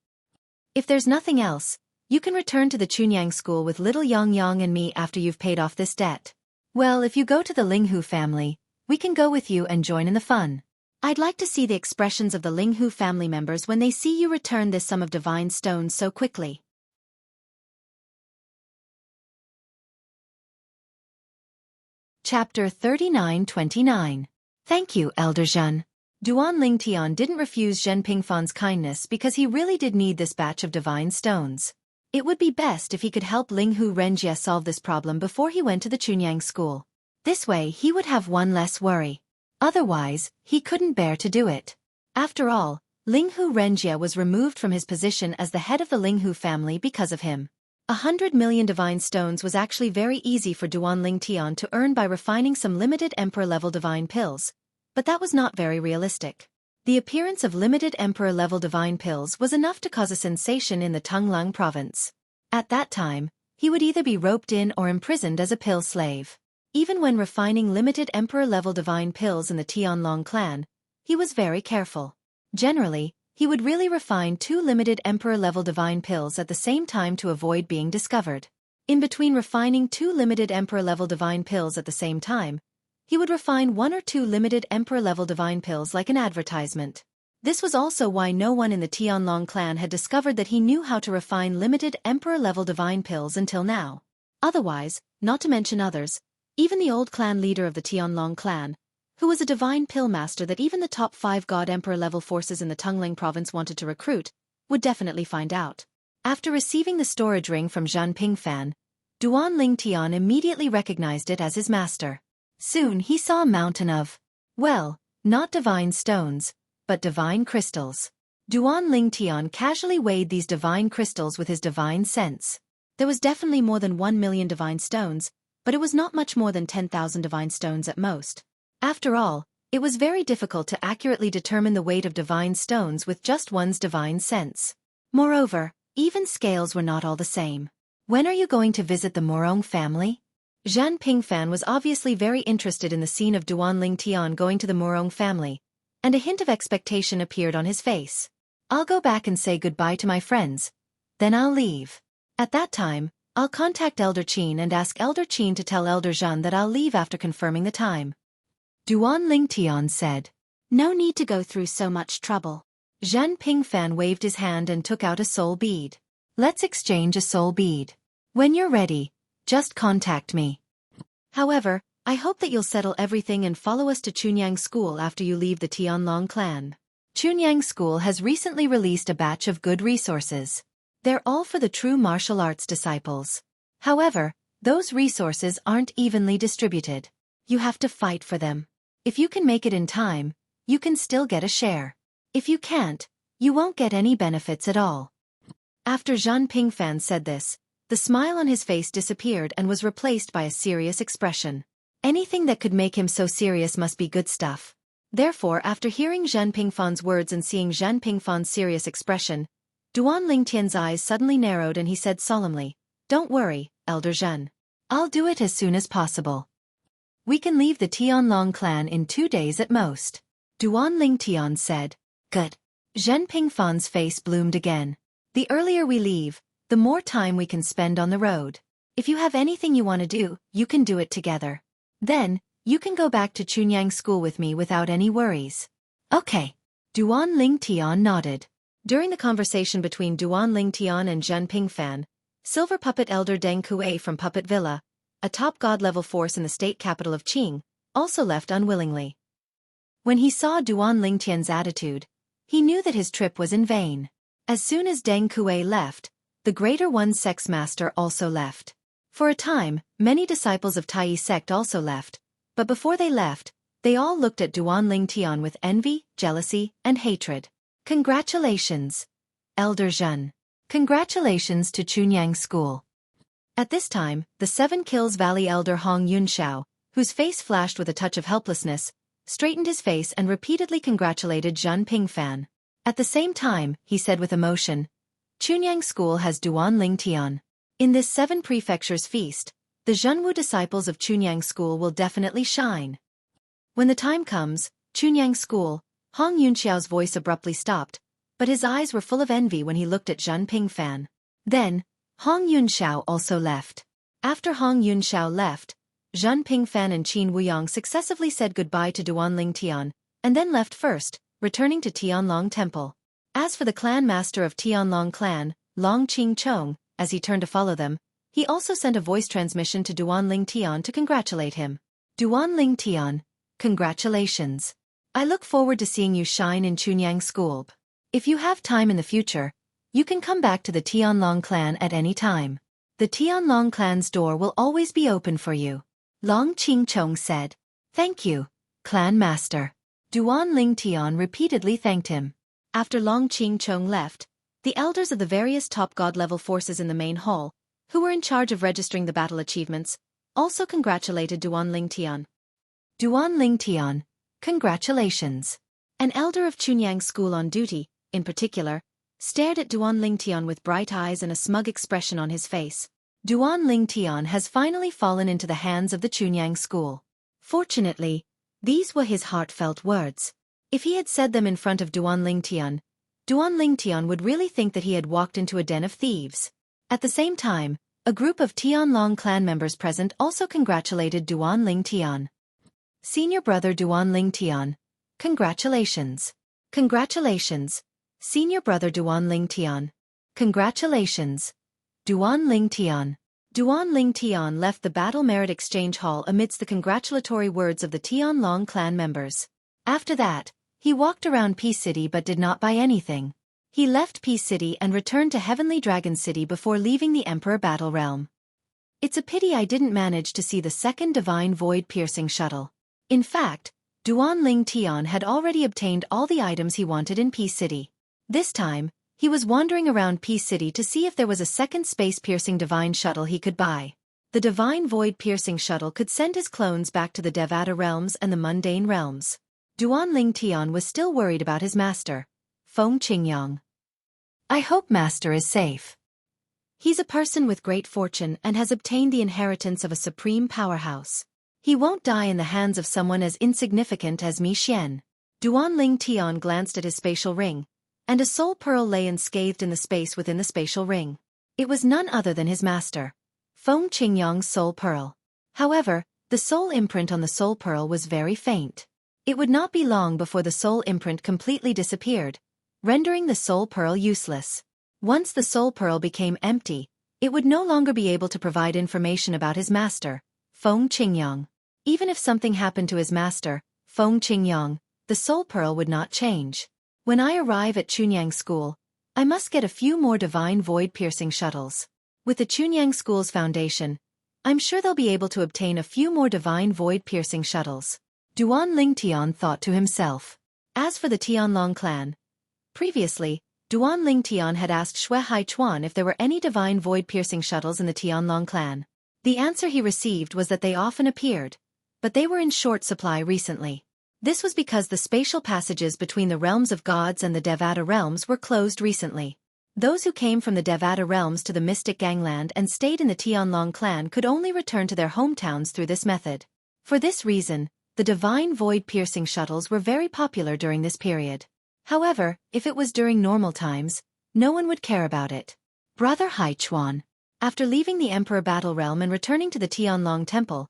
If there's nothing else, you can return to the Chunyang school with little Yang Yang and me after you've paid off this debt. Well, if you go to the Linghu family, we can go with you and join in the fun. I'd like to see the expressions of the Linghu family members when they see you return this sum of divine stones so quickly. Chapter 39-29. Thank you, Elder Zhan. Duan Lingtian didn't refuse Zhen Pingfan's kindness because he really did need this batch of divine stones. It would be best if he could help Linghu Renjie solve this problem before he went to the Chunyang school. This way he would have one less worry. Otherwise, he couldn't bear to do it. After all, Linghu Renjie was removed from his position as the head of the Linghu family because of him. 100 million divine stones was actually very easy for Duan Lingtian to earn by refining some limited emperor-level divine pills, but that was not very realistic. The appearance of limited emperor-level divine pills was enough to cause a sensation in the Tanglong province. At that time, he would either be roped in or imprisoned as a pill slave. Even when refining limited emperor-level divine pills in the Tianlong clan, he was very careful. Generally, he would really refine 2 limited emperor-level divine pills at the same time to avoid being discovered. In between refining 2 limited emperor-level divine pills at the same time, he would refine 1 or 2 limited emperor-level divine pills like an advertisement. This was also why no one in the Tianlong clan had discovered that he knew how to refine limited emperor-level divine pills until now. Otherwise, not to mention others, even the old clan leader of the Tianlong clan, who was a divine pill master that even the top 5 god emperor-level forces in the Tungling province wanted to recruit, would definitely find out. After receiving the storage ring from Zhan Pingfan, Duan Lingtian immediately recognized it as his master. Soon he saw a mountain of, well, not divine stones, but divine crystals. Duan Lingtian casually weighed these divine crystals with his divine sense. There was definitely more than 1 million divine stones, but it was not much more than 10,000 divine stones at most. After all, it was very difficult to accurately determine the weight of divine stones with just one's divine sense. Moreover, even scales were not all the same. When are you going to visit the Morong family? Zhan Pingfan was obviously very interested in the scene of Duan Lingtian going to the Morong family, and a hint of expectation appeared on his face. I'll go back and say goodbye to my friends. Then I'll leave. At that time, I'll contact Elder Qin and ask Elder Qin to tell Elder Zhan that I'll leave after confirming the time. Duan Lingtian said. No need to go through so much trouble. Zhan Pingfan waved his hand and took out a soul bead. Let's exchange a soul bead. When you're ready, just contact me. However, I hope that you'll settle everything and follow us to Chunyang School after you leave the Tianlong clan. Chunyang School has recently released a batch of good resources. They're all for the true martial arts disciples. However, those resources aren't evenly distributed. You have to fight for them. If you can make it in time, you can still get a share. If you can't, you won't get any benefits at all. After Zhan Pingfan said this, the smile on his face disappeared and was replaced by a serious expression. Anything that could make him so serious must be good stuff. Therefore, after hearing Zhan Pingfan's words and seeing Zhan Pingfan's serious expression, Duan Lingtian's eyes suddenly narrowed and he said solemnly, "Don't worry, Elder Zhan. I'll do it as soon as possible. We can leave the Tianlong clan in 2 days at most." Duan Lingtian said. Good. Zhen Pingfan's face bloomed again. The earlier we leave, the more time we can spend on the road. If you have anything you want to do, you can do it together. Then, you can go back to Chunyang School with me without any worries. Okay. Duan Lingtian nodded. During the conversation between Duan Lingtian and Zhen Pingfan, Silver Puppet Elder Deng Kuei from Puppet Villa, a top god-level force in the state capital of Qing, also left unwillingly. When he saw Duan Lingtian's attitude, he knew that his trip was in vain. As soon as Deng Kuei left, the Greater One Sect's master also left. For a time, many disciples of Tai sect also left, but before they left, they all looked at Duan Lingtian with envy, jealousy, and hatred. Congratulations, Elder Zhen. Congratulations to Chunyang School. At this time, the 7 Kills Valley Elder Hong Yunxiao, whose face flashed with a touch of helplessness, straightened his face and repeatedly congratulated Zhan Pingfan. At the same time, he said with emotion, Chunyang School has Duan Lingtian. In this 7 prefectures feast, the Zhenwu disciples of Chunyang School will definitely shine. When the time comes, Chunyang School, Hong Yunxiao's voice abruptly stopped, but his eyes were full of envy when he looked at Zhan Pingfan. Then, Hong Yunxiao also left. After Hong Yunxiao left, Zhan Pingfan and Qin Wuyang successively said goodbye to Duan Lingtian, and then left first, returning to Tianlong Temple. As for the clan master of Tianlong clan, Long Qing Chong, as he turned to follow them, he also sent a voice transmission to Duan Lingtian to congratulate him. Duan Lingtian, congratulations. I look forward to seeing you shine in Chunyang School. If you have time in the future, you can come back to the Tianlong clan at any time. The Tianlong clan's door will always be open for you. Long Qing Chong said. Thank you, clan master. Duan Lingtian repeatedly thanked him. After Long Qing Chong left, the elders of the various top god-level forces in the main hall, who were in charge of registering the battle achievements, also congratulated Duan Lingtian. Duan Lingtian, congratulations. An elder of Chunyang School on duty, in particular, stared at Duan Lingtian with bright eyes and a smug expression on his face. Duan Lingtian has finally fallen into the hands of the Chunyang School. Fortunately, these were his heartfelt words. If he had said them in front of Duan Lingtian would really think that he had walked into a den of thieves. At the same time, a group of Tianlong clan members present also congratulated Duan Lingtian. Senior brother Duan Lingtian, congratulations. Congratulations, senior brother Duan Lingtian. Congratulations, Duan Lingtian. Duan Lingtian left the Battle Merit Exchange Hall amidst the congratulatory words of the Tianlong clan members. After that, he walked around Peace City but did not buy anything. He left Peace City and returned to Heavenly Dragon City before leaving the Emperor Battle Realm. It's a pity I didn't manage to see the second Divine Void Piercing Shuttle. In fact, Duan Lingtian had already obtained all the items he wanted in Peace City. This time, he was wandering around Peace City to see if there was a second space-piercing Divine Shuttle he could buy. The Divine Void Piercing Shuttle could send his clones back to the Devata realms and the mundane realms. Duan Lingtian was still worried about his master, Feng Qingyang. I hope master is safe. He's a person with great fortune and has obtained the inheritance of a supreme powerhouse. He won't die in the hands of someone as insignificant as Mi Xian. Duan Lingtian glanced at his spatial ring, and a soul pearl lay unscathed in the space within the spatial ring. It was none other than his master, Feng Qingyang's soul pearl. However, the soul imprint on the soul pearl was very faint. It would not be long before the soul imprint completely disappeared, rendering the soul pearl useless. Once the soul pearl became empty, it would no longer be able to provide information about his master, Feng Qingyang. Even if something happened to his master, Feng Qingyang, the soul pearl would not change. When I arrive at Chunyang School, I must get a few more divine void-piercing shuttles. With the Chunyang School's foundation, I'm sure they'll be able to obtain a few more divine void-piercing shuttles. Duan Lingtian thought to himself. As for the Tianlong clan, previously, Duan Lingtian had asked Xueqi if there were any divine void-piercing shuttles in the Tianlong clan. The answer he received was that they often appeared, but they were in short supply recently. This was because the spatial passages between the realms of gods and the Devata realms were closed recently. Those who came from the Devata realms to the mystic gangland and stayed in the Tianlong clan could only return to their hometowns through this method. For this reason, the divine void-piercing shuttles were very popular during this period. However, if it was during normal times, no one would care about it. Brother Haichuan. After leaving the Emperor Battle Realm and returning to the Tianlong Temple,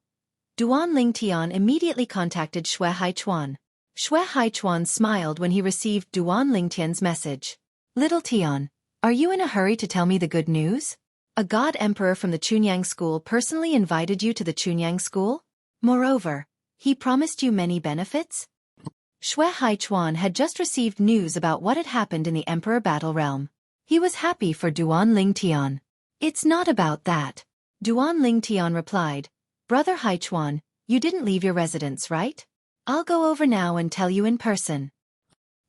Duan Lingtian immediately contacted Xueqi. Xueqi smiled when he received Duan Lingtian's message. Little Tian, are you in a hurry to tell me the good news? A god emperor from the Chunyang School personally invited you to the Chunyang School? Moreover, he promised you many benefits? Xueqi had just received news about what had happened in the Emperor Battle Realm. He was happy for Duan Lingtian. It's not about that. Duan Lingtian replied, Brother Haichuan, you didn't leave your residence, right? I'll go over now and tell you in person.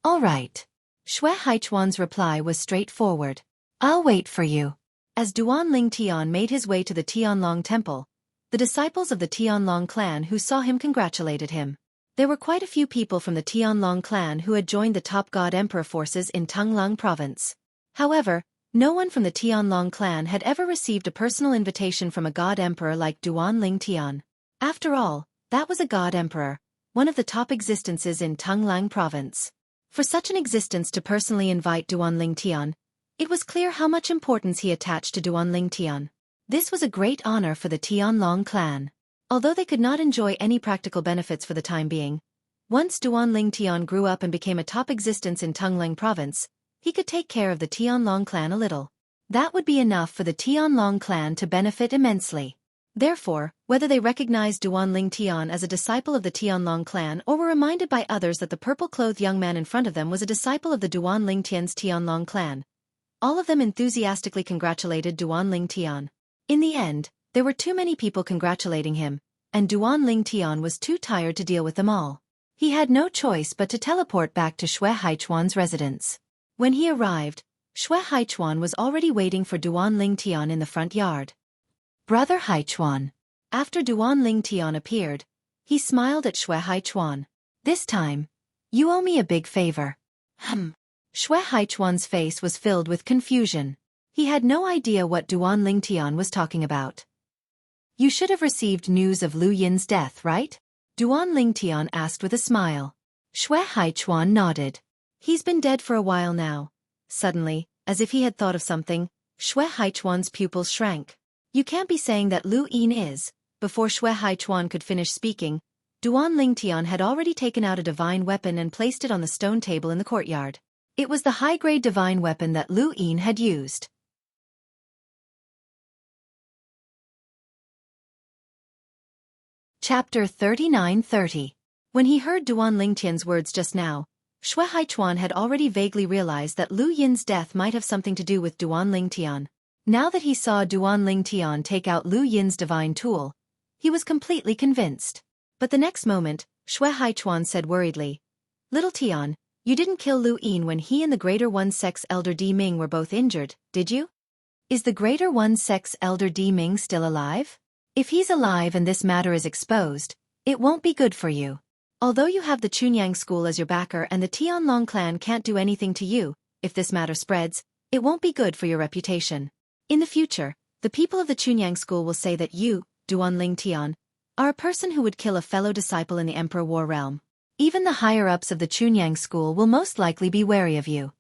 All right. Xueqi's reply was straightforward. I'll wait for you. As Duan Lingtian made his way to the Tianlong Temple, the disciples of the Tianlong clan who saw him congratulated him. There were quite a few people from the Tianlong clan who had joined the top god emperor forces in Tonglang province. However, no one from the Tianlong clan had ever received a personal invitation from a god emperor like Duan Lingtian. After all, that was a god emperor, one of the top existences in Tonglang province. For such an existence to personally invite Duan Lingtian, it was clear how much importance he attached to Duan Lingtian. This was a great honor for the Tianlong clan. Although they could not enjoy any practical benefits for the time being, once Duan Lingtian grew up and became a top existence in Tonglang province, he could take care of the Tianlong clan a little. That would be enough for the Tianlong clan to benefit immensely. Therefore, whether they recognized Duan Lingtian as a disciple of the Tianlong clan or were reminded by others that the purple-clothed young man in front of them was a disciple of the Duan Lingtian's Tianlong clan, all of them enthusiastically congratulated Duan Lingtian. In the end, there were too many people congratulating him, and Duan Lingtian was too tired to deal with them all. He had no choice but to teleport back to Xueqi's residence. When he arrived, Xueqi was already waiting for Duan Lingtian in the front yard. Brother Haichuan. After Duan Lingtian appeared, he smiled at Xueqi. This time, you owe me a big favor. Xueqi's face was filled with confusion. He had no idea what Duan Lingtian was talking about. You should have received news of Lu Yin's death, right? Duan Lingtian asked with a smile. Xueqi nodded. He's been dead for a while now. Suddenly, as if he had thought of something, Xueqi's pupils shrank. You can't be saying that Lu Yin is. Before Xueqi could finish speaking, Duan Lingtian had already taken out a divine weapon and placed it on the stone table in the courtyard. It was the high-grade divine weapon that Lu Yin had used. Chapter 39:30. When he heard Duan Lingtian's words just now, Xueqi had already vaguely realized that Lu Yin's death might have something to do with Duan Lingtian. Now that he saw Duan Lingtian take out Lu Yin's divine tool, he was completely convinced. But the next moment, Xueqi said worriedly, Little Tian, you didn't kill Lu Yin when he and the Greater One Sex Elder Di Ming were both injured, did you? Is the Greater One Sex Elder Di Ming still alive? If he's alive and this matter is exposed, it won't be good for you. Although you have the Chunyang School as your backer and the Tianlong clan can't do anything to you, if this matter spreads, it won't be good for your reputation. In the future, the people of the Chunyang School will say that you, Duan Lingtian, are a person who would kill a fellow disciple in the Emperor War realm. Even the higher-ups of the Chunyang School will most likely be wary of you.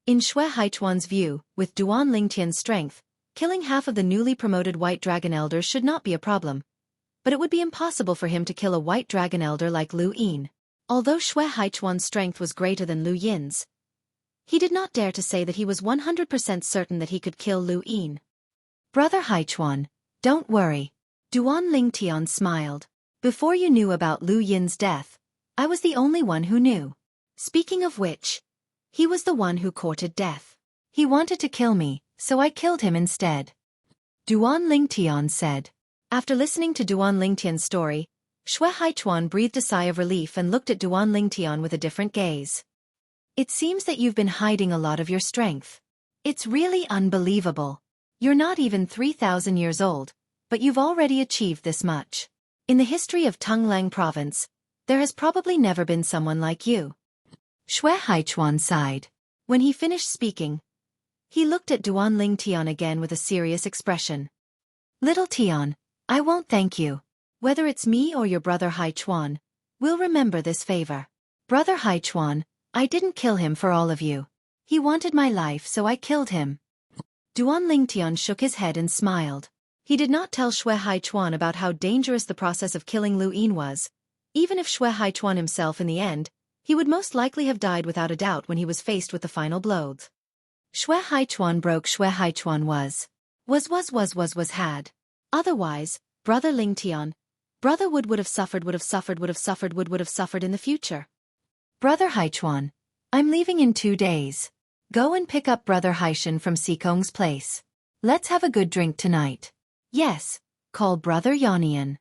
In Xueqi's view, with Duan Lingtian's strength, Killing half of the newly promoted White Dragon Elders should not be a problem, but it would be impossible for him to kill a White Dragon Elder like Lu Yin. Although Xueqi's strength was greater than Lu Yin's, he did not dare to say that he was 100% certain that he could kill Lu Yin. Brother Haichuan, don't worry. Duan Lingtian smiled. Before you knew about Lu Yin's death, I was the only one who knew. Speaking of which, he was the one who courted death. He wanted to kill me, so I killed him instead. Duan Lingtian said. After listening to Duan Lingtian's story, Xueqi breathed a sigh of relief and looked at Duan Lingtian with a different gaze. It seems that you've been hiding a lot of your strength. It's really unbelievable. You're not even 3,000 years old, but you've already achieved this much. In the history of Tunglang province, there has probably never been someone like you. Xueqi sighed. When he finished speaking, he looked at Duan Lingtian again with a serious expression. Little Tian, I won't thank you. Whether it's me or your brother Haichuan, we'll remember this favor. Brother Haichuan, I didn't kill him for all of you. He wanted my life, so I killed him. Duan Lingtian shook his head and smiled. He did not tell Xueqi about how dangerous the process of killing Lu Yin was. Even if Xueqi himself in the end, he would most likely have died without a doubt when he was faced with the final blows. Xueqi broke Xueqi was had. Otherwise, brother Lingtian, brother would have suffered in the future. Brother Haichuan, I'm leaving in 2 days. Go and pick up brother Haishan from Xikong's place. Let's have a good drink tonight. Yes, call brother Yanian.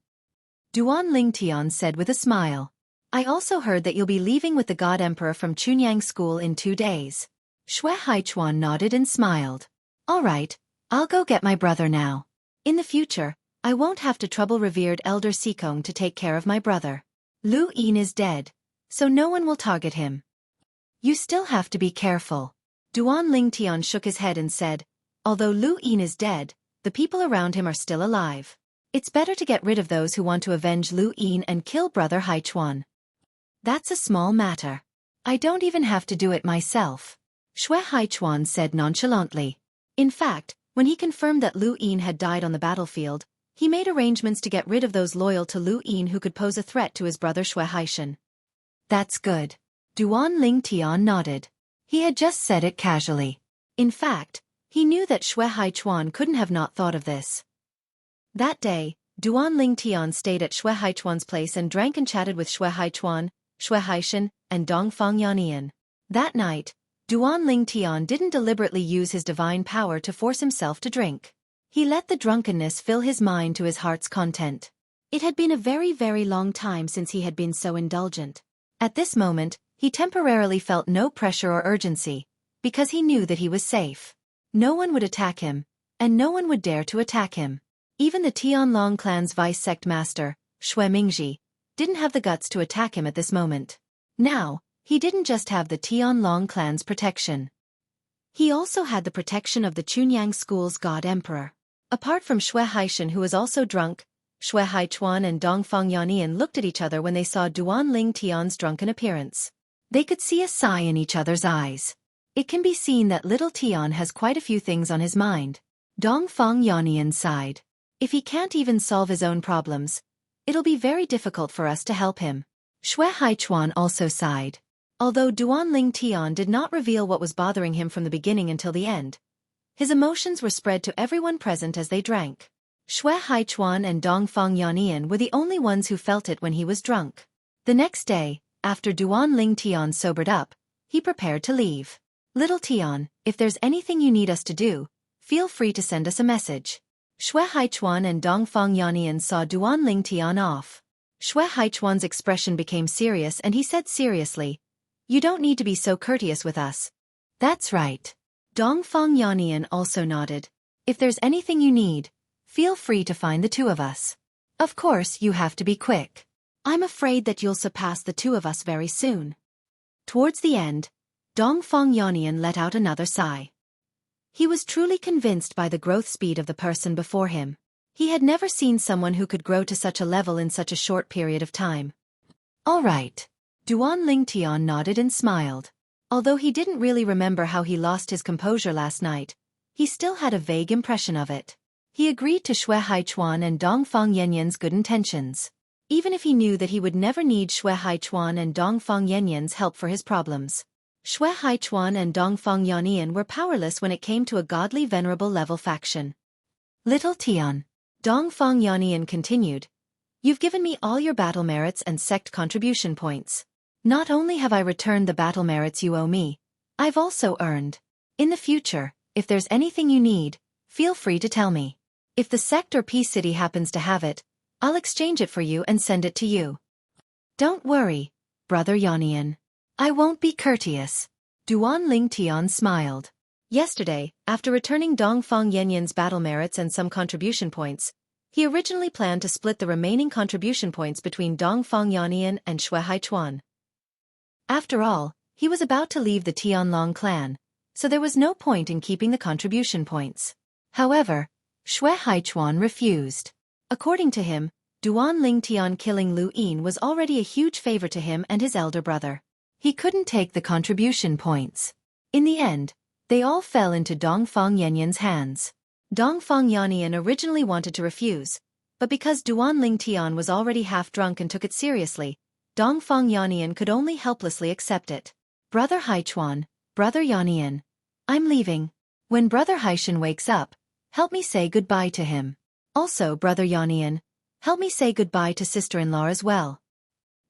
Duan Lingtian said with a smile. I also heard that you'll be leaving with the God Emperor from Chunyang School in 2 days. Xueqi nodded and smiled. All right, I'll go get my brother now. In the future, I won't have to trouble revered Elder Xikong to take care of my brother. Lu Yin is dead, so no one will target him. You still have to be careful. Duan Lingtian shook his head and said, although Lu Yin is dead, the people around him are still alive. It's better to get rid of those who want to avenge Lu Yin and kill brother Haichuan. That's a small matter. I don't even have to do it myself. Xueqi said nonchalantly. In fact, when he confirmed that Lu Yin had died on the battlefield, he made arrangements to get rid of those loyal to Lu Yin who could pose a threat to his brother Xueqi. That's good. Duan Lingtian nodded. He had just said it casually. In fact, he knew that Xueqi couldn't have not thought of this. That day, Duan Lingtian stayed at Xueqi's place and drank and chatted with Xueqi, Xueqi, and Dongfang Yanian. That night, Duan Lingtian didn't deliberately use his divine power to force himself to drink. He let the drunkenness fill his mind to his heart's content. It had been a very, very long time since he had been so indulgent. At this moment, he temporarily felt no pressure or urgency, because he knew that he was safe. No one would attack him, and no one would dare to attack him. Even the Tianlong clan's vice sect master, Xue Mingji, didn't have the guts to attack him at this moment. Now, he didn't just have the Tianlong clan's protection. He also had the protection of the Chunyang School's God Emperor. Apart from Xueqi, who was also drunk, Xueqi and Dongfang Yanian looked at each other when they saw Duan Lingtian's drunken appearance. They could see a sigh in each other's eyes. It can be seen that little Tian has quite a few things on his mind. Dongfang Yanian sighed. If he can't even solve his own problems, it'll be very difficult for us to help him. Xueqi also sighed. Although Duan Lingtian did not reveal what was bothering him from the beginning until the end, his emotions were spread to everyone present as they drank. Xueqi and Dongfang Yanian were the only ones who felt it when he was drunk. The next day, after Duan Lingtian sobered up, he prepared to leave. Little Tian, if there's anything you need us to do, feel free to send us a message. Xueqi and Dongfang Yanian saw Duan Lingtian off. Xueqi's expression became serious and he said seriously, you don't need to be so courteous with us. That's right. Dongfang Yanian also nodded. If there's anything you need, feel free to find the two of us. Of course, you have to be quick. I'm afraid that you'll surpass the two of us very soon. Towards the end, Dongfang Yanian let out another sigh. He was truly convinced by the growth speed of the person before him. He had never seen someone who could grow to such a level in such a short period of time. All right. Duan Lingtian nodded and smiled. Although he didn't really remember how he lost his composure last night, he still had a vague impression of it. He agreed to Xue Haichuan and Dongfang Yanyan's good intentions, even if he knew that he would never need Xue Haichuan and Dongfang Yanyan's help for his problems. Xue Haichuan and Dongfang Yanyan were powerless when it came to a godly venerable level faction. Little Tian. Dongfang Yanyan continued, "You've given me all your battle merits and sect contribution points. Not only have I returned the battle merits you owe me, I've also earned. In the future, if there's anything you need, feel free to tell me. If the sect or Peace City happens to have it, I'll exchange it for you and send it to you." "Don't worry, Brother Yanyan. I won't be courteous." Duan Ling Tian smiled. Yesterday, after returning Dongfang Yanyan's battle merits and some contribution points, he originally planned to split the remaining contribution points between Dongfang Yanyan and Xue Haichuan. After all, he was about to leave the Tianlong clan, so there was no point in keeping the contribution points. However, Xue Haichuan refused. According to him, Duan Ling Tian killing Lu Yin was already a huge favor to him and his elder brother. He couldn't take the contribution points. In the end, they all fell into Dongfang Yanyan's hands. Dongfang Yanyan originally wanted to refuse, but because Duan Ling Tian was already half drunk and took it seriously, Dongfang Yanyan could only helplessly accept it. "Brother Haichuan, Brother Yanyan, I'm leaving. When Brother Haishan wakes up, help me say goodbye to him. Also, Brother Yanyan, help me say goodbye to sister-in-law as well."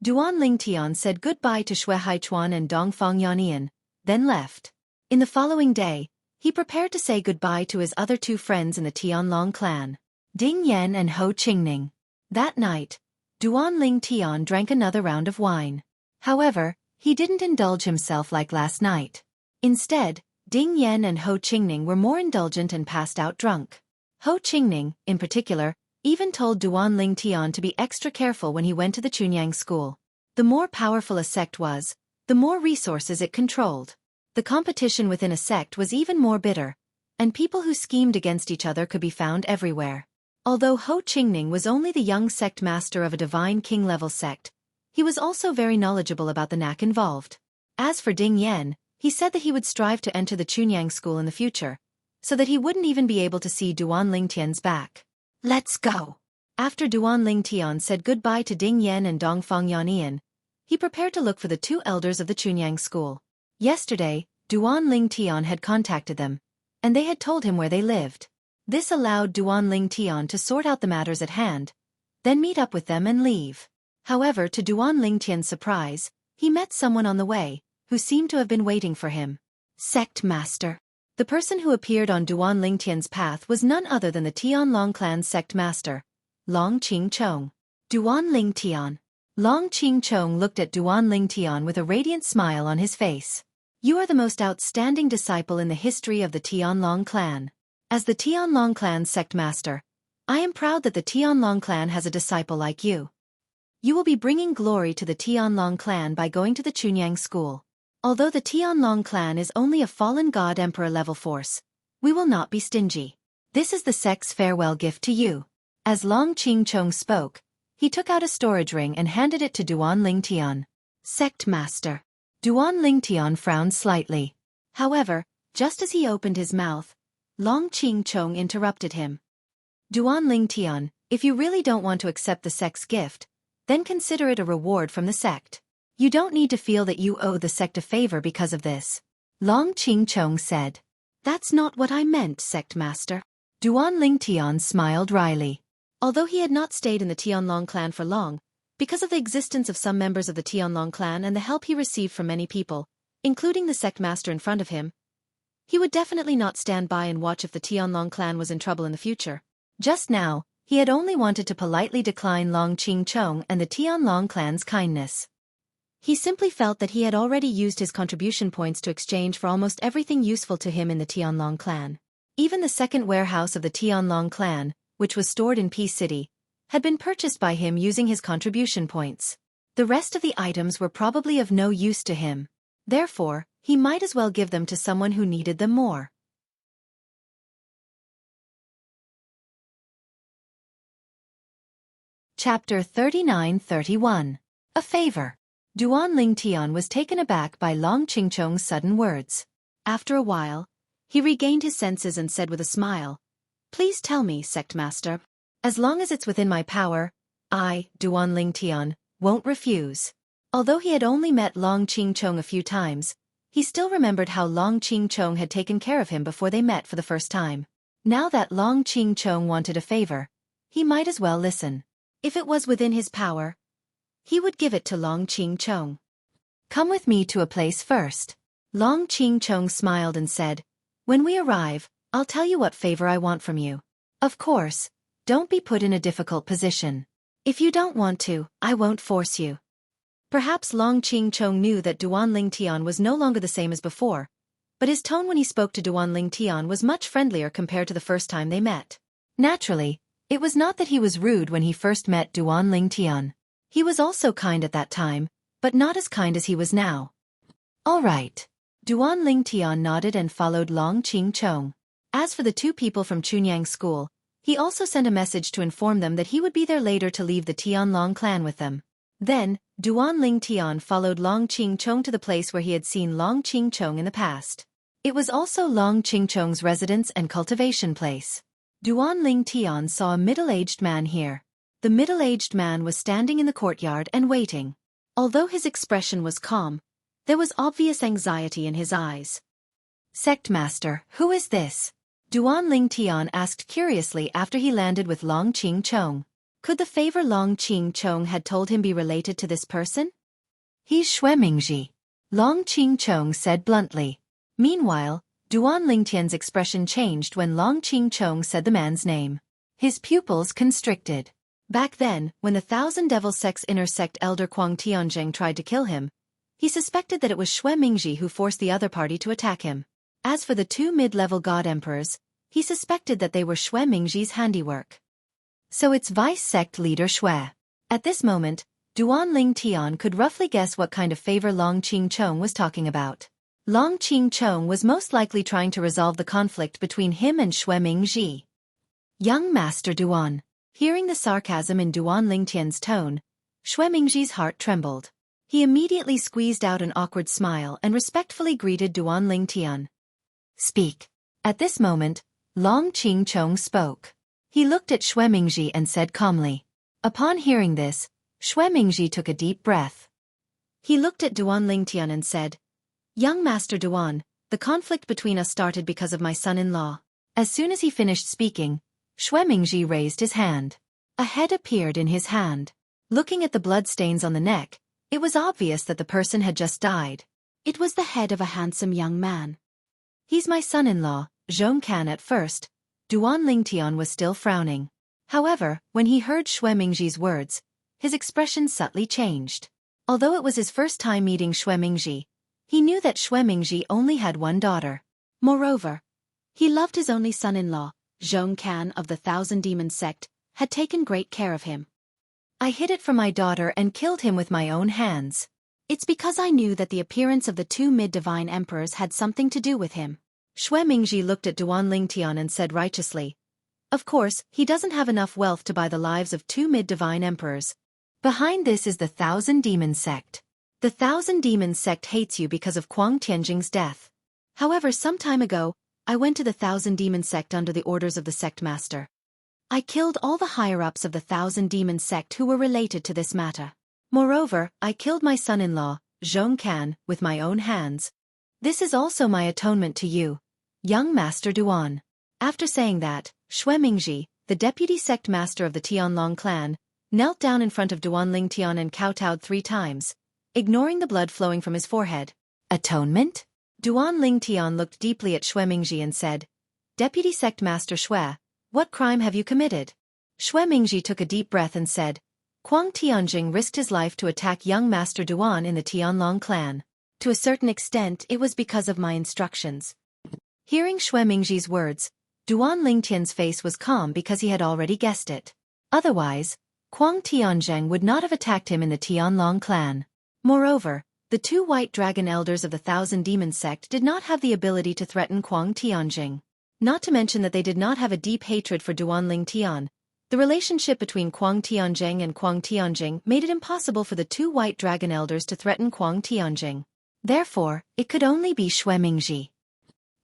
Duan Ling Tian said goodbye to Xue Haichuan and Dongfang Yanyan, then left. In the following day, he prepared to say goodbye to his other two friends in the Tianlong clan, Ding Yan and Ho Qingning. That night, Duan Ling Tian drank another round of wine. However, he didn't indulge himself like last night. Instead, Ding Yan and Ho Qingning were more indulgent and passed out drunk. Ho Qingning, in particular, even told Duan Ling Tian to be extra careful when he went to the Chunyang school. The more powerful a sect was, the more resources it controlled. The competition within a sect was even more bitter, and people who schemed against each other could be found everywhere. Although Ho Qingning was only the young sect master of a divine king-level sect, he was also very knowledgeable about the knack involved. As for Ding Yan, he said that he would strive to enter the Chunyang school in the future, so that he wouldn't even be able to see Duan Ling Tian's back. "Let's go." After Duan Ling Tian said goodbye to Ding Yan and Dongfang Yanyan, he prepared to look for the two elders of the Chunyang school. Yesterday, Duan Ling Tian had contacted them, and they had told him where they lived. This allowed Duan Ling Tian to sort out the matters at hand, then meet up with them and leave. However, to Duan Ling Tian's surprise, he met someone on the way, who seemed to have been waiting for him. Sect Master. The person who appeared on Duan Ling Tian's path was none other than the Tianlong clan's sect master, Long Qing Chong. Duan Ling Tian. Long Qing Chong looked at Duan Ling Tian with a radiant smile on his face. "You are the most outstanding disciple in the history of the Tianlong clan. As the Tianlong clan's sect master, I am proud that the Tianlong clan has a disciple like you. You will be bringing glory to the Tianlong clan by going to the Chunyang school. Although the Tianlong clan is only a fallen god emperor level force, we will not be stingy. This is the sect's farewell gift to you." As Long Qing Chong spoke, he took out a storage ring and handed it to Duan Ling Tian. "Sect Master." Duan Ling Tian frowned slightly. However, just as he opened his mouth, Long Qing Chong interrupted him. "Duan Ling Tian, if you really don't want to accept the sect's gift, then consider it a reward from the sect. You don't need to feel that you owe the sect a favor because of this." Long Qing Chong said. "That's not what I meant, Sect Master." Duan Ling Tian smiled wryly. Although he had not stayed in the Tianlong clan for long, because of the existence of some members of the Tianlong clan and the help he received from many people, including the sect master in front of him, he would definitely not stand by and watch if the Tianlong clan was in trouble in the future. Just now, he had only wanted to politely decline Long Qing Chong and the Tianlong clan's kindness. He simply felt that he had already used his contribution points to exchange for almost everything useful to him in the Tianlong clan. Even the second warehouse of the Tianlong clan, which was stored in Peace City, had been purchased by him using his contribution points. The rest of the items were probably of no use to him. Therefore, he might as well give them to someone who needed them more. Chapter 39-31. A Favor. Duan Ling Tian was taken aback by Long Qingchong's sudden words. After a while, He regained his senses and said with a smile, "Please tell me, Sect Master." "As long as it's within my power, I, Duan Lingtian, won't refuse." Although he had only met Long Qingchong a few times, he still remembered how Long Qingchong had taken care of him before they met for the first time. Now that Long Qingchong wanted a favor, he might as well listen. If it was within his power, he would give it to Long Qingchong. "Come with me to a place first." Long Qingchong smiled and said, "When we arrive, I'll tell you what favor I want from you. Of course, don't be put in a difficult position. If you don't want to, I won't force you." Perhaps Long Qingchong knew that Duan Lingtian was no longer the same as before, but his tone when he spoke to Duan Lingtian was much friendlier compared to the first time they met. Naturally, it was not that he was rude when he first met Duan Lingtian. He was also kind at that time, but not as kind as he was now. "All right." Duan Lingtian nodded and followed Long Qingchong. As for the two people from Chunyang School, he also sent a message to inform them that he would be there later to leave the Tianlong clan with them. Then, Duan Lingtian followed Long Qingchong to the place where he had seen Long Qingchong in the past. It was also Long Qingchong's residence and cultivation place. Duan Lingtian saw a middle-aged man here. The middle-aged man was standing in the courtyard and waiting. Although his expression was calm, there was obvious anxiety in his eyes. "Sect Master, who is this?" Duan Lingtian asked curiously after he landed with Long Qingchong. Could the favor Long Qingchong had told him be related to this person? "He's Xuemingji," Long Qingchong said bluntly. Meanwhile, Duan Lingtian's expression changed when Long Qingchong said the man's name. His pupils constricted. Back then, when the Thousand Devil Sect's inner sect elder Kuang Tianzheng tried to kill him, he suspected that it was Xuemingji who forced the other party to attack him. As for the two mid-level god emperors, he suspected that they were Xuemingji's handiwork. So it's Vice Sect leader Xue. At this moment, Duan Lingtian could roughly guess what kind of favor Long Qingchong was talking about. Long Qingchong was most likely trying to resolve the conflict between him and Xuemingji. "Young Master Duan." Hearing the sarcasm in Duan Lingtian's tone, Xuemingji's heart trembled. He immediately squeezed out an awkward smile and respectfully greeted Duan Lingtian. "Speak." At this moment, Long Qingchong spoke. He looked at Xuemingji and said calmly. Upon hearing this, Xuemingji took a deep breath. He looked at Duan Lingtian and said, "Young Master Duan, the conflict between us started because of my son-in-law." As soon as he finished speaking, Xuemingji raised his hand. A head appeared in his hand. Looking at the bloodstains on the neck, it was obvious that the person had just died. It was the head of a handsome young man. "He's my son-in-law, Zhongcan." At first, Duan Lingtian was still frowning. However, when he heard Xuemingji's words, his expression subtly changed. Although it was his first time meeting Xuemingji, he knew that Xuemingji only had one daughter. Moreover, he loved his only son-in-law, Zhongcan of the Thousand Demon Sect, had taken great care of him. "I hid it from my daughter and killed him with my own hands. It's because I knew that the appearance of the two mid-divine emperors had something to do with him." Xuemingji looked at Duan Lingtian and said righteously, "Of course, he doesn't have enough wealth to buy the lives of two mid-divine emperors. Behind this is the Thousand Demon Sect. The Thousand Demon Sect hates you because of Kuang Tianjing's death. However, some time ago, I went to the Thousand Demon Sect under the orders of the Sect Master. I killed all the higher-ups of the Thousand Demon Sect who were related to this matter. Moreover, I killed my son-in-law, Zhongcan, with my own hands. This is also my atonement to you, young Master Duan." After saying that, Xuemingji, the deputy sect master of the Tianlong clan, knelt down in front of Duan Lingtian and kowtowed 3 times, ignoring the blood flowing from his forehead. "Atonement?" Duan Lingtian looked deeply at Xuemingji and said, "Deputy sect master Xue, what crime have you committed?" Xuemingji took a deep breath and said, "Kuang Tianjing risked his life to attack young Master Duan in the Tianlong clan. To a certain extent, it was because of my instructions." Hearing Xuemingji's words, Duan Lingtian's face was calm because he had already guessed it. Otherwise, Kuang Tianzheng would not have attacked him in the Tianlong clan. Moreover, the 2 white dragon elders of the Thousand Demon Sect did not have the ability to threaten Kuang Tianjing. Not to mention that they did not have a deep hatred for Duan Lingtian. The relationship between Kuang Tianzheng and Kuang Tianjing made it impossible for the 2 white dragon elders to threaten Kuang Tianjing. Therefore, it could only be Xuemingji.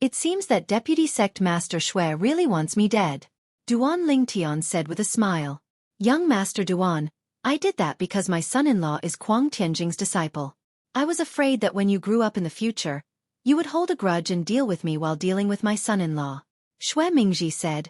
It seems that Deputy Sect Master Xue really wants me dead. Duan Lingtian said with a smile. Young Master Duan, I did that because my son-in-law is Kuang Tianjing's disciple. I was afraid that when you grew up in the future, you would hold a grudge and deal with me while dealing with my son-in-law. Xue Mingji said.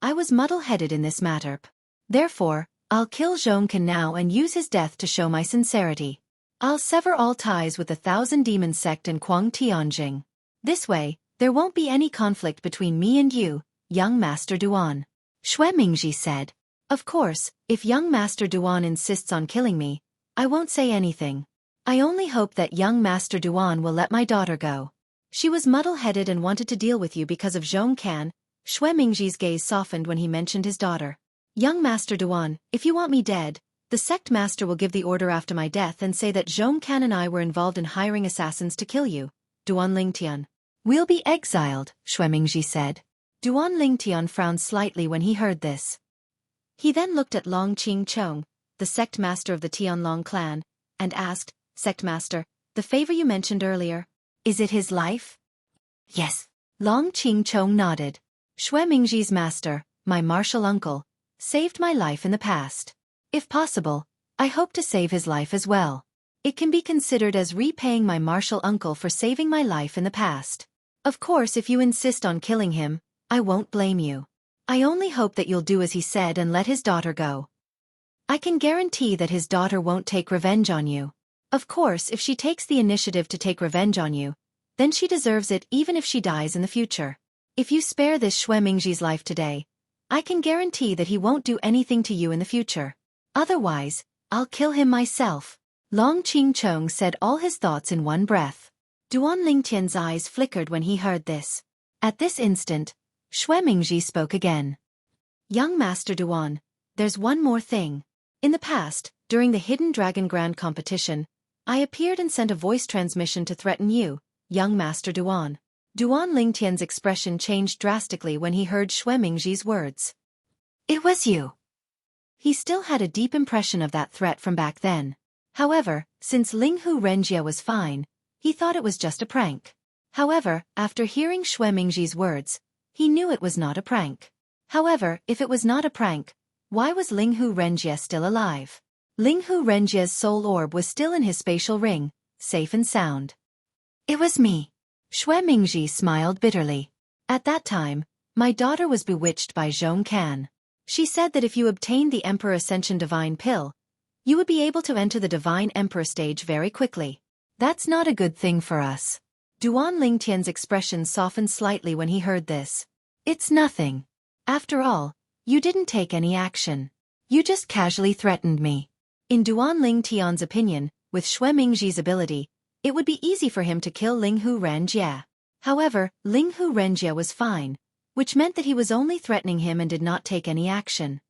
I was muddle-headed in this matter. Therefore, I'll kill Xueqi now and use his death to show my sincerity. I'll sever all ties with the Thousand Demon Sect and Kuang Tianjing. This way, there won't be any conflict between me and you, young Master Duan. Xue Mingji said. Of course, if young Master Duan insists on killing me, I won't say anything. I only hope that young Master Duan will let my daughter go. She was muddle-headed and wanted to deal with you because of Xueqi. Xue Mingji's gaze softened when he mentioned his daughter. Young Master Duan, if you want me dead, the sect master will give the order after my death and say that Xueqi and I were involved in hiring assassins to kill you, Duan Lingtian. We'll be exiled, Xue Mingji said. Duan Lingtian frowned slightly when he heard this. He then looked at Long Qing Chong, the sect master of the Tianlong clan, and asked, Sect master, the favor you mentioned earlier, is it his life? Yes. Long Qing Chong nodded. Xue Mingji's master, my martial uncle, saved my life in the past. If possible, I hope to save his life as well. It can be considered as repaying my martial uncle for saving my life in the past. Of course, if you insist on killing him, I won't blame you. I only hope that you'll do as he said and let his daughter go. I can guarantee that his daughter won't take revenge on you. Of course, if she takes the initiative to take revenge on you, then she deserves it even if she dies in the future. If you spare this Xue Mingji's life today, I can guarantee that he won't do anything to you in the future. Otherwise, I'll kill him myself. Long Qing Chong said all his thoughts in one breath. Duan Lingtian's eyes flickered when he heard this. At this instant, Xue Mingji spoke again. Young Master Duan, there's one more thing. In the past, during the Hidden Dragon Grand competition, I appeared and sent a voice transmission to threaten you, young Master Duan. Duan Lingtian's expression changed drastically when he heard Xue Mingji's words. It was you. He still had a deep impression of that threat from back then. However, since Linghu Renjie was fine, he thought it was just a prank. However, after hearing Xue Mingji's words, he knew it was not a prank. However, if it was not a prank, why was Linghu Renjie still alive? Linghu Renjie's soul orb was still in his spatial ring, safe and sound. It was me. Xue Mingji smiled bitterly. At that time, my daughter was bewitched by Xueqi. She said that if you obtained the Emperor Ascension Divine Pill, you would be able to enter the Divine Emperor stage very quickly. That's not a good thing for us. Duan Lingtian's expression softened slightly when he heard this. It's nothing. After all, you didn't take any action. You just casually threatened me. In Duan Lingtian's opinion, with Xue Mingji's ability, it would be easy for him to kill Linghu Renjie. However, Linghu Renjie was fine, which meant that he was only threatening him and did not take any action.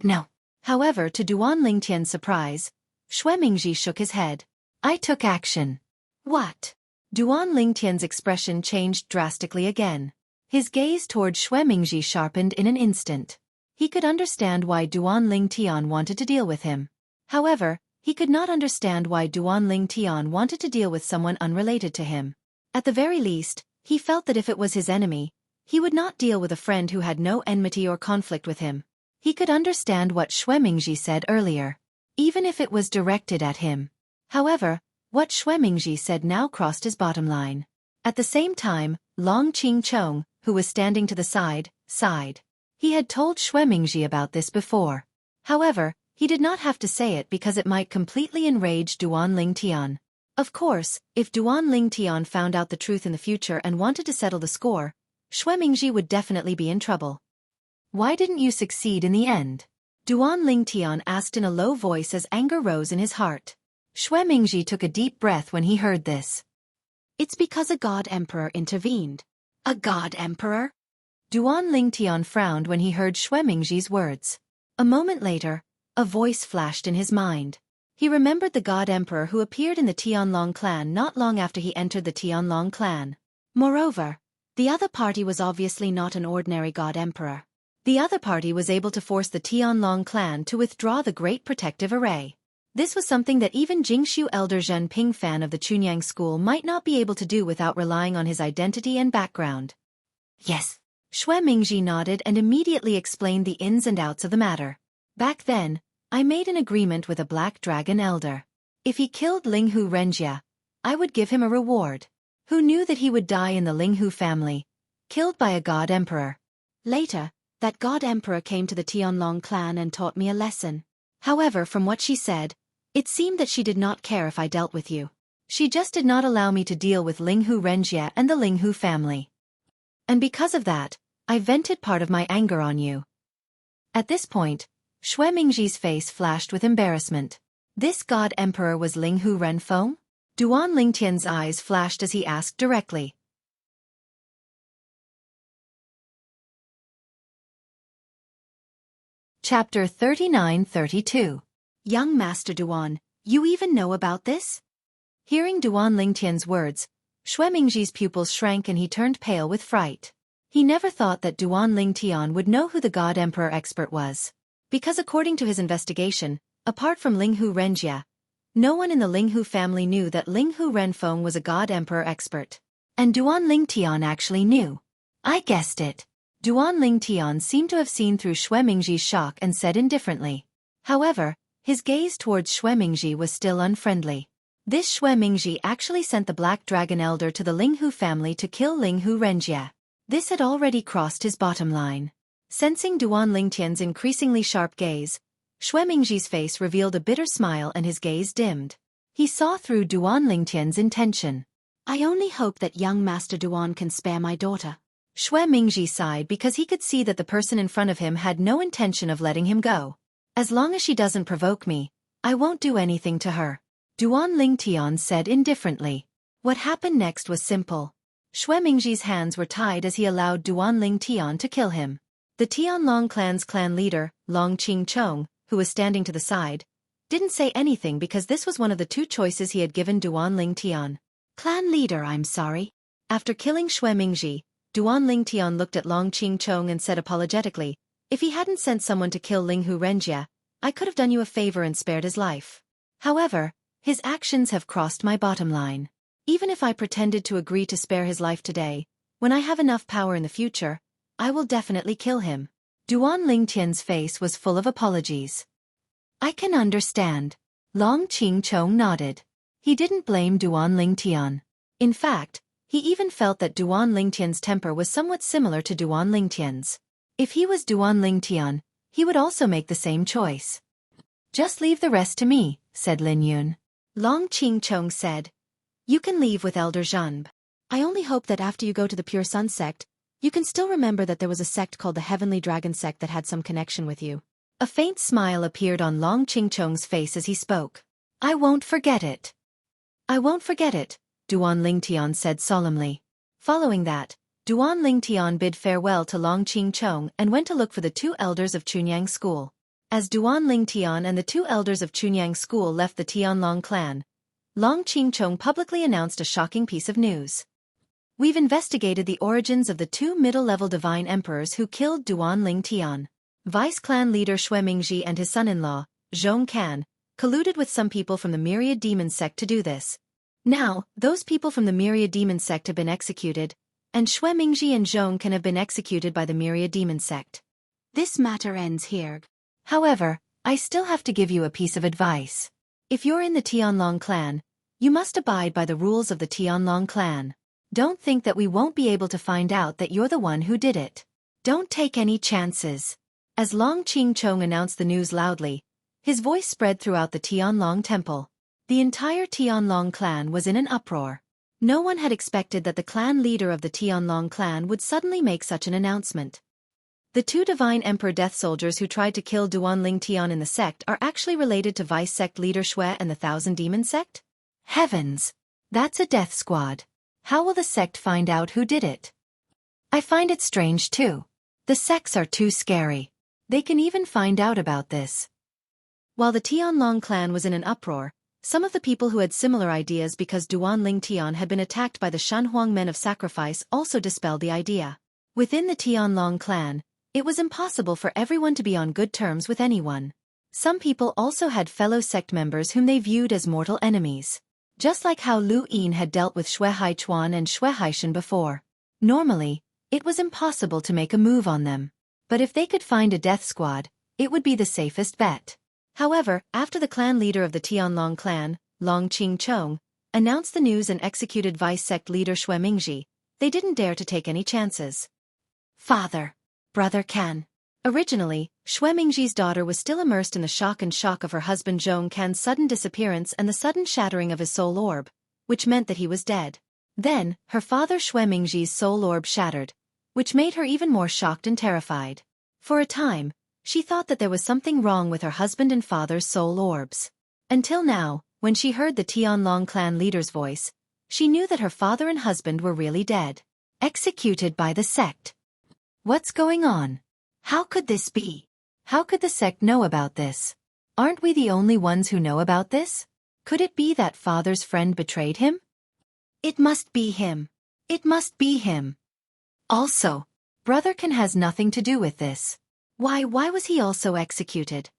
No. However, to Duan Lingtian's surprise, Xue Mingji shook his head. I took action. What? Duan Lingtian's expression changed drastically again. His gaze toward Xue Mingji sharpened in an instant. He could understand why Duan Lingtian wanted to deal with him. However, he could not understand why Duan Lingtian wanted to deal with someone unrelated to him. At the very least, he felt that if it was his enemy, he would not deal with a friend who had no enmity or conflict with him. He could understand what Xue Mingji said earlier, even if it was directed at him. However, what Xue Mingji said now crossed his bottom line. At the same time, Long Qing Chong, who was standing to the side, sighed. He had told Xue Mingji about this before. However, he did not have to say it because it might completely enrage Duan Lingtian. Of course, if Duan Lingtian found out the truth in the future and wanted to settle the score, Xue Mingji would definitely be in trouble. Why didn't you succeed in the end? Duan Lingtian asked in a low voice as anger rose in his heart. Xue Mingji took a deep breath when he heard this. It's because a god emperor intervened. A god emperor? Duan Lingtian frowned when he heard Xue Mingji's words. A moment later, a voice flashed in his mind. He remembered the god emperor who appeared in the Tianlong clan not long after he entered the Tianlong clan. Moreover, the other party was obviously not an ordinary god emperor. The other party was able to force the Tianlong clan to withdraw the Great Protective Array. This was something that even Jingshu Elder Zhen Ping, fan of the Chunyang school, might not be able to do without relying on his identity and background. Yes. Xue Mingji nodded and immediately explained the ins and outs of the matter. Back then, I made an agreement with a Black Dragon Elder. If he killed Linghu Renjia, I would give him a reward. Who knew that he would die in the Linghu family, killed by a God Emperor? Later, that God Emperor came to the Tianlong clan and taught me a lesson. However, from what she said, it seemed that she did not care if I dealt with you. She just did not allow me to deal with Linghu Renjia and the Linghu family. And because of that, I vented part of my anger on you. At this point, Xue Mingji's face flashed with embarrassment. This God Emperor was Linghu Renfeng? Duan Lingtian's eyes flashed as he asked directly. Chapter 39-32. Young Master Duan, you even know about this? Hearing Duan Lingtian's words, Xue Mingji's pupils shrank and he turned pale with fright. He never thought that Duan Lingtian would know who the God Emperor expert was. Because according to his investigation, apart from Linghu Renjia, no one in the Linghu family knew that Linghu Renfeng was a God Emperor expert. And Duan Lingtian actually knew. I guessed it. Duan Lingtian seemed to have seen through Xue Mingji's shock and said indifferently. However, his gaze towards Xue Mingji was still unfriendly. This Xue Mingji actually sent the Black Dragon Elder to the Linghu family to kill Linghu Renjia. This had already crossed his bottom line. Sensing Duan Lingtian's increasingly sharp gaze, Xue Mingji's face revealed a bitter smile and his gaze dimmed. He saw through Duan Lingtian's intention. I only hope that young Master Duan can spare my daughter. Xue Mingji sighed because he could see that the person in front of him had no intention of letting him go. As long as she doesn't provoke me, I won't do anything to her. Duan Lingtian said indifferently. What happened next was simple. Xue Mingji's hands were tied as he allowed Duan Lingtian to kill him. The Tianlong clan's clan leader, Long Qingchong, who was standing to the side, didn't say anything because this was one of the two choices he had given Duan Lingtian. Clan leader, I'm sorry. After killing Xue Mingji, Duan Lingtian looked at Long Qingchong and said apologetically, if he hadn't sent someone to kill Linghu Renjia, I could have done you a favor and spared his life. However, his actions have crossed my bottom line. Even if I pretended to agree to spare his life today, when I have enough power in the future, I will definitely kill him. Duan Lingtian's face was full of apologies. I can understand. Long Qingchong nodded. He didn't blame Duan Lingtian. In fact, he even felt that Duan Lingtian's temper was somewhat similar to Duan Lingtian's. If he was Duan Lingtian, he would also make the same choice. Just leave the rest to me, said Lin Yun. Long Qingchong said, you can leave with Elder Zhanb. I only hope that after you go to the Pure Sun sect, you can still remember that there was a sect called the Heavenly Dragon sect that had some connection with you. A faint smile appeared on Long Qingchong's face as he spoke. I won't forget it. I won't forget it, Duan Lingtian said solemnly. Following that, Duan Lingtian bid farewell to Long Qingchong and went to look for the two elders of Chunyang school. As Duan Lingtian and the two elders of Chunyang school left the Tianlong clan, Long Qingchong publicly announced a shocking piece of news. We've investigated the origins of the two middle-level divine emperors who killed Duan Lingtian. Vice-clan leader Xue Mingji and his son-in-law, Zhong Can, colluded with some people from the Myriad Demon sect to do this. Now, those people from the Myriad Demon sect have been executed, and Xue Mingji and Zhong Can have been executed by the Myriad Demon sect. This matter ends here. However, I still have to give you a piece of advice. If you're in the Tianlong clan, you must abide by the rules of the Tianlong clan. Don't think that we won't be able to find out that you're the one who did it. Don't take any chances. As Long Qingchong announced the news loudly, his voice spread throughout the Tianlong temple. The entire Tianlong clan was in an uproar. No one had expected that the clan leader of the Tianlong clan would suddenly make such an announcement. The two Divine Emperor Death Soldiers who tried to kill Duan Lingtian in the sect are actually related to Vice Sect leader Xue and the Thousand Demon sect? Heavens! That's a death squad. How will the sect find out who did it? I find it strange too. The sects are too scary. They can even find out about this. While the Tianlong clan was in an uproar, some of the people who had similar ideas because Duan Lingtian had been attacked by the Shanhuang men of sacrifice also dispelled the idea. Within the Tianlong clan, it was impossible for everyone to be on good terms with anyone. Some people also had fellow sect members whom they viewed as mortal enemies. Just like how Lu Yin had dealt with Xueqi Chuan and Xueqi Shen before. Normally, it was impossible to make a move on them. But if they could find a death squad, it would be the safest bet. However, after the clan leader of the Tianlong clan, Long Qingchong, announced the news and executed vice sect leader Xue Mingji, they didn't dare to take any chances. Father. Brother Can. Originally, Xue Mingji's daughter was still immersed in the shock of her husband Zhong Can's sudden disappearance and the sudden shattering of his soul orb, which meant that he was dead. Then, her father Xue Mingji's soul orb shattered, which made her even more shocked and terrified. For a time, she thought that there was something wrong with her husband and father's soul orbs. Until now, when she heard the Tianlong clan leader's voice, she knew that her father and husband were really dead. Executed by the sect. What's going on? How could this be? How could the sect know about this? Aren't we the only ones who know about this? Could it be that father's friend betrayed him? It must be him. It must be him. Also, Brother Can has nothing to do with this. Why was he also executed?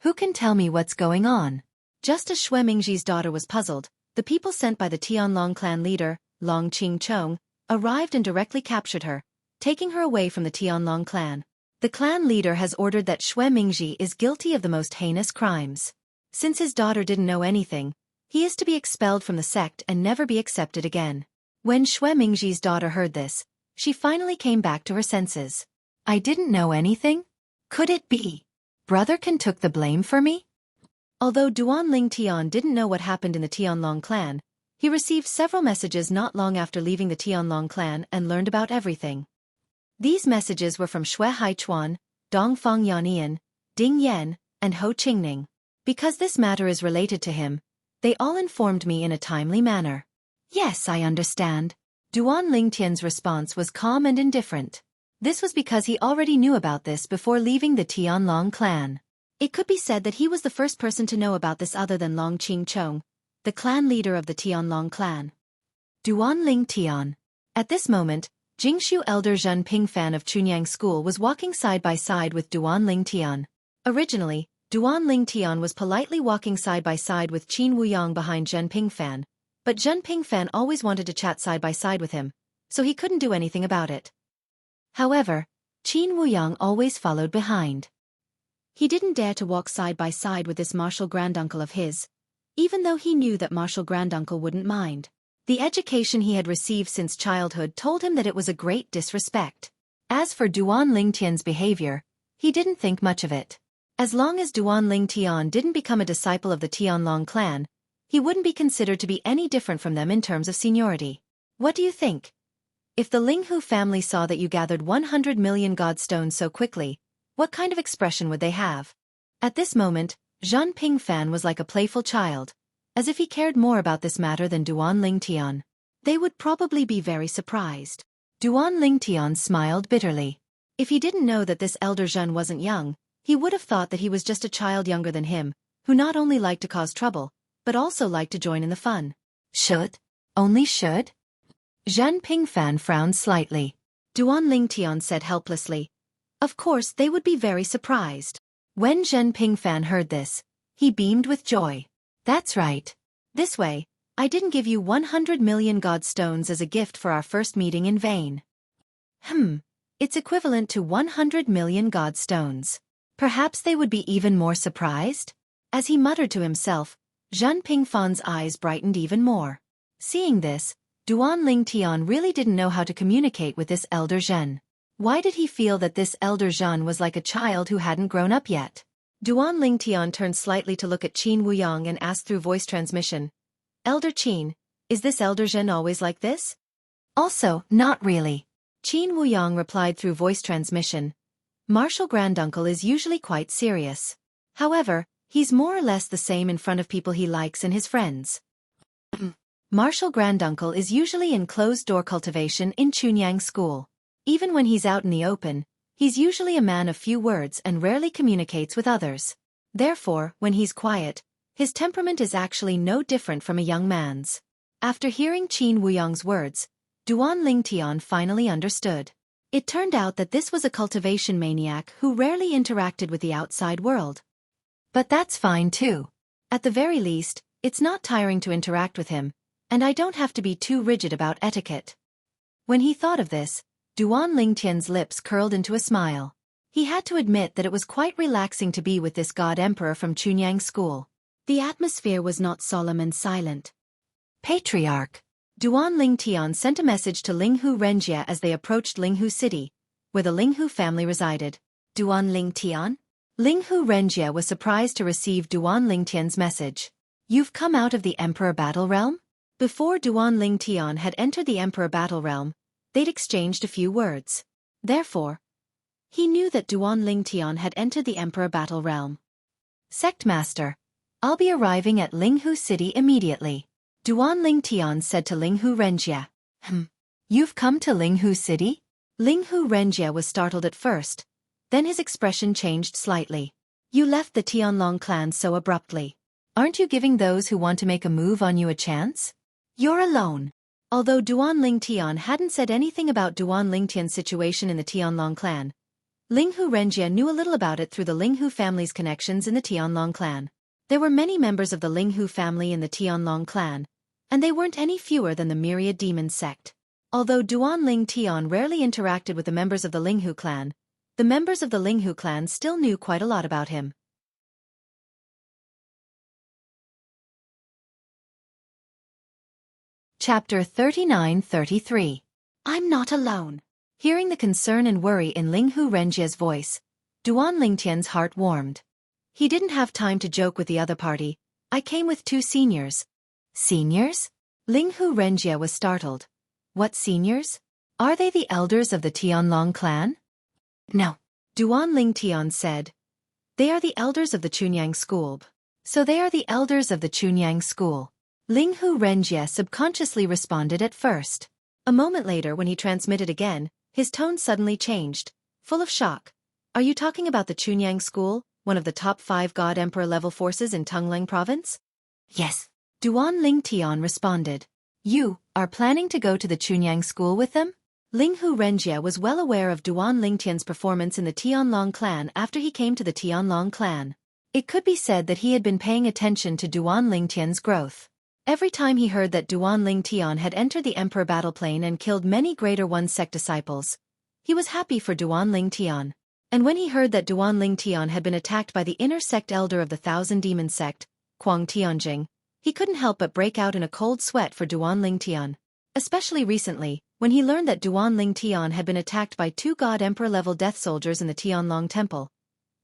Who can tell me what's going on? Just as Xue Mingji's daughter was puzzled, the people sent by the Tianlong clan leader, Long Qingchong, arrived and directly captured her, taking her away from the Tianlong clan. The clan leader has ordered that Xue Mingji is guilty of the most heinous crimes. Since his daughter didn't know anything, he is to be expelled from the sect and never be accepted again. When Xue Mingji's daughter heard this, she finally came back to her senses. I didn't know anything? Could it be? Brother Can took the blame for me? Although Duan Ling Tian didn't know what happened in the Tianlong clan, he received several messages not long after leaving the Tianlong clan and learned about everything. These messages were from Xueqi Chuan, Dongfang Yanian, Ding Yan, and Ho Qingning. Because this matter is related to him, they all informed me in a timely manner. Yes, I understand. Duan Lingtian's response was calm and indifferent. This was because he already knew about this before leaving the Tianlong clan. It could be said that he was the first person to know about this other than Long Qingchong, the clan leader of the Tianlong clan. Duan Lingtian. At this moment, Jingshu elder Zhen Pingfan of Chunyang School was walking side by side with Duan Lingtian. Originally, Duan Lingtian was politely walking side by side with Qin Wuyang behind Zhen Pingfan, but Zhen Pingfan always wanted to chat side by side with him, so he couldn't do anything about it. However, Qin Wuyang always followed behind. He didn't dare to walk side by side with this martial granduncle of his, even though he knew that martial granduncle wouldn't mind. The education he had received since childhood told him that it was a great disrespect. As for Duan Lingtian's behavior, he didn't think much of it. As long as Duan Lingtian didn't become a disciple of the Tianlong clan, he wouldn't be considered to be any different from them in terms of seniority. What do you think? If the Linghu family saw that you gathered 100 million godstones so quickly, what kind of expression would they have? At this moment, Zhen Pingfan was like a playful child, as if he cared more about this matter than Duan Lingtian. They would probably be very surprised. Duan Lingtian smiled bitterly. If he didn't know that this elder Zhen wasn't young, he would have thought that he was just a child younger than him, who not only liked to cause trouble, but also liked to join in the fun. Should? Only should? Zhen Pingfan frowned slightly. Duan Lingtian said helplessly. Of course they would be very surprised. When Zhen Pingfan heard this, he beamed with joy. That's right. This way, I didn't give you 100 million godstones as a gift for our first meeting in vain. It's equivalent to 100 million godstones. Perhaps they would be even more surprised? As he muttered to himself, Zhen Pingfan's eyes brightened even more. Seeing this, Duan Lingtian really didn't know how to communicate with this elder Zhen. Why did he feel that this elder Zhen was like a child who hadn't grown up yet? Duan Lingtian turned slightly to look at Qin Wuyang and asked through voice transmission, Elder Qin, is this elder Zhen always like this? Also, not really. Qin Wuyang replied through voice transmission, Martial Granduncle is usually quite serious. However, he's more or less the same in front of people he likes and his friends. Martial Granduncle is usually in closed-door cultivation in Chunyang School. Even when he's out in the open, he's usually a man of few words and rarely communicates with others. Therefore, when he's quiet, his temperament is actually no different from a young man's. After hearing Qin Wuyang's words, Duan Lingtian finally understood. It turned out that this was a cultivation maniac who rarely interacted with the outside world. But that's fine too. At the very least, it's not tiring to interact with him, and I don't have to be too rigid about etiquette. When he thought of this, Duan Lingtian's lips curled into a smile. He had to admit that it was quite relaxing to be with this god emperor from Chunyang School. The atmosphere was not solemn and silent. Patriarch. Duan Lingtian sent a message to Linghu Renjie as they approached Linghu City, where the Linghu family resided. Duan Lingtian? Linghu Renjie was surprised to receive Duan Lingtian's message. You've come out of the Emperor Battle Realm? Before Duan Lingtian had entered the Emperor Battle Realm, they'd exchanged a few words. Therefore, he knew that Duan Lingtian had entered the Emperor Battle Realm. Sect Master, I'll be arriving at Linghu City immediately. Duan Lingtian said to Linghu Renjie. You've come to Linghu City? Linghu Renjie was startled at first, then his expression changed slightly. You left the Tianlong clan so abruptly. Aren't you giving those who want to make a move on you a chance? You're alone. Although Duan Lingtian hadn't said anything about Duan Lingtian's situation in the Tianlong clan, Linghu Renjie knew a little about it through the Linghu family's connections in the Tianlong clan. There were many members of the Linghu family in the Tianlong clan, and they weren't any fewer than the Myriad Demon sect. Although Duan Lingtian rarely interacted with the members of the Linghu clan, the members of the Linghu clan still knew quite a lot about him. Chapter 39-33. I'm not alone. Hearing the concern and worry in Linghu Renjie's voice, Duan Lingtian's heart warmed. He didn't have time to joke with the other party. I came with 2 seniors. Seniors? Linghu Renjie was startled. What seniors? Are they the elders of the Tianlong clan? No. Duan Lingtian said. They are the elders of the Chunyang School. So they are the elders of the Chunyang School. Linghu Renjie subconsciously responded at first. A moment later when he transmitted again, his tone suddenly changed, full of shock. Are you talking about the Chunyang School, one of the top 5 God Emperor level forces in Tonglang province? Yes. Duan Lingtian responded. You are planning to go to the Chunyang School with them? Linghu Renjie was well aware of Duan Lingtian's performance in the Tianlong clan after he came to the Tianlong clan. It could be said that he had been paying attention to Duan Lingtian's growth. Every time he heard that Duan Lingtian had entered the Emperor battle plane and killed many Greater One sect disciples, he was happy for Duan Lingtian. And when he heard that Duan Lingtian had been attacked by the inner sect elder of the Thousand Demon sect, Kuang Tianjing, he couldn't help but break out in a cold sweat for Duan Lingtian. Especially recently, when he learned that Duan Lingtian had been attacked by 2 God Emperor level death soldiers in the Tianlong temple,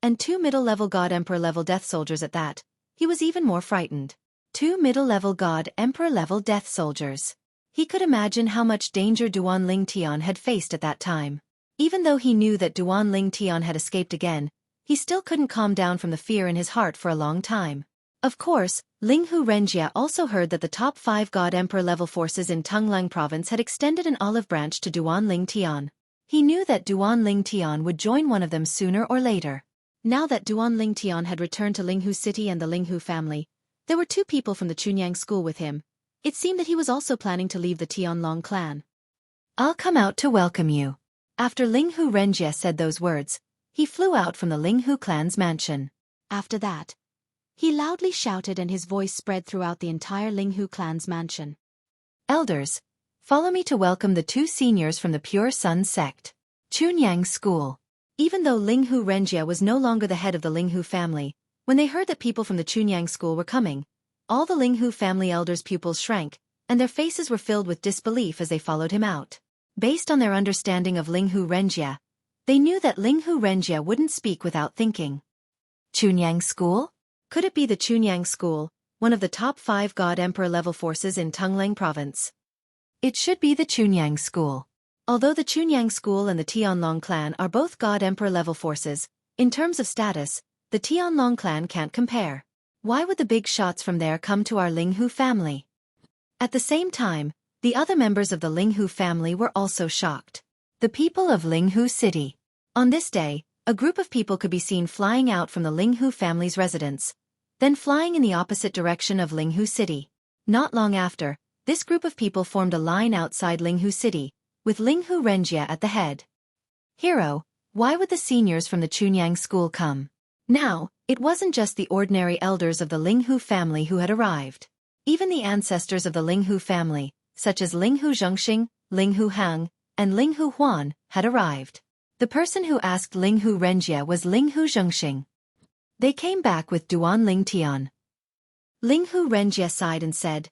and 2 middle-level God Emperor level death soldiers at that, he was even more frightened. 2 middle-level God Emperor level death soldiers. He could imagine how much danger Duan Lingtian had faced at that time. Even though he knew that Duan Lingtian had escaped again, he still couldn't calm down from the fear in his heart for a long time. Of course, Linghu Renjie also heard that the top 5 God Emperor level forces in Tonglang province had extended an olive branch to Duan Lingtian. He knew that Duan Lingtian would join one of them sooner or later. Now that Duan Lingtian had returned to Linghu City and the Linghu family, there were 2 people from the Chunyang School with him. It seemed that he was also planning to leave the Tianlong clan. I'll come out to welcome you. After Linghu Renjie said those words, he flew out from the Linghu clan's mansion. After that, he loudly shouted and his voice spread throughout the entire Linghu clan's mansion. Elders, follow me to welcome the 2 seniors from the Pure Sun sect. Chunyang School. Even though Linghu Renjie was no longer the head of the Linghu family, when they heard that people from the Chunyang School were coming, all the Linghu family elders' pupils shrank, and their faces were filled with disbelief as they followed him out. Based on their understanding of Linghu Renjie, they knew that Linghu Renjie wouldn't speak without thinking. Chunyang School? Could it be the Chunyang School, one of the top 5 God Emperor level forces in Tonglang province? It should be the Chunyang School. Although the Chunyang School and the Tianlong clan are both God Emperor level forces, in terms of status, the Tianlong clan can't compare. Why would the big shots from there come to our Linghu family? At the same time, the other members of the Linghu family were also shocked. The people of Linghu City. On this day, a group of people could be seen flying out from the Linghu family's residence, then flying in the opposite direction of Linghu City. Not long after, this group of people formed a line outside Linghu City, with Linghu Renjie at the head. Hero, why would the seniors from the Chunyang School come? Now, It wasn't just the ordinary elders of the Linghu family who had arrived. Even the ancestors of the Linghu family, such as Linghu Zhongxing, Linghu Hang, and Linghu Huan, had arrived. The person who asked Linghu Renjie was Linghu Zhongxing. They came back with Duan Ling Tian. Linghu Renjie sighed and said,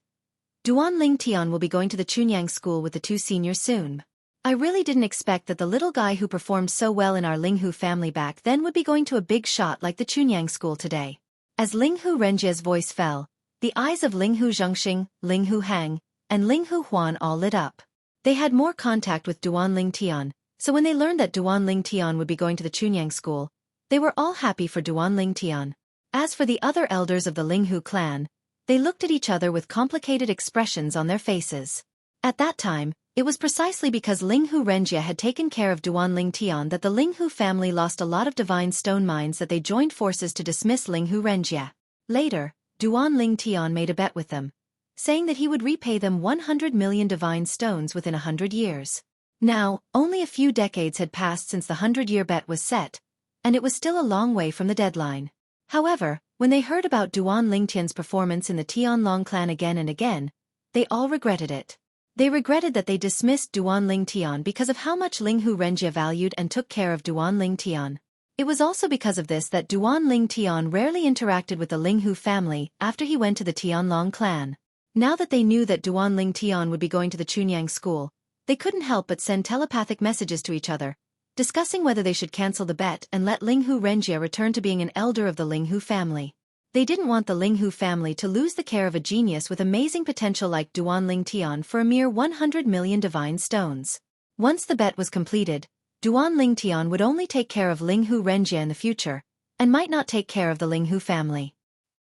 Duan Ling Tian will be going to the Chunyang school with the two seniors soon. I really didn't expect that the little guy who performed so well in our Linghu family back then would be going to a big shot like the Chunyang school today. As Linghu Renjie's voice fell, the eyes of Linghu Zhongxing, Linghu Hang, and Linghu Huan all lit up. They had more contact with Duan Ling Tian, so when they learned that Duan Ling Tian would be going to the Chunyang school, they were all happy for Duan Ling Tian. As for the other elders of the Linghu clan, they looked at each other with complicated expressions on their faces. At that time, it was precisely because Linghu Renjie had taken care of Duan Ling Tian that the Linghu family lost a lot of divine stone mines that they joined forces to dismiss Linghu Renjie. Later, Duan Ling Tian made a bet with them, saying that he would repay them 100 million divine stones within 100 years. Now, only a few decades had passed since the 100-year bet was set, and it was still a long way from the deadline. However, when they heard about Duan Ling Tian's performance in the Tianlong clan again and again, they all regretted it. They regretted that they dismissed Duan Ling Tian because of how much Linghu Renjie valued and took care of Duan Ling Tian. It was also because of this that Duan Ling Tian rarely interacted with the Linghu family after he went to the Tianlong clan. Now that they knew that Duan Ling Tian would be going to the Chunyang school, they couldn't help but send telepathic messages to each other, discussing whether they should cancel the bet and let Linghu Renjie return to being an elder of the Linghu family. They didn't want the Linghu family to lose the care of a genius with amazing potential like Duan Ling Tian for a mere 100 million divine stones. Once the bet was completed, Duan Ling Tian would only take care of Linghu Renjie in the future, and might not take care of the Linghu family.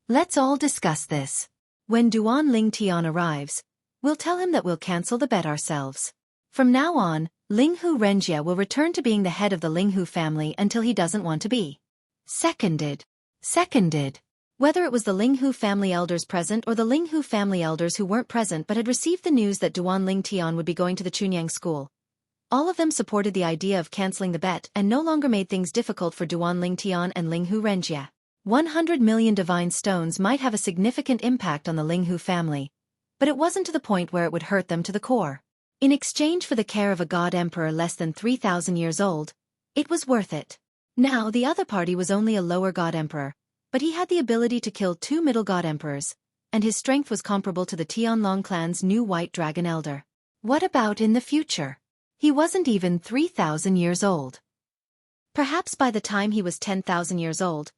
Let's all discuss this. When Duan Ling Tian arrives, we'll tell him that we'll cancel the bet ourselves. From now on, Linghu Renjie will return to being the head of the Linghu family until he doesn't want to be. Seconded. Whether it was the Linghu family elders present or the Linghu family elders who weren't present but had received the news that Duan Ling Tian would be going to the Chunyang school, all of them supported the idea of canceling the bet and no longer made things difficult for Duan Ling Tian and Linghu Renjie. 100 million divine stones might have a significant impact on the Linghu family, but it wasn't to the point where it would hurt them to the core. In exchange for the care of a god emperor less than 3,000 years old, it was worth it. Now the other party was only a lower god emperor, but he had the ability to kill 2 middle god emperors, and his strength was comparable to the Tianlong clan's new white dragon elder. What about in the future? He wasn't even 3,000 years old. Perhaps by the time he was 10,000 years old,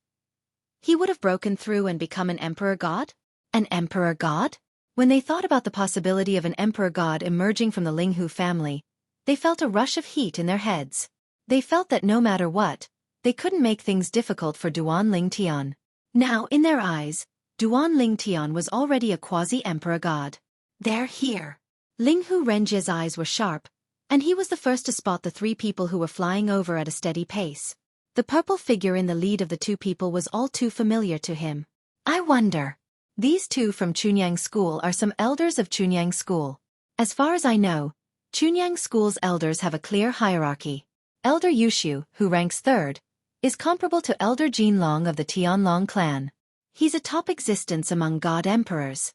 he would have broken through and become an emperor god? An emperor god? When they thought about the possibility of an emperor god emerging from the Linghu family, they felt a rush of heat in their heads. They felt that no matter what, they couldn't make things difficult for Duan Ling Tian. Now, in their eyes, Duan Ling Tian was already a quasi-emperor god. They're here. Linghu Renjie's eyes were sharp, and he was the first to spot the 3 people who were flying over at a steady pace. The purple figure in the lead of the 2 people was all too familiar to him. I wonder. These 2 from Chunyang School are some elders of Chunyang School. As far as I know, Chunyang School's elders have a clear hierarchy. Elder Yushu, who ranks 3rd, is comparable to Elder Jinlong of the Tianlong clan. He's a top existence among god emperors.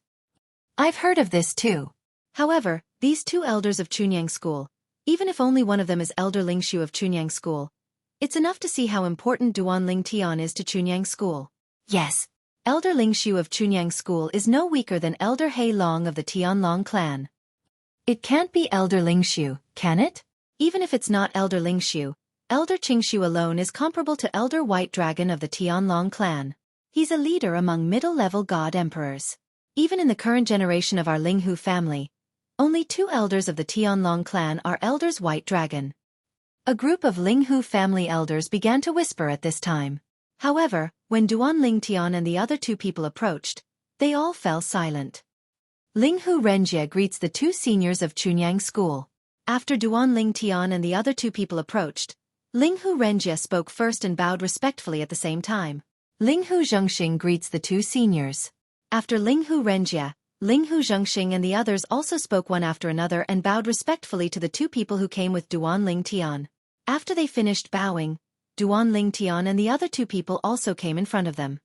I've heard of this too. However, these 2 elders of Chunyang School, even if only one of them is Elder Lingshu of Chunyang School, it's enough to see how important Duan Ling Tian is to Chunyang School. Yes, Elder Lingshu of Chunyang School is no weaker than Elder Hei Long of the Tianlong clan. It can't be Elder Lingshu, can it? Even if it's not Elder Lingshu, Elder Qingshu alone is comparable to Elder White Dragon of the Tianlong clan. He's a leader among middle-level god emperors. Even in the current generation of our Linghu family, only 2 elders of the Tianlong clan are Elders White Dragon. A group of Linghu family elders began to whisper at this time. However, when Duan Ling Tian and the other 2 people approached, they all fell silent. Linghu Renjie greets the 2 seniors of Chunyang School. After Duan Ling Tian and the other 2 people approached, Linghu Renjie spoke first and bowed respectfully at the same time. Linghu Zhongxing greets the 2 seniors. After Linghu Renjie, Linghu Zhongxing and the others also spoke one after another and bowed respectfully to the 2 people who came with Duan Ling Tian. After they finished bowing, Duan Lingtian and the other two people also came in front of them.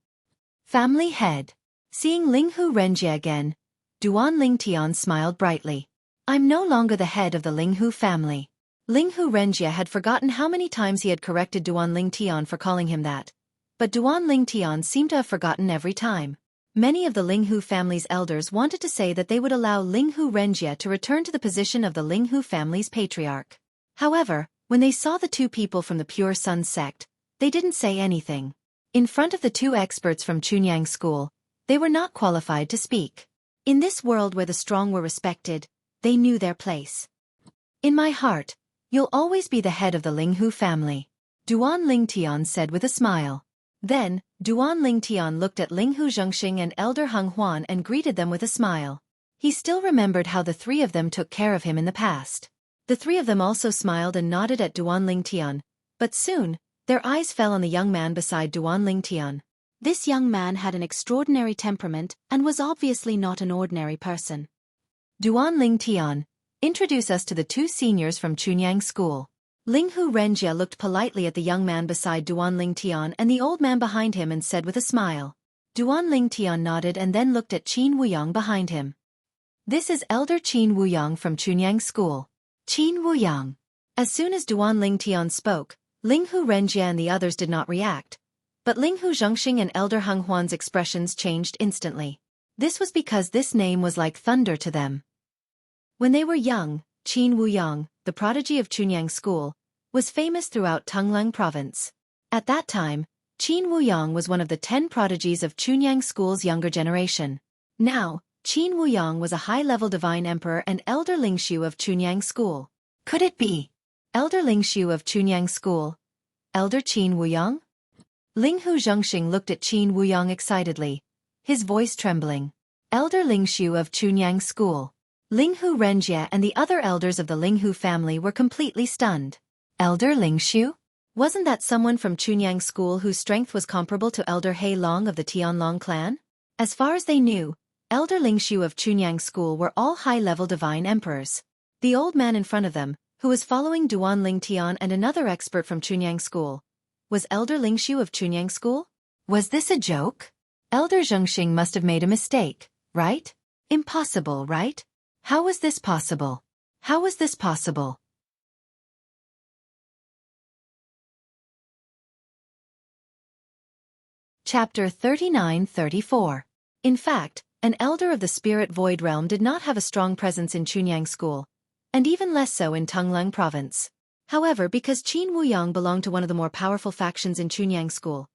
Family head. Seeing Linghu Renjie again, Duan Lingtian smiled brightly. I'm no longer the head of the Linghu family. Linghu Renjie had forgotten how many times he had corrected Duan Lingtian for calling him that. But Duan Lingtian seemed to have forgotten every time. Many of the Linghu family's elders wanted to say that they would allow Linghu Renjie to return to the position of the Linghu family's patriarch. However, when they saw the two people from the Pure Sun sect, they didn't say anything. In front of the two experts from Chunyang School, they were not qualified to speak. In this world where the strong were respected, they knew their place. In my heart, you'll always be the head of the Linghu family, Duan Lingtian said with a smile. Then, Duan Lingtian looked at Linghu Zhengxing and Elder Heng Huan and greeted them with a smile. He still remembered how the three of them took care of him in the past. The three of them also smiled and nodded at Duan Lingtian, but soon, their eyes fell on the young man beside Duan Lingtian. This young man had an extraordinary temperament and was obviously not an ordinary person. Duan Lingtian, introduce us to the two seniors from Chunyang School. Linghu Renjie looked politely at the young man beside Duan Lingtian and the old man behind him and said with a smile. Duan Lingtian nodded and then looked at Qin Wuyang behind him. This is Elder Qin Wuyang from Chunyang School. Qin Wuyang. As soon as Duan Lingtian spoke, Linghu Renjie and the others did not react. But Linghu Zhengxing and Elder Heng Huan's expressions changed instantly. This was because this name was like thunder to them. When they were young, Qin Wuyang, the prodigy of Chunyang School, was famous throughout Tonglang Province. At that time, Qin Wuyang was one of the 10 prodigies of Chunyang School's younger generation. Now, Qin Wuyang was a high-level divine emperor and Elder Lingxiu of Chunyang School. Could it be Elder Lingxiu of Chunyang School? Elder Qin Wuyang? Linghu Zhengxing looked at Qin Wuyang excitedly, his voice trembling. Elder Lingxiu of Chunyang School. Linghu Renjie and the other elders of the Linghu family were completely stunned. Elder Lingxiu? Wasn't that someone from Chunyang School whose strength was comparable to Elder He Long of the Tianlong clan? As far as they knew, Elder Lingxiu of Chunyang School were all high-level divine emperors. The old man in front of them, who was following Duan Lingtian and another expert from Chunyang School, was Elder Lingxiu of Chunyang School? Was this a joke? Elder Zhengxing must have made a mistake, right? Impossible, right? How was this possible? How was this possible? Chapter 39-34. In fact, an elder of the Spirit Void Realm did not have a strong presence in Chunyang School, and even less so in Tonglang Province. However, because Qin Wuyang belonged to one of the more powerful factions in Chunyang School,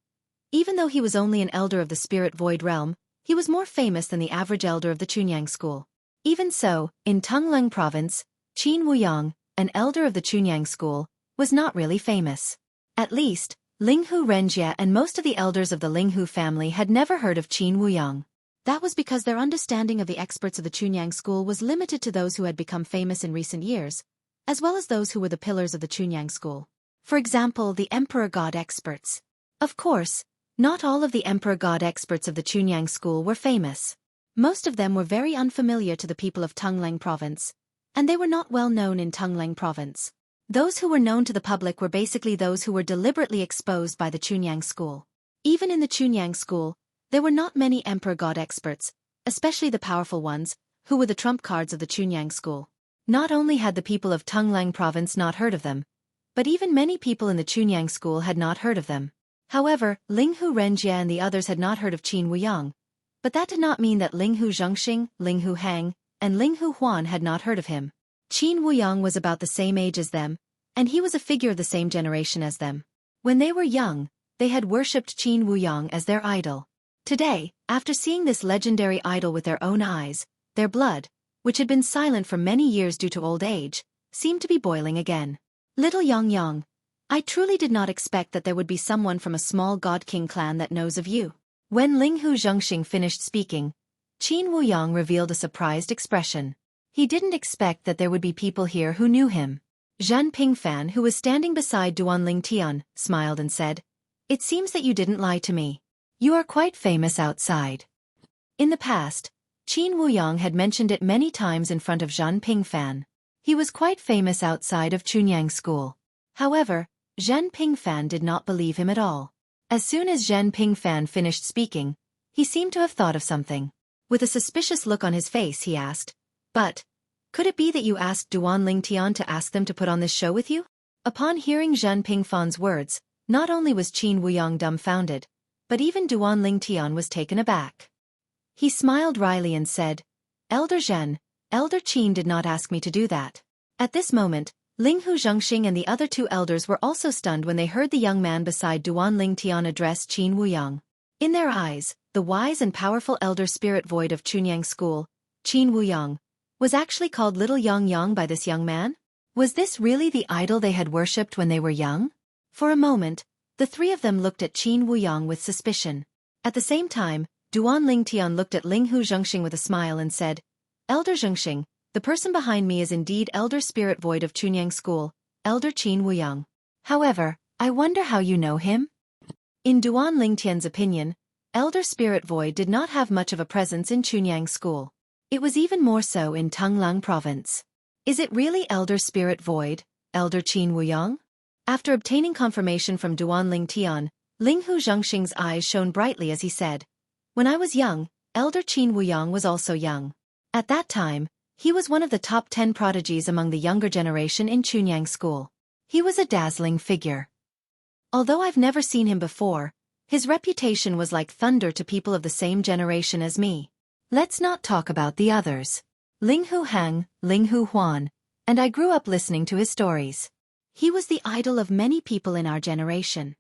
even though he was only an elder of the Spirit Void Realm, he was more famous than the average elder of the Chunyang School. Even so, in Tonglang Province, Qin Wuyang, an elder of the Chunyang School, was not really famous. At least, Linghu Renjie and most of the elders of the Linghu family had never heard of Qin Wuyang. That was because their understanding of the experts of the Chunyang School was limited to those who had become famous in recent years, as well as those who were the pillars of the Chunyang School. For example, the Emperor God experts. Of course, not all of the Emperor God experts of the Chunyang School were famous. Most of them were very unfamiliar to the people of Tonglang Province, and they were not well known in Tonglang Province. Those who were known to the public were basically those who were deliberately exposed by the Chunyang School. Even in the Chunyang School, there were not many Emperor God experts, especially the powerful ones, who were the trump cards of the Chunyang School. Not only had the people of Tonglang Province not heard of them, but even many people in the Chunyang School had not heard of them. However, Linghu Renjie and the others had not heard of Qin Wuyang, but that did not mean that Linghu Zhengxing, Linghu Heng, and Linghu Huan had not heard of him. Qin Wuyang was about the same age as them, and he was a figure of the same generation as them. When they were young, they had worshipped Qin Wuyang as their idol. Today, after seeing this legendary idol with their own eyes, their blood, which had been silent for many years due to old age, seemed to be boiling again. Little Yang, I truly did not expect that there would be someone from a small God King clan that knows of you. When Linghu Zhengxing finished speaking, Qin Wuyang revealed a surprised expression. He didn't expect that there would be people here who knew him. Zhan Pingfan, who was standing beside Duan Lingtian, smiled and said, "It seems that you didn't lie to me. You are quite famous outside." In the past, Qin Wuyang had mentioned it many times in front of Zhan Pingfan. He was quite famous outside of Chunyang School. However, Zhen Pingfan did not believe him at all. As soon as Zhen Pingfan finished speaking, he seemed to have thought of something. With a suspicious look on his face, he asked, "But, could it be that you asked Duan Lingtian to ask them to put on this show with you?" Upon hearing Zhen Pingfan's words, not only was Qin Wuyang dumbfounded, but even Duan Lingtian was taken aback. He smiled wryly and said, "Elder Zhen, Elder Qin did not ask me to do that." At this moment, Linghu Zhengxing and the other two elders were also stunned when they heard the young man beside Duan Lingtian address Qin Wuyang. In their eyes, the wise and powerful elder spirit void of Chunyang School, Qin Wuyang, was actually called Little Yang Yang by this young man? Was this really the idol they had worshipped when they were young? For a moment, the three of them looked at Qin Wuyang with suspicion. At the same time, Duan Lingtian looked at Linghu Zhengxing with a smile and said, "Elder Zhengxing, the person behind me is indeed Elder Spirit Void of Chunyang School, Elder Qin Wuyang. However, I wonder how you know him?" In Duan Lingtian's opinion, Elder Spirit Void did not have much of a presence in Chunyang School. It was even more so in Tonglang Province. Is it really Elder Spirit Void, Elder Qin Wuyang? After obtaining confirmation from Duan Lingtian, Linghu Zhengxing's eyes shone brightly as he said, "When I was young, Elder Qin Wuyang was also young. At that time, he was one of the top 10 prodigies among the younger generation in Chunyang School. He was a dazzling figure. Although I've never seen him before, his reputation was like thunder to people of the same generation as me. Let's not talk about the others. Linghu Hang, Linghu Huan, and I grew up listening to his stories. He was the idol of many people in our generation."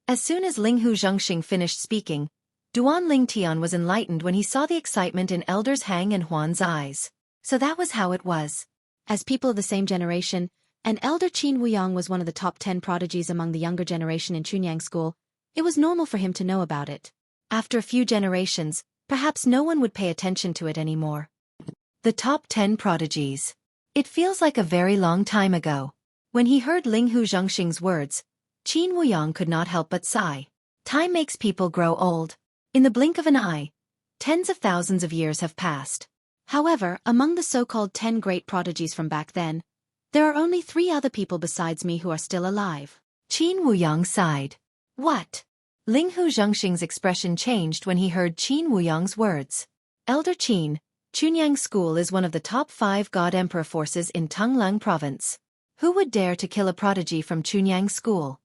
As soon as Linghu Zhengxing finished speaking, Duan Lingtian was enlightened when he saw the excitement in Elders Hang and Huan's eyes. So that was how it was. As people of the same generation, and Elder Qin Wuyang was one of the top 10 prodigies among the younger generation in Chunyang School, it was normal for him to know about it. After a few generations, perhaps no one would pay attention to it anymore. The top 10 prodigies. It feels like a very long time ago. When he heard Linghu Zhengxing's words, Qin Wuyang could not help but sigh. Time makes people grow old. In the blink of an eye, tens of thousands of years have passed. However, among the so-called 10 great prodigies from back then, there are only 3 other people besides me who are still alive. Qin Wuyang sighed. What? Linghu Zhengxing's expression changed when he heard Qin Wuyang's words. Elder Qin, Chunyang School is one of the top 5 God Emperor forces in Tonglang Province. Who would dare to kill a prodigy from Chunyang School?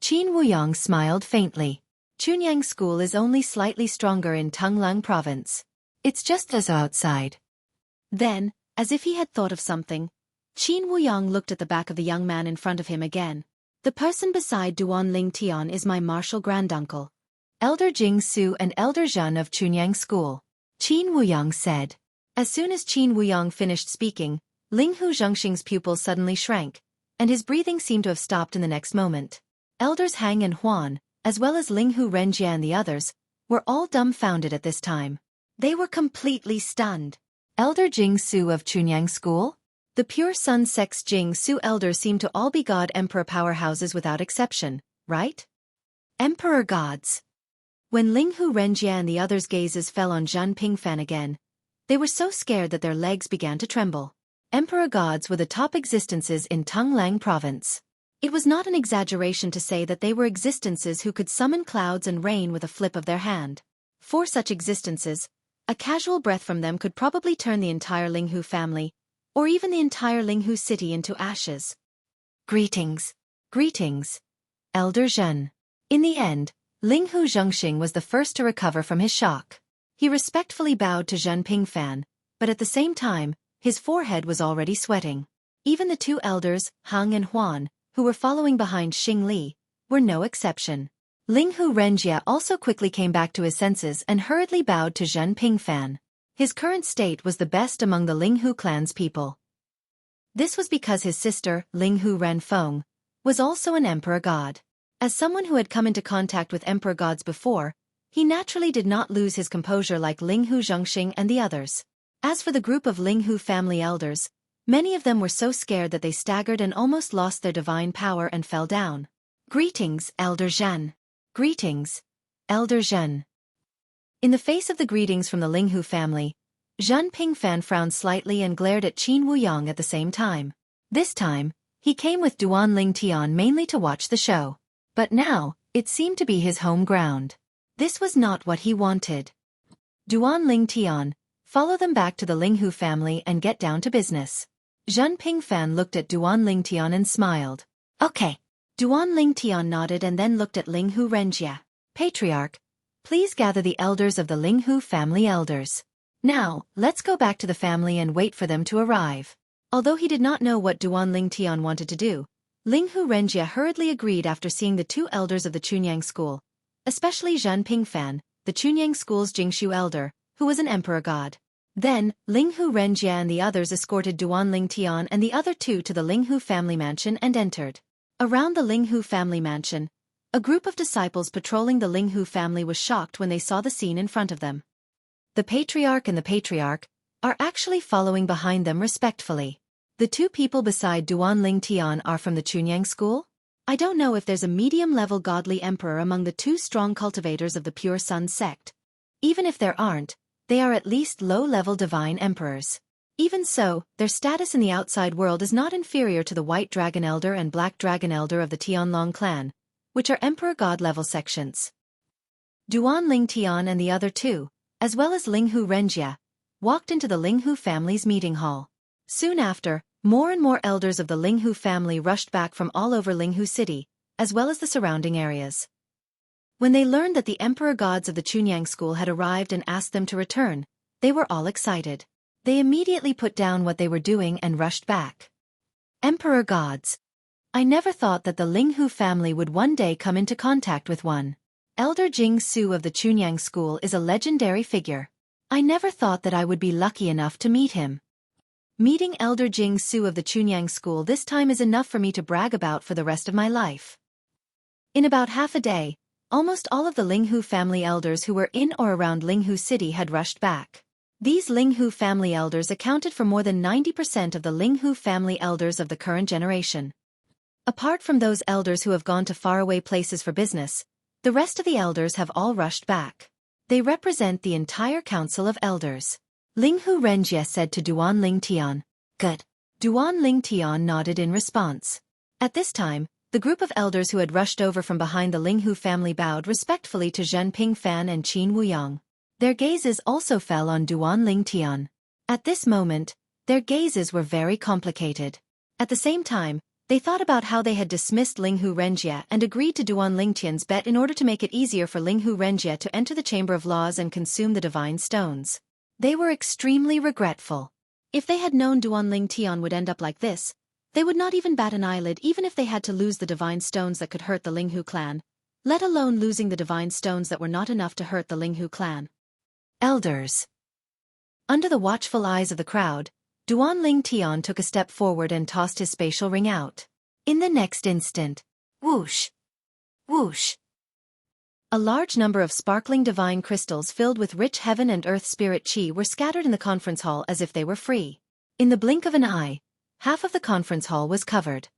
Qin Wuyang smiled faintly. Chunyang School is only slightly stronger in Tonglang Province. It's just as outside. Then, as if he had thought of something, Qin Wuyang looked at the back of the young man in front of him again. The person beside Duan Lingtian is my martial granduncle, Elder Jing Su and Elder Zhen of Chunyang School, Qin Wuyang said. As soon as Qin Wuyang finished speaking, Linghu Zhengxing's pupils suddenly shrank, and his breathing seemed to have stopped in the next moment. Elders Hang and Huan, as well as Linghu Renjia and the others, were all dumbfounded at this time. They were completely stunned. Elder Jing Su of Chunyang School? The pure Sun Sect's Jing Su elders seem to all be God Emperor powerhouses without exception, right? Emperor gods. When Linghu Renjia and the others' gazes fell on Zhen Pingfan again, they were so scared that their legs began to tremble. Emperor gods were the top existences in Tonglang Province. It was not an exaggeration to say that they were existences who could summon clouds and rain with a flip of their hand. For such existences, a casual breath from them could probably turn the entire Linghu family, or even the entire Linghu city into ashes. Greetings. Greetings, Elder Zhen. In the end, Linghu Zhengxing was the first to recover from his shock. He respectfully bowed to Zhen Pingfan, but at the same time, his forehead was already sweating. Even the 2 elders, Hang and Huan, who were following behind Xing Li, were no exception. Linghu Renjia also quickly came back to his senses and hurriedly bowed to Zhen Pingfan. His current state was the best among the Linghu clan's people. This was because his sister, Linghu Renfeng, was also an emperor god. As someone who had come into contact with emperor gods before, he naturally did not lose his composure like Linghu Zhengxing and the others. As for the group of Linghu family elders, many of them were so scared that they staggered and almost lost their divine power and fell down. Greetings, Elder Zhen. Greetings, Elder Zhen. In the face of the greetings from the Linghu family, Zhen Pingfan frowned slightly and glared at Qin Wuyang at the same time. This time, He came with Duan Ling Tian mainly to watch the show. But now, it seemed to be his home ground. This was not what he wanted. Duan Ling Tian, follow them back to the Linghu family and get down to business. Zhen Pingfan looked at Duan Ling Tian and smiled. Okay. Duan Ling Tian nodded and then looked at Linghu Renjie. Patriarch, please gather the elders of the Linghu family elders. Now, let's go back to the family and wait for them to arrive. Although he did not know what Duan Ling Tian wanted to do, Linghu Renjie hurriedly agreed after seeing the two elders of the Chunyang school, especially Zhen Pingfan, the Chunyang school's Jingshu elder, who was an emperor god. Then, Linghu Renjie and the others escorted Duan Ling Tian and the other two to the Linghu family mansion and entered. Around the Linghu family mansion, a group of disciples patrolling the Linghu family was shocked when they saw the scene in front of them. The patriarch and the patriarch are actually following behind them respectfully. The two people beside Duan Ling Tian are from the Chunyang school? I don't know if there's a medium-level godly emperor among the two strong cultivators of the Pure Sun sect. Even if there aren't, they are at least low-level divine emperors. Even so, their status in the outside world is not inferior to the White Dragon Elder and Black Dragon Elder of the Tianlong clan, which are emperor god-level sections. Duan Ling Tian and the other two, as well as Linghu Renjie, walked into the Linghu family's meeting hall. Soon after, more and more elders of the Linghu family rushed back from all over Linghu city, as well as the surrounding areas. When they learned that the emperor gods of the Chunyang school had arrived and asked them to return, they were all excited. They immediately put down what they were doing and rushed back. Emperor gods. I never thought that the Linghu family would one day come into contact with one. Elder Jing Su of the Chunyang school is a legendary figure. I never thought that I would be lucky enough to meet him. Meeting Elder Jing Su of the Chunyang school this time is enough for me to brag about for the rest of my life. In about half a day, almost all of the Linghu family elders who were in or around Linghu city had rushed back. These Linghu family elders accounted for more than 90% of the Linghu family elders of the current generation. Apart from those elders who have gone to faraway places for business, the rest of the elders have all rushed back. They represent the entire council of elders. Linghu Renjie said to Duan Ling Tian. Good. Duan Ling Tian nodded in response. At this time, the group of elders who had rushed over from behind the Linghu family bowed respectfully to Zhen Pingfan and Qin Wuyang. Their gazes also fell on Duan Ling Tian. At this moment, their gazes were very complicated. At the same time, they thought about how they had dismissed Linghu Renjie and agreed to Duan Ling Tian's bet in order to make it easier for Linghu Renjie to enter the Chamber of Laws and consume the divine stones. They were extremely regretful. If they had known Duan Ling Tian would end up like this, they would not even bat an eyelid even if they had to lose the divine stones that could hurt the Linghu clan, let alone losing the divine stones that were not enough to hurt the Linghu clan. Elders. Under the watchful eyes of the crowd, Duan Ling Tian took a step forward and tossed his spatial ring out. In the next instant, whoosh, whoosh. A large number of sparkling divine crystals filled with rich heaven and earth spirit chi were scattered in the conference hall as if they were free. In the blink of an eye, half of the conference hall was covered.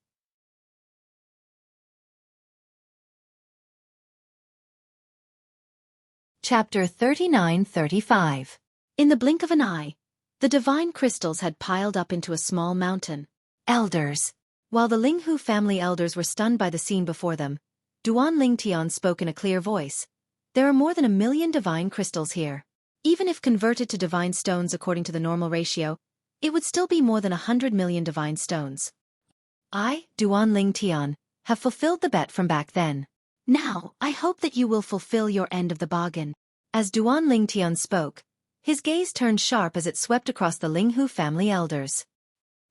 Chapter 39-35. In the blink of an eye, the divine crystals had piled up into a small mountain. Elders. While the Linghu family elders were stunned by the scene before them, Duan Ling Tian spoke in a clear voice. There are more than 1 million divine crystals here. Even if converted to divine stones according to the normal ratio, it would still be more than 100 million divine stones. I, Duan Ling Tian, have fulfilled the bet from back then. Now, I hope that you will fulfill your end of the bargain. As Duan Ling Tian spoke, his gaze turned sharp as it swept across the Linghu family elders.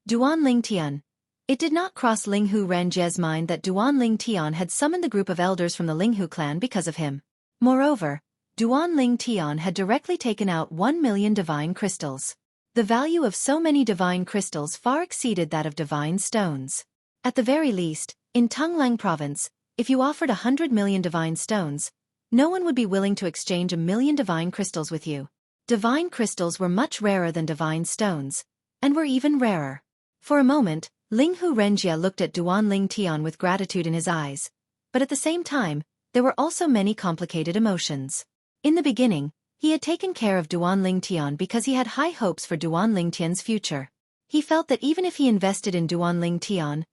Duan Ling Tian. It did not cross Linghu Renjie's mind that Duan Ling Tian had summoned the group of elders from the Linghu clan because of him. Moreover, Duan Ling Tian had directly taken out 1 million divine crystals. The value of so many divine crystals far exceeded that of divine stones. At the very least, in Tunglang province, if you offered 100 million divine stones, no one would be willing to exchange 1 million divine crystals with you. Divine crystals were much rarer than divine stones, and were even rarer. For a moment, Linghu Renjie looked at Duan Ling Tian with gratitude in his eyes, but at the same time, there were also many complicated emotions. In the beginning, he had taken care of Duan Ling Tian because he had high hopes for Duan Ling Tian's future. He felt that even if he invested in Duan Ling Tian,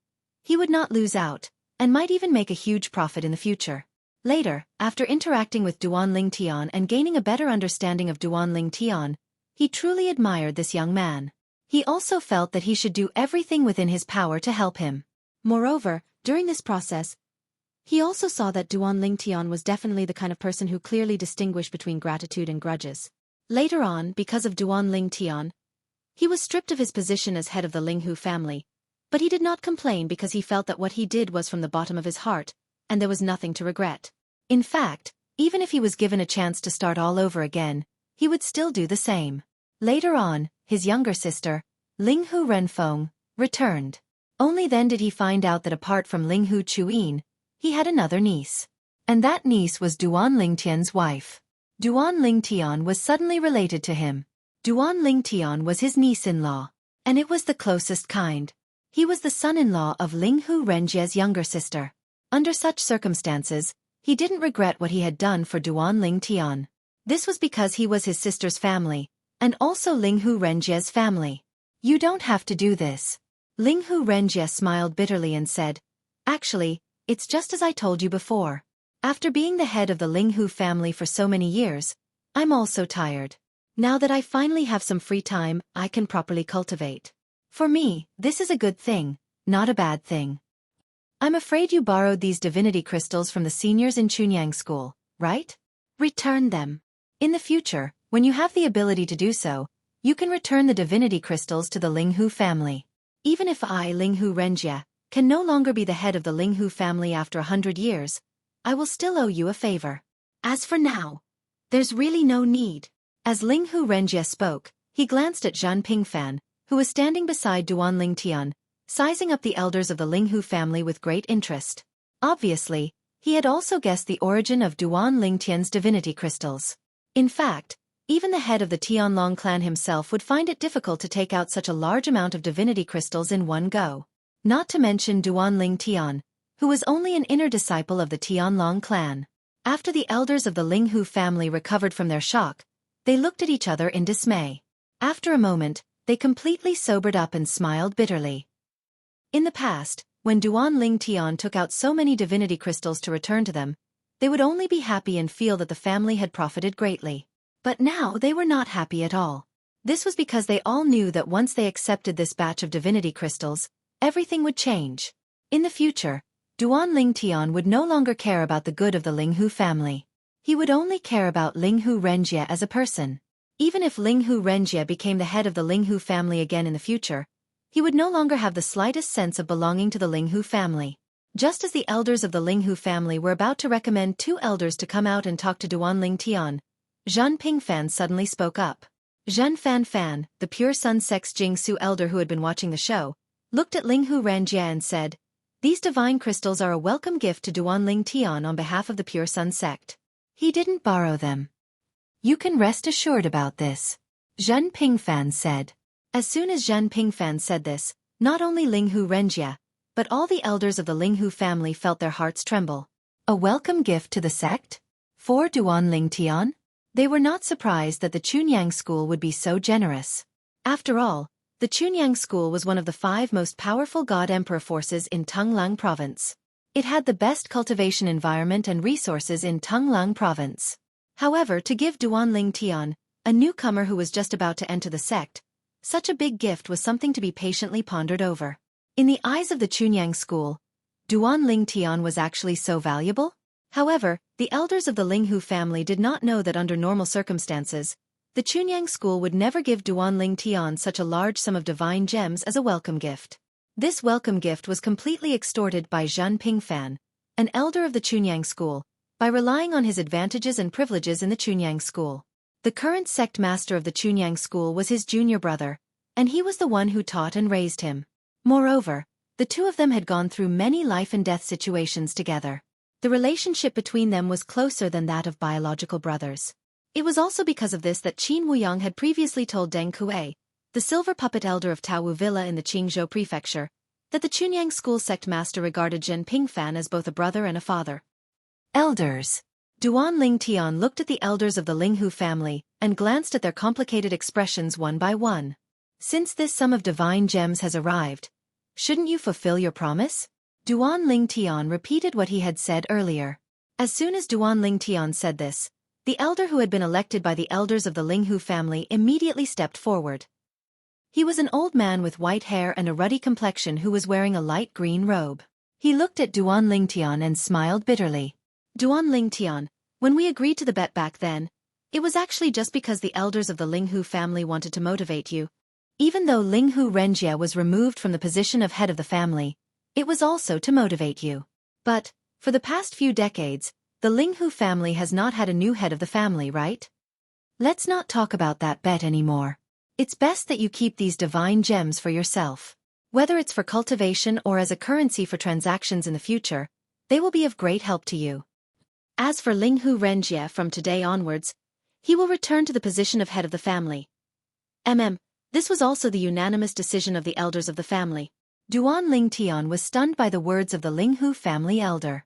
He would not lose out, and might even make a huge profit in the future. Later, after interacting with Duanling Tian and gaining a better understanding of Duanling Tian, he truly admired this young man. He also felt that he should do everything within his power to help him. Moreover, during this process, he also saw that Duanling Tian was definitely the kind of person who clearly distinguished between gratitude and grudges. Later on, because of Duanling Tian, he was stripped of his position as head of the Linghu family, but he did not complain because he felt that what he did was from the bottom of his heart, and there was nothing to regret. In fact, even if he was given a chance to start all over again, he would still do the same. Later on, his younger sister, Linghu Renfeng, returned. Only then did he find out that apart from Linghu Chuyin, he had another niece. And that niece was Duanling Tian's wife. Duanling Tian was suddenly related to him. Duanling Tian was his niece-in-law, and it was the closest kind. He was the son-in-law of Linghu Renjie's younger sister. Under such circumstances, he didn't regret what he had done for Duanling Tian. This was because he was his sister's family, and also Linghu Renjie's family. You don't have to do this. Linghu Renjie smiled bitterly and said, Actually, it's just as I told you before. After being the head of the Linghu family for so many years, I'm also tired. Now that I finally have some free time, I can properly cultivate. For me, this is a good thing, not a bad thing. I'm afraid you borrowed these divinity crystals from the seniors in Chunyang School, right? Return them. In the future, when you have the ability to do so, you can return the divinity crystals to the Linghu family. Even if I, Linghu Renjie, can no longer be the head of the Linghu family after 100 years, I will still owe you a favor. As for now, there's really no need. As Linghu Renjie spoke, he glanced at Zhan Pingfan, who was standing beside Duanling Tian, sizing up the elders of the Linghu family with great interest. Obviously, he had also guessed the origin of Duanling Tian's divinity crystals. In fact, even the head of the Tianlong clan himself would find it difficult to take out such a large amount of divinity crystals in one go. Not to mention Duanling Tian, who was only an inner disciple of the Tianlong clan. After the elders of the Linghu family recovered from their shock, they looked at each other in dismay. After a moment, they completely sobered up and smiled bitterly. In the past, when Duanling Tian took out so many divinity crystals to return to them, they would only be happy and feel that the family had profited greatly. But now they were not happy at all. This was because they all knew that once they accepted this batch of divinity crystals, everything would change. In the future, Duanling Tian would no longer care about the good of the Linghu family. He would only care about Linghu Renjie as a person. Even if Linghu Renjie became the head of the Linghu family again in the future, he would no longer have the slightest sense of belonging to the Linghu family. Just as the elders of the Linghu family were about to recommend 2 elders to come out and talk to Duanling Tian, Zhan Pingfan suddenly spoke up. Zhan Fan, the Pure Sun Sect's Jingsu elder who had been watching the show, looked at Linghu Renjie and said, These divine crystals are a welcome gift to Duanling Tian on behalf of the Pure Sun Sect. He didn't borrow them. You can rest assured about this, Zhan Pingfan said. As soon as Zhan Pingfan said this, not only Linghu Renjie, but all the elders of the Linghu family felt their hearts tremble. A welcome gift to the sect? For Duanling Tian? They were not surprised that the Chunyang School would be so generous. After all, the Chunyang School was one of the 5 most powerful God-Emperor forces in Tunglang Province. It had the best cultivation environment and resources in Tunglang Province. However, to give Duanling Tian, a newcomer who was just about to enter the sect, such a big gift was something to be patiently pondered over. In the eyes of the Chunyang School, Duanling Tian was actually so valuable? However, the elders of the Linghu family did not know that under normal circumstances, the Chunyang School would never give Duanling Tian such a large sum of divine gems as a welcome gift. This welcome gift was completely extorted by Zhan Pingfan, an elder of the Chunyang School, by relying on his advantages and privileges in the Chunyang School. The current sect master of the Chunyang School was his junior brother, and he was the one who taught and raised him. Moreover, the 2 of them had gone through many life-and-death situations together. The relationship between them was closer than that of biological brothers. It was also because of this that Qin Wuyang had previously told Deng Kuei, the silver puppet elder of Taowu Villa in the Qingzhou prefecture, that the Chunyang School sect master regarded Zhen Pingfan as both a brother and a father. Elders. Duanling Tian looked at the elders of the Linghu family and glanced at their complicated expressions one by one. Since this sum of divine gems has arrived, Shouldn't you fulfill your promise? Duan Ling Tian repeated what he had said earlier. As soon as Duan Ling Tian said this, the elder who had been elected by the elders of the Linghu family immediately stepped forward. He was an old man with white hair and a ruddy complexion who was wearing a light green robe. He looked at Duan Ling Tian and smiled bitterly. Duan Ling Tian, when we agreed to the bet back then, it was actually just because the elders of the Linghu family wanted to motivate you. Even though Linghu Renjie was removed from the position of head of the family, it was also to motivate you. But, for the past few decades, the Linghu family has not had a new head of the family, right? Let's not talk about that bet anymore. It's best that you keep these divine gems for yourself. Whether it's for cultivation or as a currency for transactions in the future, they will be of great help to you. As for Linghu Renjie, from today onwards, he will return to the position of head of the family. This was also the unanimous decision of the elders of the family. Duan Ling Tian was stunned by the words of the Linghu family elder.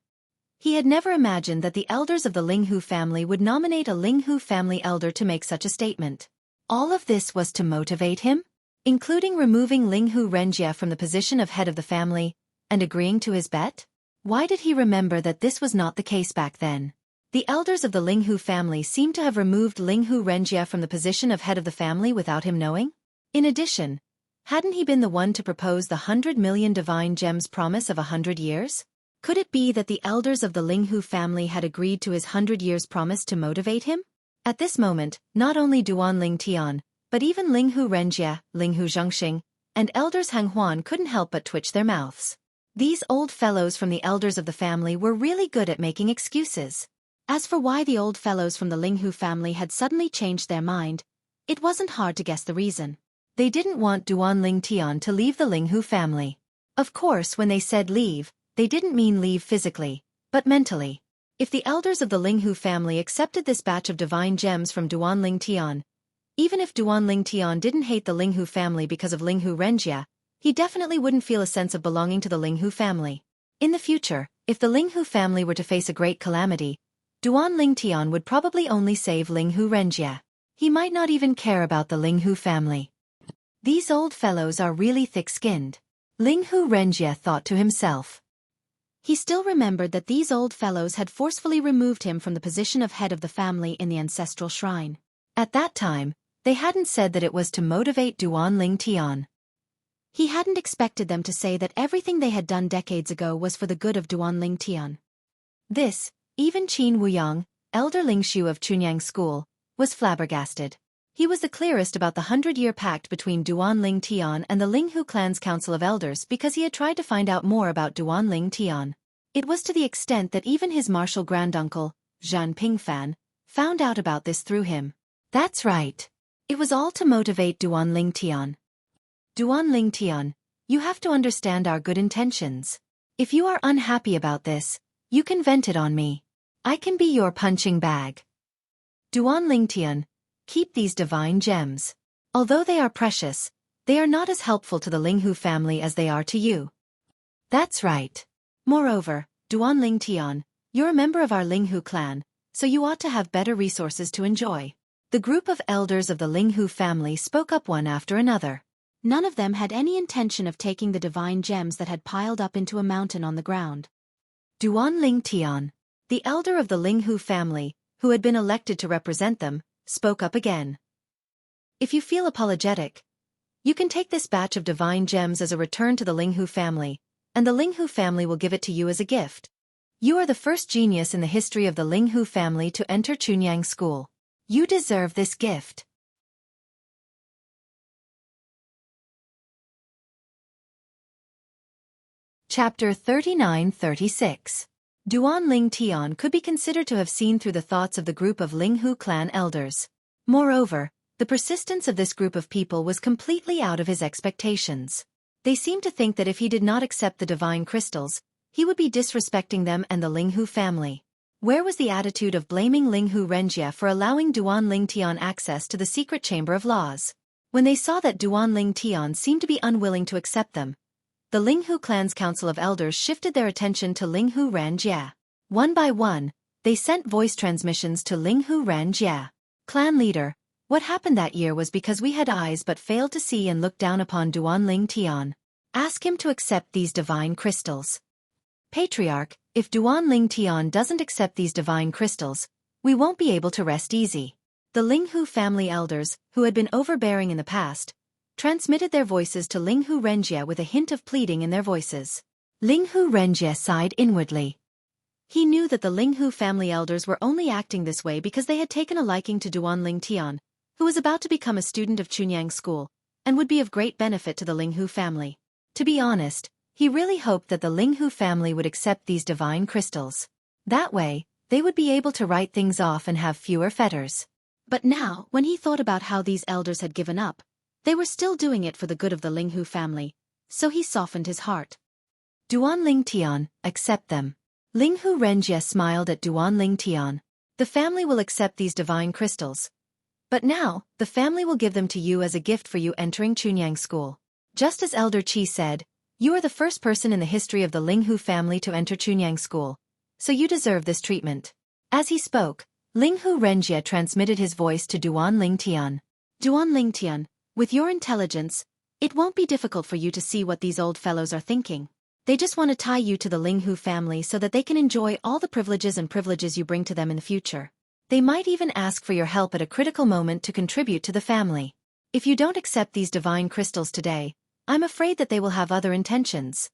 He had never imagined that the elders of the Linghu family would nominate a Linghu family elder to make such a statement. All of this was to motivate him, including removing Linghu Renjie from the position of head of the family, and agreeing to his bet? Why did he remember that this was not the case back then? The elders of the Linghu family seemed to have removed Linghu Renjie from the position of head of the family without him knowing. In addition, hadn't he been the one to propose the 100 million divine gems promise of 100 years? Could it be that the elders of the Linghu family had agreed to his 100 years promise to motivate him? At this moment, not only Duan Ling Tian, but even Linghu Renjie, Linghu Zhengxing, and elders Hang Huan couldn't help but twitch their mouths. These old fellows from the elders of the family were really good at making excuses. As for why the old fellows from the Linghu family had suddenly changed their mind, it wasn't hard to guess the reason. They didn't want Duan Ling Tian to leave the Linghu family. Of course, when they said leave, they didn't mean leave physically, but mentally. If the elders of the Linghu family accepted this batch of divine gems from Duan Ling Tian, even if Duan Ling Tian didn't hate the Linghu family because of Linghu Renjie, he definitely wouldn't feel a sense of belonging to the Linghu family. In the future, if the Linghu family were to face a great calamity, Duan Ling Tian would probably only save Linghu Renjie. He might not even care about the Linghu family. These old fellows are really thick-skinned. Linghu Renjie thought to himself. He still remembered that these old fellows had forcefully removed him from the position of head of the family in the ancestral shrine. At that time, they hadn't said that it was to motivate Duan Ling Tian. He hadn't expected them to say that everything they had done decades ago was for the good of Duan Ling Tian. This, even Qin Wuyang, elder Lingshu of Chunyang School, was flabbergasted. He was the clearest about the 100-year pact between Duan Ling Tian and the Linghu clan's council of elders because he had tried to find out more about Duan Ling Tian. It was to the extent that even his martial granduncle, Zhan Pingfan, found out about this through him. That's right. It was all to motivate Duan Ling Tian. Duan Ling Tian, you have to understand our good intentions. If you are unhappy about this, you can vent it on me. I can be your punching bag. Duan Ling Tian, keep these divine gems. Although they are precious, they are not as helpful to the Linghu family as they are to you. That's right. Moreover, Duan Ling Tian, you're a member of our Linghu clan, so you ought to have better resources to enjoy. The group of elders of the Linghu family spoke up one after another. None of them had any intention of taking the divine gems that had piled up into a mountain on the ground. Duan Ling Tian, the elder of the Linghu family, who had been elected to represent them, spoke up again. If you feel apologetic, you can take this batch of divine gems as a return to the Linghu family, and the Linghu family will give it to you as a gift. You are the first genius in the history of the Linghu family to enter Chunyang School. You deserve this gift. Chapter 39-36. Duan Ling Tian could be considered to have seen through the thoughts of the group of Linghu clan elders. Moreover, the persistence of this group of people was completely out of his expectations. They seemed to think that if he did not accept the divine crystals, he would be disrespecting them and the Linghu family. Where was the attitude of blaming Linghu Renjie for allowing Duan Ling Tian access to the secret chamber of laws? When they saw that Duan Ling Tian seemed to be unwilling to accept them, the Linghu clan's council of elders shifted their attention to Linghu Renjie. One by one, they sent voice transmissions to Linghu Renjie. Clan leader, what happened that year was because we had eyes but failed to see and look down upon Duan Ling Tian. Ask him to accept these divine crystals. Patriarch, if Duan Ling Tian doesn't accept these divine crystals, we won't be able to rest easy. The Linghu family elders, who had been overbearing in the past, transmitted their voices to Linghu Renjie with a hint of pleading in their voices. Linghu Renjie sighed inwardly. He knew that the Linghu family elders were only acting this way because they had taken a liking to Duan Ling Tian, who was about to become a student of Chunyang School, and would be of great benefit to the Linghu family. To be honest, he really hoped that the Linghu family would accept these divine crystals. That way, they would be able to write things off and have fewer fetters. But now, when he thought about how these elders had given up, they were still doing it for the good of the Linghu family, so he softened his heart. Duan Ling Tian, accept them. Linghu Renjie smiled at Duan Ling Tian. The family will accept these divine crystals. But now, the family will give them to you as a gift for you entering Chunyang School. Just as Elder Qi said, you are the first person in the history of the Linghu family to enter Chunyang School, so you deserve this treatment. As he spoke, Linghu Renjie transmitted his voice to Duan Ling Tian. Duan Ling Tian, with your intelligence, it won't be difficult for you to see what these old fellows are thinking. They just want to tie you to the Linghu family so that they can enjoy all the privileges you bring to them in the future. They might even ask for your help at a critical moment to contribute to the family. If you don't accept these divine crystals today, I'm afraid that they will have other intentions.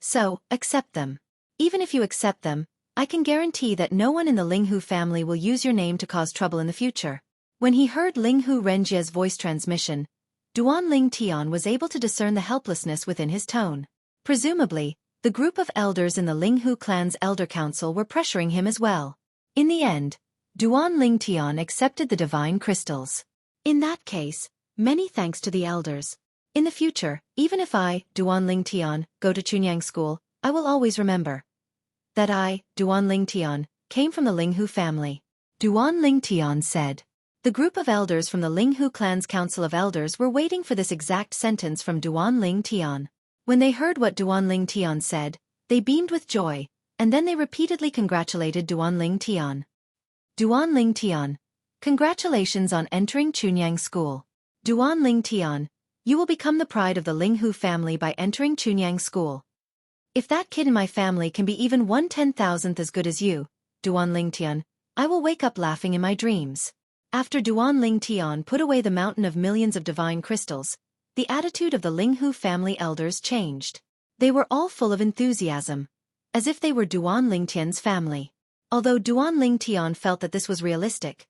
So, accept them. Even if you accept them, I can guarantee that no one in the Linghu family will use your name to cause trouble in the future. When he heard Linghu Renjie's voice transmission, Duan Ling Tian was able to discern the helplessness within his tone. Presumably, the group of elders in the Linghu clan's elder council were pressuring him as well. In the end, Duan Ling Tian accepted the divine crystals. In that case, many thanks to the elders. In the future, even if I, Duan Ling Tian, go to Chunyang School, I will always remember that I, Duan Ling Tian, came from the Linghu family. Duan Ling Tian said. The group of elders from the Linghu clan's council of elders were waiting for this exact sentence from Duan Ling Tian. When they heard what Duan Ling Tian said, they beamed with joy, and then they repeatedly congratulated Duan Ling Tian. Duan Ling Tian, congratulations on entering Chunyang School. Duan Ling Tian, you will become the pride of the Linghu family by entering Chunyang School. If that kid in my family can be even 1/10,000th as good as you, Duan Ling Tian, I will wake up laughing in my dreams. After Duan Ling Tian put away the mountain of millions of divine crystals, the attitude of the Linghu family elders changed. They were all full of enthusiasm, as if they were Duan Ling Tian's family. Although Duan Ling Tian felt that this was realistic,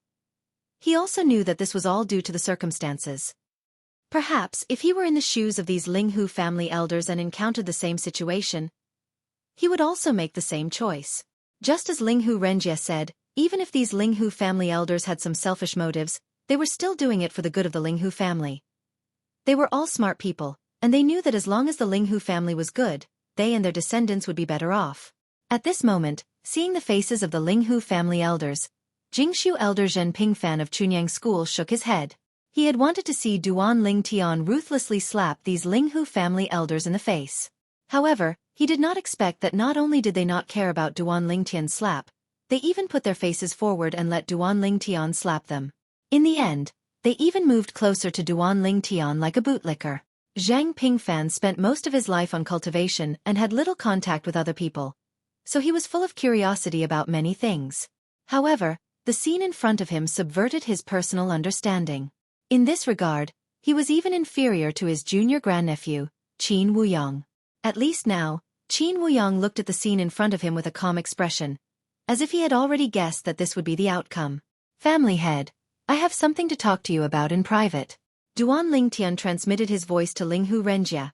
he also knew that this was all due to the circumstances. Perhaps if he were in the shoes of these Linghu family elders and encountered the same situation, he would also make the same choice. Just as Linghu Renjie said, even if these Linghu family elders had some selfish motives, they were still doing it for the good of the Linghu family. They were all smart people, and they knew that as long as the Linghu family was good, they and their descendants would be better off. At this moment, seeing the faces of the Linghu family elders, Jingshu elder Zhen Pingfan of Chunyang School shook his head. He had wanted to see Duan Ling Tian ruthlessly slap these Linghu family elders in the face. However, he did not expect that not only did they not care about Duan Ling Tian's slap, they even put their faces forward and let Duan Ling Tian slap them. In the end, they even moved closer to Duan Ling Tian like a bootlicker. Zhang Pingfan spent most of his life on cultivation and had little contact with other people, so he was full of curiosity about many things. However, the scene in front of him subverted his personal understanding. In this regard, he was even inferior to his junior grandnephew, Qin Wuyang. At least now, Qin Wuyang looked at the scene in front of him with a calm expression, as if he had already guessed that this would be the outcome. Family head, I have something to talk to you about in private. Duan Ling Tian transmitted his voice to Linghu Renjie.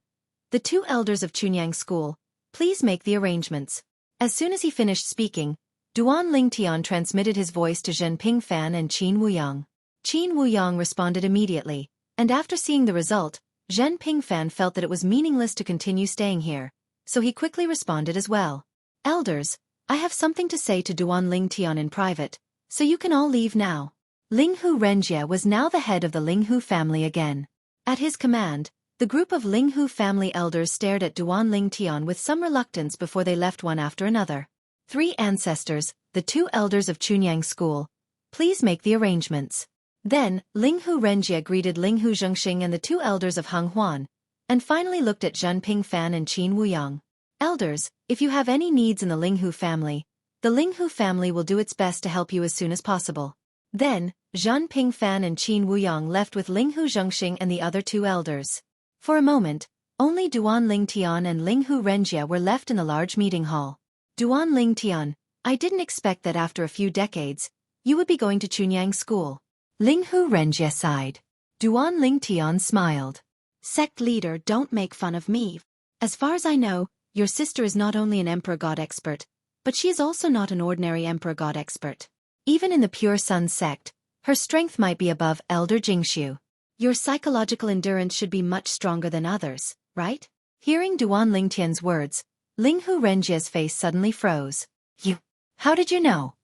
The two elders of Chunyang School, please make the arrangements. As soon as he finished speaking, Duan Ling Tian transmitted his voice to Zhen Pingfan and Qin Wuyang. Qin Wuyang responded immediately, and after seeing the result, Zhen Pingfan felt that it was meaningless to continue staying here, so he quickly responded as well. Elders, I have something to say to Duan Ling Tian in private, so you can all leave now. Linghu Renjie was now the head of the Linghu family again. At his command, the group of Linghu family elders stared at Duan Ling Tian with some reluctance before they left one after another. 3 ancestors, the 2 elders of Chunyang School, please make the arrangements. Then, Linghu Renjie greeted Linghu Zhengxing and the 2 elders of Henghuan, and finally looked at Zhen Pingfan and Qin Wuyang. Elders, if you have any needs in the Linghu family, the Linghu family will do its best to help you as soon as possible. Then, Zhen Pingfan and Qin Wuyang left with Linghu Zhengxing and the other two elders. For a moment, only Duan Lingtian and Linghu Renjie were left in the large meeting hall. Duan Lingtian, I didn't expect that after a few decades, you would be going to Chunyang school. Linghu Renjie sighed. Duan Lingtian smiled. Sect leader, don't make fun of me. As far as I know, your sister is not only an Emperor God expert, but she is also not an ordinary Emperor God expert. Even in the Pure Sun sect, her strength might be above Elder Jingxiu. Your psychological endurance should be much stronger than others, right? Hearing Duan Lingtian's words, Linghu Renjie's face suddenly froze. You? How did you know?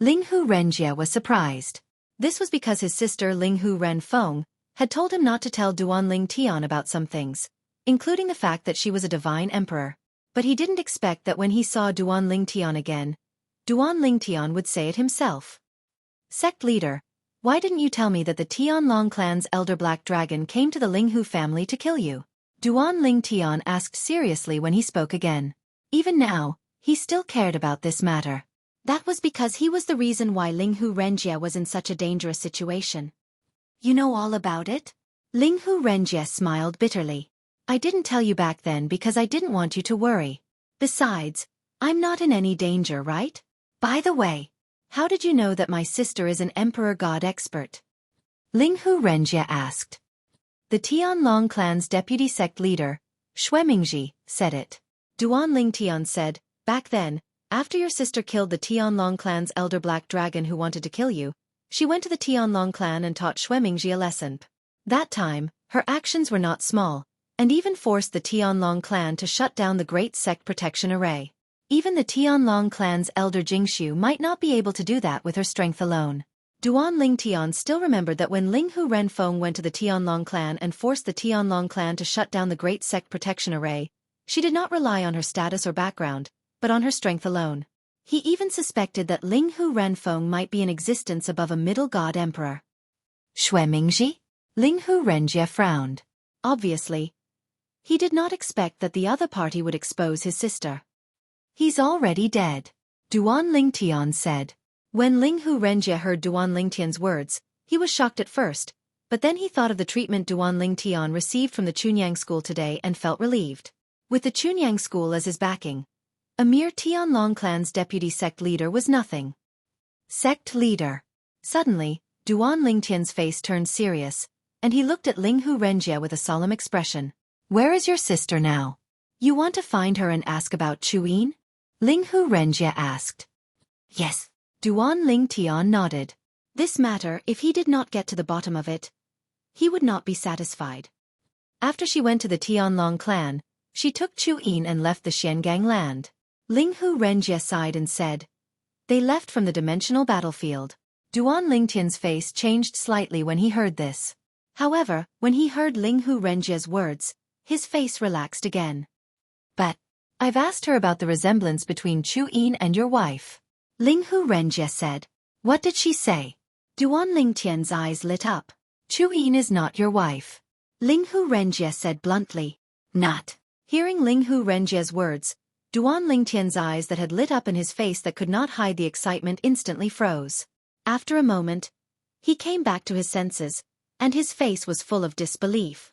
Linghu Renjie was surprised. This was because his sister Linghu Renfeng had told him not to tell Duan Lingtian about some things, including the fact that she was a divine emperor. But he didn't expect that when he saw Duan Lingtian again, Duan Lingtian would say it himself. Sect leader, why didn't you tell me that the Tianlong clan's elder Black Dragon came to the Linghu family to kill you? Duan Lingtian asked seriously when he spoke again. Even now, he still cared about this matter. That was because he was the reason why Linghu Renjie was in such a dangerous situation. You know all about it? Linghu Renjie smiled bitterly. I didn't tell you back then because I didn't want you to worry. Besides, I'm not in any danger, right? By the way, how did you know that my sister is an Emperor God expert? Linghu Renjie asked. The Tianlong clan's deputy sect leader, Xueqi, said it. Duan Lingtian said, back then, after your sister killed the Tianlong clan's elder Black Dragon who wanted to kill you, she went to the Tianlong clan and taught Xueqi a lesson. That time, her actions were not small, and even forced the Tianlong clan to shut down the Great Sect Protection Array. Even the Tianlong clan's elder Jingxiu might not be able to do that with her strength alone. Duan Lingtian still remembered that when Linghu Renfeng went to the Tianlong clan and forced the Tianlong clan to shut down the Great Sect Protection Array, she did not rely on her status or background, but on her strength alone. He even suspected that Linghu Renfeng might be in existence above a middle god emperor. Xueqi? Linghu Renjie frowned. Obviously, he did not expect that the other party would expose his sister. He's already dead, Duan Lingtian said. When Linghu Renjie heard Duan Lingtian's words, he was shocked at first, but then he thought of the treatment Duan Lingtian received from the Chunyang school today and felt relieved. With the Chunyang school as his backing, a mere Tianlong clan's deputy sect leader was nothing. Sect leader. Suddenly, Duan Lingtian's face turned serious, and he looked at Linghu Renjie with a solemn expression. Where is your sister now? You want to find her and ask about Xueqi? Linghu Renjie asked. Yes. Duan Lingtian nodded. This matter, if he did not get to the bottom of it, he would not be satisfied. After she went to the Tianlong clan, she took Xueqi and left the Xiangang land. Linghu Renjie sighed and said, they left from the dimensional battlefield. Duan Lingtian's face changed slightly when he heard this. However, when he heard Linghu Renjie's words, his face relaxed again. But, I've asked her about the resemblance between Xueqi and your wife. Linghu Renjie said. What did she say? Duan Lingtian's eyes lit up. Xueqi is not your wife. Linghu Renjie said bluntly. Not. Hearing Linghu Renjie's words, Duan Lingtian's eyes that had lit up in his face that could not hide the excitement instantly froze. After a moment, he came back to his senses, and his face was full of disbelief.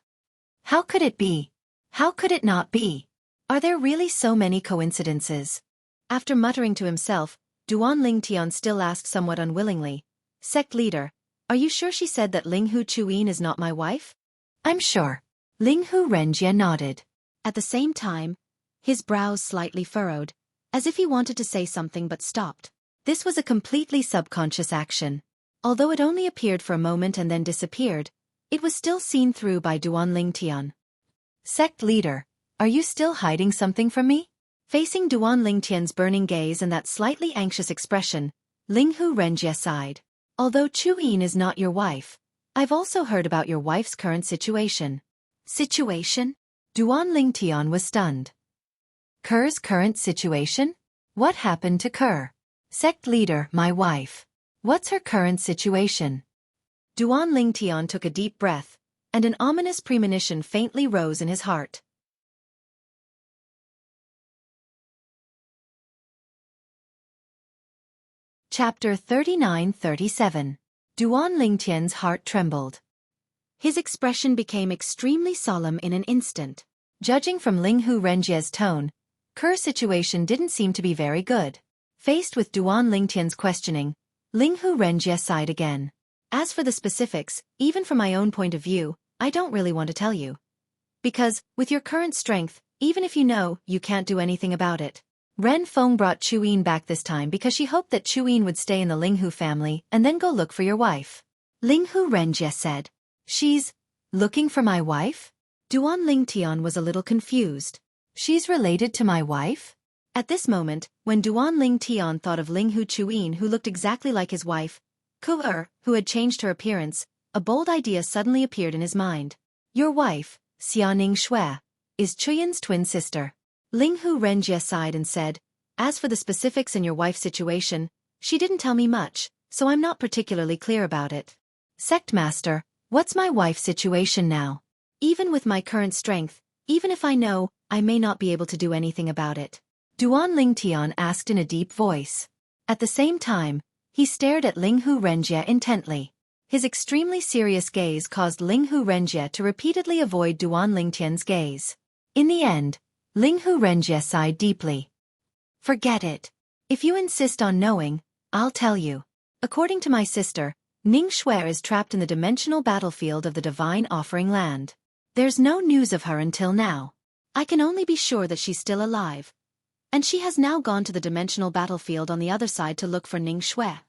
How could it be? How could it not be? Are there really so many coincidences? After muttering to himself, Duan Lingtian still asked somewhat unwillingly, Sect leader, are you sure she said that Linghu Xueqi is not my wife? I'm sure. Linghu Renjie nodded. At the same time, his brows slightly furrowed, as if he wanted to say something but stopped. This was a completely subconscious action. Although it only appeared for a moment and then disappeared, it was still seen through by Duan Lingtian. Sect leader, are you still hiding something from me? Facing Duan Lingtian's burning gaze and that slightly anxious expression, Linghu Renjie sighed. Although Xueqi is not your wife, I've also heard about your wife's current situation. Situation? Duan Lingtian was stunned. Ker's current situation? What happened to Ker? Sect leader, my wife. What's her current situation? Duan Lingtian took a deep breath, and an ominous premonition faintly rose in his heart. Chapter 39-37. Duan Lingtian's heart trembled. His expression became extremely solemn in an instant. Judging from Linghu Renjie's tone, Ker's situation didn't seem to be very good. Faced with Duan Lingtian's questioning, Linghu Renjie sighed again. As for the specifics, even from my own point of view, I don't really want to tell you. Because, with your current strength, even if you know, you can't do anything about it. Ren Feng brought Chuyin back this time because she hoped that Chuyin would stay in the Linghu family and then go look for your wife. Linghu Renjie said. She's looking for my wife? Duan Lingtian was a little confused. She's related to my wife? At this moment, when Duan Lingtian thought of Linghu Chuyin who looked exactly like his wife, Ku who had changed her appearance, a bold idea suddenly appeared in his mind. Your wife, Xianing Shui, is Chuyin's twin sister. Linghu Renjie sighed and said, as for the specifics in your wife's situation, she didn't tell me much, so I'm not particularly clear about it. Sect Master, what's my wife's situation now? Even with my current strength, even if I know, I may not be able to do anything about it. Duan Lingtian asked in a deep voice. At the same time, he stared at Linghu Renjie intently. His extremely serious gaze caused Linghu Renjie to repeatedly avoid Duan Lingtian's gaze. In the end, Linghu Renjie sighed deeply. Forget it. If you insist on knowing, I'll tell you. According to my sister, Ning Shui is trapped in the dimensional battlefield of the Divine Offering Land. There's no news of her until now. I can only be sure that she's still alive. And she has now gone to the dimensional battlefield on the other side to look for Ning Shui.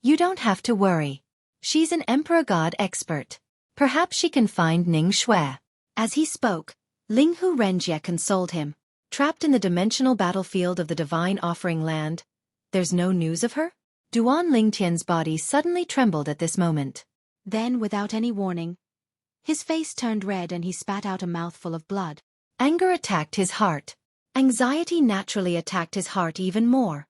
You don't have to worry. She's an Emperor God expert. Perhaps she can find Ning Shui. As he spoke, Linghu Renjie consoled him. Trapped in the dimensional battlefield of the Divine Offering Land, there's no news of her? Duan Lingtian's body suddenly trembled at this moment. Then, without any warning, his face turned red and he spat out a mouthful of blood. Anger attacked his heart. Anxiety naturally attacked his heart even more.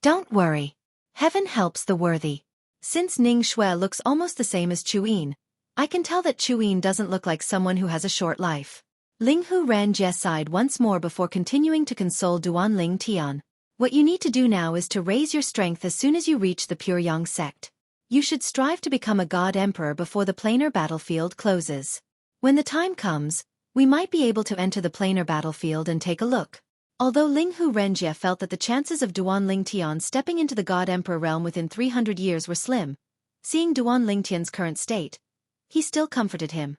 Don't worry. Heaven helps the worthy. Since Ning Shui looks almost the same as Chuyin, I can tell that Chuyin doesn't look like someone who has a short life. Linghu Renjie sighed once more before continuing to console Duan Lingtian. What you need to do now is to raise your strength as soon as you reach the Pure Yang sect. You should strive to become a God Emperor before the planar battlefield closes. When the time comes, we might be able to enter the planar battlefield and take a look. Although Linghu Renjie felt that the chances of Duan Lingtian stepping into the God Emperor realm within 300 years were slim, seeing Duan Lingtian's current state, he still comforted him.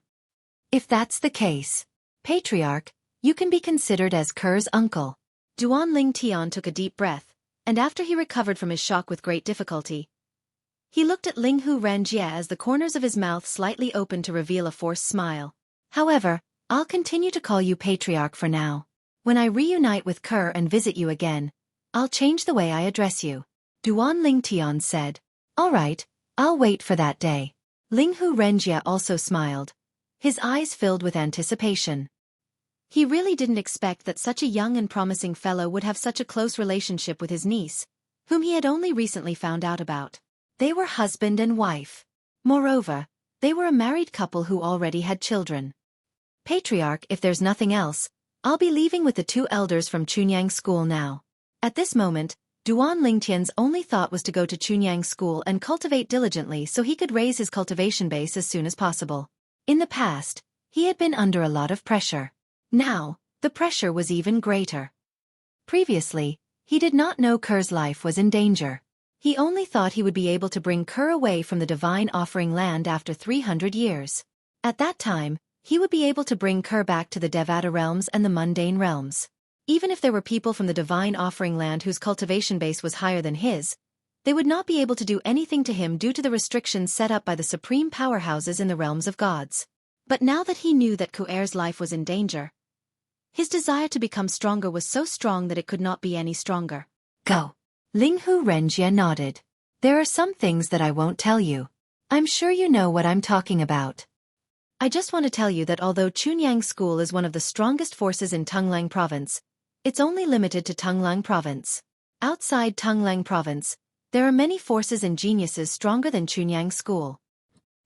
If that's the case, Patriarch, you can be considered as Ker's uncle. Duan Lingtian took a deep breath, and after he recovered from his shock with great difficulty, he looked at Linghu Renjie as the corners of his mouth slightly opened to reveal a forced smile. However, I'll continue to call you Patriarch for now. When I reunite with Ker and visit you again, I'll change the way I address you. Duan Lingtian said. All right, I'll wait for that day. Linghu Renjie also smiled. His eyes filled with anticipation. He really didn't expect that such a young and promising fellow would have such a close relationship with his niece, whom he had only recently found out about. They were husband and wife. Moreover, they were a married couple who already had children. Patriarch, if there's nothing else, I'll be leaving with the two elders from Chunyang School now. At this moment, Duan Lingtian's only thought was to go to Chunyang School and cultivate diligently so he could raise his cultivation base as soon as possible. In the past, he had been under a lot of pressure. Now, the pressure was even greater. Previously, he did not know Ker's life was in danger. He only thought he would be able to bring Ker away from the Divine Offering Land after 300 years. At that time, he would be able to bring Ker back to the Devata realms and the mundane realms. Even if there were people from the Divine Offering Land whose cultivation base was higher than his, they would not be able to do anything to him due to the restrictions set up by the supreme powerhouses in the realms of gods. But now that he knew that Kuer's life was in danger, his desire to become stronger was so strong that it could not be any stronger. Go. Linghu Renjie nodded. There are some things that I won't tell you. I'm sure you know what I'm talking about. I just want to tell you that although Chunyang School is one of the strongest forces in Tunglang Province, it's only limited to Tunglang Province. Outside Tunglang Province, there are many forces and geniuses stronger than Chunyang School.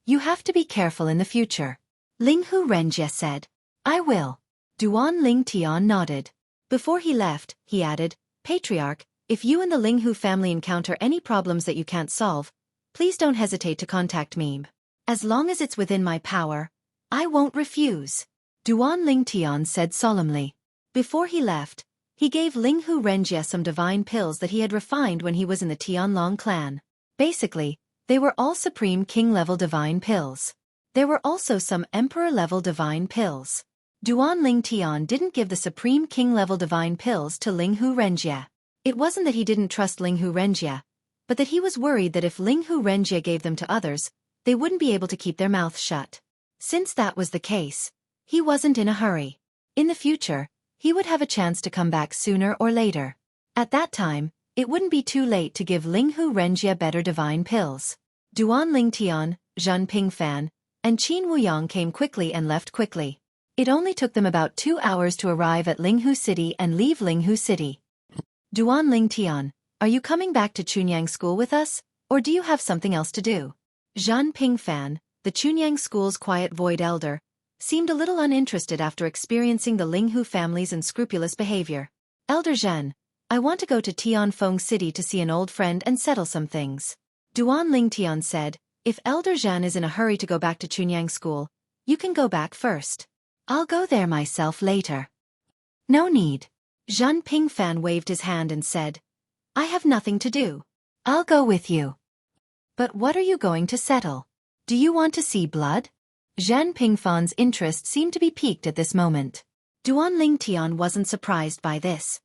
You have to be careful in the future. Linghu Renjie said. I will. Duan Ling Tian nodded. Before he left, he added, Patriarch, if you and the Linghu family encounter any problems that you can't solve, please don't hesitate to contact me. As long as it's within my power, I won't refuse. Duan Ling Tian said solemnly. Before he left, he gave Linghu Renjie some divine pills that he had refined when he was in the Tianlong clan. Basically, they were all Supreme King-level divine pills. There were also some Emperor-level divine pills. Duan Ling Tian didn't give the Supreme King-level divine pills to Linghu Renjie. It wasn't that he didn't trust Linghu Renjie, but that he was worried that if Linghu Renjie gave them to others, they wouldn't be able to keep their mouths shut. Since that was the case, he wasn't in a hurry. In the future, he would have a chance to come back sooner or later. At that time, it wouldn't be too late to give Linghu Renjie better divine pills. Duan Ling Tian, Zhen Pingfan, and Qin Wuyang came quickly and left quickly. It only took them about 2 hours to arrive at Linghu City and leave Linghu City. Duan Ling Tian, are you coming back to Chunyang School with us, or do you have something else to do? Zhen Pingfan, the Chunyang School's quiet void elder, seemed a little uninterested after experiencing the Linghu family's unscrupulous behavior. Elder Zhen, I want to go to Tianfeng City to see an old friend and settle some things. Duan Ling Tian said, if Elder Zhen is in a hurry to go back to Chunyang School, you can go back first. I'll go there myself later. No need. Zhen Pingfan waved his hand and said, I have nothing to do. I'll go with you. But what are you going to settle? Do you want to see blood? Zhen Pingfan's interest seemed to be piqued at this moment. Duan Ling Tian wasn't surprised by this.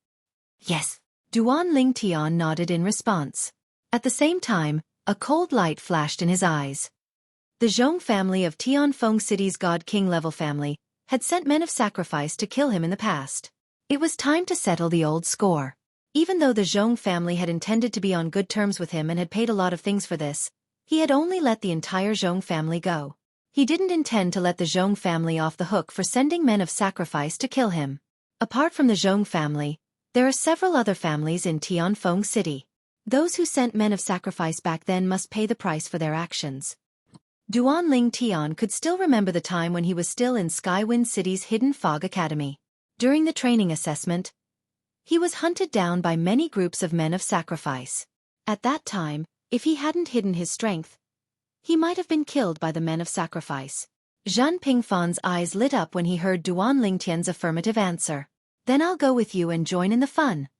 Yes. Duan Ling Tian nodded in response. At the same time, a cold light flashed in his eyes. The Zhong family of Tianfeng City's God King-level family had sent men of sacrifice to kill him in the past. It was time to settle the old score. Even though the Zhong family had intended to be on good terms with him and had paid a lot of things for this, he had only let the entire Zhong family go. He didn't intend to let the Zhong family off the hook for sending men of sacrifice to kill him. Apart from the Zhong family, there are several other families in Tianfeng City. Those who sent men of sacrifice back then must pay the price for their actions. Duan Ling Tian could still remember the time when he was still in Skywind City's Hidden Fog Academy. During the training assessment, he was hunted down by many groups of men of sacrifice. At that time, if he hadn't hidden his strength, he might have been killed by the men of sacrifice. Zhen Pingfan's eyes lit up when he heard Duan Ling Tian's affirmative answer. Then I'll go with you and join in the fun.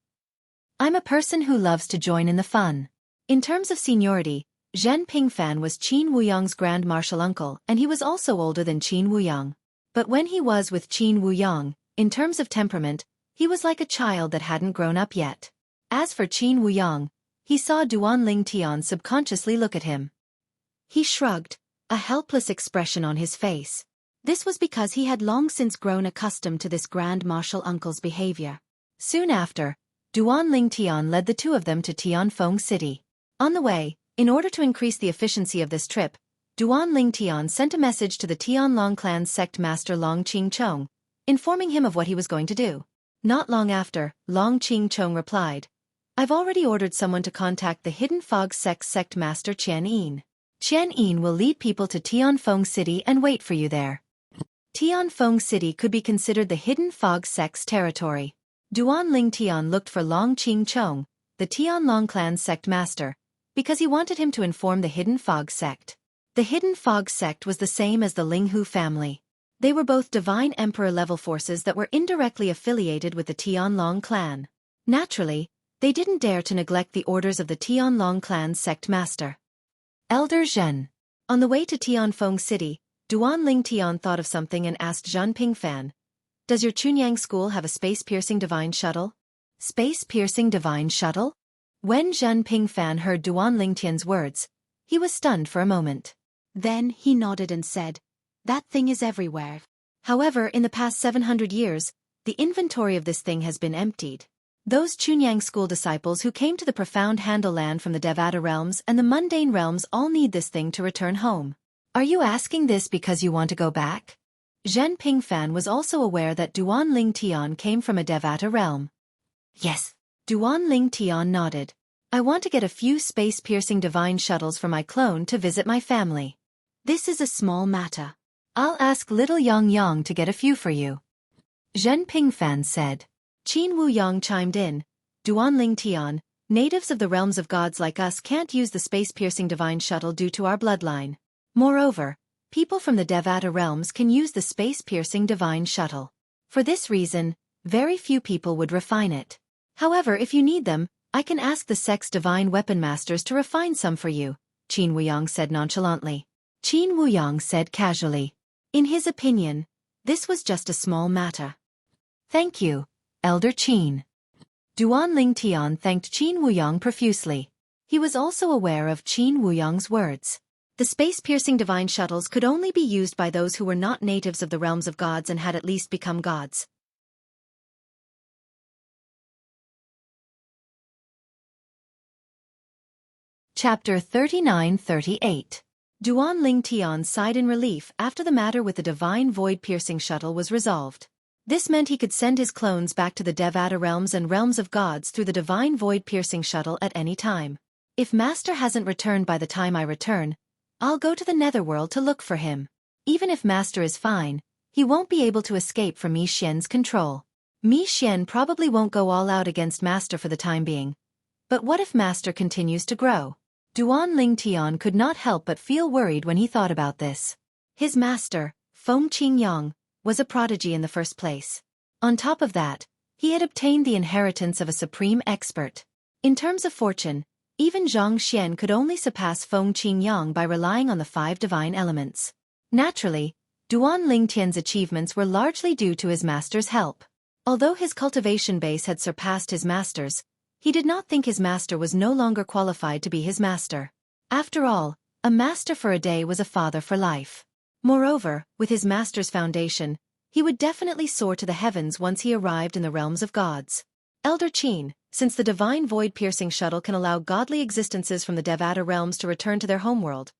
I'm a person who loves to join in the fun. In terms of seniority, Zhen Pingfan was Qin Wuyang's grand martial uncle, and he was also older than Qin Wuyang. But when he was with Qin Wuyang, in terms of temperament, he was like a child that hadn't grown up yet. As for Qin Wuyang, he saw Duan Ling Tian subconsciously look at him. He shrugged, a helpless expression on his face. This was because he had long since grown accustomed to this grand martial uncle's behavior. Soon after, Duan Ling Tian led the two of them to Tianfeng City. On the way, in order to increase the efficiency of this trip, Duan Ling Tian sent a message to the Tianlong clan's sect master Long Qingchong, informing him of what he was going to do. Not long after, Long Qingchong replied, I've already ordered someone to contact the Hidden Fog sect master Qian Yin. Qian Yin will lead people to Tianfeng City and wait for you there. Tianfeng City could be considered the Hidden Fog sect's territory. Duan Ling Tian looked for Long Qingchong, the Tianlong clan's sect master, because he wanted him to inform the Hidden Fog sect. The Hidden Fog sect was the same as the Linghu family. They were both divine emperor-level forces that were indirectly affiliated with the Tianlong clan. Naturally, they didn't dare to neglect the orders of the Tianlong clan's sect master. Elder Zhen. On the way to Tianfeng City, Duan Ling Tian thought of something and asked Zhen Pingfan, Does your Chunyang school have a space-piercing divine shuttle? Space-piercing divine shuttle? When Zhen Pingfan heard Duan Ling Tian's words, he was stunned for a moment. Then he nodded and said, That thing is everywhere. However, in the past 700 years, the inventory of this thing has been emptied. Those Chunyang school disciples who came to the profound Handle land from the Devata realms and the mundane realms all need this thing to return home. Are you asking this because you want to go back? Zhen Pingfan was also aware that Duan Ling Tian came from a Devata realm. Yes. Duan Ling Tian nodded. I want to get a few space-piercing divine shuttles for my clone to visit my family. This is a small matter. I'll ask little Yang Yang to get a few for you. Zhen Pingfan said. Qin Wuyang chimed in. Duanling Tian, natives of the realms of gods like us can't use the space-piercing divine shuttle due to our bloodline. Moreover, people from the Devata realms can use the space-piercing divine shuttle. For this reason, very few people would refine it. However, if you need them, I can ask the Sex Divine Weapon Masters to refine some for you, Qin Wuyang said nonchalantly. Qin Wuyang said casually. In his opinion, this was just a small matter. Thank you, Elder Qin. Duanling Tian thanked Qin Wuyang profusely. He was also aware of Qin Wuyang's words. The space-piercing divine shuttles could only be used by those who were not natives of the realms of gods and had at least become gods. Chapter 39-38. Duanling Tian sighed in relief after the matter with the divine void-piercing shuttle was resolved. This meant he could send his clones back to the Devata realms and realms of gods through the divine void-piercing shuttle at any time. If Master hasn't returned by the time I return, I'll go to the Netherworld to look for him. Even if Master is fine, he won't be able to escape from Mi Xian's control. Mi Xian probably won't go all out against Master for the time being. But what if Master continues to grow? Duanling Tian could not help but feel worried when he thought about this. His master, Feng Qingyang, was a prodigy in the first place. On top of that, he had obtained the inheritance of a supreme expert. In terms of fortune, even Zhang Xian could only surpass Feng Qingyang by relying on the 5 divine elements. Naturally, Duanling Tian's achievements were largely due to his master's help. Although his cultivation base had surpassed his master's, he did not think his master was no longer qualified to be his master. After all, a master for a day was a father for life. Moreover, with his master's foundation, he would definitely soar to the heavens once he arrived in the realms of gods. Elder Qin, since the divine void-piercing shuttle can allow godly existences from the Devata realms to return to their homeworld,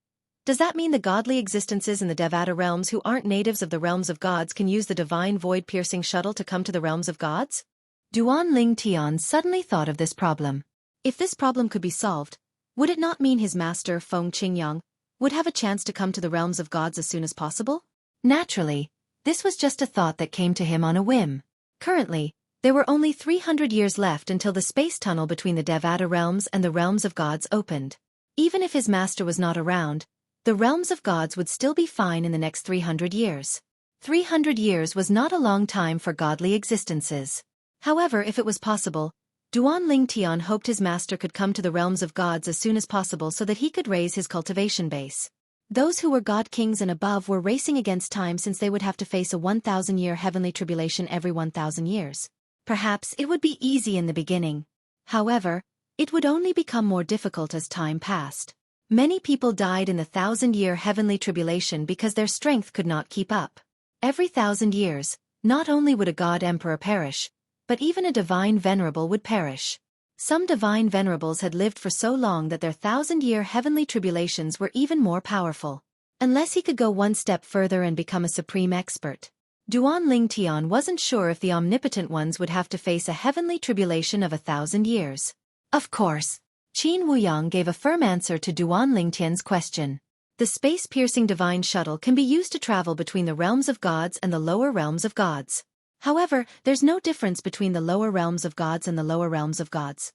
does that mean the godly existences in the Devata realms who aren't natives of the realms of gods can use the divine void-piercing shuttle to come to the realms of gods? Duanling Tian suddenly thought of this problem. If this problem could be solved, would it not mean his master, Feng Qingyang, would have a chance to come to the realms of gods as soon as possible? Naturally, this was just a thought that came to him on a whim. Currently, there were only 300 years left until the space tunnel between the Devata realms and the realms of gods opened. Even if his master was not around, the realms of gods would still be fine in the next 300 years. 300 years was not a long time for godly existences. However, if it was possible, Duanling Tian hoped his master could come to the realms of gods as soon as possible so that he could raise his cultivation base. Those who were god kings and above were racing against time since they would have to face a 1,000-year heavenly tribulation every 1,000 years. Perhaps it would be easy in the beginning. However, it would only become more difficult as time passed. Many people died in the 1,000-year heavenly tribulation because their strength could not keep up. Every 1,000 years, not only would a god emperor perish, but even a divine venerable would perish. Some divine venerables had lived for so long that their 1,000-year heavenly tribulations were even more powerful. Unless he could go one step further and become a supreme expert. Duanling Tian wasn't sure if the omnipotent ones would have to face a heavenly tribulation of 1,000 years. Of course. Qin Wuyang gave a firm answer to Duanling Tian's question. The space-piercing divine shuttle can be used to travel between the realms of gods and the lower realms of gods. However, there's no difference between the lower realms of gods and the lower realms of gods.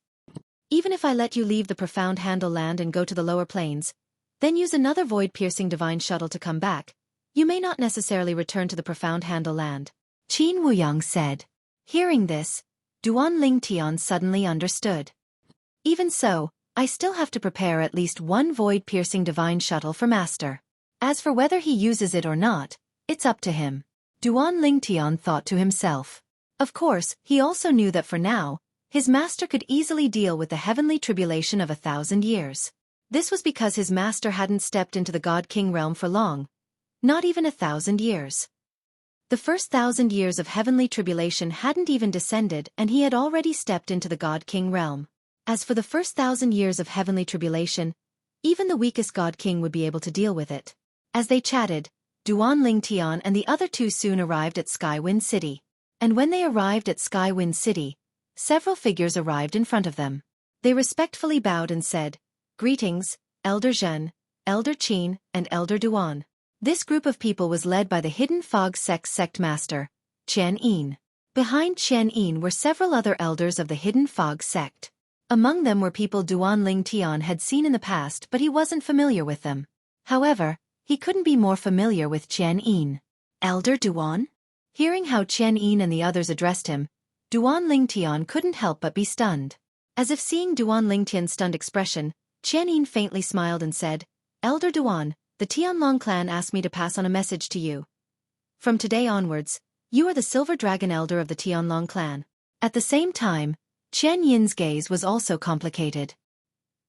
Even if I let you leave the profound handle land and go to the lower planes, then use another void-piercing divine shuttle to come back, you may not necessarily return to the profound handle land. Qin Wuyang said. Hearing this, Duanling Tian suddenly understood. Even so, I still have to prepare at least one void-piercing divine shuttle for Master. As for whether he uses it or not, it's up to him. Duanling Tian thought to himself. Of course, he also knew that for now, his master could easily deal with the heavenly tribulation of 1,000 years. This was because his master hadn't stepped into the God-King realm for long, not even 1,000 years. The first 1,000 years of heavenly tribulation hadn't even descended and he had already stepped into the God-King realm. As for the first 1,000 years of heavenly tribulation, even the weakest God-King would be able to deal with it. As they chatted, Duanling Tian and the other two soon arrived at Skywind City. And when they arrived at Skywind City, several figures arrived in front of them. They respectfully bowed and said, "Greetings, Elder Zhen, Elder Qin, and Elder Duan." This group of people was led by the Hidden Fog sect master, Qian Yin. Behind Qian Yin were several other elders of the Hidden Fog sect. Among them were people Duan Ling Tian had seen in the past, but he wasn't familiar with them. However, he couldn't be more familiar with Qian Yin. Elder Duan? Hearing how Qian Yin and the others addressed him, Duan Ling Tian couldn't help but be stunned. As if seeing Duan Ling Tian's stunned expression, Qian Yin faintly smiled and said, "Elder Duan, the Tianlong clan asked me to pass on a message to you. From today onwards, you are the Silver Dragon Elder of the Tianlong clan." At the same time, Qian Yin's gaze was also complicated.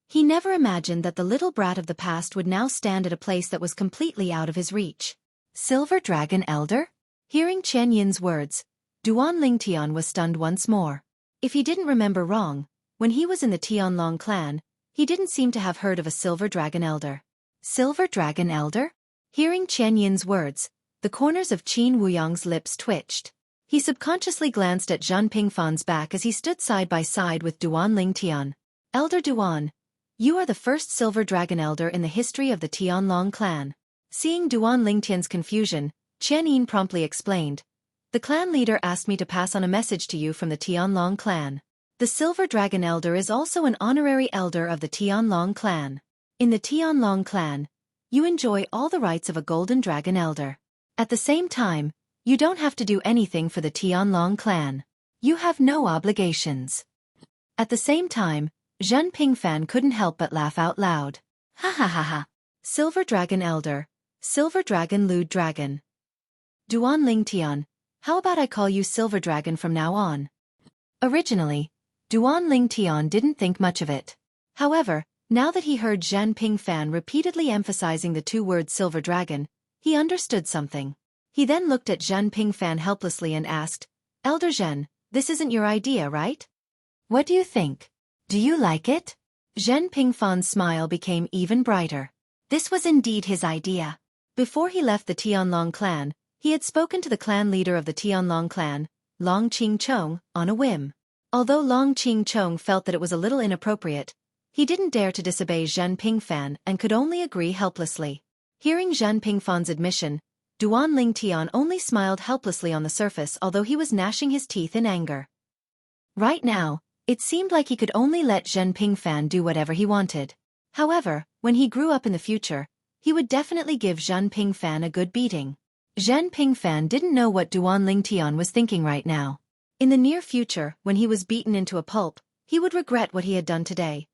He never imagined that the little brat of the past would now stand at a place that was completely out of his reach. Silver Dragon Elder? Hearing Qian Yin's words, Duan Ling Tian was stunned once more. If he didn't remember wrong, when he was in the Tianlong clan, he didn't seem to have heard of a Silver Dragon Elder. Silver Dragon Elder? Hearing Qian Yin's words, the corners of Qin Wuyang's lips twitched. He subconsciously glanced at Zhan Pingfan's back as he stood side by side with Duan Ling Tian. Elder Duan, you are the first Silver Dragon Elder in the history of the Tianlong clan. Seeing Duan Ling Tian's confusion, Qian Yin promptly explained, "The clan leader asked me to pass on a message to you from the Tianlong clan. The Silver Dragon Elder is also an honorary elder of the Tianlong clan. In the Tianlong clan, you enjoy all the rights of a Golden Dragon Elder. At the same time, you don't have to do anything for the Tianlong clan. You have no obligations." At the same time, Zhan Pingfan couldn't help but laugh out loud. "Ha ha ha ha. Silver Dragon Elder, Silver Dragon Lewd Dragon. Duan Ling Tian, how about I call you Silver Dragon from now on?" Originally, Duan Ling Tian didn't think much of it. However, now that he heard Zhan Pingfan repeatedly emphasizing the two words Silver Dragon, he understood something. He then looked at Zhan Pingfan helplessly and asked, "Elder Zhen, this isn't your idea, right? What do you think? Do you like it?" Zhen Pingfan's smile became even brighter. This was indeed his idea. Before he left the Tianlong clan, he had spoken to the clan leader of the Tianlong clan, Long Qing Chong, on a whim. Although Long Qing Chong felt that it was a little inappropriate, he didn't dare to disobey Zhan Pingfan and could only agree helplessly. Hearing Zhan Pingfan's admission, Duan Ling Tian only smiled helplessly on the surface, although he was gnashing his teeth in anger. Right now, it seemed like he could only let Zhan Pingfan do whatever he wanted. However, when he grew up in the future, he would definitely give Zhan Pingfan a good beating. Zhan Pingfan didn't know what Duan Ling Tian was thinking right now. In the near future, when he was beaten into a pulp, he would regret what he had done today.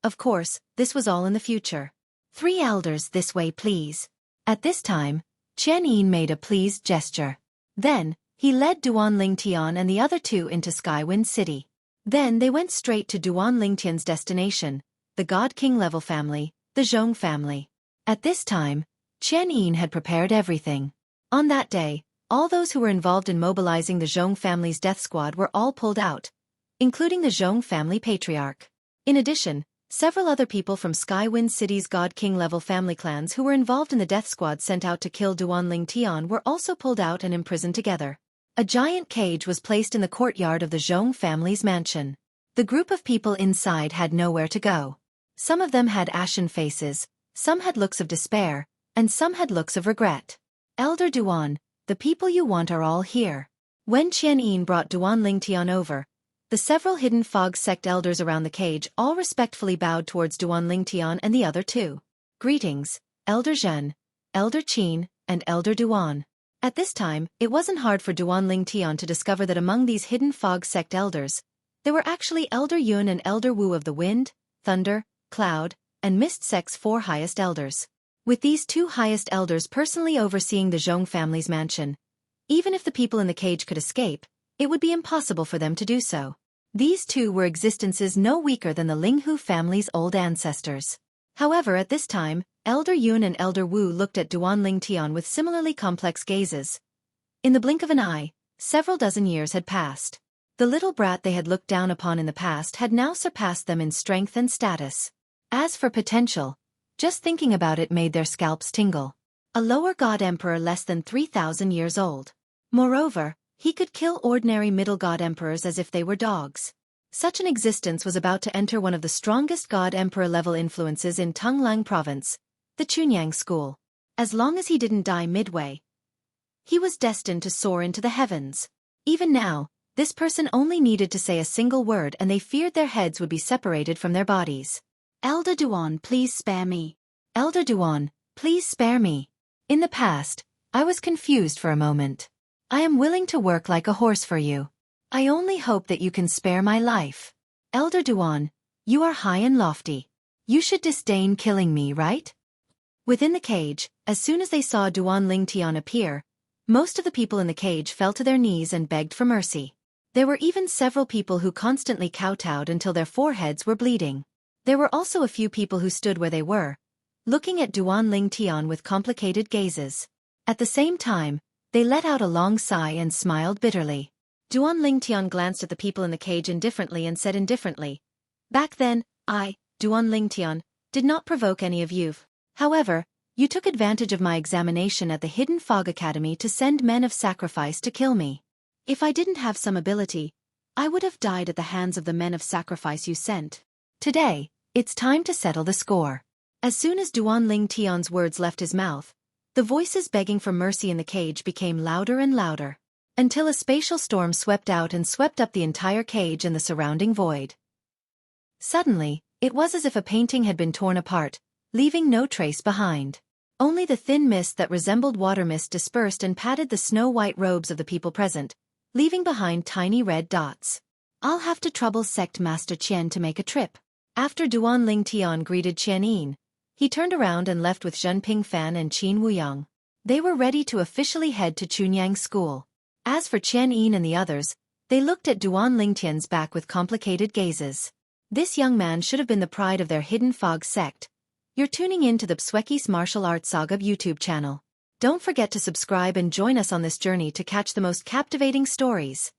Of course, this was all in the future. "3 elders this way, please." At this time, Qian Yin made a pleased gesture. Then, he led Duan Ling Tian and the other two into Skywind City. Then they went straight to Duan Ling Tian's destination, the God King level family, the Zhong family. At this time, Qian Yin had prepared everything. On that day, all those who were involved in mobilizing the Zhong family's death squad were all pulled out, including the Zhong family patriarch. In addition, several other people from Skywind City's God King level family clans who were involved in the death squad sent out to kill Duan Ling Tian were also pulled out and imprisoned together. A giant cage was placed in the courtyard of the Zhong family's mansion. The group of people inside had nowhere to go. Some of them had ashen faces, some had looks of despair, and some had looks of regret. "Elder Duan, the people you want are all here." When Qian Yin brought Duan Ling Tian over, the several Hidden Fog sect elders around the cage all respectfully bowed towards Duan Ling Tian and the other two. "Greetings, Elder Zhen, Elder Qin, and Elder Duan." At this time, it wasn't hard for Duan Ling Tian to discover that among these Hidden Fog sect elders, there were actually Elder Yun and Elder Wu of the Wind, Thunder, Cloud, and Mist sect's 4 highest elders. With these 2 highest elders personally overseeing the Zhong family's mansion, even if the people in the cage could escape, it would be impossible for them to do so. These 2 were existences no weaker than the Linghu family's old ancestors. However, at this time, Elder Yun and Elder Wu looked at Duan Ling Tian with similarly complex gazes. In the blink of an eye, several dozen years had passed. The little brat they had looked down upon in the past had now surpassed them in strength and status. As for potential, just thinking about it made their scalps tingle. A lower god emperor less than 3,000 years old. Moreover, he could kill ordinary middle god emperors as if they were dogs. Such an existence was about to enter one of the strongest god emperor level influences in Tunglang province, the Chunyang school. As long as he didn't die midway, he was destined to soar into the heavens. Even now, this person only needed to say a single word and they feared their heads would be separated from their bodies. Elder Duan, please spare me. Elder Duan, please spare me. In the past, I was confused for a moment. I am willing to work like a horse for you. I only hope that you can spare my life. Elder Duan, you are high and lofty. You should disdain killing me, right? Within the cage, as soon as they saw Duan Lingtian appear, most of the people in the cage fell to their knees and begged for mercy. There were even several people who constantly kowtowed until their foreheads were bleeding. There were also a few people who stood where they were, looking at Duan Lingtian with complicated gazes. At the same time, they let out a long sigh and smiled bitterly. Duan Lingtian glanced at the people in the cage indifferently and said indifferently, "Back then, I, Duan Lingtian, did not provoke any of you. However, you took advantage of my examination at the Hidden Fog Academy to send men of sacrifice to kill me. If I didn't have some ability, I would have died at the hands of the men of sacrifice you sent. Today, it's time to settle the score." As soon as Duan Lingtian's words left his mouth, the voices begging for mercy in the cage became louder and louder, until a spatial storm swept out and swept up the entire cage and the surrounding void. Suddenly, it was as if a painting had been torn apart, leaving no trace behind. Only the thin mist that resembled water mist dispersed and padded the snow-white robes of the people present, leaving behind tiny red dots. "I'll have to trouble Sect Master Qian to make a trip." After Duan Lingtian greeted Qian Yin, he turned around and left with Zhenping Fan and Qin Wuyang. They were ready to officially head to Chunyang School. As for Qian Yin and the others, they looked at Duan Lingtian's back with complicated gazes. This young man should have been the pride of their Hidden Fog sect. You're tuning in to the Xueqi's Martial Arts Saga YouTube channel. Don't forget to subscribe and join us on this journey to catch the most captivating stories.